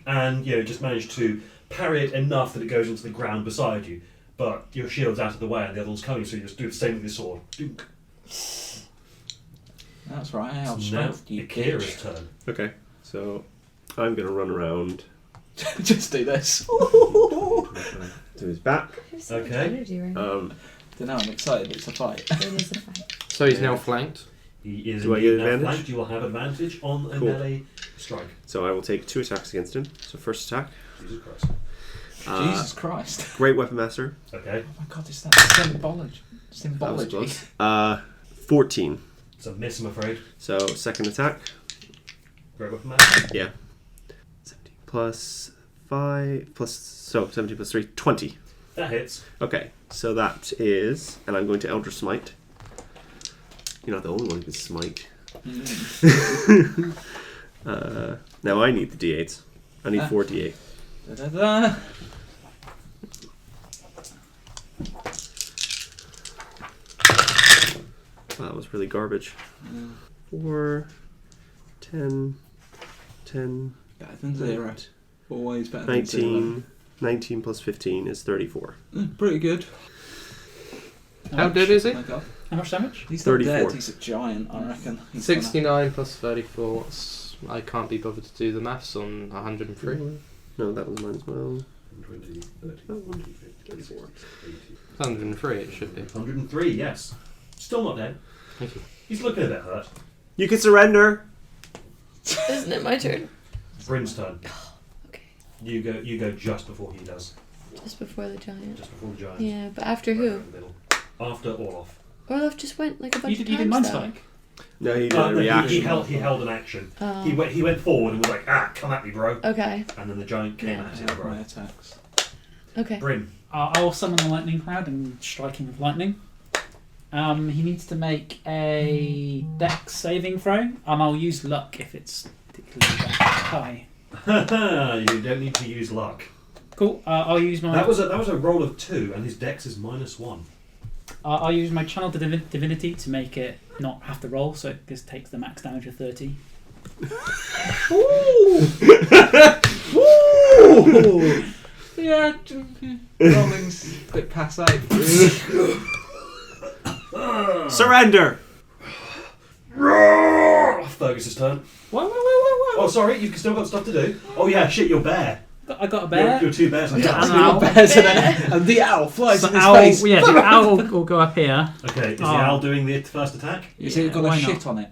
and just manage to parry it enough that it goes into the ground beside you. But your shield's out of the way, and the other one's coming, so you just do the same with your sword. That's right. I Now outstrength you, Akira's bitch. turn. Okay, so I'm gonna run around Just do this. to his back. Who's so much Okay. energy right now? Don't know. I'm excited. It's a fight. It is a fight. So he's now flanked. He is Do I indeed get now advantage? flanked. You will have advantage on a Cool. melee strike. So I will take 2 attacks against him. So first attack, Jesus Christ. Jesus Christ. Great Weapon Master, Okay, Oh my God! Is that symbology? That was Symbology. close. 14. it's a miss, I'm afraid. So second attack, Great weapon master. yeah, 17 plus 5 plus 17 plus 3, 20. That hits. Okay, so that is, and I'm going to Eldritch Smite. You're not the only one who can smite. Now I need the d8s. I need 4 d8. Da-da-da. Wow, that was really garbage. 4, 10, 10, Better than 0. Always better than 0. 19. 19 plus 15 is 34. Pretty good. How dead is he? Oh my God. How much damage? He's not 34. dead. He's a giant, I reckon. He's gonna- 69 plus 34. I can't be bothered to do the maths on 103. No, that was mine as well. 20, 30, 24, 80. 103 it should be. 103, yes. Still not dead. Thank you. He's looking a bit hurt. You can surrender! Isn't it my turn? Bryn's turn. Okay. You go just before he does. Just before the giant. Just before the giant. Yeah, but after Right who? in the middle. After Orloff. Orlov just went like a bunch You of did times mind though. spike? No, he did No, a reaction. he held an action. Oh. He went forward and was like, come at me, bro. Okay. And then the giant came Yeah. at him, My bro. attacks. Okay. Bryn. I will summon the lightning cloud and strike him with lightning. He needs to make a dex saving throw, and I'll use luck if it's particularly high. You don't need to use luck. Cool. I'll use my That was a roll of 2, and his dex is -1. I'll use my channel divinity to make it not have to roll, so it just takes the max damage of 30. Yeah, rolling's a bit passe. Surrender! Fergus's turn. Whoa! Oh, sorry, you've still got stuff to do. Oh yeah, shit, you're bear. I got a bear. You're 2 bears. Yeah, Okay, I'm out. Bears and the owl flies So in his owl, face. yeah, the owl will go up here. is the Oh. owl doing the first attack? Is it got why a not? shit on it?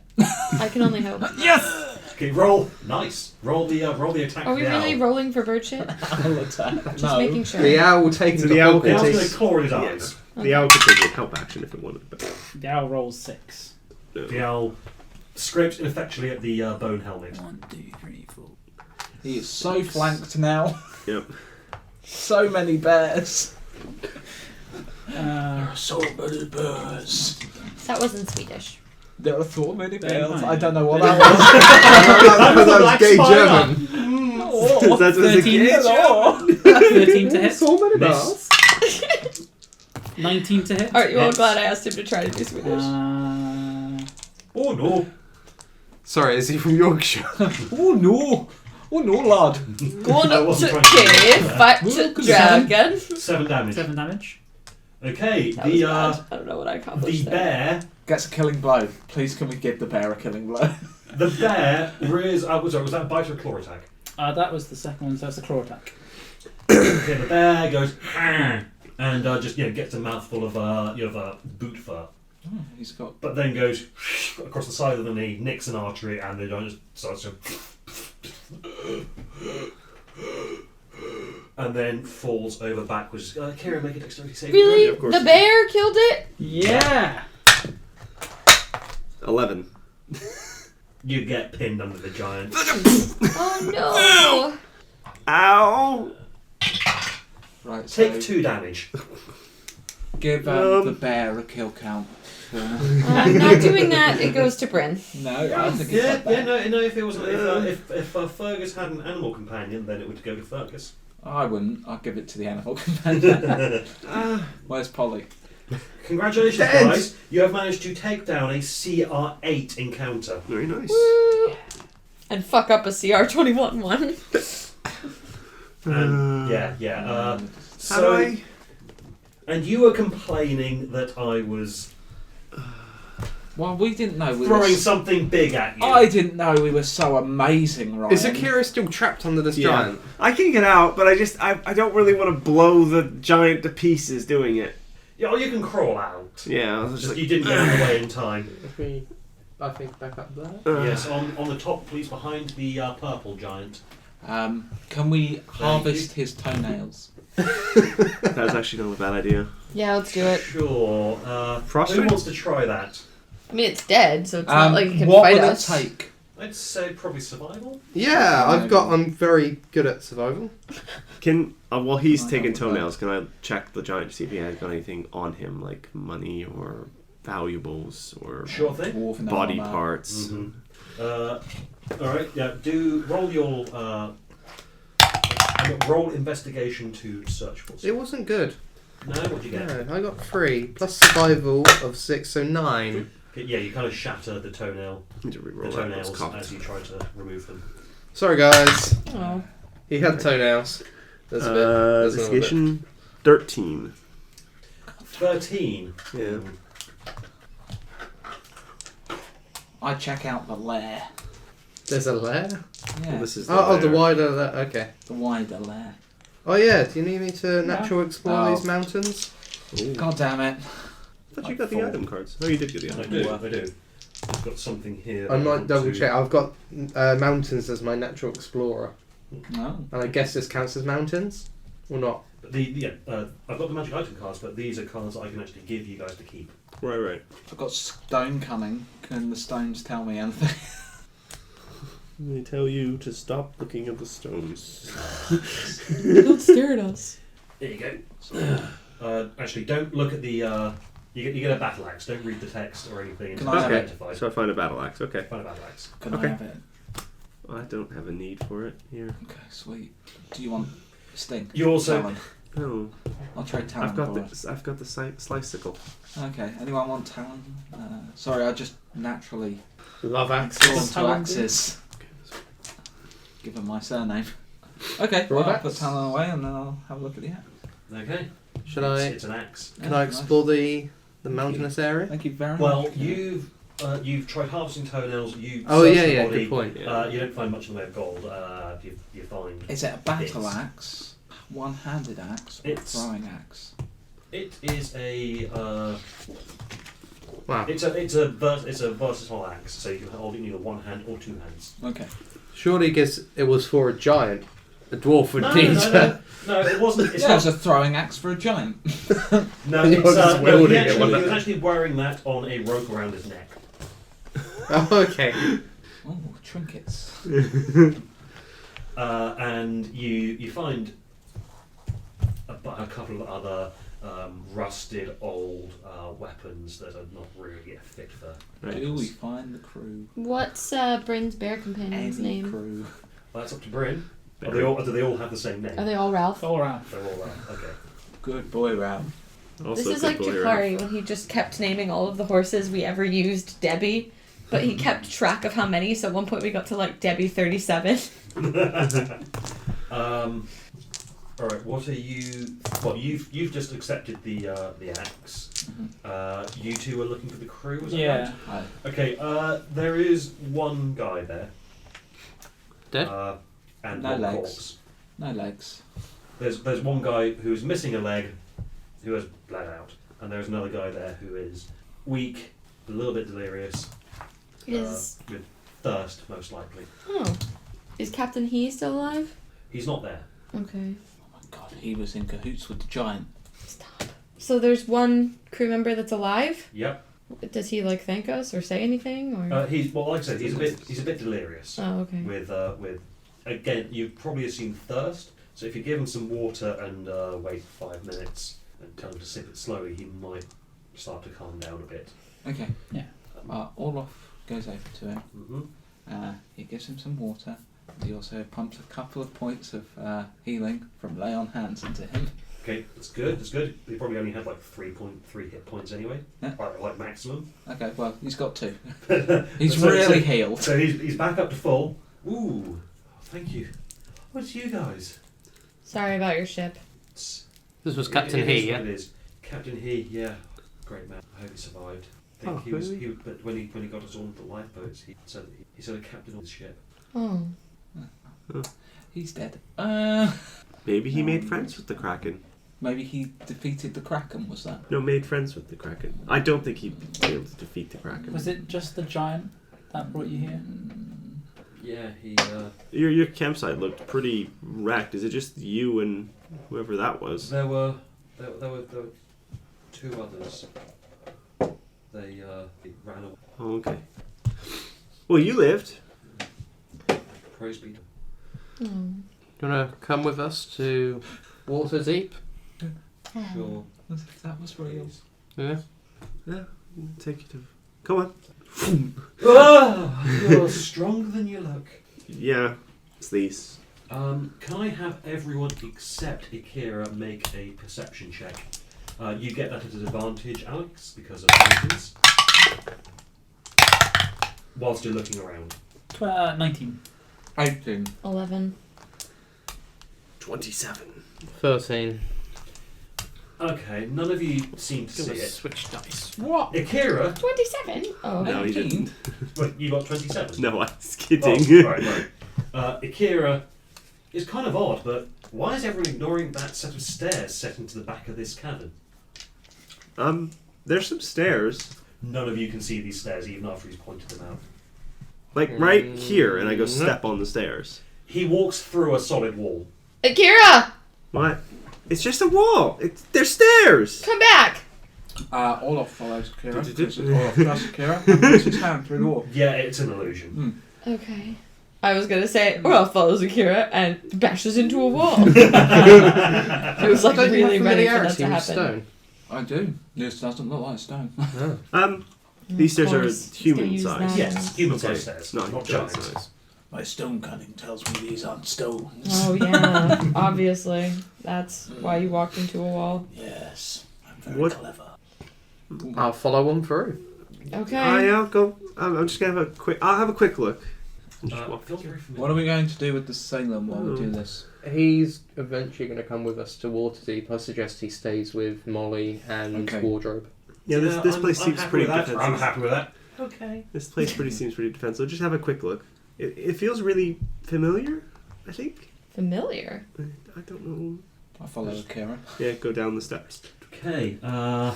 I can only hope. Okay, roll. Nice. Roll the attack. Are we for the really owl. rolling for bird shit? Owl attack. Just No. making sure. The owl will take So him the to owl The can owl's take- going to claw his Yeah. eyes. The owl could take a help action if it wanted, but The owl rolls 6. The owl scrapes ineffectually at the bone helmet. 1, 2, 3, 4. He is so flanked now. yep. So many bears. So many bears. That wasn't Swedish. There are so many Very bears. fine. I don't know what That that was the That was black gay spider. German. was. That was a 13 kid. Hello. 13 to hit. So many Miss. bells. 19 to hit. Aren't you all Hits. glad I asked him to try to do Swedish? Oh no. Sorry, is he from Yorkshire? Oh no. Oh no, lad. Going I up wasn't to trying to do cave, that. fight to dragon. 7 damage. 7 damage. Okay, That was bad. I don't know what I accomplished the there. bear. Gets a killing blow. Please, can we give the bear a killing blow? The bear rears. Sorry, was that a bite or a claw attack? That was the second one, so that's the claw attack. Okay, the bear goes and just gets a mouthful of boot fur, Oh, he's got. but then goes across the side of the knee, nicks an artery, and the giant just starts to. And then falls over backwards. Kira, make a dexterity saving throw. Really? Yeah, of course. The bear killed it? Yeah! 11. You get pinned under the giant. Oh no! Ow! Right, so Take 2 damage. give the bear a kill count. I'm not doing that. It goes to Bryn. No, I think it's Yeah, that bad. no. If it wasn't, if Fergus had an animal companion, then it would go to Fergus. I wouldn't. I'd give it to the animal companion. Where's Polly? Congratulations, Dead. guys! You have managed to take down a CR8 encounter. Very nice. Woo! And fuck up a CR21 one. And How so, do I? and you were complaining that I was Well, we didn't know we throwing were. something big at you. I didn't know we were so amazing, Ryan. Is Akira still trapped under this Yeah. giant? I can get out, but I don't really want to blow the giant to pieces doing it. Yeah, well, you can crawl out. Yeah, I was just Just like, you didn't get in the way in time. I think back up there. Yes, on the top, please, behind the purple giant. Can we harvest his toenails? That's actually not a bad idea. Yeah, let's do it. Sure. Frost Who ring? wants to try that? I mean, it's dead, so it's not like it can what fight will us. it take? I'd say probably survival. Yeah, I'm very good at survival. Can while he's I taking have that. toenails, can I check the giant to see if he has got anything on him, like money or valuables or Sure thing. Dwarf in body armor. parts? Mhm. All right. Yeah. Roll your roll investigation to search for. It wasn't good. No, what'd you get? No, I got 3 plus survival of 6, so 9. Yeah, you kind of shatter the toenail, Need to the reroll that. It's toenails cocked. as you try to remove them. Sorry, guys. Oh. He had toenails. There's a bit. There's another bit. Investigation 13. 13. Yeah. I check out the lair. There's a lair. Yeah, Well, this is Oh, the lair. wider lair. Okay. the wider lair. Oh yeah. Do you need me to natural explore Oh. these mountains? Ooh. God damn it! I thought you got the Four. item cards. Oh, you did get the I item. do. I do. I've got something here. I that might want double to- check. I've got mountains as my natural explorer, No. and I guess this counts as mountains, or not? But I've got the magic item cards, but these are cards that I can actually give you guys to keep. Right. I've got stone cunning. Can the stones tell me anything? They tell you to stop looking at the stones. Don't stare at us. There you go. Actually, don't look at the. You get a battle axe. Don't read the text or anything. Can Until I it's have Okay, identified. so I find a battle axe. Okay. Find a battle axe. Can Okay. I have it? I don't have a need for it here. Okay, sweet. Do you want sting? You also. Talon. No, I'll trade talon. I've got for the slice-sickle. it. Okay. Anyone want talon? Sorry, I just naturally Love drawn axes. to Talon, axes. Given my surname. Okay, Draw well, I'll axe. put talon away and then I'll have a look at the axe. Okay. Should It's, I? It's an axe. Can Yeah, I nice. explore the mountainous area? Thank you very Well, much. you've tried harvesting toenails. You Oh searched yeah, the yeah. body. Good point. You don't find much in the way of gold. You find Is it a battle bits. axe, one-handed axe, or It's- throwing axe? It is a. Wow. It's a versatile axe, so you can hold it in either one hand or two hands. Okay. Surely, guess it was for a giant. A dwarf would No, need. no, it wasn't. It's Yeah, it was not. a throwing axe for a giant. No, You're it's, just no, wielding he it, actually, wasn't he it? was actually wearing that on a rope around his neck. Oh, okay. Oh, trinkets. And you find a couple of other rusted old weapons that are not really a fit for. Do we find the crew? What's Bryn's bear companion's Any name? crew? Well, that's up to Bryn. Do they all have the same name? Are they all Ralph? All around. They're all okay. Good boy, Ram. This is like Jakari when he just kept naming all of the horses we ever used Debbie, but he kept track of how many, so at one point we got to like Debbie 37. All right. What are you? Well, you've just accepted the axe. You two are looking for the crew. Is that Yeah. Hi. right? Okay. There is one guy there. Dead? And No one legs. corpse. No legs. There's one guy who's missing a leg, who has bled out, and there's another guy there who is weak, a little bit delirious, Is with thirst most likely. is Captain He still alive? He's not there. Okay. Oh my god, he was in cahoots with the giant. Stop. So there's one crew member that's alive. Yep. Does he like thank us or say anything or? He's like I said, he's a bit delirious. Oh, okay. With again, you've probably seen thirst. So if you give him some water and wait 5 minutes and tell him to sip it slowly, he might start to calm down a bit. Okay. Yeah. Olaf goes over to him. Mm-hmm. He gives him some water. He also pumps a couple of points of healing from lay on hands into him. Okay, that's good. That's good. He probably only had like 3.3 hit points anyway, Yeah. like maximum. Okay, well, he's got 2. He's He's really healed. So he's back up to full. Ooh, thank you. What's you guys? Sorry about your ship. It's- This was it- Captain it He, is what yeah? It is. Captain He, yeah. Great man. I hope he survived. I think Oh, really? but when he got us on the lifeboats, he said a captain on the ship. Oh. He's dead. Maybe he made friends with the Kraken. Maybe he defeated the Kraken, was that? No, made friends with the Kraken. I don't think he'd be able to defeat the Kraken. Was it just the giant that brought you here? Yeah, he. Your campsite looked pretty wrecked. Is it just you and whoever that was? There were 2 others. They ran away. Oh, okay. Well, you lived. Praise be to. Oh. Do you want to come with us to Waterdeep? Sure. As if that was real. Yeah. Yeah, take you to. Come on. You're stronger than you look. Yeah, it's these. Can I have everyone except Akira make a perception check? You get that at an advantage, Alex, because of motions. Whilst you're looking around. 19. 18. 11. 27. 13. Okay, none of you seem to see Gonna it. switch dice. What? Akira, 27? Oh. No, he 18? didn't. wait, you got 27? No, I was kidding. Oh, right. Akira is kind of odd, but why is everyone ignoring that set of stairs set into the back of this cavern? There's some stairs, None of you can see these stairs even after he's pointed them out. like right here, and I go step on the stairs. He walks through a solid wall. Akira! What? It's just a wall. They're stairs. Come back! Olaf follows Akira. Did it? Olaf trusts Akira and puts his hand through the wall. Yeah, it's an illusion. Okay. I was gonna say, Orel follows Akira and bashes into a wall. It was like Don't you have really ready for that familiarity to with happen. stone? I do. This doesn't look like stone. These stairs are course, he's gonna human use size. that. Yes, human-sized Okay. stairs, Not not giant giant. size. My stone cunning tells me these aren't stones. Oh yeah, obviously. That's why you walked into a wall. Yes, I'm very What? clever. I'll follow them through. Okay. I'll go. I'm just gonna have a quick. I'll have a quick look. And just walk Feels through. very familiar. What are we going to do with the Salem while we do this? He's eventually going to come with us to Waterdeep. I suggest he stays with Molly and Okay. Wardrobe. Yeah, this I'm- place I'm seems happy pretty with that. defensive. I'm happy with that. Okay. This place seems pretty defensive. Just have a quick look. It feels really familiar. I think. Familiar. I don't know. I follow Akira. Yeah, go down the steps. Okay. Hang on.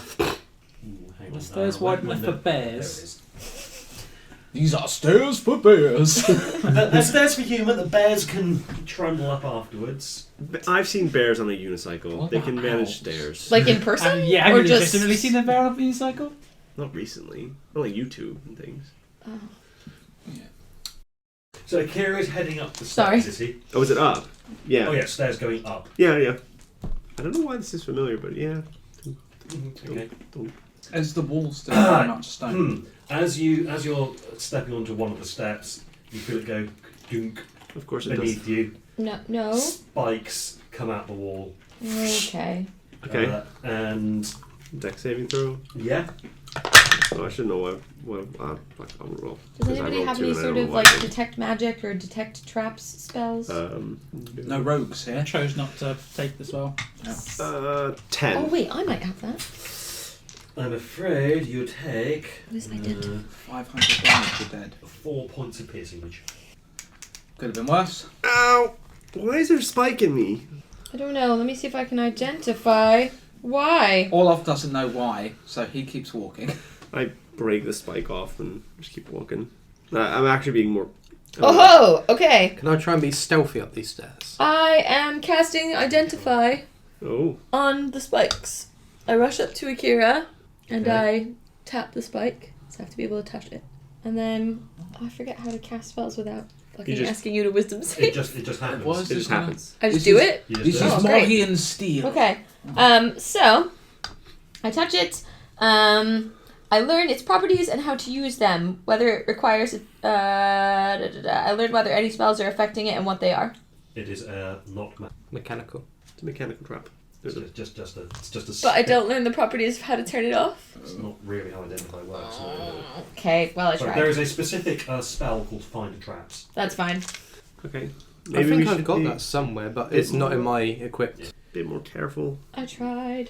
The stairs wide enough for bears. There it is. These are stairs for bears. They're stairs for human. The bears can trundle up afterwards. I've seen bears on a unicycle. What they can about manage owls? stairs. Like in person? Yeah, have or you just legitimately seen a bear on a unicycle? Not recently. Well, like YouTube and things. Oh. So Akira is heading up the Sorry. steps, is he? Oh, is it up? Yeah. Oh yeah, stairs going up. Yeah, yeah. I don't know why this is familiar, but yeah. Okay. Is the wall still very much stone? As you're stepping onto one of the steps, you feel it go dunk Of course it beneath does. you. No. Spikes come out the wall. Okay. Okay. And Deck saving throw. yeah. Oh, I should know what I'll roll. Does 'Cause I anybody rolled have 2 any and I sort don't of know why. like detect magic or detect traps spells? No rogues I here. chose not to take the spell. 10. Oh wait, I might have that. I'm afraid you take What is identify? 500 damage to dead. 4 points of piercing damage. Could have been worse. Ow! Why is there a spike in me? I don't know. Let me see if I can identify. Why? Olaf doesn't know why, so he keeps walking. I break the spike off and just keep walking. I'm actually being more... Oh ho! Okay. Can I try and be stealthy up these stairs? I am casting identify Oh. on the spikes. I rush up to Akira and Okay. I tap the spike, so I have to be able to touch it. And then I forget how to cast spells without fucking just- asking you to wisdom It save. just happens. Was It just happens. I just This do is- it. You just This do it. is Oh, great. Morgian steel. Okay. So I touch it. I learn its properties and how to use them. Whether it requires. I learn whether any spells are affecting it and what they are. It is not Mechanical. It's a mechanical trap. it's just a. But I don't learn the properties of how to turn it off. It's not really how identify works. No. Okay. Well, I So tried. there is a specific spell called Find Traps. That's fine. Okay. I Maybe think we I've should got be that somewhere, but bit it's not in more- my equipped. Yeah. a bit more careful. I tried.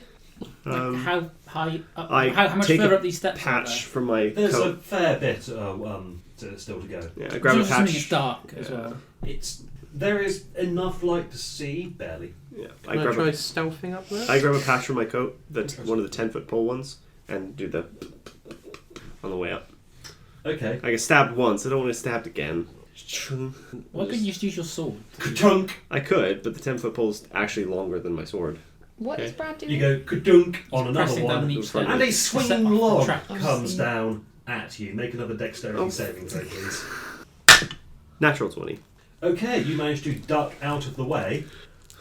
How high? I How much take further a up these steps? Patch from my There's a coat. fair bit still to go. Yeah, I grab a Assuming it's patch. dark as Yeah. well. There is enough light to see, barely. Yeah, Can I try stealthing up there? I grab a patch from my coat, one of the 10-foot pole ones, and do the on the way up. Okay. I get stabbed once. I don't want to get stabbed again. Why couldn't you just use your sword? Ka-dunk! I could, but the 10-foot pole is actually longer than my sword. What is Okay. Brad doing? You go ka-dunk on another Pressing down on one, each step. and a Set swinging off the log trap. comes down at you. Make another dexterity Oh. saving throw, please. Natural 20. Okay, you managed to duck out of the way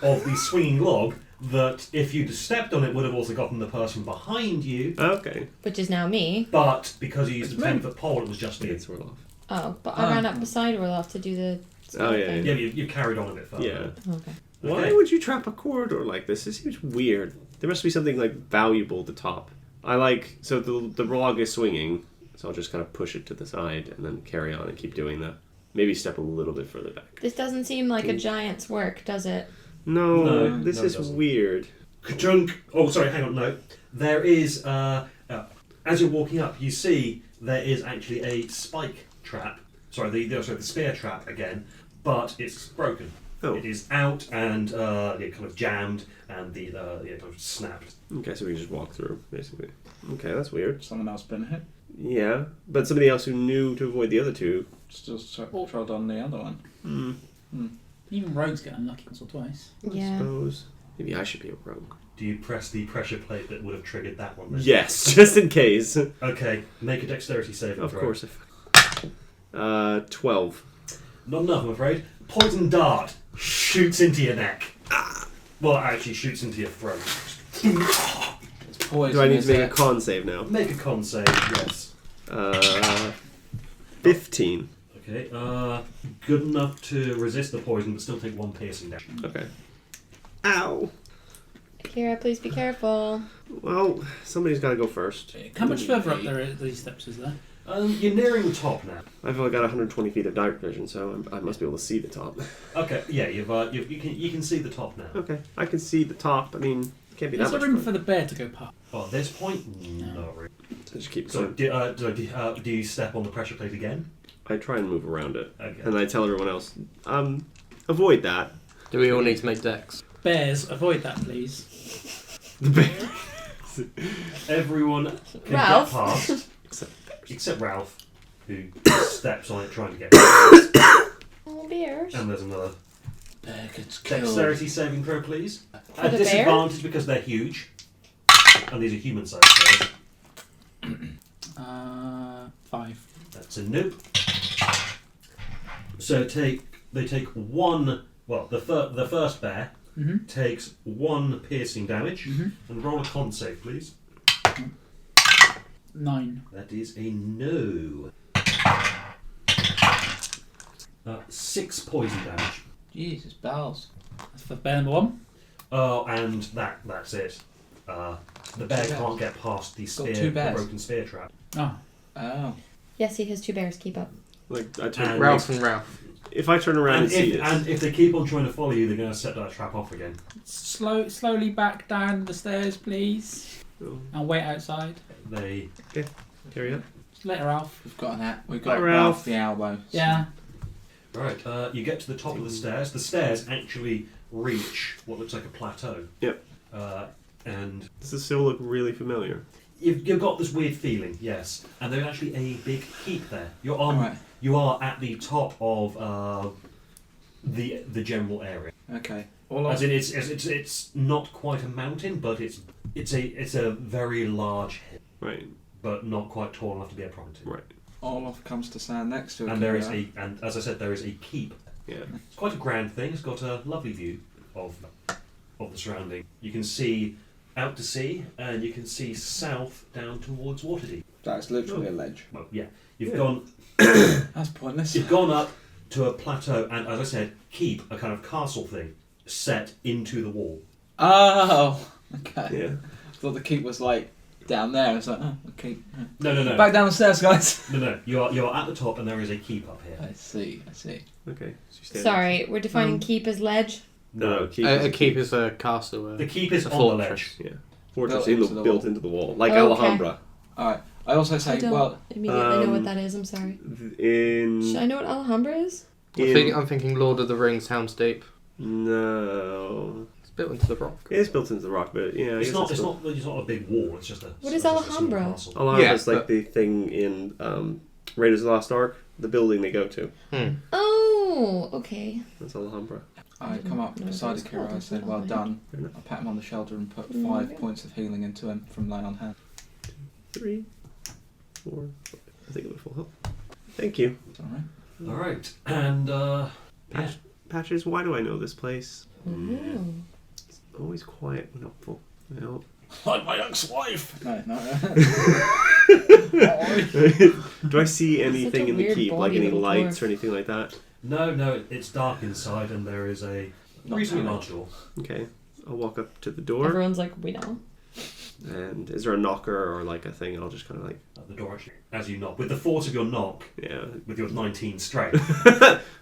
of the swinging log that, if you'd stepped on it, would have also gotten the person behind you. Okay. Which is now me. But because you used It's the me. 10-foot pole, it was just you. It's roll off. Oh, but I ran up beside Orloff to do the. Oh, yeah, thing. Yeah, you carried on a bit further. Yeah. Okay. Why Okay. would you trap a corridor like this? It seems weird. There must be something like valuable at the top. So the log is swinging, so I'll just kind of push it to the side and then carry on and keep doing that. Maybe step a little bit further back. This doesn't seem like a giant's work, does it? No, this no, it is doesn't. weird. Ka-dunk! Oh, sorry, hang on, no. There is, as you're walking up, you see there is actually a spike trap. Sorry, the spear trap again, but it's broken. Oh. It is out and kind of jammed, and the kind of snapped. Okay, so we can just walk through, basically. Okay, that's weird. Someone else been hit. Yeah, but somebody else who knew to avoid the other two. Still trod on the other one. Even rogues get unlucky once or twice. I suppose. Maybe I should be a rogue. Do you press the pressure plate that would have triggered that one then? Yes, just in case. Okay, make a dexterity saving Of throw. course. 12. Not enough, I'm afraid. Poison dart shoots into your neck. Well, it actually shoots into your throat. It's poison. Do I need to is make it? a con save now? Make a con save, yes. 15. Okay, good enough to resist the poison, but still take 1 piercing damage. Okay. Ow! Kira, please be careful. Well, somebody's got to go first. How much further up there are these steps is there? You're nearing the top now. I've only got 120 feet of dark vision, so I must be able to see the top. Okay, yeah, you can see the top now. Okay, I can see the top. I mean, it can't be Is that there much room further. for the bear to go past? Oh, at this point, no. Really. So just keep So, going. do you step on the pressure plate again? I try and move around it. Okay. And I tell everyone else, avoid that. Do we all need to make decks? Bears, avoid that, please. The bear. Everyone can Ralph. get past, Except except Ralph, who steps on it trying to get past. Oh, bears. And there's another Bear gets killed. dexterity saving throw, please. For At the bear? disadvantage because they're huge. And these are human-sized bears. 5. That's a nope. So they take 1. Well, the first bear Mm-hmm. takes 1 piercing damage, Mhm. and roll a con save, please. 9. That is a no. 6 poison damage. Jesus, bells. That's for bear number 1. Oh, and that's it. The bear Two bears. can't get past the Got spear, 2 the bears. broken spear trap. Oh. Oh. Yes, he has 2 bears. Keep up. Like I turn And- Ralph and Ralph. If I turn around and, see and this, if they keep on trying to follow you, they're going to set that trap off again. Slowly back down the stairs, please. oh, And wait outside. They carry on. Just let her off. We've got We've got Hi, Ralph Ralph. the elbow. Yeah. right. You get to the top of the stairs. The stairs actually reach what looks like a plateau. Yep. And Does this still look really familiar? you've got this weird feeling, yes. And there's actually a big keep there. You're on. Alright. You are at the top of the general area. Okay. As in, it's not quite a mountain, but it's a very large hill, Right. but not quite tall enough to be a property. Right. Olaf comes to stand next to it. And there is and as I said, there is a keep. Yeah. It's quite a grand thing. It's got a lovely view of the surrounding. You can see out to sea, and you can see south down towards Waterdeep. That's literally a ledge. Well, yeah, you've Yeah. gone. That's pointless. You've gone up to a plateau, and as I said, keep a kind of castle thing set into the wall. Oh. Okay. Yeah. I thought the keep was like down there. It's like, oh, the keep. No. Back down the stairs, guys. No. You are at the top, and there is a keep up here. I see. Okay. So you stand Sorry, we're defining keep as ledge. No, keep. A keep is a castle. The keep is a on the fortress. ledge. Yeah. Fortress Built into the built wall. into the wall, like Oh, okay. Alhambra. Alright. I also I say, don't well, immediately know what that is. I'm sorry. Should I know what Alhambra is? I'm thinking Lord of the Rings Helm's Deep. No. It's built into the rock. It is built into the rock, but yeah, I It's guess not. it's It's not a big wall. It's just a. What is it's just a small Alhambra? castle. Alhambra's Yeah, like the thing in Raiders of the Lost Ark, the building they go to. Oh, okay. That's Alhambra. I come up No, beside it's Akira. called, I it's said, not well on done. Fair enough. I pat him on the shoulder and put Mm, 5 okay. points of healing into him from lay on hand. 3, 4. I think it was full health. Thank you. It's alright. All right, and yeah. Patches, why do I know this place? Ooh. It's always quiet when helpful. Well, Like my ex-wife. No. do I see anything in the weird keep, like body any little lights dwarf. or anything like that? No, it's dark inside, and there is a reasonably large door. Okay, I'll walk up to the door. Everyone's like, we know. And is there a knocker or like a thing? I'll just kind of like, At the door, actually, as you knock, with the force of your knock, yeah. with your 19 strength,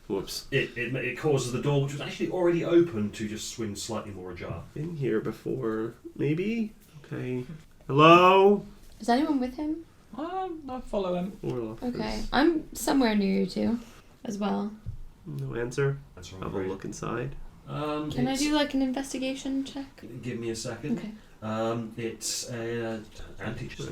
Whoops. it causes the door, which was actually already open, to just swing slightly more ajar. Been here before, maybe? Okay. Hello? Is anyone with him? I follow him. Orloff. Okay. I'm somewhere near you two as well. No answer. That's I'll look inside. Can I do like an investigation check? Give me a second. Okay. It's an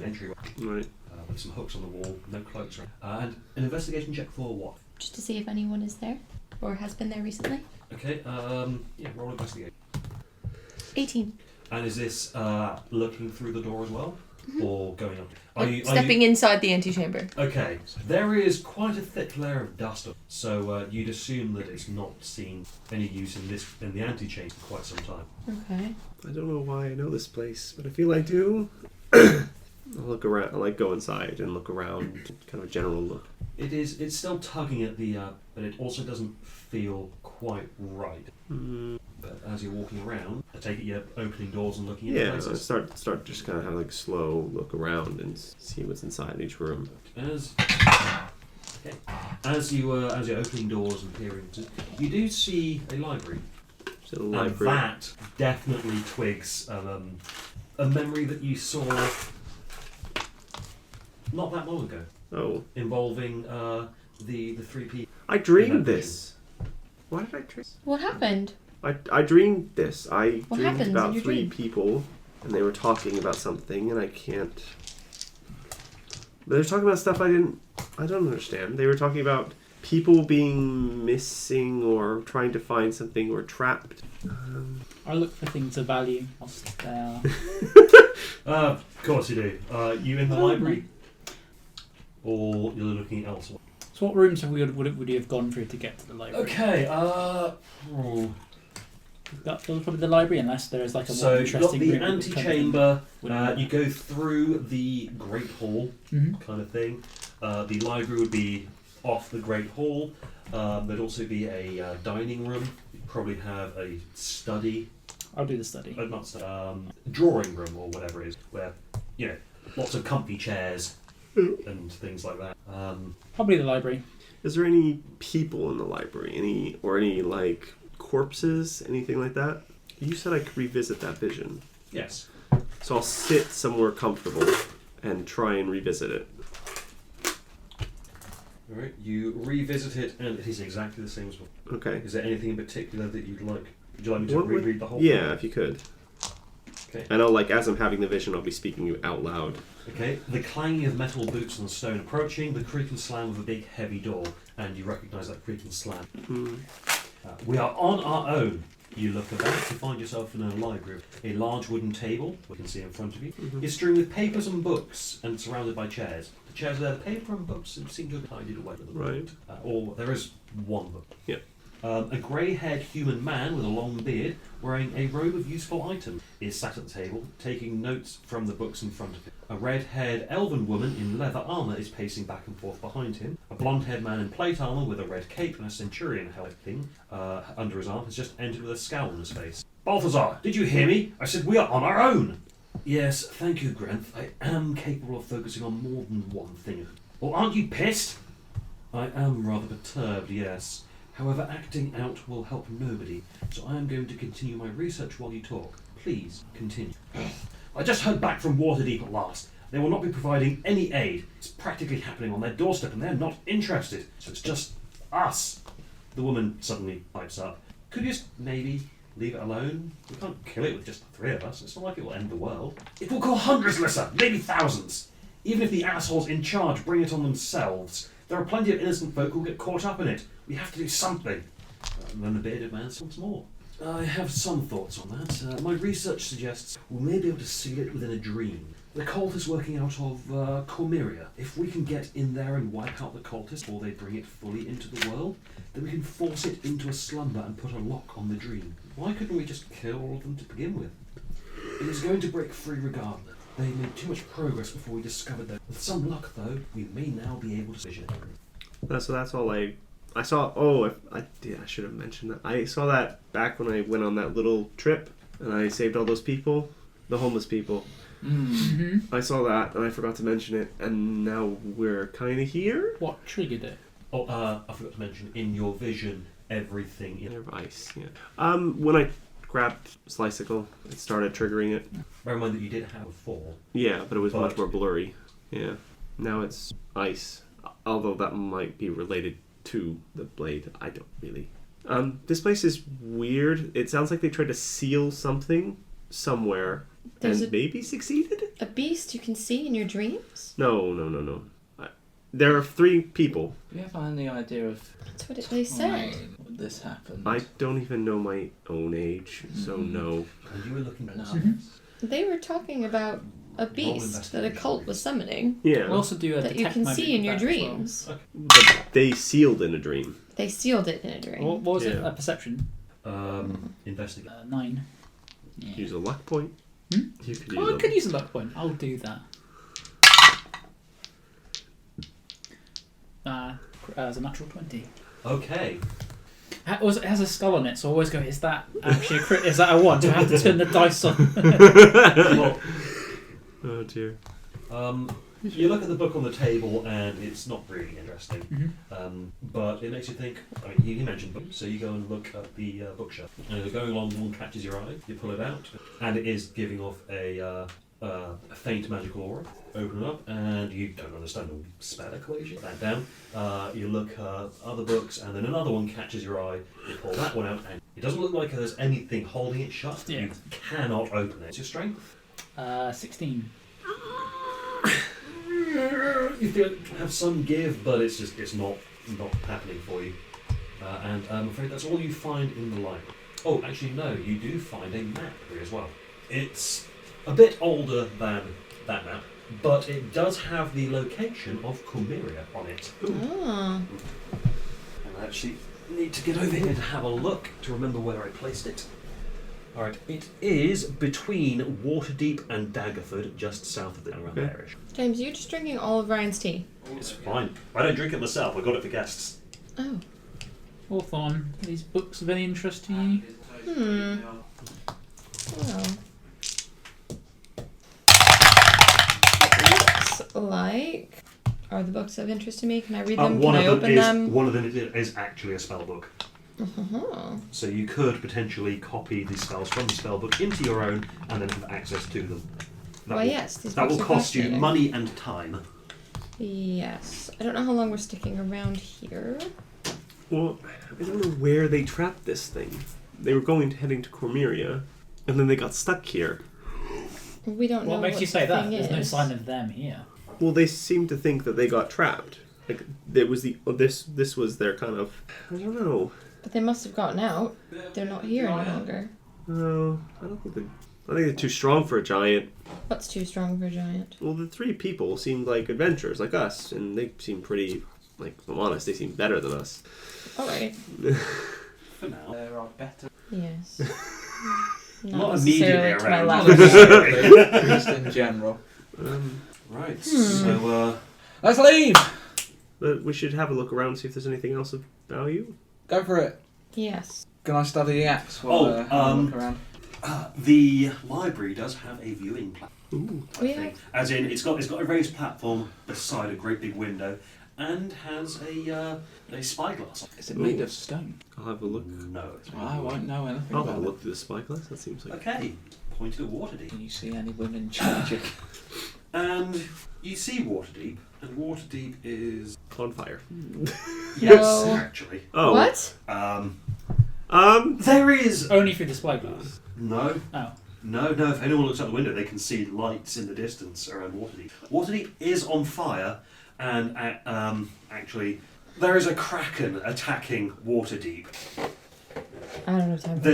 entryway Right. with some hooks on the wall, no cloaks around. And an investigation check for what? Just to see if anyone is there or has been there recently. Okay, yeah, roll investigation. 18. And is this looking through the door as well? Or going up? Like stepping inside the antechamber. Okay, there is quite a thick layer of dust, so you'd assume that it's not seen any use in the antechamber for quite some time. Okay. I don't know why I know this place, but I feel I do. I'll look around, I'll like go inside and look around, kind of a general look. It's still tugging at the, but it also doesn't feel quite right. But as you're walking around, I take it you're opening doors and looking at Yeah, I places. start just kind of have like slow look around and see what's inside each room. As you're opening doors and peering into, you do see a library. So the And library. that definitely twigs a memory that you saw not that long ago, Oh, involving the 3 people. I dreamed this. Why did I dream? What happened? I dreamed this. I What dreamed happens in about your 3 dream? people, and they were talking about something, and I can't. But they're talking about stuff I don't understand. They were talking about people being missing or trying to find something or trapped. I look for things of value. They are. Of course you do. You in the Oh, library, or you're looking elsewhere? So what rooms would you have gone through to get to the library? Okay. That's probably the library, unless there is like a So more you've got interesting the room that would kind of- antechamber. would- You go through the Great Hall Mhm. kind of thing. The library would be off the Great Hall. There'd also be a dining room. You'd probably have a study, I'll do the study. not study, drawing room or whatever it is, where lots of comfy chairs, and things like that. Probably the library. Is there any people in the library? Any like corpses? Anything like that? You said I could revisit that vision. Yes. So I'll sit somewhere comfortable and try and revisit it. All right. You revisit it, and it is exactly the same as before. Okay. Is there anything in particular that you'd like? Would you like me to What would- reread the whole? Yeah, if you could. Okay. And I'll as I'm having the vision, I'll be speaking you out loud. Okay. The clanging of metal boots on the stone approaching, the creak and slam of a big heavy door, and you recognise that creak and slam. We are on our own. You look about to find yourself in a library. A large wooden table, you can see in front of you, is strewn with papers and books and surrounded by chairs. The chairs are there, the paper and books seem to have tidied away. Right. Or there is one book. Yep. A grey-haired human man with a long beard, wearing a robe of useful items, is sat at the table, taking notes from the books in front of him. A red-haired elven woman in leather armour is pacing back and forth behind him. A blonde-haired man in plate armour with a red cape and a centurion helmet thing under his arm has just entered with a scowl on his face. Balthazar, did you hear me? I said we are on our own. Yes, thank you, Grenth. I am capable of focusing on more than one thing. Well, aren't you pissed? I am rather perturbed, yes. However, acting out will help nobody, so I am going to continue my research while you talk. Please, continue. I just heard back from Waterdeep at last. They will not be providing any aid. It's practically happening on their doorstep and they're not interested, so it's just us. The woman suddenly pipes up. Could you just maybe leave it alone? We can't kill it with just the three of us. It's not like it will end the world. It will call hundreds, Lissa, maybe thousands. Even if the assholes in charge bring it on themselves, there are plenty of innocent folk who get caught up in it. We have to do something. And then the bearded man says once more. I have some thoughts on that. My research suggests we may be able to seal it within a dream. The cult is working out of Cormyria. If we can get in there and wipe out the cultists before they bring it fully into the world, then we can force it into a slumber and put a lock on the dream. Why couldn't we just kill all of them to begin with? It is going to break free regardless. They made too much progress before we discovered them. With some luck, though, we may now be able to vision it. So that's all I saw. I should have mentioned that. I saw that back when I went on that little trip and I saved all those people, the homeless people. Mm-hmm. I saw that and I forgot to mention it, and now we're kind of here. What triggered it? Oh, I forgot to mention, in your vision, everything in Ice, yeah. When I grabbed Sliceable, it started triggering it. Bear in mind that you did have before. Yeah, but it was much more blurry. Yeah. Now it's ice. Although that might be related to the blade. I don't really. This place is weird. It sounds like they tried to seal something somewhere and maybe succeeded? A beast you can see in your dreams? No. There are 3 people. Do you have any idea of That's what they said. when this happened? I don't even know my own age, so no. And you were looking at They were talking about a beast that a cult was summoning Yeah. We'll also do a that you detect can magic see in with your that as well. dreams. But they sealed in a dream. They sealed it in a dream. What was it? Yeah. A perception? investigate. 9. Yeah. Use a luck point. Hmm? You could Oh, I use could use a luck point. I'll do that. As a natural 20. Okay. It has a skull on it, so I always go, is that actually a crit? Is that a 1? Do I have to turn the dice on? Well, Oh dear. you look at the book on the table and it's not really interesting, Mhm. but it makes you think. I mean, you mentioned books, so you go and look at the bookshelf. And as you're going along, one catches your eye. You pull it out, and it is giving off a faint magical aura. Open it up, and you don't understand the spell equation. Put that down. You look at other books, and then another one catches your eye. You pull that one out, and it doesn't look like there's anything holding it shut. Yeah. You cannot open it. It's your strength. 16. You feel it have some give, but it's not happening for you. And I'm afraid that's all you find in the library. Oh, actually, no, you do find a map here as well. It's a bit older than that map, but it does have the location of Cormyria on it. Oh. And I actually need to get over here to have a look to remember where I placed it. Alright, it is between Waterdeep and Daggerford, just south of the around there-ish. James, you're just drinking all of Ryan's tea. It's fine. I don't drink it myself, I got it for guests. Oh. Hawthorne, are these books of any interest to you? Well. It looks like are the books of interest to me. Can I read them? One Can I of open them? One of them is actually a spell book. Uh-huh. So you could potentially copy the spells from the spell book into your own and then have access to them. Well, yes, these That books will are cost you fascinating. money and time. Yes. I don't know how long we're sticking around here. Well, I don't know where they trapped this thing. They were heading to Cormyria, and then they got stuck here. We don't know What makes what you say the that? thing There's no is. sign of them here. Well, they seem to think that they got trapped. Like it was this was their kind of, I don't know. But they must have gotten out. They're not here any longer. No, I think they're too strong for a giant. What's too strong for a giant? Well, the 3 people seemed like adventurers like us, and they seemed pretty, like, if I'm honest, they seemed better than us. Alright. For now. There are better. Yes. Not immediately necessarily to my around. level. Just in general. Right, so Let's leave! But we should have a look around, see if there's anything else of value. Go for it. Yes. Can I study the axe while have a look around? the library does have a viewing platform. Ooh. I think. As in, it's got a raised platform beside a great big window, and has a spyglass. Is it made of stone? I'll have a look. No, it's Well, I won't know anything I'll have about a it. look through the spyglass. That seems like. Okay, pointed at Waterdeep, Can you see any women changing? and you see Waterdeep, and Waterdeep is On fire. yes, No. actually. Oh. What? There is Only through the spyglass. no. Oh. No, if anyone looks out the window, they can see lights in the distance around Waterdeep. Waterdeep is on fire, and actually, there is a Kraken attacking Waterdeep. I don't know time for The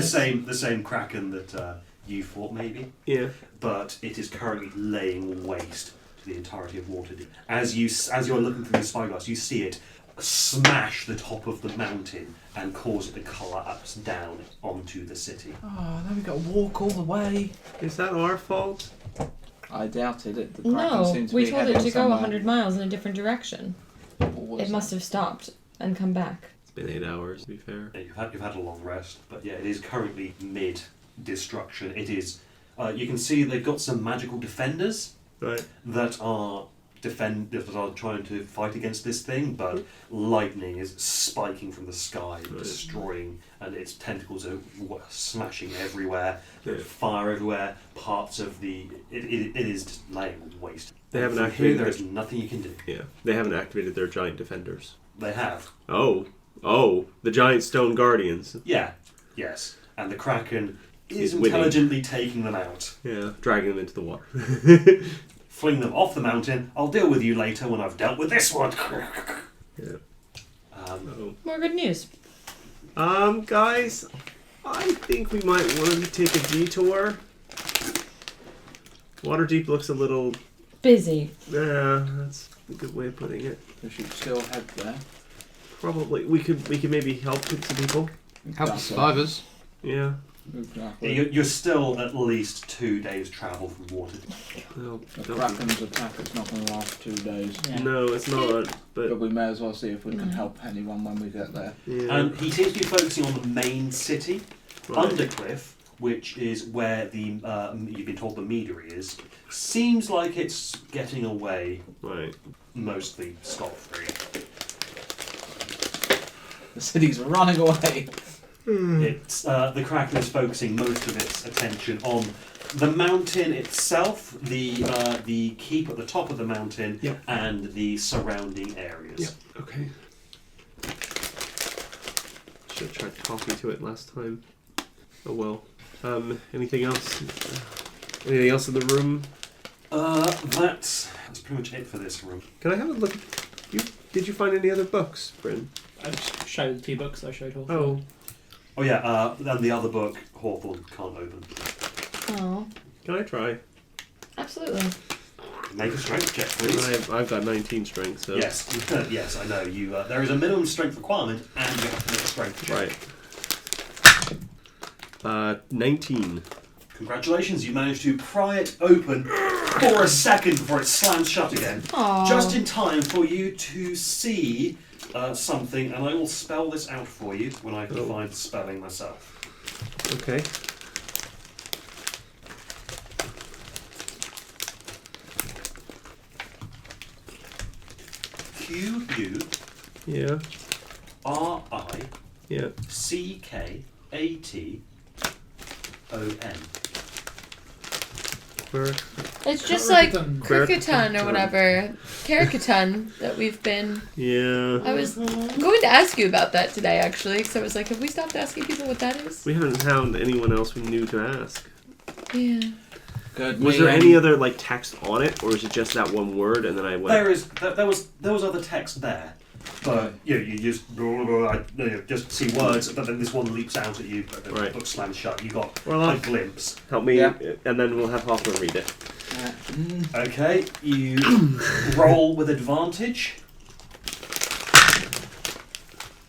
this. same Kraken that you fought, maybe, Yeah. but it is currently laying waste to the entirety of Waterdeep. As you're looking through the spyglass, you see it smash the top of the mountain and cause it to collapse down onto the city. Oh, now we've got to walk all the way. Is that our fault? I doubted it. The Kraken No, seemed to we be told it heading to go somewhere. 100 miles in a different direction. What was It must have stopped and come back. It's been 8 hours, to be fair. Yeah, you've had a long rest, but yeah, it is currently mid destruction. It is. You can see they've got some magical defenders Right. that are trying to fight against this thing, but lightning is spiking from the sky, destroying, and its tentacles are smashing everywhere. There's fire everywhere. Parts of it is just laying waste. They haven't From here, activated there is their- nothing you can do. Yeah. They haven't activated their giant defenders. They have. Oh, the giant stone guardians. Yeah. Yes. And the Kraken is He's winning. intelligently taking them out. Yeah. Dragging them into the water. Fling them off the mountain. I'll deal with you later when I've dealt with this one. Yeah. Um, More good news. Guys, I think we might want to take a detour. Waterdeep looks a little. Busy. Yeah, that's a good way of putting it. We should still head there. Probably we could maybe help some people. Help the survivors. Yeah. Exactly. you're still at least 2 days' travel from Waterdeep. Well, The don't- Kraken's attack is not going to last 2 days. Yeah. no, it's not. But But we may as well see if we can No. help anyone when we get there. yeah. And he seems to be focusing on the main city, Right. Undercliff, which is where the you've been told the Meadery is. Seems like it's getting away Right. mostly scot-free. The city's running away. It's the Kraken is focusing most of its attention on the mountain itself, the keep at the top of the mountain, Yep. and the surrounding areas. Yep. Okay. Should have tried talking to it last time. Oh well. Anything else? Anything else in the room? That's pretty much it for this room. Can I have a look? Did you find any other books, Bryn? I just showed the 2 books I showed Hawthorne. Oh. Oh yeah, and the other book, Hawthorne can't open. Oh, Can I try? absolutely. Make a strength check, please. I've got 19 strength, so. Yes, yes, I know. You there is a minimum strength requirement, and you have to make a strength check. Right. 19. Congratulations, you managed to pry it open for a second before it slams shut again. Aww. Just in time for you to see something, and I will spell this out for you when I can find the spelling myself. Okay. Yeah. Yeah. QURICKATON. It's just like Kraken. Kraken or whatever. Kraken that we've been. Yeah. I was going to ask you about that today, actually, because I was like, have we stopped asking people what that is? We haven't found anyone else we knew to ask. Yeah. Good. Was there any other like text on it, or is it just that one word and then I went? There was other text there, but you just see words, but then this one leaps out at you, but the book slams shut. You got a glimpse. Help me, Yeah. and then we'll have Hawthorne read it. Okay, you roll with advantage.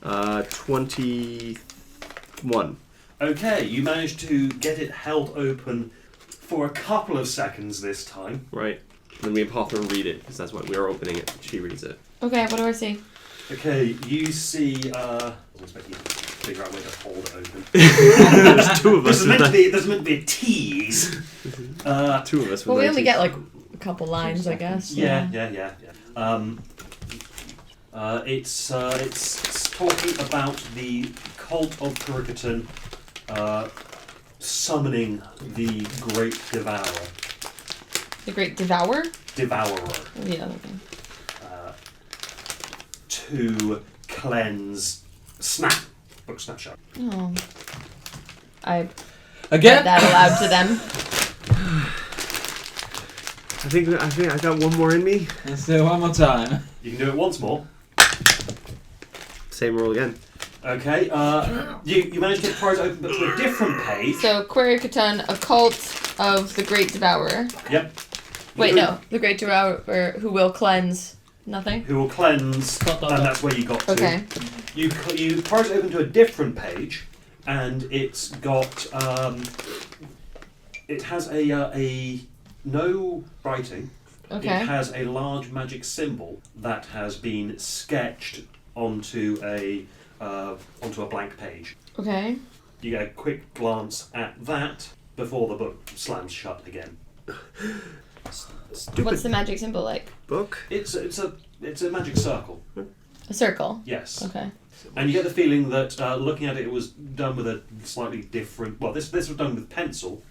21. Okay, you managed to get it held open for a couple of seconds this time. Right. Then we have Hawthorne read it, because that's why we are opening it. She reads it. Okay, what do I see? Okay, you see. I was expecting you to figure out a way to hold it open. There's two of us. There's meant to be a tease. Two of us. Well, with we only 19. get like a couple lines, I guess. Yeah. It's talking about the cult of Kraken summoning the Great Devourer. The Great Devourer? Devourer. Yeah, okay. To cleanse. Book snapshot. Oh. I Again? read that aloud to them. I think I got one more in me. Let's do it one more time. You can do it once more. Same roll again. Okay, you managed to pry it open, but to a different page. So, Kraken, a cult of the Great Devourer. Yep. Wait, no. The Great Devourer who will cleanse nothing? Who will cleanse, and that's where you got to. Okay. You pry it open to a different page, and it's got, it has a no writing. Okay. It has a large magic symbol that has been sketched onto a blank page. Okay. You get a quick glance at that before the book slams shut again. Stupid What's the magic symbol like? book. It's a magic circle. A circle? Yes. Okay. And you get the feeling that looking at it, it was done with a slightly different. Well, this was done with pencil,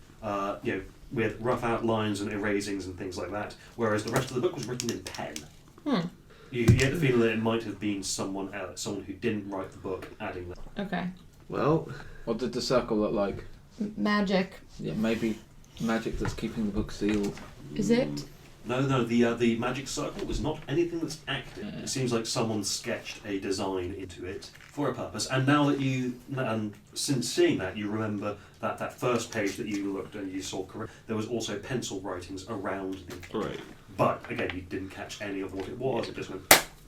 with rough outlines and erasings and things like that. Whereas the rest of the book was written in pen. You get the feeling that it might have been someone else, someone who didn't write the book, adding that. Okay. Well, What did the circle look like? Magic. Yeah, maybe magic that's keeping the book sealed. Is it? No, the magic circle was not anything that's active. It seems like someone sketched a design into it for a purpose. And now that since seeing that, you remember that first page that you looked and you saw correct. There was also pencil writings around the. right. But again, you didn't catch any of what it was. It just went.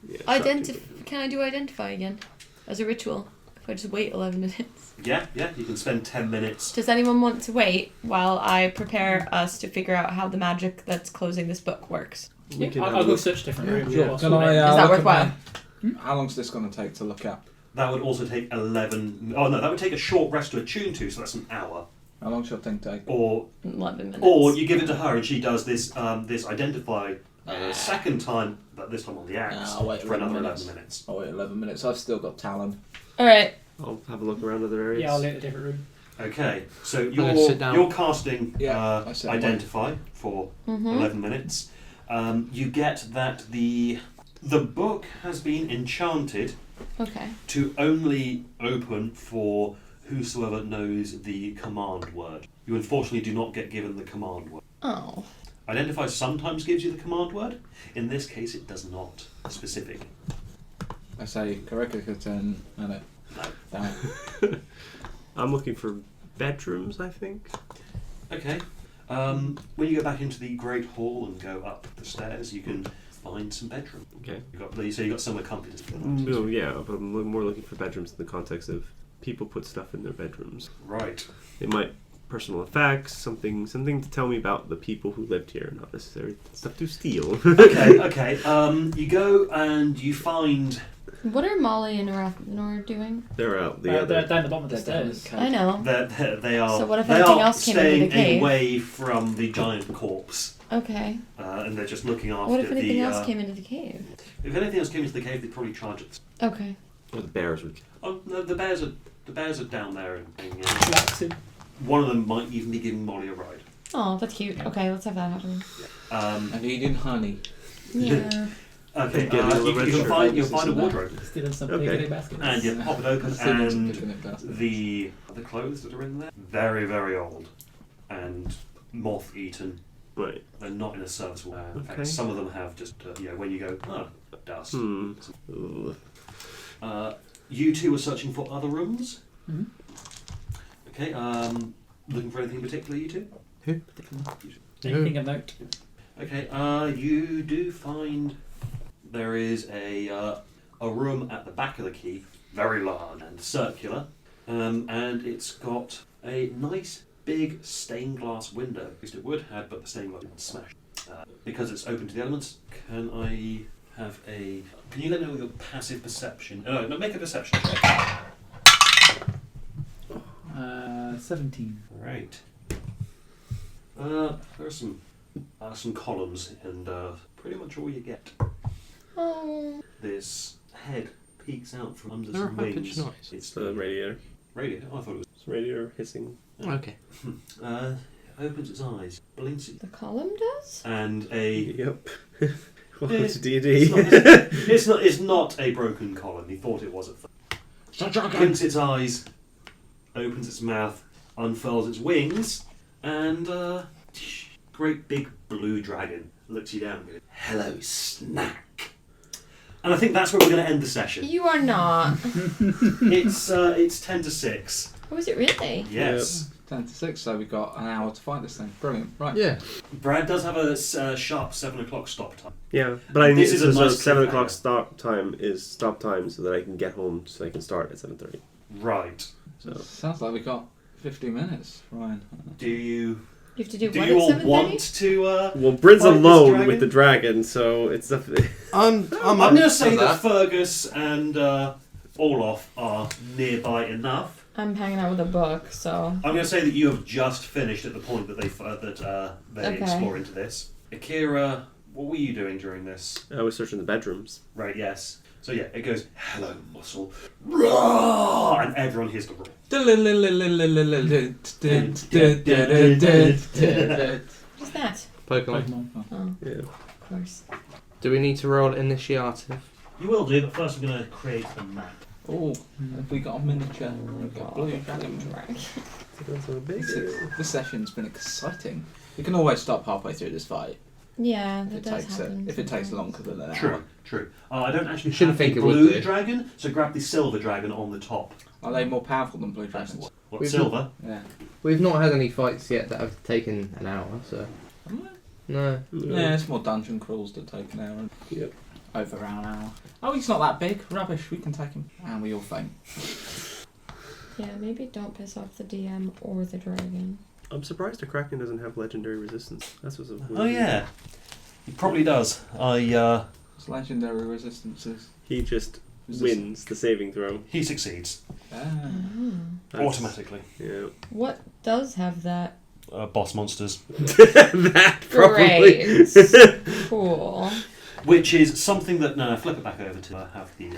Yeah, Can I do identify again? As a ritual? If I just wait 11 minutes? Yeah. You can spend 10 minutes. Does anyone want to wait while I prepare us to figure out how the magic that's closing this book works? We can have I'll a go look. search different rooms. Yeah. whilst Can we I, wait. Is that look at worthwhile? How long's this going to take to look up? That would also take 11. Oh no, that would take a short rest to attune to, so that's an hour. How long shall thing take? Or 11 minutes. you give it to her and she does this identify second time, but this time on the axe I'll wait for 11 another minutes. 11 minutes. Oh wait, 11 minutes. I've still got Talon. Alright. I'll have a look around other areas. Yeah, I'll look at a different room. Okay, so gonna sit down. you're casting Yeah, I said identify for Mm-hmm. 11 minutes. You get that the book has been enchanted Okay. to only open for whosoever knows the command word. You unfortunately do not get given the command word. Oh. Identify sometimes gives you the command word. In this case, it does not. Specific. I say Karikakan. No. Damn it. I'm looking for bedrooms, I think. Okay. When you go back into the Great Hall and go up the stairs, you can find some bedroom. Okay. You got somewhere comfy to spend. Oh, yeah, but I'm more looking for bedrooms in the context of people put stuff in their bedrooms. Right. They might personal effects, something to tell me about the people who lived here, not necessarily stuff to steal. Okay. You go and you find. What are Molly and Nora doing? They're out the They're other. down the bottom of the They're down stairs. I know. They are. So what if they anything are else came into staying the cave? away from the giant corpse, Okay. and they're just looking after What if anything the. else came into the cave? If anything else came into the cave, they'd probably charge it. Okay. Or the bears would. Oh no, the bears are down there and Relaxing. one of them might even be giving Molly a ride. Oh, that's cute. Okay, let's have that happen. And eating honey. Yeah. Okay, Get all the red you'll shirt find boxes a in there. wardrobe, Stealing some Okay. picnic baskets. and you pop it open, Still need some and picnic baskets. the clothes that are in there, very, very old, and moth-eaten. Right. They're not in a serviceable. In Okay. fact, some of them have just, when you go, dust. Ugh. You two are searching for other rooms. Hmm? Okay. Looking for anything in particular, you two? Anything of note? Okay. You do find there is a room at the back of the keep, very large and circular, and it's got a nice big stained glass window. At least it would have, but the stained glass is smashed. Because it's open to the elements, can I have a... Can you let me know your passive perception... No, make a perception check. 17. Right. There are some columns, and pretty much all you get. Oh. This head peeks out from under Is there some a high-pitched wings. noise? It's The radiator. radiator. Oh, I thought it was... It's radiator hissing. Okay. Opens its eyes, blinks, The column does? and a... Yep. Welcome Yeah, to D&D. It's not a broken column. He thought it was at first. Blinks its eyes, opens its mouth, unfurls its wings, and great big blue dragon looks you down and goes, "Hello, snack." And I think that's where we're going to end the session. You are not. It's 10 to 6. Oh, is it really? Yes. 10 to 6, so we've got an hour to fight this thing. Brilliant. Right. Yeah. Brad does have a sharp 7 o'clock stop time. Yeah, but I need This is a so nice 7 cliffhanger. o'clock stop time so that I can get home so I can start at 7:30. Right. So Sounds like we've got 50 minutes, Ryan. Do you You have to do do what you at all 7:30? want to? well, Bryn's Fight this alone dragon? with the dragon, so it's definitely. I'm I'm up going to for say that that. Fergus and Olaf are nearby enough. I'm hanging out with a book, so. I'm going to say that you have just finished at the point that they Okay. explore into this. Akira, what were you doing during this? I was searching the bedrooms. Right. Yes. So yeah, it goes, "Hello, muscle," roar, and everyone hears the roar. What's that? Pokemon. Oh, Yeah. of course. Do we need to roll initiative? You will do, but first I'm going to create a map. Oh, have we got a miniature? We've got blue dragon. That's so big. This session's been exciting. We can always stop halfway through this fight Yeah, if that it does takes happen. if it takes sometimes. longer than an True. hour. True. I don't actually You shouldn't have think a it would blue do. dragon, so grab the silver dragon on the top. Are they more powerful than blue dragons? What, We've silver? Yeah. We've not had any fights yet that have taken an hour, so no. Yeah, it's more dungeon crawls that take an hour. Yep. Over an hour. Oh, he's not that big. Rubbish. We can take him. And we all faint. Yeah, maybe don't piss off the DM or the dragon. I'm surprised the Kraken doesn't have legendary resistance. That's what's. Oh yeah, he probably does. It's legendary resistances. He just wins the saving throw. He succeeds Ah. That's- automatically. Yeah. What does have that? Boss monsters, That probably. Great. Cool. which is something that flip it back over to have the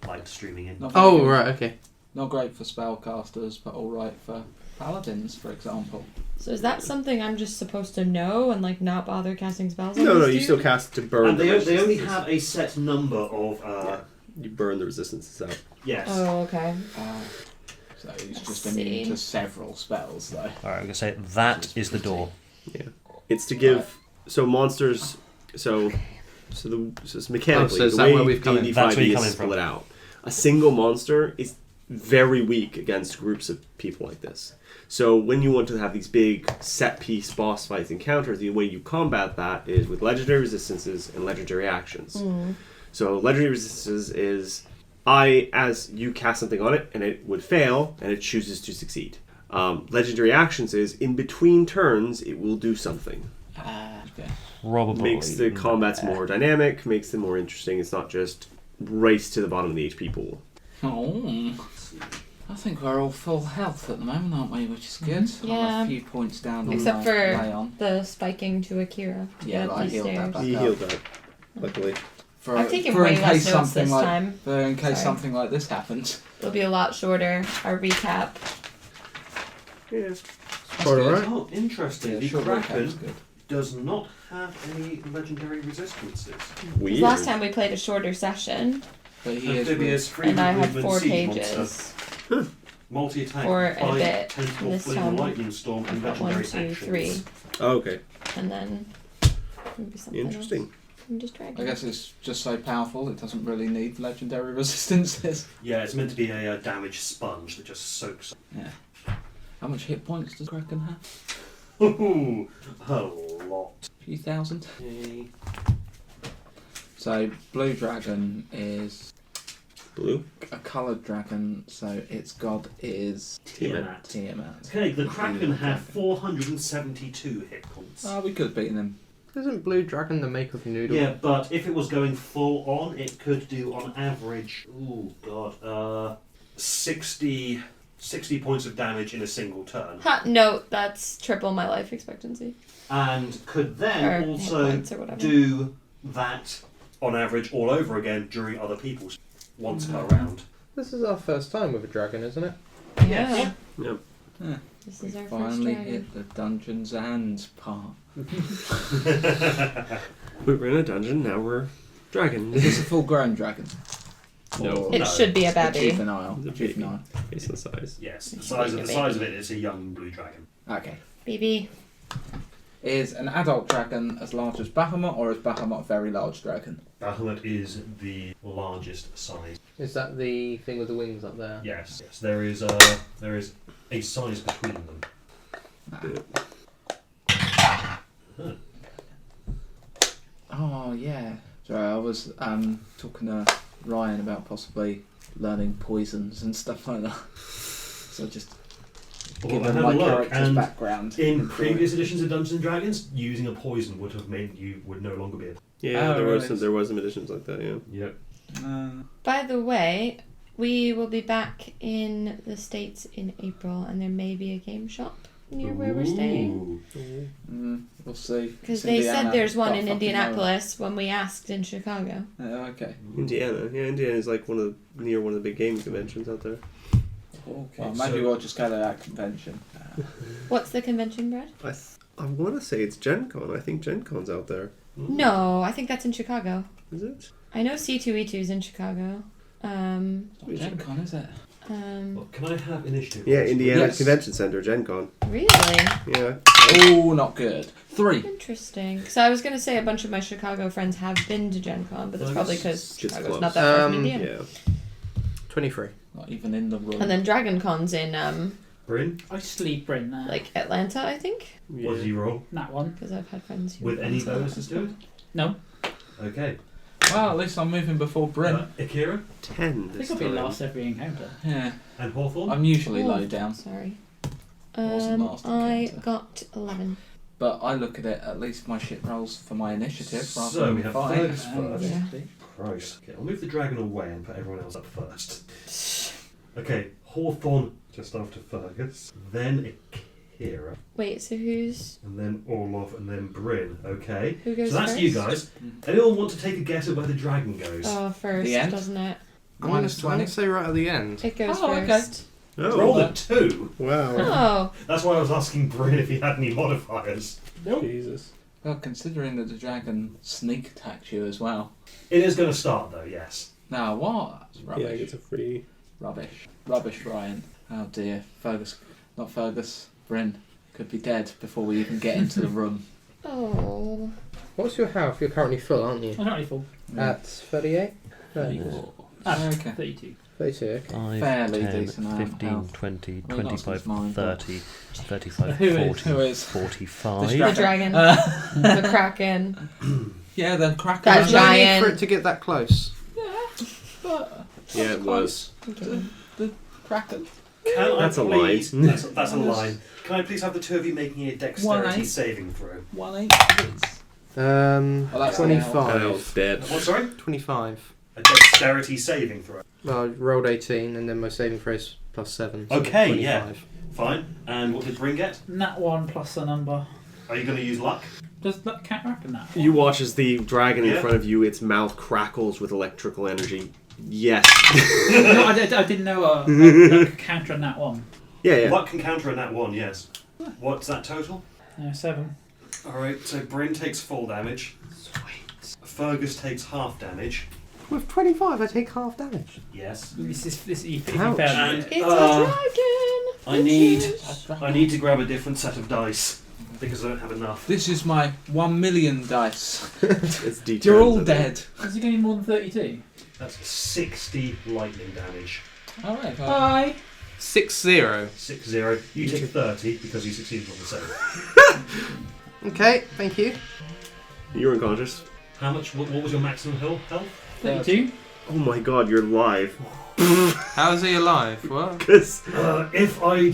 light streaming in. Not Oh very right, okay. Not great for spellcasters, but alright for paladins, for example. So is that something I'm just supposed to know and like not bother casting spells on No, this you dude? still cast to burn. And the they only resistances. have a set number of. You burn the resistances out. Yes. Oh, okay. So he's I just see. immune to several spells, though. All right, I'm gonna say that is the door. It's to give so monsters. So it's mechanically Oh, so is the that way where we've come in? D&D That's where 5e you is come in from. split out. A single monster is very weak against groups of people like this. So when you want to have these big set piece boss fights encounters, the way you combat that is with legendary resistances and legendary actions. So legendary resistances is as you cast something on it and it would fail and it chooses to succeed. Legendary actions is in between turns it will do something. Okay. Probably Makes the combats more dynamic, makes them more interesting. It's not just race to the bottom of the HP pool. Oh. I think we're all full health at the moment, aren't we? Which is good. Yeah. I'm a few points down on Except my for lay on. the spiking to Akira. Yeah, Get but up I these healed that stairs. back He up. healed that, luckily. For, I've taken for way in less case notes something this like time. for in case Sorry. something like this happens. It'll be a lot shorter. Our recap. Yeah. Quite alright. Oh, interesting. Yeah, The short recap's Kraken good. does not have any legendary resistances. 'Cause Weird. last time we played a shorter session, But he is Amphibious, free and I had movement, 4 siege pages. monster, multi-attack, Or a bite, bit. tentacle, This flame, time lightning storm, and I've got legendary 1, 2, actions. 3, Oh, okay. and then maybe something Interesting. else. I'm just dragging. I guess it's just so powerful it doesn't really need legendary resistances. Yeah, it's meant to be a damage sponge that just soaks. Yeah. How much hit points does Kraken have? Ooh, a lot. A few thousand. Okay. So blue dragon is Blue. a coloured dragon, so its god is Tiamat. Tiamat. Okay, the Kraken have 472 hit points. Oh, we could have beaten him. Isn't Blue Dragon the make of noodle? Yeah, but if it was going full on, it could do on average, 60 points of damage in a single turn. Ha, no, that's triple my life expectancy. And could Or then hit also points or whatever. do that on average all over again during other people's once per Mm-hmm. round. This is our first time with a dragon, isn't it? Yeah. Yep. This is our first Finally dragon. hit the Dungeons and part. We were in a dungeon, now we're dragon. Is this a full grown dragon? No. Or It No. should be a a baby. juvenile? It's a baby. Juvenile. It's the size. Yes, the It's size like of a the size of baby. it is a young blue dragon. Okay. Baby. Is an adult dragon as large as Bahamut, or is Bahamut a very large dragon? Bahamut is the largest size. Is that the thing with the wings up there? Yes, yes. There is a size between them. Oh yeah. Sorry, I was talking to Ryan about possibly learning poisons and stuff like that. So just Well, give I him had my a look, character's and background. in previous editions of Dungeons and Dragons, using a poison would have meant you would no longer be able. Yeah, Oh, there really? was some editions like that. Yeah. Yep. By the way, we will be back in the States in April, and there may be a game shop near where we're staying. We'll see. Because It's they said Indiana. there's one Can't in fucking Indianapolis when we asked in Chicago. know. Okay. Indiana. Yeah, Indiana is like near one of the big game conventions out there. Okay. Well, maybe we'll just go to that convention. What's the convention, Brad? I want to say it's Gen Con. I think Gen Con's out there. No, I think that's in Chicago. Is it? I know C2E2 is in Chicago. It's not Gen Con, is it? Well, can I have initiative? Yeah, rolls? Indiana Yes. Convention Center, Gen Con. Really? Yeah. Oh, not good. 3. Interesting. So I was going to say a bunch of my Chicago friends have been to Gen Con, but that's Well, probably it's because just Chicago's close. not that far from Um, Indiana. Yeah. 23. Not even in the room. And then Dragon Con's in Bryn, I just leave Bryn there. like Atlanta, I think, what did you roll? that one. because I've had friends who With have any been to that. bonuses to it? No. Okay. Well, at least I'm moving before Bryn. Akira 10 I this think I'll be time. last every encounter. Yeah. and Hawthorne. I'm usually Oh, low down, Sorry. Wasn't last I encounter. got 11. but I look at it, at least my shit rolls for my initiative rather So than we have five. Fergus first. Yeah. Christ. Okay, I'll move the dragon away and put everyone else up first. Okay, Hawthorne just after Fergus, then Akira, Wait, so who's and then Orlov, and then Bryn. Okay. who goes So that's first? you guys. Anyone want to take a guess at where the dragon goes? Oh, first, The end? doesn't it? Minus I'm gonna 20. say right at the end. It goes Oh, okay. first. Roll Oh, a 2. wow. Oh, That's why I was asking Bryn if he had any modifiers. Jesus. Well, considering that the dragon sneak attacked you as well. It is going to start though, yes. Now what? That's rubbish. Yeah, it gets a free. Rubbish. Rubbish, Ryan. Oh dear. Fergus. Not Fergus. Bryn could be dead before we even get into the room. oh. What's your health? You're currently full, aren't you? I'm currently full. At 38? Ah, Okay. 32. 32, okay. 5, Fairly 10, decent amount of 15, health. 20, Well, not 25, since mine, but- 30, 35, Who is? 40, Who is? 45. The dragon. Uh, The Kraken. yeah, the Kraken. That There's no need giant- for it to get that close. But Yeah, it was. Okay. the Kraken. Can That's I a please? line. That's a line. Can I please have the two of you making a dexterity 1-8. saving throw? 1-8. Please. Oh, that's 25. Kyle's dead. What, sorry? 25. A dexterity saving throw. Well, I rolled 18 and then my saving throw is plus 7. So Okay, 25. yeah. Fine. And what did Bryn get? Nat 1 plus a number. Are you going to use luck? Does that counteract in that? You watch as the dragon in Yeah. front of you, its mouth crackles with electrical energy. Yes. No, I didn't know that could counter in that one. Yeah. Luck can counter in that one, yes. What's that total? 7. Alright, so Bryn takes full damage. Sweet. Fergus takes half damage. With 25, I take half damage. Yes. This if you Ouch. fail And it. It's a dragon. I need to grab a different set of dice because I don't have enough. This is my 1 million dice. It's D You're all turns, I think. dead. Is it going to be more than 32? That's 60 lightning damage. Alright, Hi. 6-0. 6-0. You take 30 because you succeeded on the save. Okay, thank you. You're unconscious. How much? What was your maximum health? 32? Oh my god, you're live. How is he alive? What? Because If I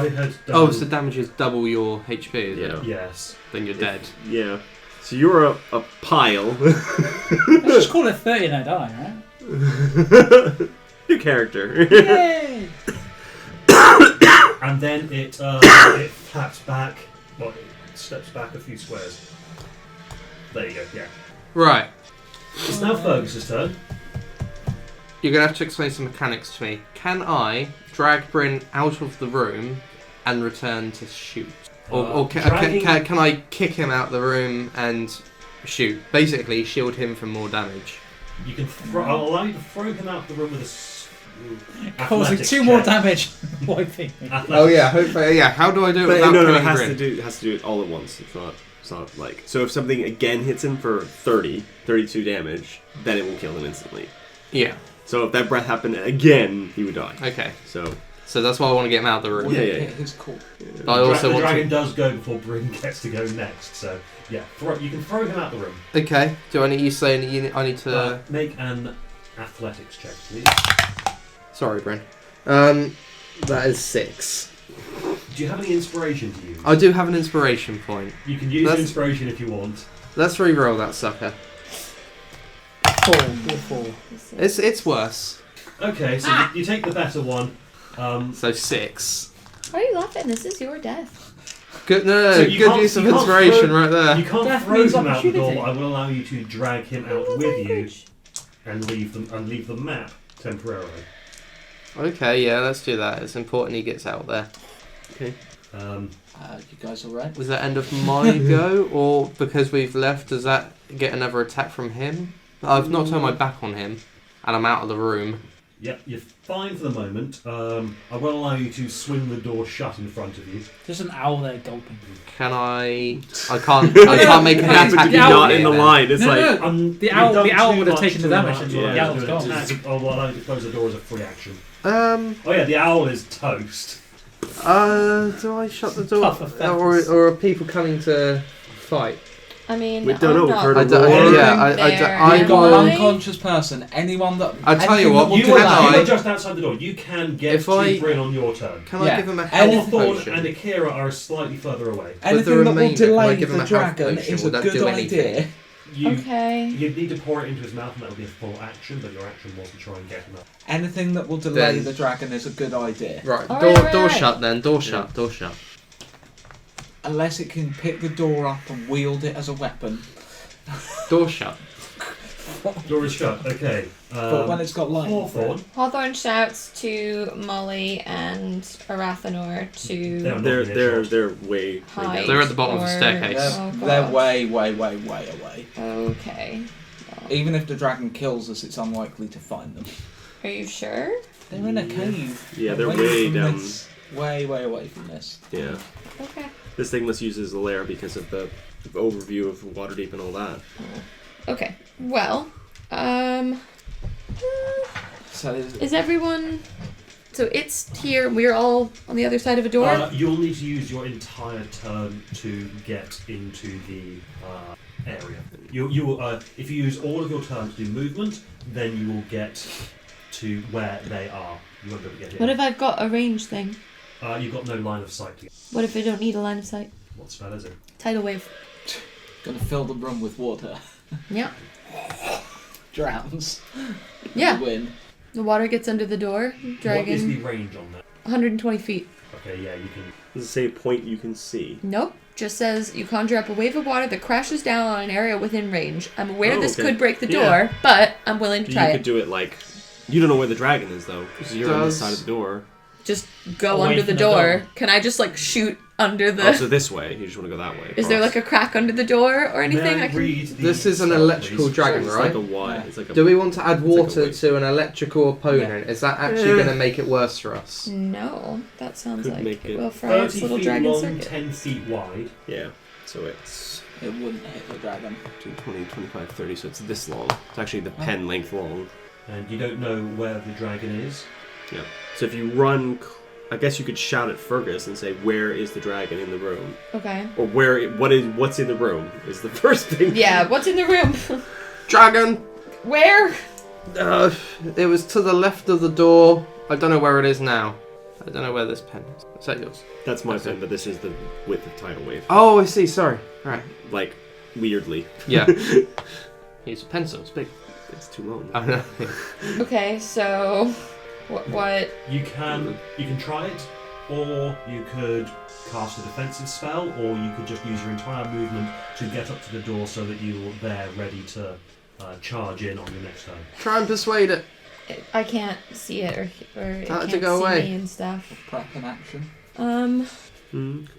had done. Oh, so damage is double your HP, is Yeah. it? Yes. Then you're dead. yeah, so you're a pile. Let's just call it 30 and I die, right? Your character. Yay! And then it flaps back. Well, it steps back a few squares. There you go. Yeah. Right. It's now Fergus's turn. You're going to have to explain some mechanics to me. Can I drag Bryn out of the room and return to shoot? Or dragging- can I kick him out the room and shoot? Basically, shield him from more damage. You can. I'll allow you to throw him out the room with Causing athletics 2 more check. damage. Wiping me. Athletics. Hopefully, yeah. How do I do it But without no, it killing has Bryn? to do it all at once. It's not like, so if something again hits him for 32 damage, then it will kill him instantly. Yeah. So if that breath happened again, he would die. Okay. So So that's why I want to get him out of the room. Yeah. It's cool. But I also the want dragon to... does go before Bryn gets to go next. So yeah, you can throw him out the room. Okay. Do I need you saying I need to... Make an athletics check, please. Sorry, Bryn. That is 6. Do you have any inspiration to use? I do have an inspiration point. You can use That's- inspiration if you want. Let's re-roll that sucker. 4. It's worse. Okay, so you take the better one. So 6. Why are you laughing? This is your death. Good, no, So you good can't- use of you can't inspiration throw- right there. You can't Death throw means him out the door, opportunity. but I will allow you to drag him out Oh, with you language. and leave the map temporarily. Okay, yeah, let's do that. It's important he gets out there. You guys alright? Was that end of my go, or because we've left, does that get another attack from him? I've not turned my back on him, and I'm out of the room. Yep, you're fine for the moment. I will allow you to swing the door shut in front of you. There's an owl there gulping. Can I can't make an happen attack. to be Yeah, not here in the then. line. It's No, like no. The You've owl done would too have taken the much damage to and yeah, the owl's do an gone. attack. Oh, well, allow you to close the door as a free action. Um. Oh yeah, the owl is toast. Do I shut the door, Tough effects. or are people coming to fight? I mean, We don't know, I'm we've not heard a I don't- roar. yeah, I You've got an will- unconscious person. Anyone that. I'll tell you anything what, that will You can are, delay- you are just outside the door. You can get If to I- Bryn on your turn. Can I Yeah. give him a health Hawthorne potion? and Akira are slightly further away. Anything that will remainder, can I delay give him the a health dragon potion? is a Will that good do anything? idea. You Okay. you'd need to pour it into his mouth, and that would be a full action. But your action was to try and get him up. Anything that will delay Then- the dragon is a good idea. Right, All door right, door right. shut then. Door shut. Door shut. Unless it can pick the door up and wield it as a weapon. Door shut. Door is shut. Okay. But when it's got lightning. Hawthorne. Hawthorne shouts to Molly and Arathanor to They're- They're way hide. down. They're at the bottom of the or- staircase. Oh, They're God. way away. Okay. Well, Even if the dragon kills us, it's unlikely to find them. are you sure? They're in a cave. Yeah, they're away way from down. this. Way away from this. Yeah, Okay. this thing was used as a lair because of the overview of Waterdeep and all that. Okay. Well, So is everyone? So it's here. We're all on the other side of a door. You'll need to use your entire turn to get into the area. You will, if you use all of your turn to do movement, then you will get to where they are. You won't be able to get in. What if I've got a range thing? You've got no line of sight. What if I don't need a line of sight? What spell is it? Tidal wave. gonna fill the room with water. Yeah. Drowns. Yeah. Win. The water gets under the door. What is Dragon. the range on that? 120 feet. Okay, yeah, you can. Does it say point you can see? Nope. Just says you conjure up a wave of water that crashes down on an area within range. I'm aware Oh, this okay. could break the door, Yeah. but I'm willing to You try could it. do it like... You don't know where the dragon is, though, because you're on this Does- side of the door. Just go Away under the from the door. door. Can I just like shoot under the? Oh, so this way. You just want to go that way. Is there like a crack under the door or anything? May I I can... read the This is an spell, electrical please? dragon, It's right? like a Y. Yeah. It's like a... Do we want to add It's like a water wave. to an electrical opponent? Is that actually going to make it worse for us? No, that sounds Could like make it it will fry its 30 little feet dragon long, circuit. 10 feet wide. Yeah. So it's It wouldn't hit the dragon. 20, 25, 30. So it's this long. It's actually the pen length long. And you don't know where the dragon is. Yeah. So if you run... I guess you could shout at Fergus and say, "Where is the dragon in the room?" Okay. Or what's in the room is the first thing. Yeah, what's in the room? Dragon! Where? It was to the left of the door. I don't know where it is now. I don't know where this pen is. Is that yours? That's my That's pen, it. but this is the width of tidal wave. Oh, I see. Sorry. Right. Like weirdly, Yeah. Use a pencil. It's big. it's too long. I know. Okay, so what? You can try it, or you could cast a defensive spell, or you could just use your entire movement to get up to the door so that you're there ready to charge in on your next turn. Try and persuade it. I can't see it or it Tell it to can't go see away. me and stuff. Prep an action.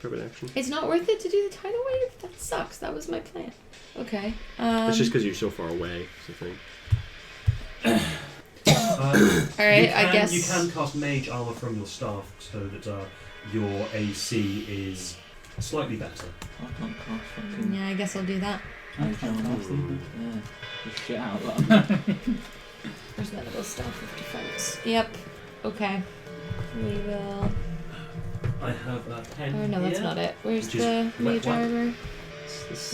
Perfect action. It's not worth it to do the tidal wave. That sucks. That was my plan. Okay. It's just because you're so far away. Is the thing. All right. I guess you can cast mage armor from your staff so that your AC is slightly better. I can't cast fucking. Yeah, I guess I'll do that. I can't cast them. Yeah. Just shit out. There's none of those staff of defense. Yep. Okay. We will. I have a pen. Oh no, that's here, not it. Where's which is the mage wet one. armor?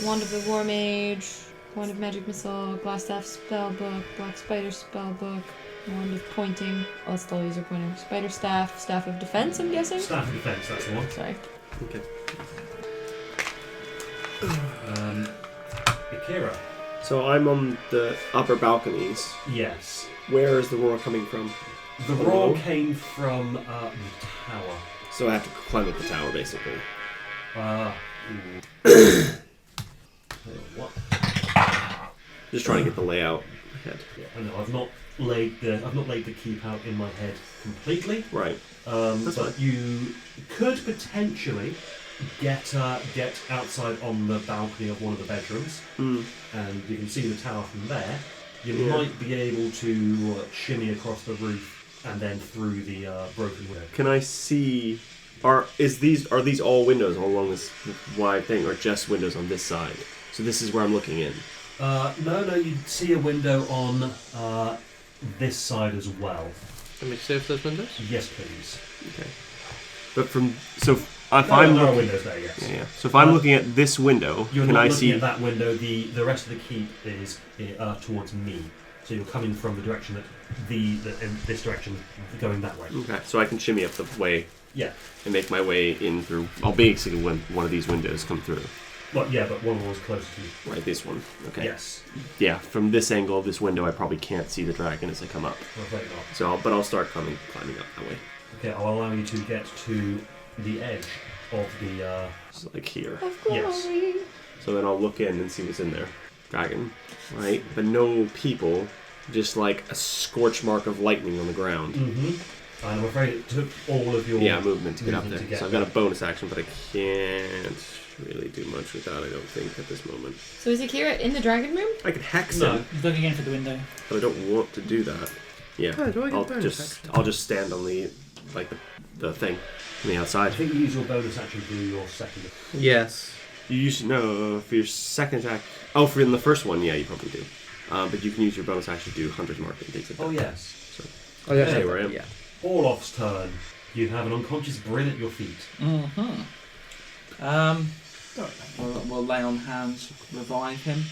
Wand of the War Mage, Wand of Magic Missile, Glass Staff Spellbook, Black Spider Spellbook, Wand of Pointing. Oh, that's the laser pointer. Spider Staff, Staff of Defense, I'm guessing? Staff of defense, that's the one. Sorry. Okay. Akira. So I'm on the upper balconies. Yes. Where is the roar coming from? The roar came from the tower. So I have to climb up the tower, basically. What? Just trying to get the layout ahead. Yeah, I know. I've not laid the keep out in my head completely. Right. But fine. you could potentially get outside on the balcony of one of the bedrooms, and you can see the tower from there. You might be able to shimmy across the roof and then through the broken window. Can I see? Are these all windows all along this wide thing, or just windows on this side? So this is where I'm looking in. No, you see a window on this side as well. Let me see if there's windows. Yes, please. Okay. But if No, I'm there are looking, windows there, yes. yeah. So if I'm looking at this window, You're can not I looking see? at that window. The rest of the keep is towards me. So you're coming from the direction that in this direction, going that way. Okay. So I can shimmy up the way. Yeah. And make my way in through. I'll basically when one of these windows come through. But one was closer to you. Right, this one. Okay. Yes. Yeah, from this angle of this window, I probably can't see the dragon as I come up. Afraid not. So, I'll start climbing up that way. Okay, I'll allow you to get to the edge of the. It's like here. Of glory. Yes. So then I'll look in and see what's in there. Dragon, right? But no people, just like a scorch mark of lightning on the ground. I'm afraid it took all of your Movement to get up there. movement to get So I've got a bonus action, but I can't really do much with that, I don't think, at this moment. So is Akira in the dragon room? I could hex No. him, Look again for the window. but I don't want to do that. Yeah, Oh, do I get bonus action? I'll just stand on the thing on the I outside. think you use your bonus action to do your second. Yes. You use for your second attack. Oh, for in the first one, yeah, you probably do. But you can use your bonus action to do Hunter's Mark and things like that. Oh yes. Oh, yeah. Okay, where I am. Yeah. Orloff's turn. You have an unconscious Bryn at your feet. We'll lay on hands, revive him.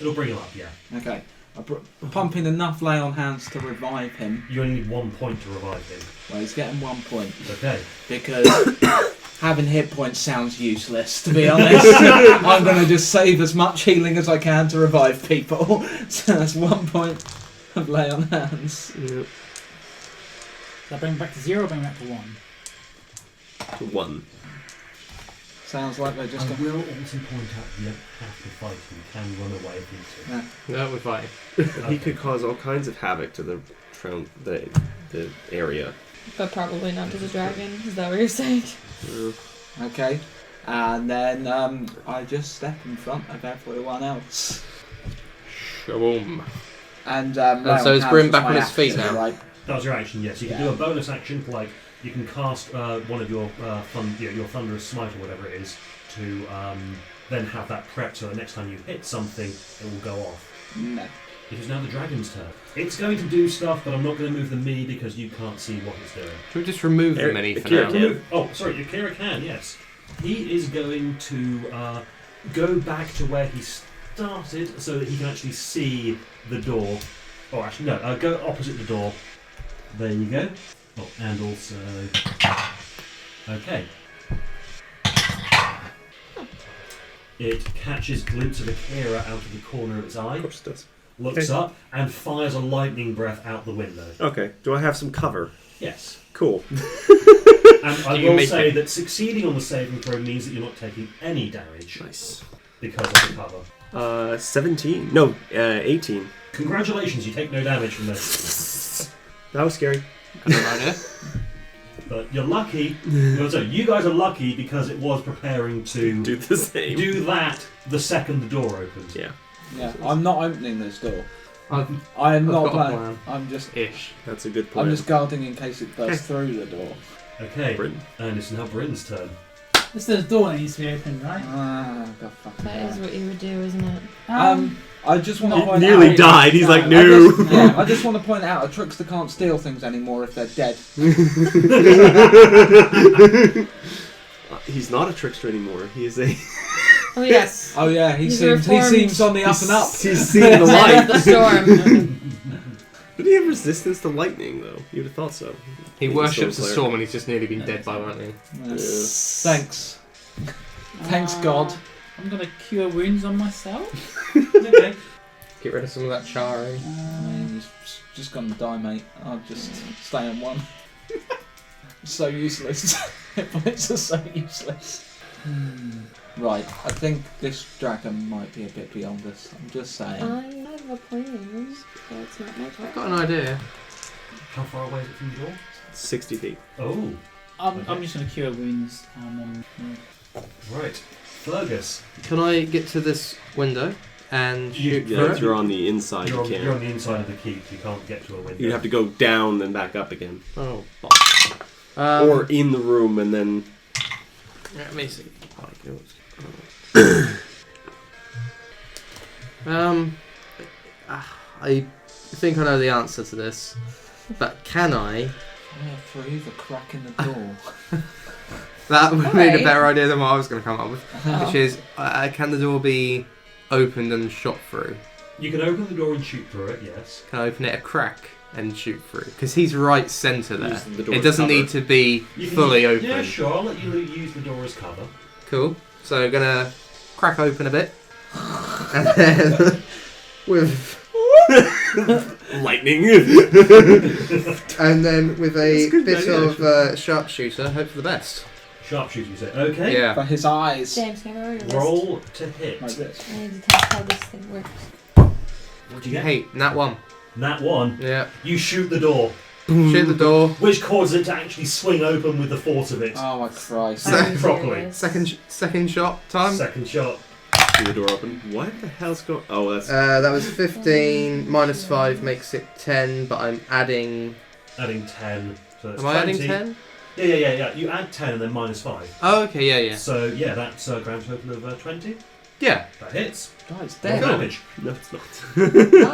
It'll bring him up, yeah. Okay. Pump in enough lay on hands to revive him. You only need 1 point to revive him. Well, he's getting 1 point Okay. because having hit points sounds useless. To be honest, I'm going to just save as much healing as I can to revive people. So that's 1 point of lay on hands. Yeah. Does that bring him back to 0 or bring him back to 1? to 1. Sounds like they're just. I will also point out you don't have to fight him. You can run away if you need to. No, we're fine. He could cause all kinds of havoc to the area. But probably not to the dragon. Is that what you're saying? Okay. And then I just step in front of everyone else. Shaboom. And so is Brim back on his feet now? Right? That was your action, yes. You can do a bonus action, like you can cast one of your your thunderous smite or whatever it is to then have that prepped so the next time you hit something, it will go off. No. It is now the dragon's turn. It's going to do stuff, but I'm not going to move the me because you can't see what it's doing. Should we just remove the mini for Akira now? can. Oh, sorry, Akira can, yes. He is going to go back to where he started so that he can actually see the door. Oh, actually, no, go opposite the door. There you go. Oh, and also... Okay. It catches a glimpse of Akira out of the corner of its eye, Of course it does. looks up, and fires a lightning breath out the window. Okay. Do I have some cover? Yes. Cool. And I You will make say it. that succeeding on the saving throw means that you're not taking any damage Nice. because of the cover. 17. No, 18. Congratulations, you take no damage from this. That was scary. But you're lucky. So you guys are lucky because it was preparing to Do the same. do that the second the door opens. Yeah. Yeah. I'm not opening this door. I've I am not got a planning. plan. I'm just. Ish. That's a good plan. I'm just guarding in case it bursts through the door. Okay, Bryn. and it's now Bryn's turn. This is the door that needs to be opened, right? Ah, the fucking That is hell. what you would do, isn't it? I just want to He point nearly out. died. He's like, I no. just, I just want to point out a trickster can't steal things anymore if they're dead. He's not a trickster anymore. He is a. Oh yes. Oh yeah, he He's seems reformed. on the up and up. He's seen the Man of light. the storm. Did he have resistance to lightning, though? You'd have thought so. He He's a worships the cleric. storm and he's just nearly been dead by lightning. Thanks. Thanks, God. I'm gonna cure wounds on myself. Okay. Get rid of some of that charring. He's just gonna die, mate. I'll just stay on one. So useless. It's just so useless. Right, I think this dragon might be a bit beyond us. I'm just saying. I have a plan, but it's not my I've got turn. an idea. How far away is it from the door? 60 feet. Oh, I'm just gonna cure wounds. right. Fergus, Can I get to this window and shoot Yeah, through if it? you're on the inside, you're on, you you're on can't. the inside of the keep. You can't get to a window. You'd have to go down and back up again. Oh. Or in the room and then. Let me see. I think I know the answer to this, but can I? Yeah, through the crack in the door. That would be a Alright. better idea than what I was going to come up with. Oh. Which is, can the door be opened and shot through? You can open the door and shoot through it, yes. Can I open it a crack and shoot through? Because he's right centre there. Use the door It as doesn't cover. need to be You can fully use, open. Yeah, sure. I'll let you use the door as cover. Cool. So I'm gonna crack open a bit, and then with Lightning! and then with a That's a good bit idea, of sharpshooter, hope for the best. Sharpshooter, you say. Okay. Yeah. For his eyes. James, can I borrow your list? Roll to hit. Like this. I need to test how this thing works. What do you get? Hey, nat one. Nat one. Yeah. You shoot the door, Shoot the door. which causes it to actually swing open with the force of it. Oh my Christ. So- Are you properly. serious? Second shot time. Second shot. See the door open. What the hell's going? Oh, that's. That was 15 minus 5 makes it 10, but I'm adding. Adding 10. So that's Am I adding 20. 10? Yeah. You add 10 and then minus 5. Oh, okay, yeah. So, yeah, that's a grand total of 20. Yeah. That hits. Guy's Roll dead. damage. No, it's not.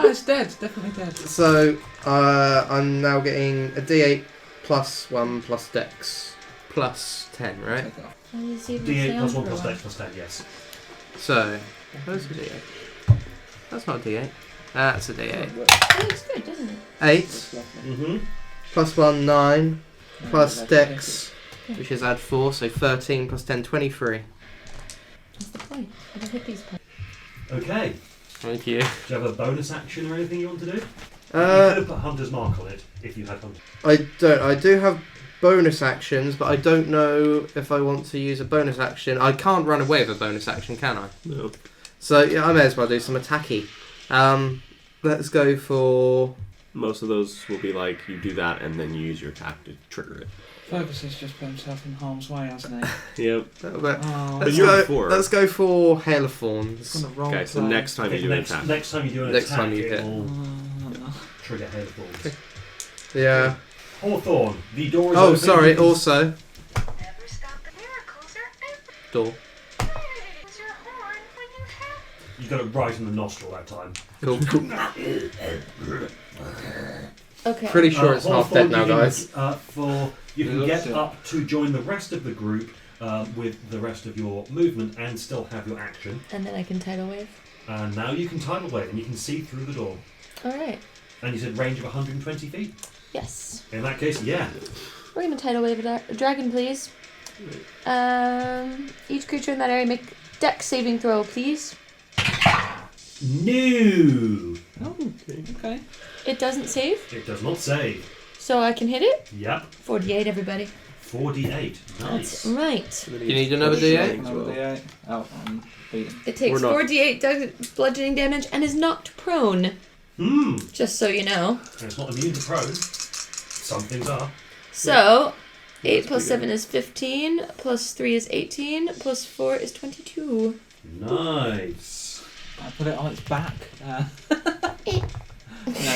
Guy's dead. Definitely dead. So I'm now getting a D8 plus 1 plus Dex plus 10, right? Take it off. I need to see if D8 it's plus down 1 plus for a dex plus 10, yes. So where's the D8? That's not a D8. That's a D8. while. It looks good, doesn't it? 8 Looks lovely. Mm-hmm. plus 1 9 plus That's Dex, which is add 4, so 13 plus 10 23. That's the point. I don't hit these points. Okay. Thank you. Do you have a bonus action or anything you want to do? You could have put Hunter's Mark on it if you had Hunter. I don't. I do have bonus actions, but I don't know if I want to use a bonus action. I can't run away with a bonus action, can I? No. So yeah, I may as well do some attacky. Let's go for. Most of those will be like you do that and then you use your attack to trigger it. Fergus has just put himself in harm's way, hasn't he? Yep. Oh, Let's you're go. before. Let's go for Hail of Thorns. gonna roll Okay, so play. next time you do an next, attack. next time you do an Next attack, time you it hit. will trigger hail balls. Yeah. Hawthorne, the door is Oh, open. sorry. Also, Never stop the miracles are everywhere. door. Use your horn when you have. You got it right in the nostril that time. Cool. Okay. Pretty sure it's half Hawthorne, dead now, you can, guys. You can It get looks it. up to join the rest of the group with the rest of your movement and still have your action. And then I can tidal wave. And now you can tidal wave and you can see through the door. All right. And you said range of 120 feet. Yes. In that case, yeah. We're gonna tidal wave a dragon, please. Each creature in that area make dex saving throw, please. No! Oh, okay. It doesn't save, It does not save. so I can hit it. Yep. 48, everybody. 4d8. That's Nice. right. You need another D8? Another D8. Oh, I'm beaten. It takes We're not- 4d8 bludgeoning damage and is knocked prone. Hmm. Just so you know. And it's not immune to prone. Some things are. So, 8 That's plus pretty 7 is 15, plus 3 is 18, plus 4 is 22. Nice. I put it on its back. There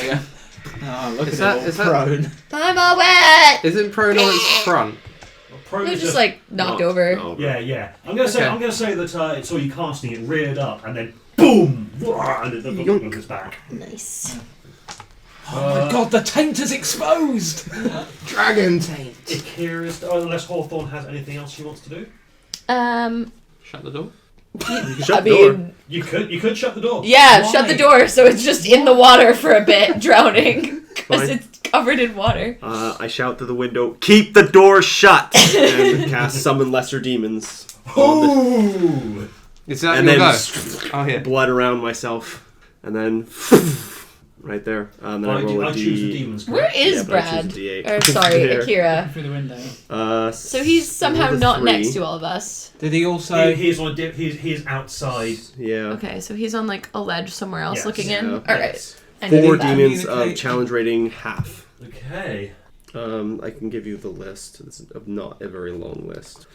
we go. Oh, look Is at that- it is all that- prone. I'm all wet! Is it prone on its front? Well, prone They're is just like knocked over. Yeah, yeah. I'm gonna say Okay. I'm gonna say that it's saw you casting it reared up and then boom, and it Yoink. look its back. Nice. Oh my god, the taint is exposed! Dragon taint. Akira's, unless Hawthorne has anything else she wants to do. Shut the door. Shut the door. You could shut the door. yeah, Why? shut the door so it's just in the water for a bit, drowning. Because Fine. it's covered in water. I shout through the window, keep the door shut! And cast summon lesser demons. Ooh. Is that And your then go? Oh, here. blood around myself. And then right there. And then I roll a I choose the D. demons. Where correct? is Yeah, but I Brad? choose a D8. Or sorry, There. Akira. Through the window. So he's somehow rolled a not 3. next to all of us. Did he also... He's on. He's outside. Yeah. Okay, so he's on like a ledge somewhere else Yes. looking in. Yeah. Alright. Yes. I Did knew 4 that. demons of Communicate. challenge rating half. Okay. I can give you the list. It's not a very long list.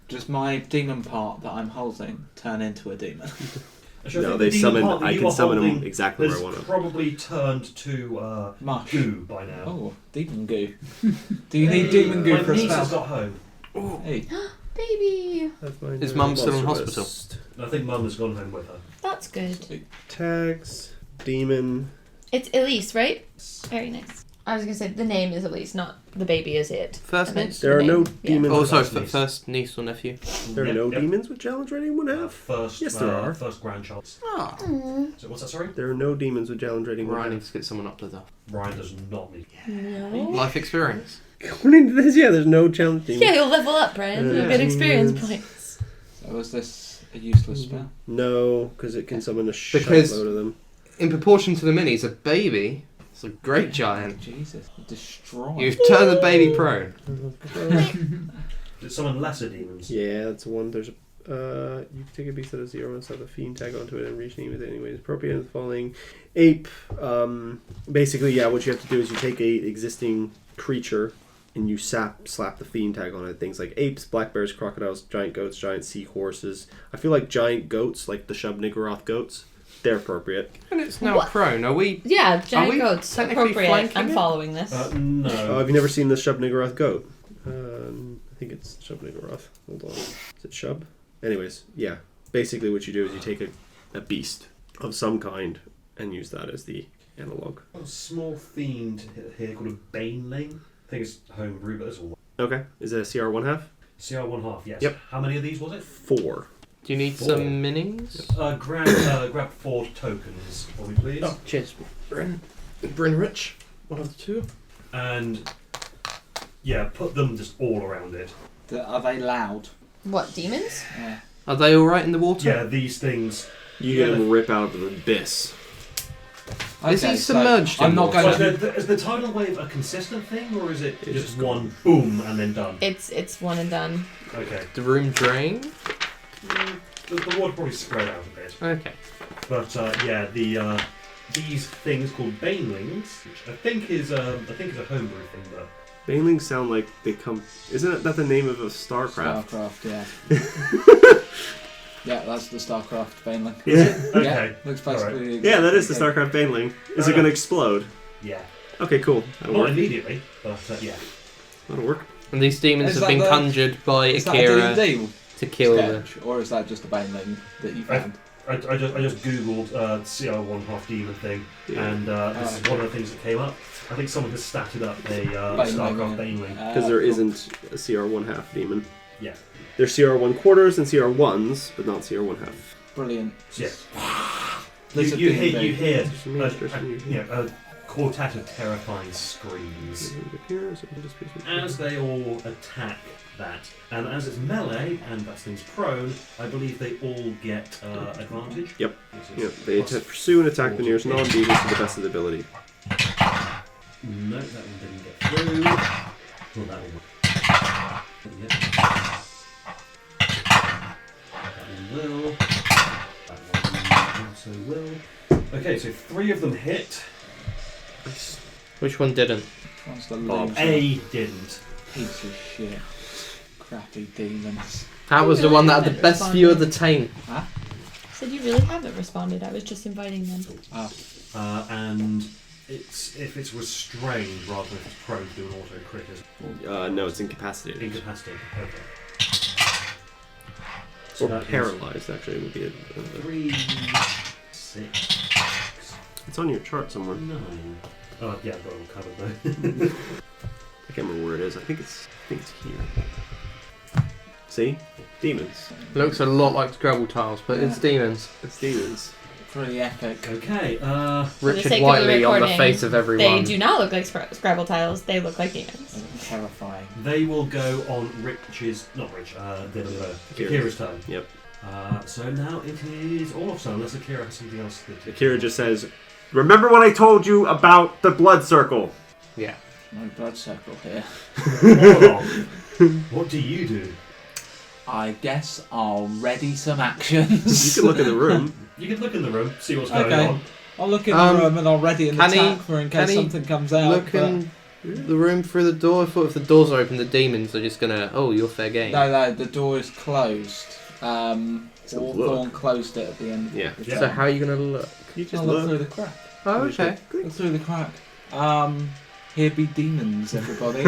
Does my demon part that I'm holding turn into a demon? Actually, I No, think they the demon summon. part that I you can are summon them holding exactly where I has want them. probably turned to Mush. goo by now. Oh, demon goo. Do you need demon goo My for a niece has spell? got home. Hey, Baby! Is Mum still in hospital? I think Mum has gone home with her. That's good. Tags, demon. It's Elise, right? Very nice. I was gonna say the name is Elise, not the baby is it. First I meant niece? There are the no name. Yeah. demons. Oh, sorry, First niece. first niece or nephew. There are Yep, no yep. demons with challenge rating 1/2. First, Yes, there are. First grandchild. Ah. So what's that? Sorry, There are no demons with challenge rating Ryan 1/2. needs to get someone up to the Ryan does not need. No. life experience. According to this, yeah, there's no challenge demons. Yeah, you'll level up, Brian. You'll get experience points. so is this a useless spell? No, because it can summon a Because- shitload of them. In proportion to the minis, a baby is a great giant. Jesus, destroy. You've turned the baby prone. Did someone lesser demons? Yeah, that's one. There's a. You can take a beast that has 0 and set the fiend tag onto it and reach name with it anyways appropriate and falling. Ape. Basically, yeah, what you have to do is you take a existing creature and you slap the fiend tag on it. Things like apes, black bears, crocodiles, giant goats, giant seahorses. I feel like giant goats, like the Shub-Niggurath goats, they're appropriate. And it's now What? prone. Are we? Yeah, Are giant we goats. technically Appropriate. flanking I'm it? following this. Oh, No. have you never seen the Shub-Niggurath goat? I think it's Shub-Niggurath. Hold on. Is it Shub? Anyways, yeah. Basically what you do is you take a beast of some kind and use that as the analog. A small fiend here called a baneling. I think it's homebrew, but it's all. Okay. Is it a CR 1/2? CR 1/2. Yes. Yep. How many of these was it? 4. Do you need 4. some minis? Grab 4 tokens for me, please. Oh, cheers, Bryn. Bryn Rich. One of the two. And yeah, put them just all around it. Are they loud? What, demons? Yeah. Are they all right in the water? Yeah, these things. You get them rip out of the abyss. Is he submerged I'm in not water? going to. Is the tidal wave a consistent thing, or is it just one boom and then done? It's one and done. Okay. The room drain? The water probably spread out a bit. Okay. But yeah, these things called banelings, which I think is a homebrew thing, but Banelings sound like they come. Isn't that the name of a StarCraft? Starcraft, yeah. Yeah, that's the Starcraft Baneling. Yeah. okay. Yeah, looks basically. Yeah, that is the StarCraft Baneling. Is it going to explode? Yeah. Okay, cool. That'll Not work. immediately, but yeah. That'll work. And these demons Is have that been the- conjured by Is that a Akira D&D to kill the... sketch, or is that just a Baneling that you found? I just googled CR1 half demon thing, Yeah. and this is one of the things that came up. I think someone has statted up a StarCraft Baneling. Because there isn't a CR1 half demon. Yeah. There's CR1 quarters and CR1s, but not CR1 half. Brilliant. Yeah. There's a You D&D. hear Yeah. a quartet of terrifying screams as they all attack that. And as it's melee and that thing's prone, I believe they all get advantage. Yep. Which is Yep. They pursue and attack the nearest non-demons to the best of their ability. No, that one didn't get through. Well, that one. Yeah. That one will. That one also will. Okay, so 3 of them hit. Which one didn't? What's the Bob. loser? A didn't. Piece of shit. Crappy demons. That was the one that had the best view of the taint. I said you really haven't responded. I was just inviting them. Oh. And if it's restrained rather than if it's prone to do an auto crit, is No, it's incapacitated. incapacitated. Okay. So Or that is paralyzed, actually, would be 3, 6, It's on your chart somewhere. 9. Oh yeah, I've got it all covered though. I can't remember where it is. I think it's here. See? Demons. Looks a lot like Scrabble tiles, but it's demons. It's demons. Pretty epic. Okay. the Richard sake of the Whiteley on the recording, face of They everyone. do not look like Scrabble tiles. They look like demons. Terrifying. They will go on Rich's, not Rich, Akira's turn. Yep. So now it is Olaf's turn, unless Akira has something else to do. Akira just says, "Remember when I told you about the blood circle?" Yeah. No blood circle here. Olaf, what do you do? I guess I'll ready some actions. You can look in the room. You can look in the room, see what's going Okay. on. I'll look in the room and I'll ready an can he- attack for in can case he something comes out. Look in the room through the door. I thought if the doors are open, the demons are just gonna, oh, you're fair game. No, the door is closed. So Hawthorne closed it at the end. Yeah. Yeah. So how are you gonna look? You just I'll look look. through the crack. Oh, okay. Look through the crack. Here be demons, everybody.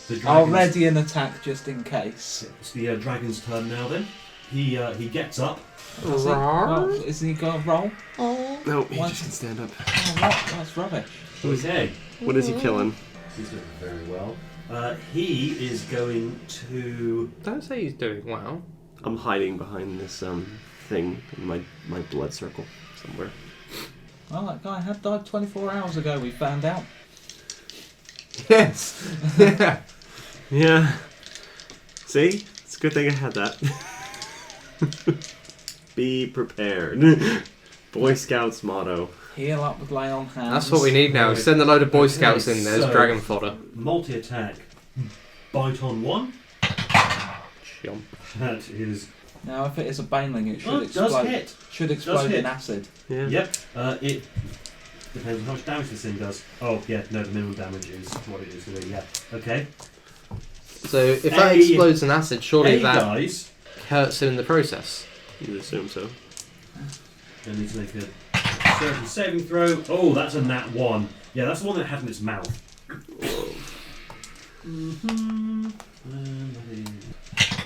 The I'll dragon's- ready an attack just in case. It's the dragon's turn now then. He gets up. Has he? Well, isn't he got a roll? Oh. No, he What? just can stand up. Oh, what? That's rubbish. Okay. What is he killing? He's doing very well. He is going to... Don't say he's doing well. I'm hiding behind this thing in my blood circle somewhere. Well, that guy had died 24 hours ago, we found out. Yes. Yeah. Yeah. See? It's a good thing I had that. Be prepared. Boy Scouts motto. Heal up with lay on hands. That's what we need now. Send a load of Boy Okay, Scouts in there as so- dragon fodder. Multi-attack. Bite on 1. Chomp. That is... Now, if it is a baneling, it should Oh, it does explode. hit. Should explode hit. in acid. Yeah. Yep. It depends on how much damage this thing does. Oh, yeah, no, the minimum damage is what it is to do, yeah. Okay. So if that A- explodes in acid, surely A that dies. hurts him in the process. You'd assume so. And need to make a certain saving throw. Oh, that's a nat 1. Yeah, that's the one that it had in its mouth. Mm-hmm.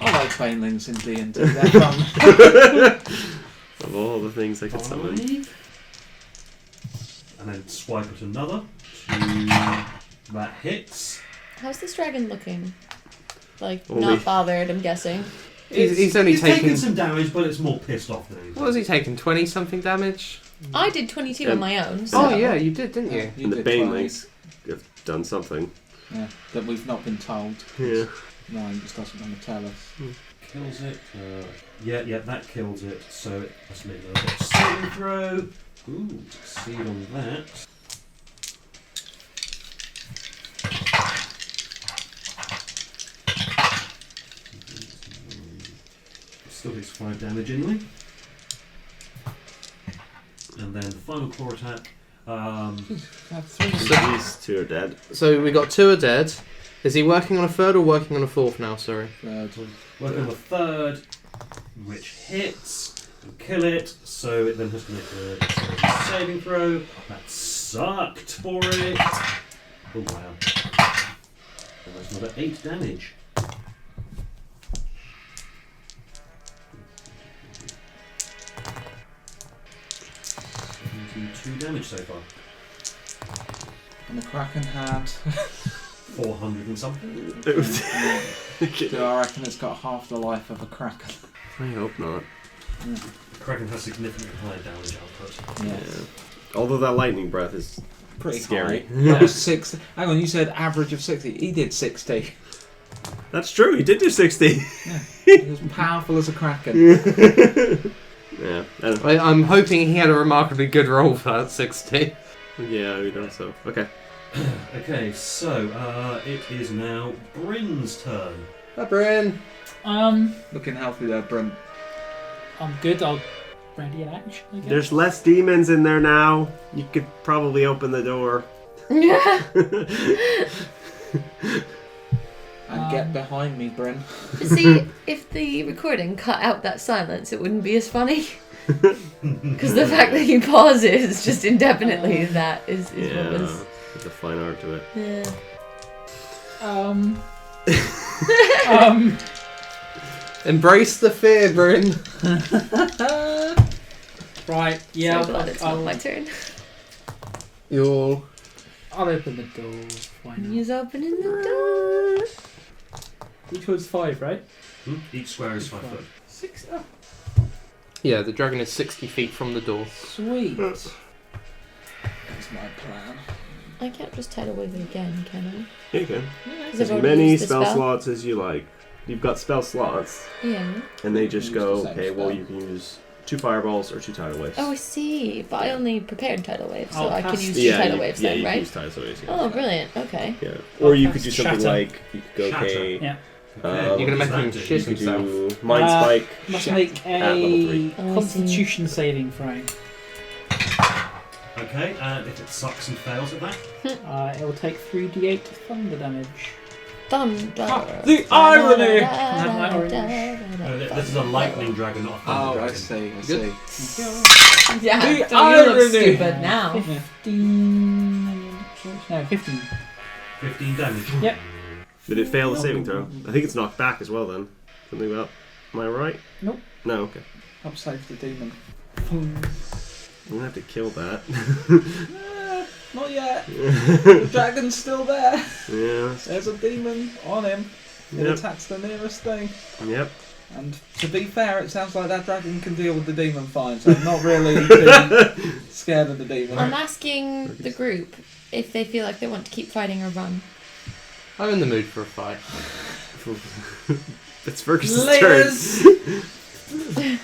I like banelings in D&D. They're fun. Of all the things I could summon. 5. And then swipe at another. 2. That hits. How's this dragon looking? Like, Only- not bothered, I'm guessing. He's only He's taken. taken some damage, but it's more pissed off than anything. What was he taking? 20 something damage? I did 22 on And- my own, so... Oh yeah, you did, didn't you? You And the did 20. banelings have done something. Yeah, that we've not been told. Yeah. Ryan just doesn't want to tell us. Kills it. Yeah, that kills it. So it must make a little bit of saving throw. Ooh, succeed on that. Still takes 5 damage anyway. And then the final claw attack. So these two are dead. So we got 2 are dead. Is he working on a 3rd or working on a 4th now? Sorry. Working on the 3rd, which hits and kill it. So it then has to make a saving throw. That sucked for it. Oh wow. And that's another 8 damage. 2 damage so far. And the Kraken had. 400 and something. Do I reckon it's got half the life of a Kraken? I hope not. Kraken has significantly higher damage output. Yeah. Although that lightning breath is Pretty scary. high. That was 6. Hang on, you said average of 60. He did 60. That's true. He did do 60. He was powerful as a Kraken. Yeah. I'm hoping he had a remarkably good roll for that 60. Yeah, we don't. So okay. Okay, so it is now Bryn's turn. Hi, Bryn. Looking healthy there, Brent. I'm good. I'll ready an action. I guess. There's less demons in there now. You could probably open the door. And get behind me, Bryn. See, if the recording cut out that silence, it wouldn't be as funny. Because the fact that he pauses just indefinitely, that is what was. There's a fine art to it. Yeah. Embrace the fear, Bryn. Right. So Yeah. glad it's not my turn. You'll. I'll open the door. Why not? He's opening the door. Each one's 5, right? Each square is 5 foot. 6. Oh, Yeah, the dragon is 60 feet from the door. sweet. That's my plan. I can't just tidal wave it again, can I? You can. Because As many spell slots as you like. You've got spell slots, Yeah. and they just Use go, the same okay, well, spell. you can use 2 fireballs or 2 tidal waves. Oh, I see. But I only prepared tidal waves, so I'll I can cast- use 2 yeah, tidal you, waves yeah, then, you can right? use tidal waves. Yeah. Oh, brilliant. Okay. Yeah. Or you I'll could do cast something Shatter. like, you could go, Shatter. okay, Yeah. Okay, You're what gonna does make that him do? shit you could himself. do Mind Spike. Must Shit. make At level a 3. Oh, I see. Constitution saving throw. Okay, and if it sucks and fails at that, It will take 3d8 thunder damage. Thunder. The irony! Have my orange. this is a lightning dragon, not a thunder Oh, I dragon. see. Good. Yeah, The so you look irony! stupid now. 15. No, 15. 15 damage. Yep. Did it fail the saving throw? I think it's knocked back as well then. Something about. Am I right? Nope. No, okay. Help save the demon. I'm gonna have to kill that. Not yet. The dragon's still there. Yeah. There's a demon on him. It Yep. attacks the nearest thing. Yep. And to be fair, it sounds like that dragon can deal with the demon fine, so I'm not really too scared of the demon. I'm asking the group if they feel like they want to keep fighting or run. I'm in the mood for a fight. It's Fergus's Layers. turn.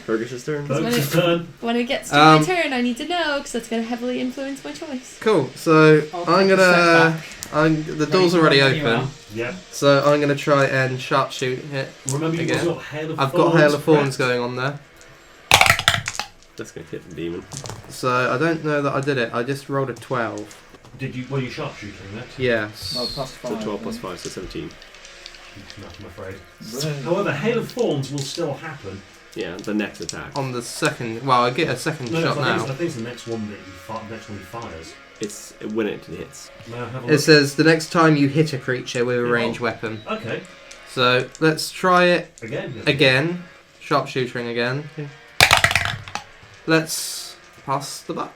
Fergus's turn. Fergus's turn. When it gets to my Um, turn, I need to know because that's going to heavily influence my choice. Cool. So I'll I'm take a gonna. step The door's already open. Yeah. So I'm gonna try and sharpshoot it. Remember, you've Again. got Hail of I've Thorns. got Hail of Thorns correct? going on there. That's gonna hit the demon. So I don't know that I did it. I just rolled a 12. Did you? Were you sharpshooting that? Yes. Well, plus So 5. 12 plus 5, so 17. No, I'm afraid. Really? However, Hail of Thorns will still happen. Yeah, the next attack. On the second. Well, I get a second No, shot I now. think it's the next one that you next one he fires. It's when it hits. May I have a It look? says the next time you hit a creature with a Yeah. ranged weapon. Okay. So let's try it Again. again. Sharpshooting again. Let's pass the buck.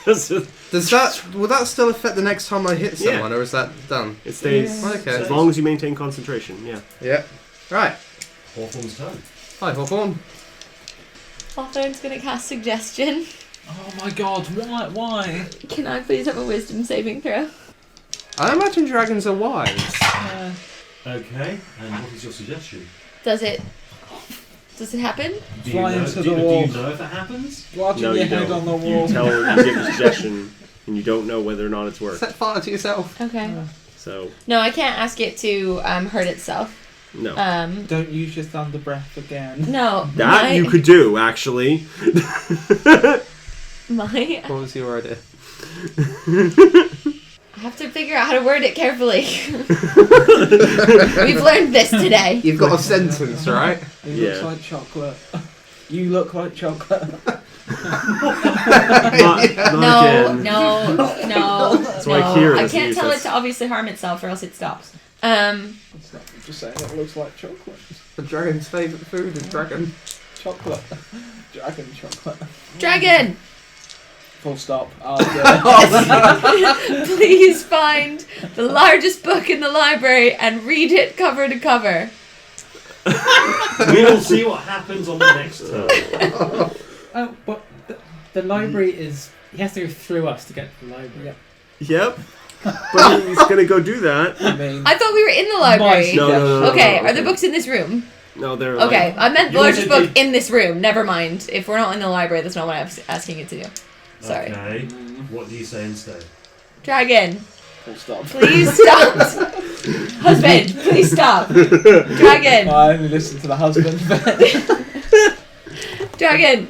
Does that will that still affect the next time I hit Yeah. someone, or is that done? It stays. Yeah. Okay. As long as you maintain concentration, yeah. Yeah. Right. Hawthorne's turn. Hi, Hawthorne. Hawthorne's going to cast Suggestion. Oh my god, why? Can I please have a Wisdom saving throw? I imagine dragons are wise. Okay, and what is your suggestion? Does it happen? Do Fly you know, into do, the do wall. you know if it happens? Watching No, your you head don't. on the wall. You give a suggestion, and you don't know whether or not it's worked. Set fire to yourself. Okay. So, No, I can't ask it to hurt itself. no. Don't use your thunder breath again. No. That you could do, actually. My. What was your idea? I have to figure out how to word it carefully. We've learned this today. You've got a sentence, right? It Yeah. looks like chocolate. You look like chocolate. Not No, again. no. That's why no. Kira I doesn't can't use tell it this. to obviously harm itself, or else it stops. It's not just saying it looks like chocolate. The dragon's favourite food is dragon. Chocolate. Dragon chocolate. Dragon, Full stop. please find the largest book in the library and read it cover to cover. We'll see what happens on the next turn. Oh, but the library is. He has to go through us to get to the library. Yep. But he's gonna go do that. I mean, I thought we were in the library. No. Okay, are the books in this room? No, they're Okay, I meant the You largest wanted book in this room. Never mind. If we're not in the library, that's not what I was asking it to do. Sorry. Okay, what do you say instead? Dragon, full stop. please stop. Husband, please stop. Dragon, I only listen to the husband. Dragon,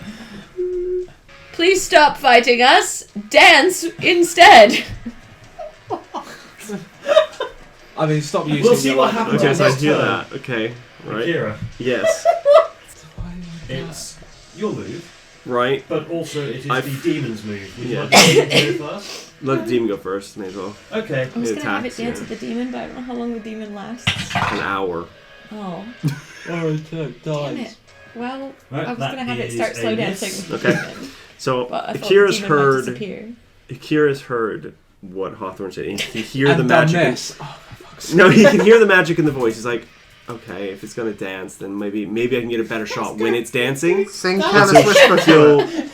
please stop fighting us. Dance instead. I mean, stop using. We'll see your what language. happens. Okay, so I Next hear turn. that. Okay. Right. Akira, Yes. it's your move, Right. but also it is I've- the demon's move. Would you Yeah. like the demon to go first? Let the demon go first. May as well. Okay. I was It gonna have it attacks, dance yeah. with the demon, but I don't know how long the demon lasts. An hour. Oh, Damn damn it. Well, Right, I was that gonna have it is start a slow miss. dancing with the Okay. demon, So but I thought Akira's the demon might heard. disappear. Akira's heard what Hawthorne said. He can hear And the done magic. this. Oh, for fuck's sake. No, he can hear the magic in the voice. He's like, okay, if it's gonna dance, then maybe I can get a better shot when it's dancing. Sing That Careless was- Whisper to it.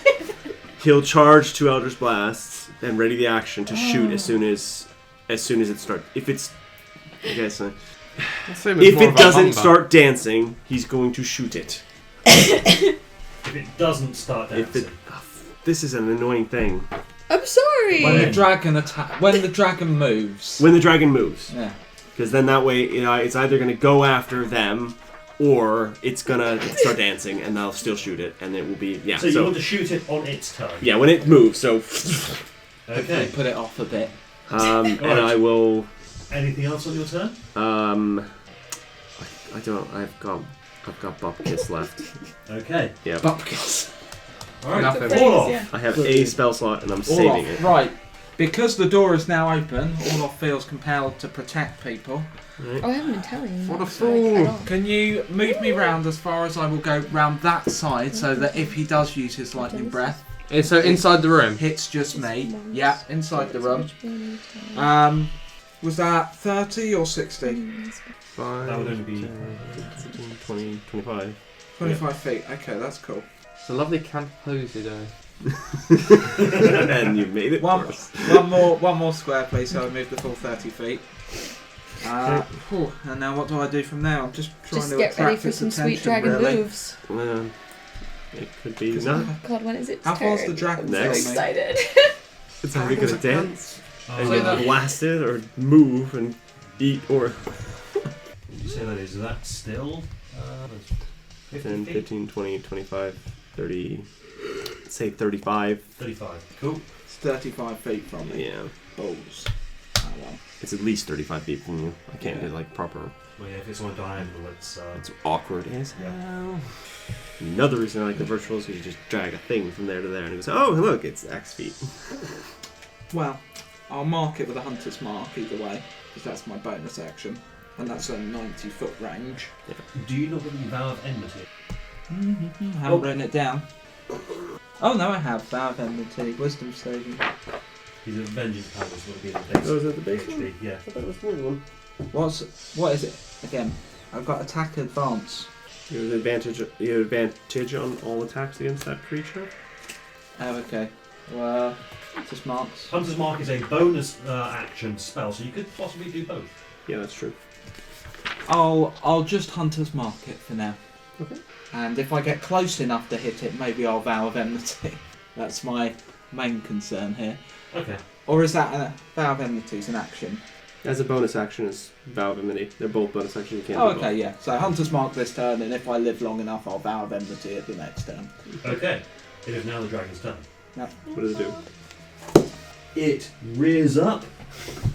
He'll charge 2 Eldritch Blasts and ready the action to shoot as soon as it starts. If it's, I guess, Assume it's if more it of a doesn't humbug. start dancing, he's going to shoot it. If it doesn't start If dancing. it, this is an annoying thing. I'm sorry. When the dragon when the dragon moves. When the dragon moves, Yeah. because then that way, it's either going to go after them, or it's gonna start dancing, and they'll still shoot it, and it will be So you want to shoot it on its turn. yeah when it moves. So Okay. Put it off a bit. and I will. Anything else on your turn? I don't. I've got Bupkis left. Okay. Yeah. Bupkis. Alright, Nothing. Olaf. Yeah. I have a spell slot, and I'm saving it. Right. Because the door is now open, Olaf feels compelled to protect people. Right. Oh, I haven't been telling you. What a Sorry, fool. at all. Can you move me round as far as I will go round that side so that if he does use his lightning breath, So inside the room. hits just me? Yeah, inside the room. Was that 30 or 60? 5, That would only be 10, 15, 20, 25. 25 feet. Okay, that's cool. It's a lovely camp pose you do. And you made it One worse. more square, please. So I move the full 30 feet. And now what do I do from there? I'm just trying Just to get attract ready for its some sweet attention, dragon really. moves. It could be 'Cause not. God, when is it? How far's the dragon I'm so Next. excited. It's either gonna dance and So get that, blasted, or move and eat, or did you say that is that still 50 10, feet? 15, 20, 25, 30. Say 35. 35. Cool. It's 35 feet from me. Yeah, Balls. Oh well. it's at least 35 feet from you. I can't do like proper. Well, yeah, if it's on a diagonal, it's It's awkward as Yeah. hell. Another reason I like the virtual is because you just drag a thing from there to there, and it goes, oh look, it's X feet. Well, I'll mark it with a hunter's mark either way, because that's my bonus action. And that's a 90-foot range. Do you know what the vow of enmity? I haven't written it down. Oh no, I have. Vow of enmity, wisdom saving. His vengeance powers will be the base. Oh, is that the base one? HP, yeah. I thought that was the one. What is it? Again, I've got attack advance. You have advantage on all attacks against that creature. Oh, okay. Well, just marks. Hunter's Mark is a bonus action spell, so you could possibly do both. Yeah, that's true. I'll just Hunter's Mark it for now. Okay. And if I get close enough to hit it, maybe I'll Vow of Enmity. That's my main concern here. Okay. Or is that a Vow of Enmity is an action? As a bonus action, is Vow of Enmity. They're both bonus actions. You can't Oh, do okay, yeah. So Hunter's Mark this turn, and if I live long enough, I'll Vow of Enmity at the next turn. Okay. It is now the dragon's turn. both. What does it do? It rears up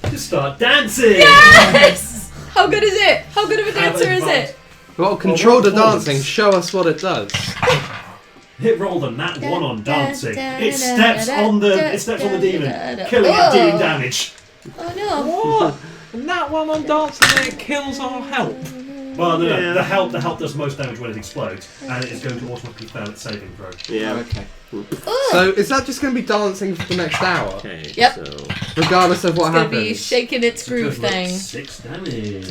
to start dancing. Yes! How good is it? How good of a Have dancer is advantage. it? Well, control the performance. dancing. Show us what it does. It rolled a nat 1 on dancing. It steps on the demon, killing it, Oh. dealing damage. Oh no. What? And that one on dancing, and it kills our help. Well, no, Yeah. the help does most damage when it explodes, and it is going to automatically fail its saving throw. Yeah. Okay. So is that just going to be dancing for the next hour, Okay. Yep. So regardless of what It's gonna be happens? shaking its groove Total of thing. 6 damage.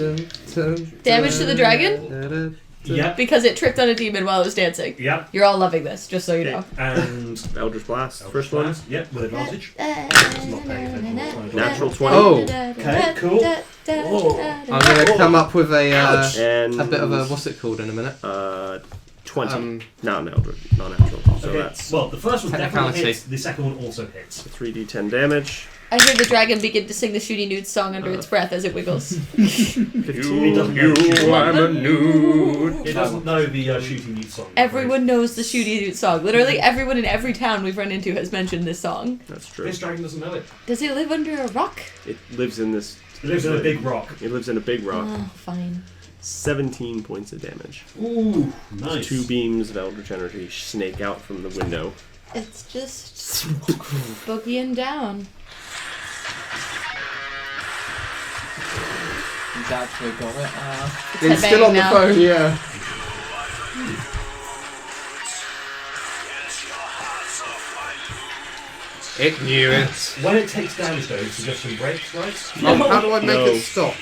Damage to the dragon? Yep. Because it tripped on a demon while it was dancing. Yep. You're all loving this, just so you know. And Eldritch Blast. Eldritch First one. Blast, yep, with advantage. It's not paying attention. Natural 20. Oh. Okay, cool. I'm going to come up with And a bit of a what's it called in a minute. 20. Not an Eldritch. Non-natural. So Okay, that's well, the first one definitely Technicality. hits, the second one also hits. 3d10 damage. I hear the dragon begin to sing the Shooty Nude song under its breath as it wiggles. 15. It doesn't know the shooting- I'm a nude. It doesn't know the shooting youth song. Everyone knows the Shooty Nude song. Literally everyone in every town we've run into has mentioned this song. That's true. This dragon doesn't know it. Does it live under a rock? It lives in this. It lives in a big rock. It lives in a big rock. Oh, fine. 17 points of damage. Ooh, nice. 2 beams of Eldritch Energy snake out from the window. It's just boogieing down. He's actually got it. It's still on the now. phone, yeah. It knew it. When it takes damage though, it's just some breaks, right? Oh, how do I make No. it stop?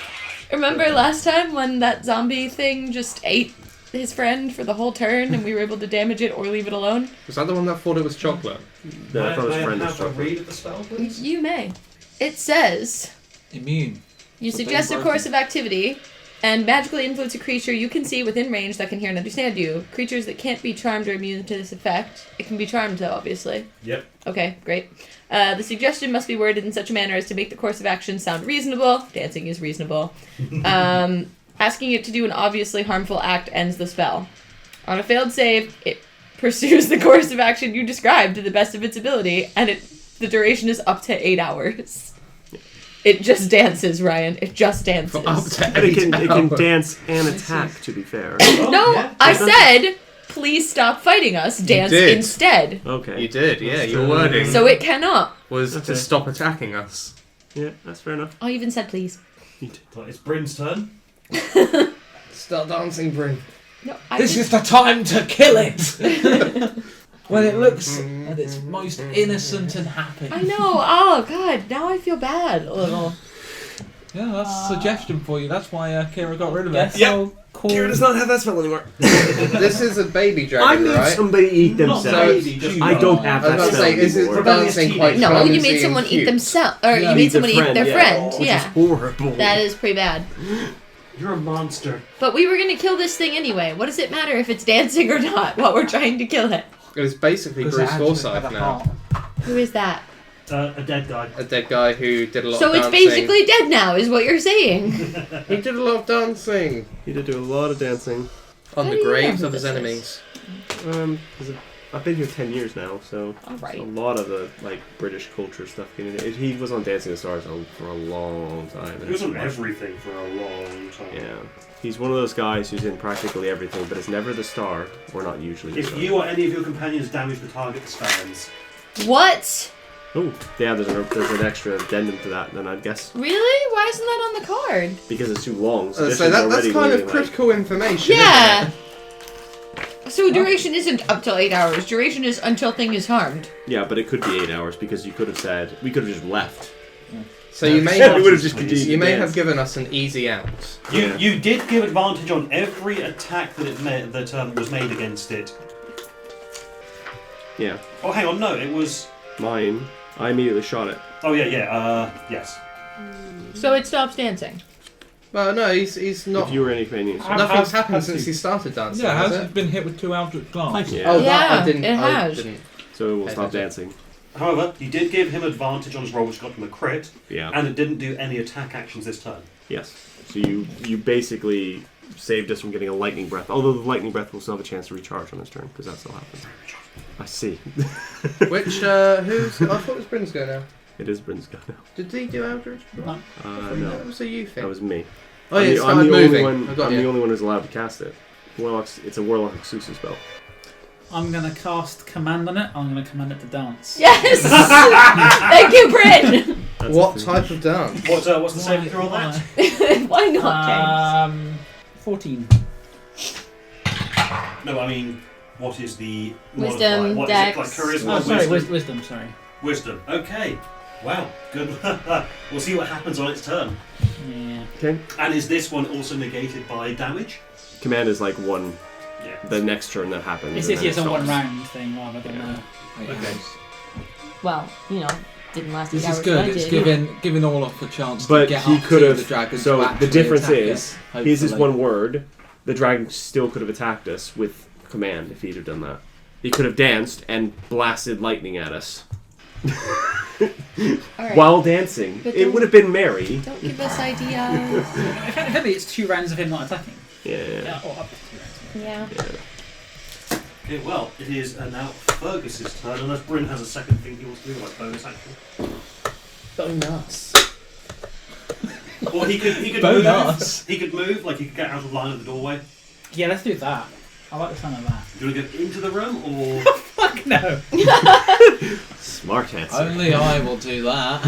Remember last time when that zombie thing just ate his friend for the whole turn and we were able to damage it or leave it alone? Was that the one that thought it was chocolate? The first May I friend is have a chocolate. read of the spell, please? You may. It says, Immune. you For suggest a being course of activity and magically influence a creature you can see within range that can hear and understand you. Creatures that can't be charmed or immune to this effect. It can be charmed though, obviously. Yep. Okay, great. The suggestion must be worded in such a manner as to make the course of action sound reasonable. Dancing is reasonable. Asking it to do an obviously harmful act ends the spell. On a failed save, it pursues the course of action you described to the best of its ability, and the duration is up to 8 hours. It just dances, Ryan. It just dances. For up to But it 8 can hours. dance and attack, to be fair. Oh, No, yeah. I said, please stop fighting us. Dance did. instead. Okay. You did, yeah. That's Your true. wording So it cannot. was Okay. to stop attacking us. Yeah, that's fair enough. I even said please. So it's Bryn's turn. Start dancing, Bryn. No, I This didn't- is the time to kill it! When it looks at its most innocent and happy. I know. Oh God. Now I feel bad a little. Yeah, that's a suggestion for you. That's why Kira got rid of it. Guess Yep. I'll call. Kira does not have that spell anymore. This is a baby I dragon, need right? somebody to eat Not themselves. baby, just I don't have I was that about to spell say, is it anymore. dancing quite No, clumsy you made and someone eat cute? themselves, or you Yeah. made Eat the someone eat their friend. which Yeah, is horrible. that is pretty bad. You're a monster. But we were gonna kill this thing anyway. What does it matter if it's dancing or not while we're trying to kill it? It was basically Because Bruce it actually Forsyth had a now. heart. Who is that? A dead guy. A dead guy who did a lot So of it's dancing. basically dead now, is what you're saying. He did a lot of dancing He did do a lot of dancing. on How the do you know graves who of his this is? enemies. 'Cause I've been here 10 years now, so All right. a lot of the British culture stuff. He was on Dancing with the Stars for a long time. He was on everything for a long time. Yeah, he's one of those guys who's in practically everything, but it's never the star, or not usually the If star. you or any of your companions damage the target spans, What? Oh, yeah, there's an extra addendum to that, then I'd guess, Really? Why isn't that on the card? because it's too long. So Suggestions that's already kind of leaving, critical information, Yeah. isn't it? So duration isn't up till 8 hours. Duration is until thing is harmed. Yeah, but it could be 8 hours, because you could have said, we could have just left. So you may Yeah, have, we would've just continued you to may dance. have given us an easy out. you did give advantage on every attack that it made, that was made against it. Yeah, Oh, hang on, no, it was. mine, I immediately shot it. Oh yeah, yes. So it stops dancing. Well, no, he's not. If you were any opinions. Nothing's happened since he started dancing. Yeah, has has it? he been hit with 2 Eldritch Glass? Thank you. Yeah. Oh, that Yeah, I didn't. it I has. didn't. So we'll Okay, stop that's it. dancing. However, you did give him advantage on his roll, which got him a crit, Yeah. and it didn't do any attack actions this turn. Yes. So you basically saved us from getting a lightning breath. Although the lightning breath will still have a chance to recharge on his turn because that still happens. I see. Which who's? I thought it was Bryn's go now. It is Bryn's go now. Did he do Eldritch? No. That No, was a you thing. that was me. Oh yeah, it I'm started the only moving. one. I got I'm you. the only one who's allowed to cast it. It's a warlock exclusive spell. I'm going to cast command on it. I'm going to command it to dance. Yes! Thank you, Bryn! That's What a thing. type of dance? What's the saving throw on that? Why not, 14. No, I mean, what is the Wisdom, modifier? What dex. is it, like charisma? Oh, sorry, wisdom? wisdom, sorry. Wisdom. Okay. Wow. Good. We'll see what happens on its turn. Yeah. Okay. And is this one also negated by damage? Command is like one. Yeah. The next turn that happens. It's and then a it one stops. round thing rather than Yeah. Okay. Well, didn't last This 8 is hours. good. but I It's did. giving Olaf a chance to But get he up could to have. the dragon. So to the actually difference attack is, it, his is hopefully. one word. The dragon still could have attacked us with command if he'd have done that. He could have danced and blasted lightning at us Alright. while dancing. But It don't- would have been merry. Don't give us ideas. Effectively, it's 2 rounds of him not attacking. Yeah. Yeah, or up to 2 rounds. Yeah. Okay, well, it is now Fergus's turn, unless Bryn has a second thing he wants to do, like bonus action. Bonus. Or he could Bonus. move. He could move, like he could get out of line of the doorway. Yeah, let's do that. I like the sound of that. Do you want to go into the room, or Fuck no! Smart answer. Only I will do that.